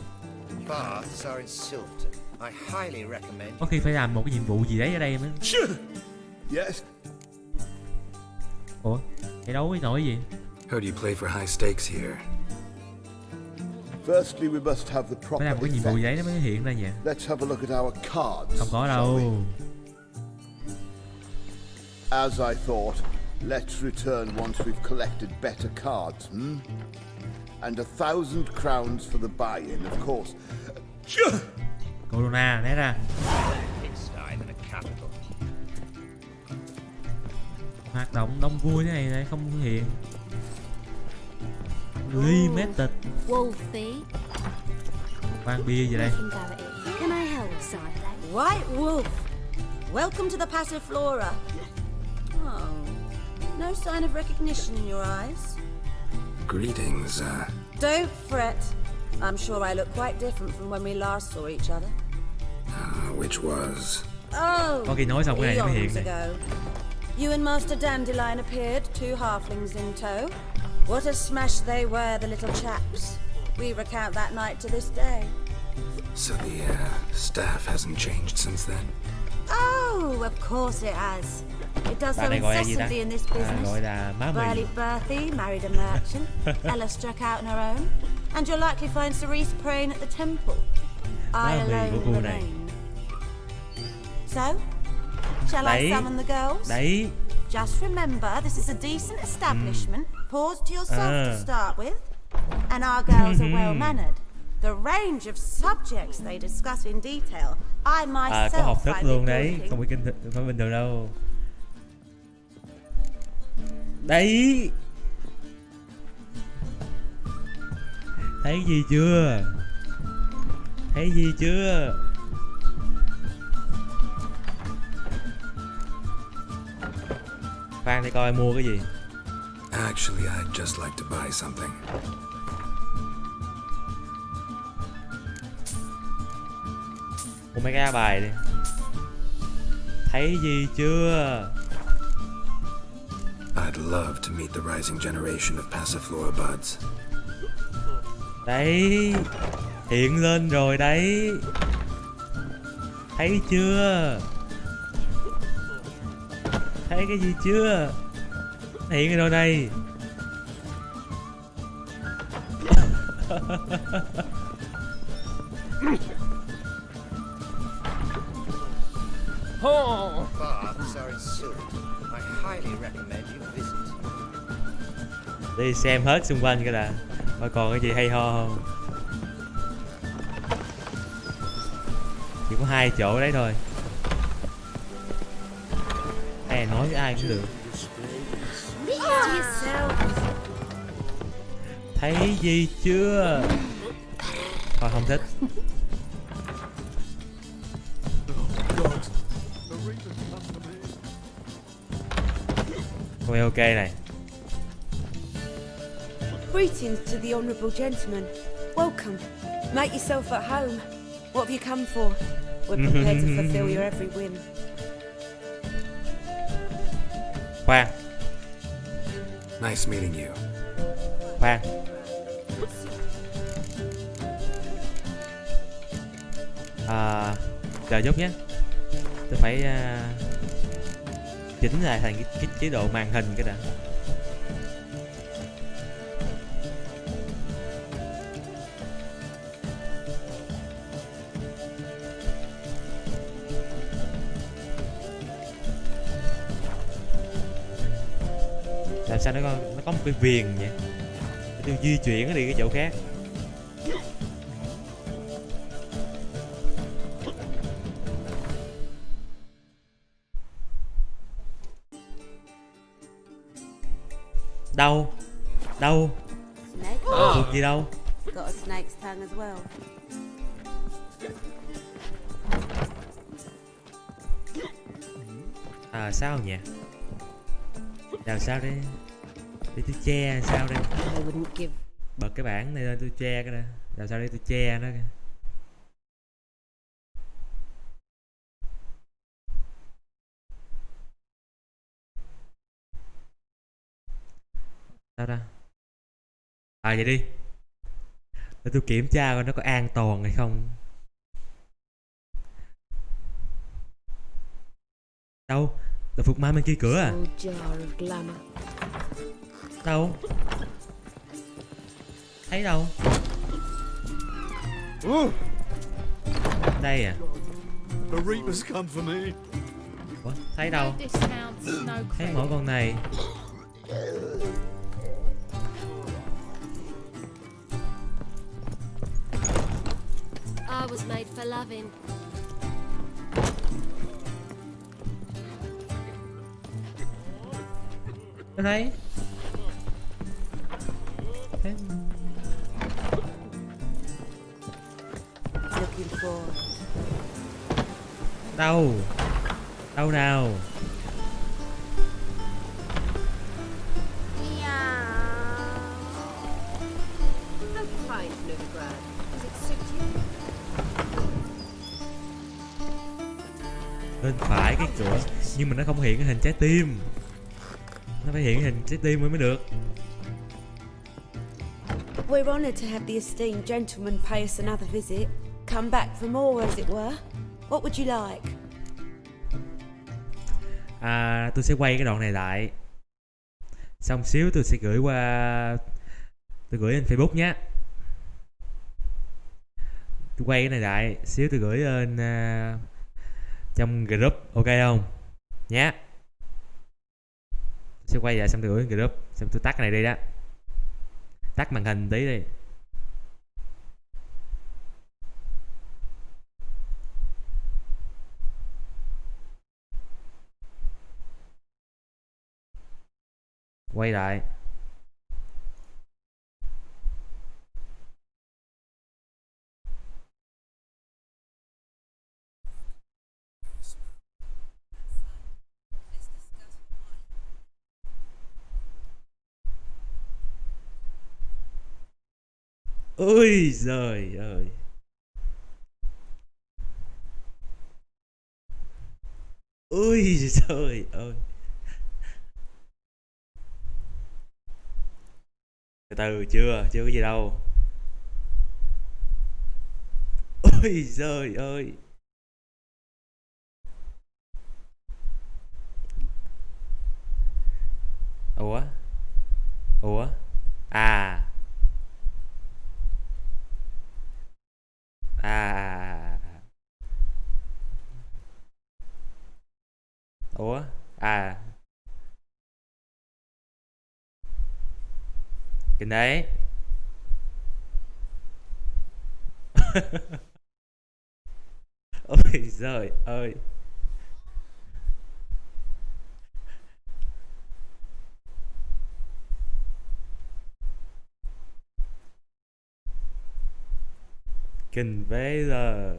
Baths are in Silverton. I highly recommend. Có khi phải làm một cái nhiệm vụ gì đấy ở đây mới. Yes. Ủa? Cái đấu với nổi gì? Heard you play for high stakes here. Firstly, we must have the Phải proper làm cái nhiệm vụ giấy nó effects. mới hiện ra nhỉ? Let's have a look at our cards. Không có shall we? đâu. As I thought, let's return once we've collected better cards, And 1,000 crowns for the buy-in, of course. Corona, né ra. Hoạt động đông vui thế này lại không hiện. Limited. Wolfie. Vang bia gì đây? Can I help, son? White Wolf. Welcome to the Passiflora. Oh, no sign of recognition in your eyes. Greetings, Don't fret. I'm sure I look quite different from when we last saw each other. which was... Oh, Có khi nói xong cái này nó mới hiện eons này. ago. You and Master Dandelion appeared, 2 halflings in tow. What a smash they were, the little chaps. We recount that night to this day. So the, staff hasn't changed since then? Oh, of course it has. It does so Bạn này gọi là gì ta? incessantly in this business. Gọi là má Burly mì. Berthy married a merchant. Ella struck out on her own. And you'll likely find Cerise praying at the temple. I Má mì alone của cô này. remain. So, shall I Đấy. summon the girls? Đấy. Just remember, this is a decent establishment. Pause to yourself to start with. And our girls are well-mannered. The range of subjects they discuss in detail, I myself Có học thức find luôn đấy, exhausting. không phải bình thường đâu. Đấy. Thấy gì chưa? Thấy gì chưa? Khoan để coi mua cái gì. Actually, I'd just like to buy something. Mua mấy cái bài đi. Thấy gì chưa? I'd love to meet the rising generation of Passiflora buds. Đấy. Hiện lên rồi đấy. Thấy chưa? Thấy cái gì chưa? Hiện rồi đây. Baths are in Silt. I highly recommend you visit. Đi xem hết xung quanh cái đã. Coi còn cái gì hay ho không. Chỉ có 2 chỗ đấy thôi. Hay là nói với ai cũng được. Thấy gì chưa? Thôi không thích. Ôi ok này. Greetings to the honourable gentleman. Welcome. Make yourself at home. What have you come for? We're prepared to fulfill your every whim. Khoan. Nice meeting you. Khoan. Chờ chút nhé. Tôi phải chỉnh lại thành cái chế độ màn hình cái đã. Làm sao nó có một cái viền vậy? Tôi di chuyển nó đi cái chỗ khác. Đâu? Đâu? Thuộc gì đâu? Got a snake's tongue as well. Sao nhỉ? Làm sao đây? Để tôi che làm sao đây? Bật cái bảng này lên tôi che cái đây. Làm sao để tôi che nó kìa. Sao ra? Vậy đi. Để tôi kiểm tra coi nó có an toàn hay không. Đâu? Là Phục Ma bên kia cửa à? Đâu? Thấy đâu? Đây à? The Reapers come for me. Ủa, thấy đâu? Thấy mỗi con này. I was made for loving. Có thấy? Thấy. Looking for. Đâu? Đâu nào? How kind, Novigrad. Does it suit you? Bên phải cái cửa, nhưng mà nó không hiện cái hình trái tim. Nó phải hiện hình trái tim mới được. We're honoured to have the esteemed gentleman pay us another visit. Come back for more, as it were. What would you like? Tôi sẽ quay cái đoạn này lại. Xong xíu tôi sẽ gửi qua. Tôi gửi lên Facebook nhé. Tôi quay cái này lại, xíu tôi gửi lên trong group, ok không? Nhé. Tôi sẽ quay lại xong tôi gửi lên group. Xong tôi tắt cái này đi đó. Tắt màn hình tí đi. Quay lại. Ôi giời ơi. Ôi trời ơi. Từ từ, chưa có gì đâu. Ôi giời ơi. Ủa? Ủa? À. À. Ủa? À. Kinh đấy. Ôi giời ơi. Kinh vế giờ.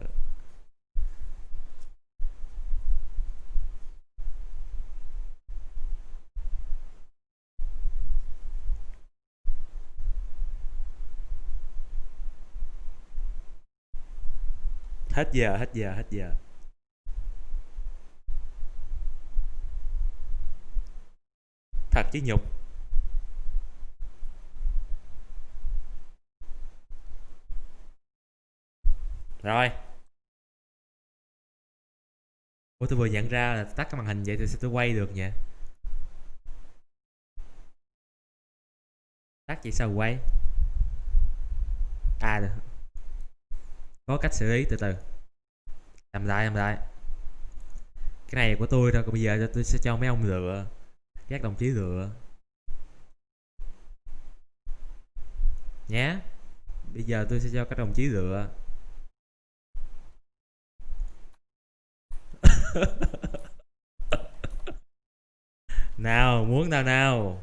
Hết giờ, hết giờ, hết giờ. Thật chứ nhục. Rồi. Ủa tôi vừa nhận ra là tắt cái màn hình vậy thì sao tôi quay được nhỉ? Tắt vậy sao quay? À được. Có cách xử lý, từ từ. Làm lại. Cái này của tôi thôi, còn bây giờ tôi sẽ cho mấy ông lựa. Các đồng chí lựa. Nhé. Bây giờ tôi sẽ cho các đồng chí lựa. Nào, muốn nào nào.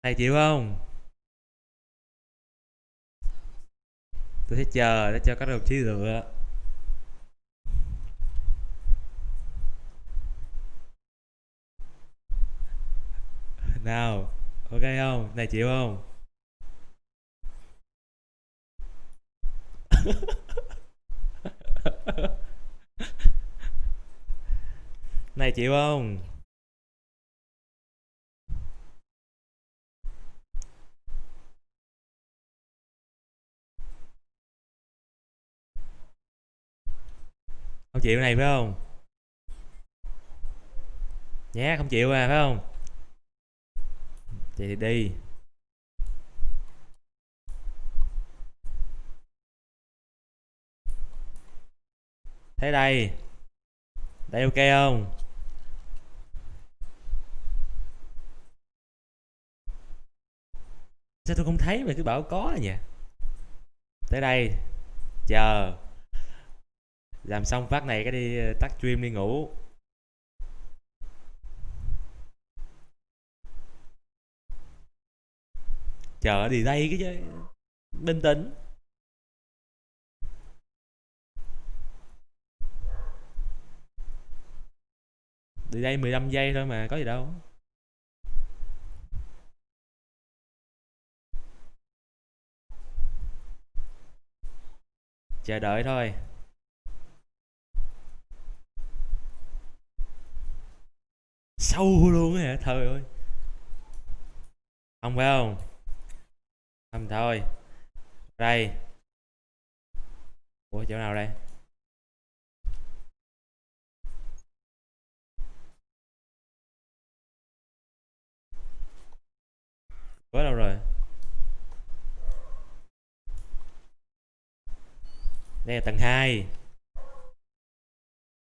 Thầy chịu không? Tôi sẽ chờ để cho các đồng chí lựa. Nào, ok không? Này chịu không? Này chịu không? Không chịu này phải không? Nhé, không chịu à phải không? Vậy thì đi. Thế đây. Đây ok không? Sao tôi không thấy mà cứ bảo có nhỉ? Tới đây. Chờ. Làm xong phát này cái đi tắt stream đi ngủ. Chờ đi đây cái chứ. Bình tĩnh. Đi đây 15 giây thôi mà, có gì đâu. Chờ đợi thôi. Sâu luôn á hả? Trời ơi. Không phải không? Không thôi. Đây. Ủa chỗ nào đây? Có đâu rồi? Đây là tầng 2.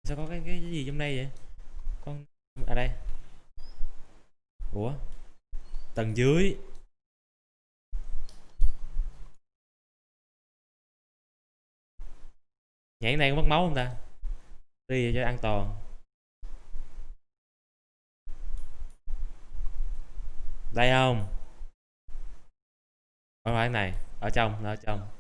Sao có cái gì trong đây vậy? Con à đây. Ủa? Tầng dưới. Nhảy này có mất máu không ta? Đi cho an toàn. Đây không? Ở ngoài này, ở trong, ở trong.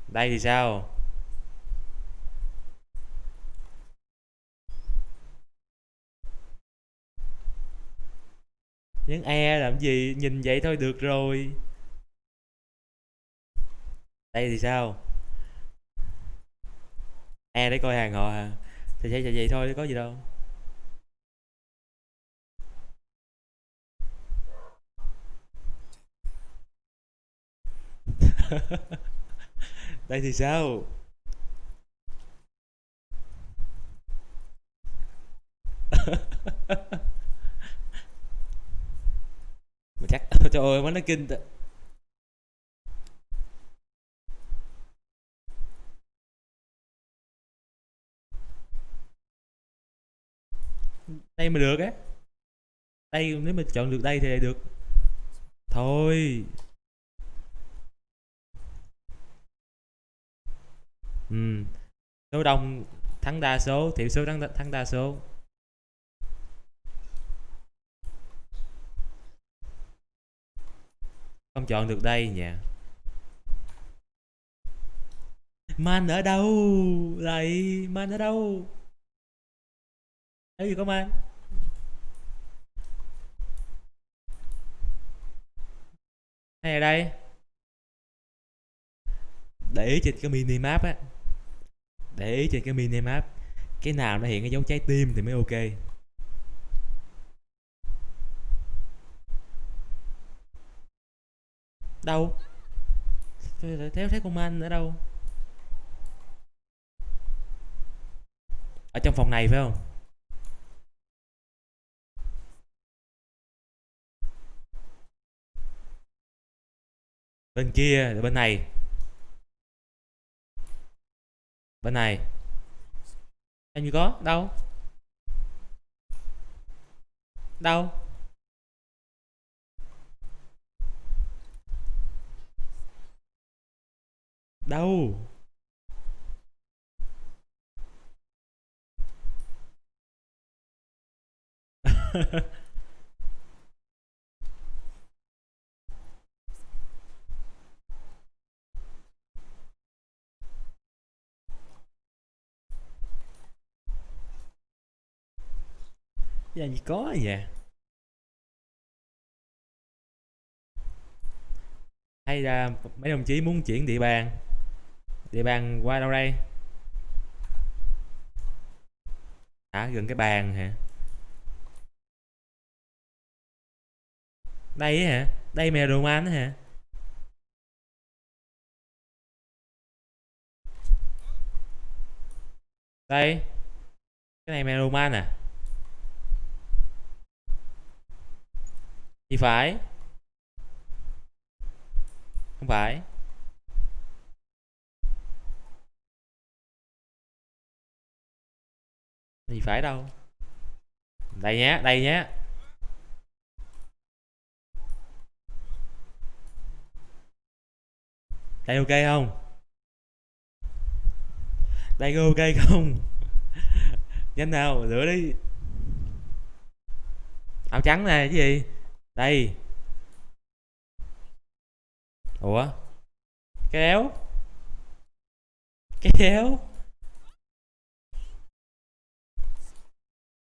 Đây thì sao? Nhấn E làm gì? Nhìn vậy thôi được rồi. Đây thì sao? E để coi hàng họ hả? Thì vậy thôi, có gì đâu. Đây thì sao? Mà chắc trời ơi má nó kinh. Đây mà được á. Đây nếu mà chọn được đây thì được. Thôi. Số đông thắng đa số, thiểu số thắng đa số. Không chọn được đây nhỉ? Man ở đâu? Đây, man ở đâu? Thấy gì có man? Hay ở đây? Để ý trên cái mini map á. Để ý trên cái mini map. Cái nào nó hiện cái dấu trái tim thì mới ok. Đâu? Tôi thấy con man ở đâu? Ở trong phòng này phải không? Bên kia, bên này. Bên này. Em như có, đâu? Đâu? Đâu? Làm gì có vậy? Hay là mấy đồng chí muốn chuyển địa bàn? Địa bàn qua đâu đây? À, gần cái bàn hả? Đây hả? Đây mè đồ ăn hả? Đây. Cái này Meruman à? Thì phải. Không phải. Gì phải đâu. Đây nhá, đây nhá. Đây ok không? Đây có ok không? Nhanh nào, rửa đi. Áo trắng này cái gì? Đây. Ủa? Kéo. Kéo.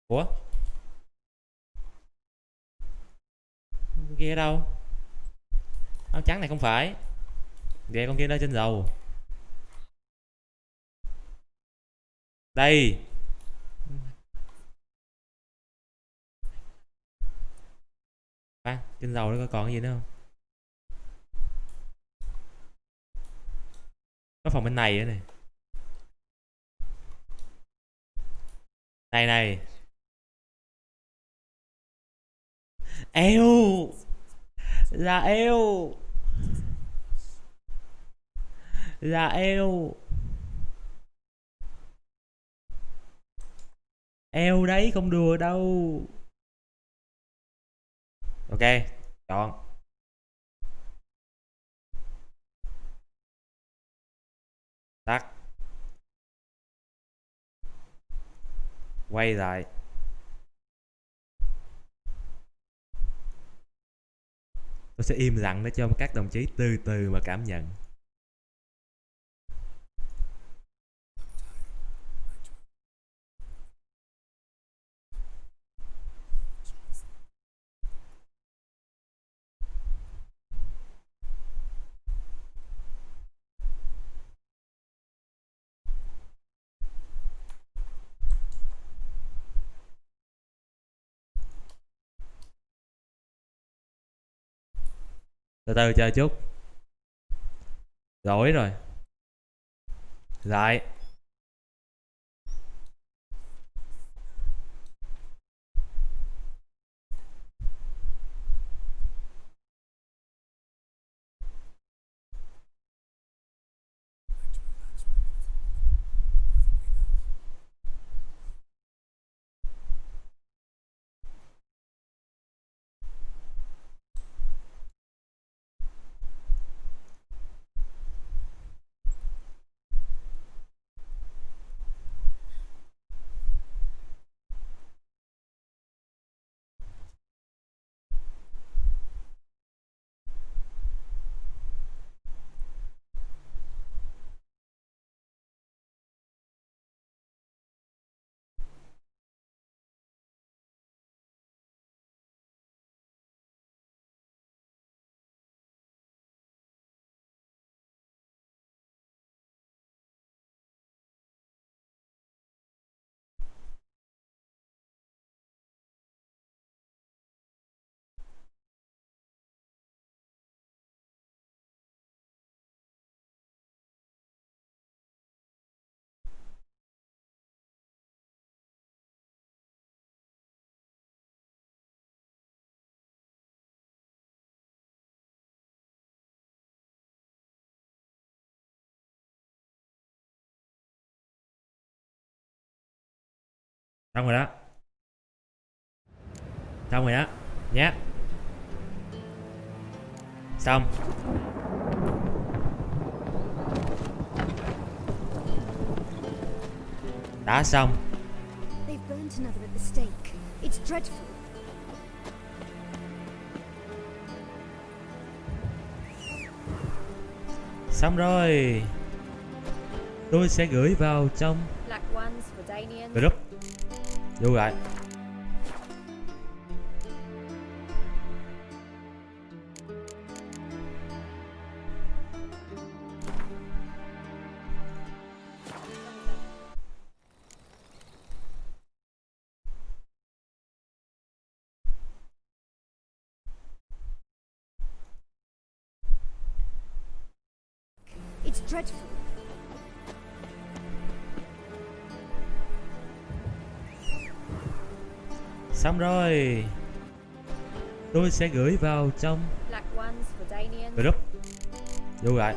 Ủa? Con kia đâu? Áo trắng này không phải. Vậy con kia nơi trên dầu. Đây. Khoan, trên dầu nó còn cái gì nữa không? Có phòng bên này nữa này. Này này. Eo. Là eo. Là eo. Eo đấy, không đùa đâu. Ok, chọn. Tắt. Quay lại. Tôi sẽ im lặng để cho các đồng chí từ từ mà cảm nhận. Từ từ chờ chút. Rối rồi. Lại. Xong rồi đó. Xong rồi đó. Nhé. Xong. Đã xong. They've burnt another at the stake. It's dreadful. Xong rồi. Tôi sẽ gửi vào trong Black ones for Danians. group. Vô lại. It's dreadful. Xong rồi. Tôi sẽ gửi vào trong Black ones for Danians. group. Vô lại.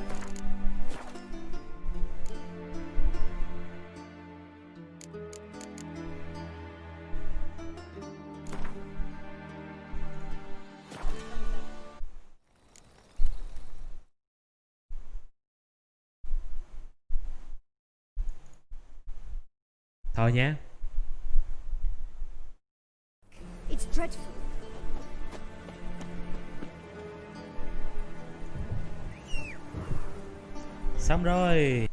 Thôi nhé. It's dreadful. Xong rồi.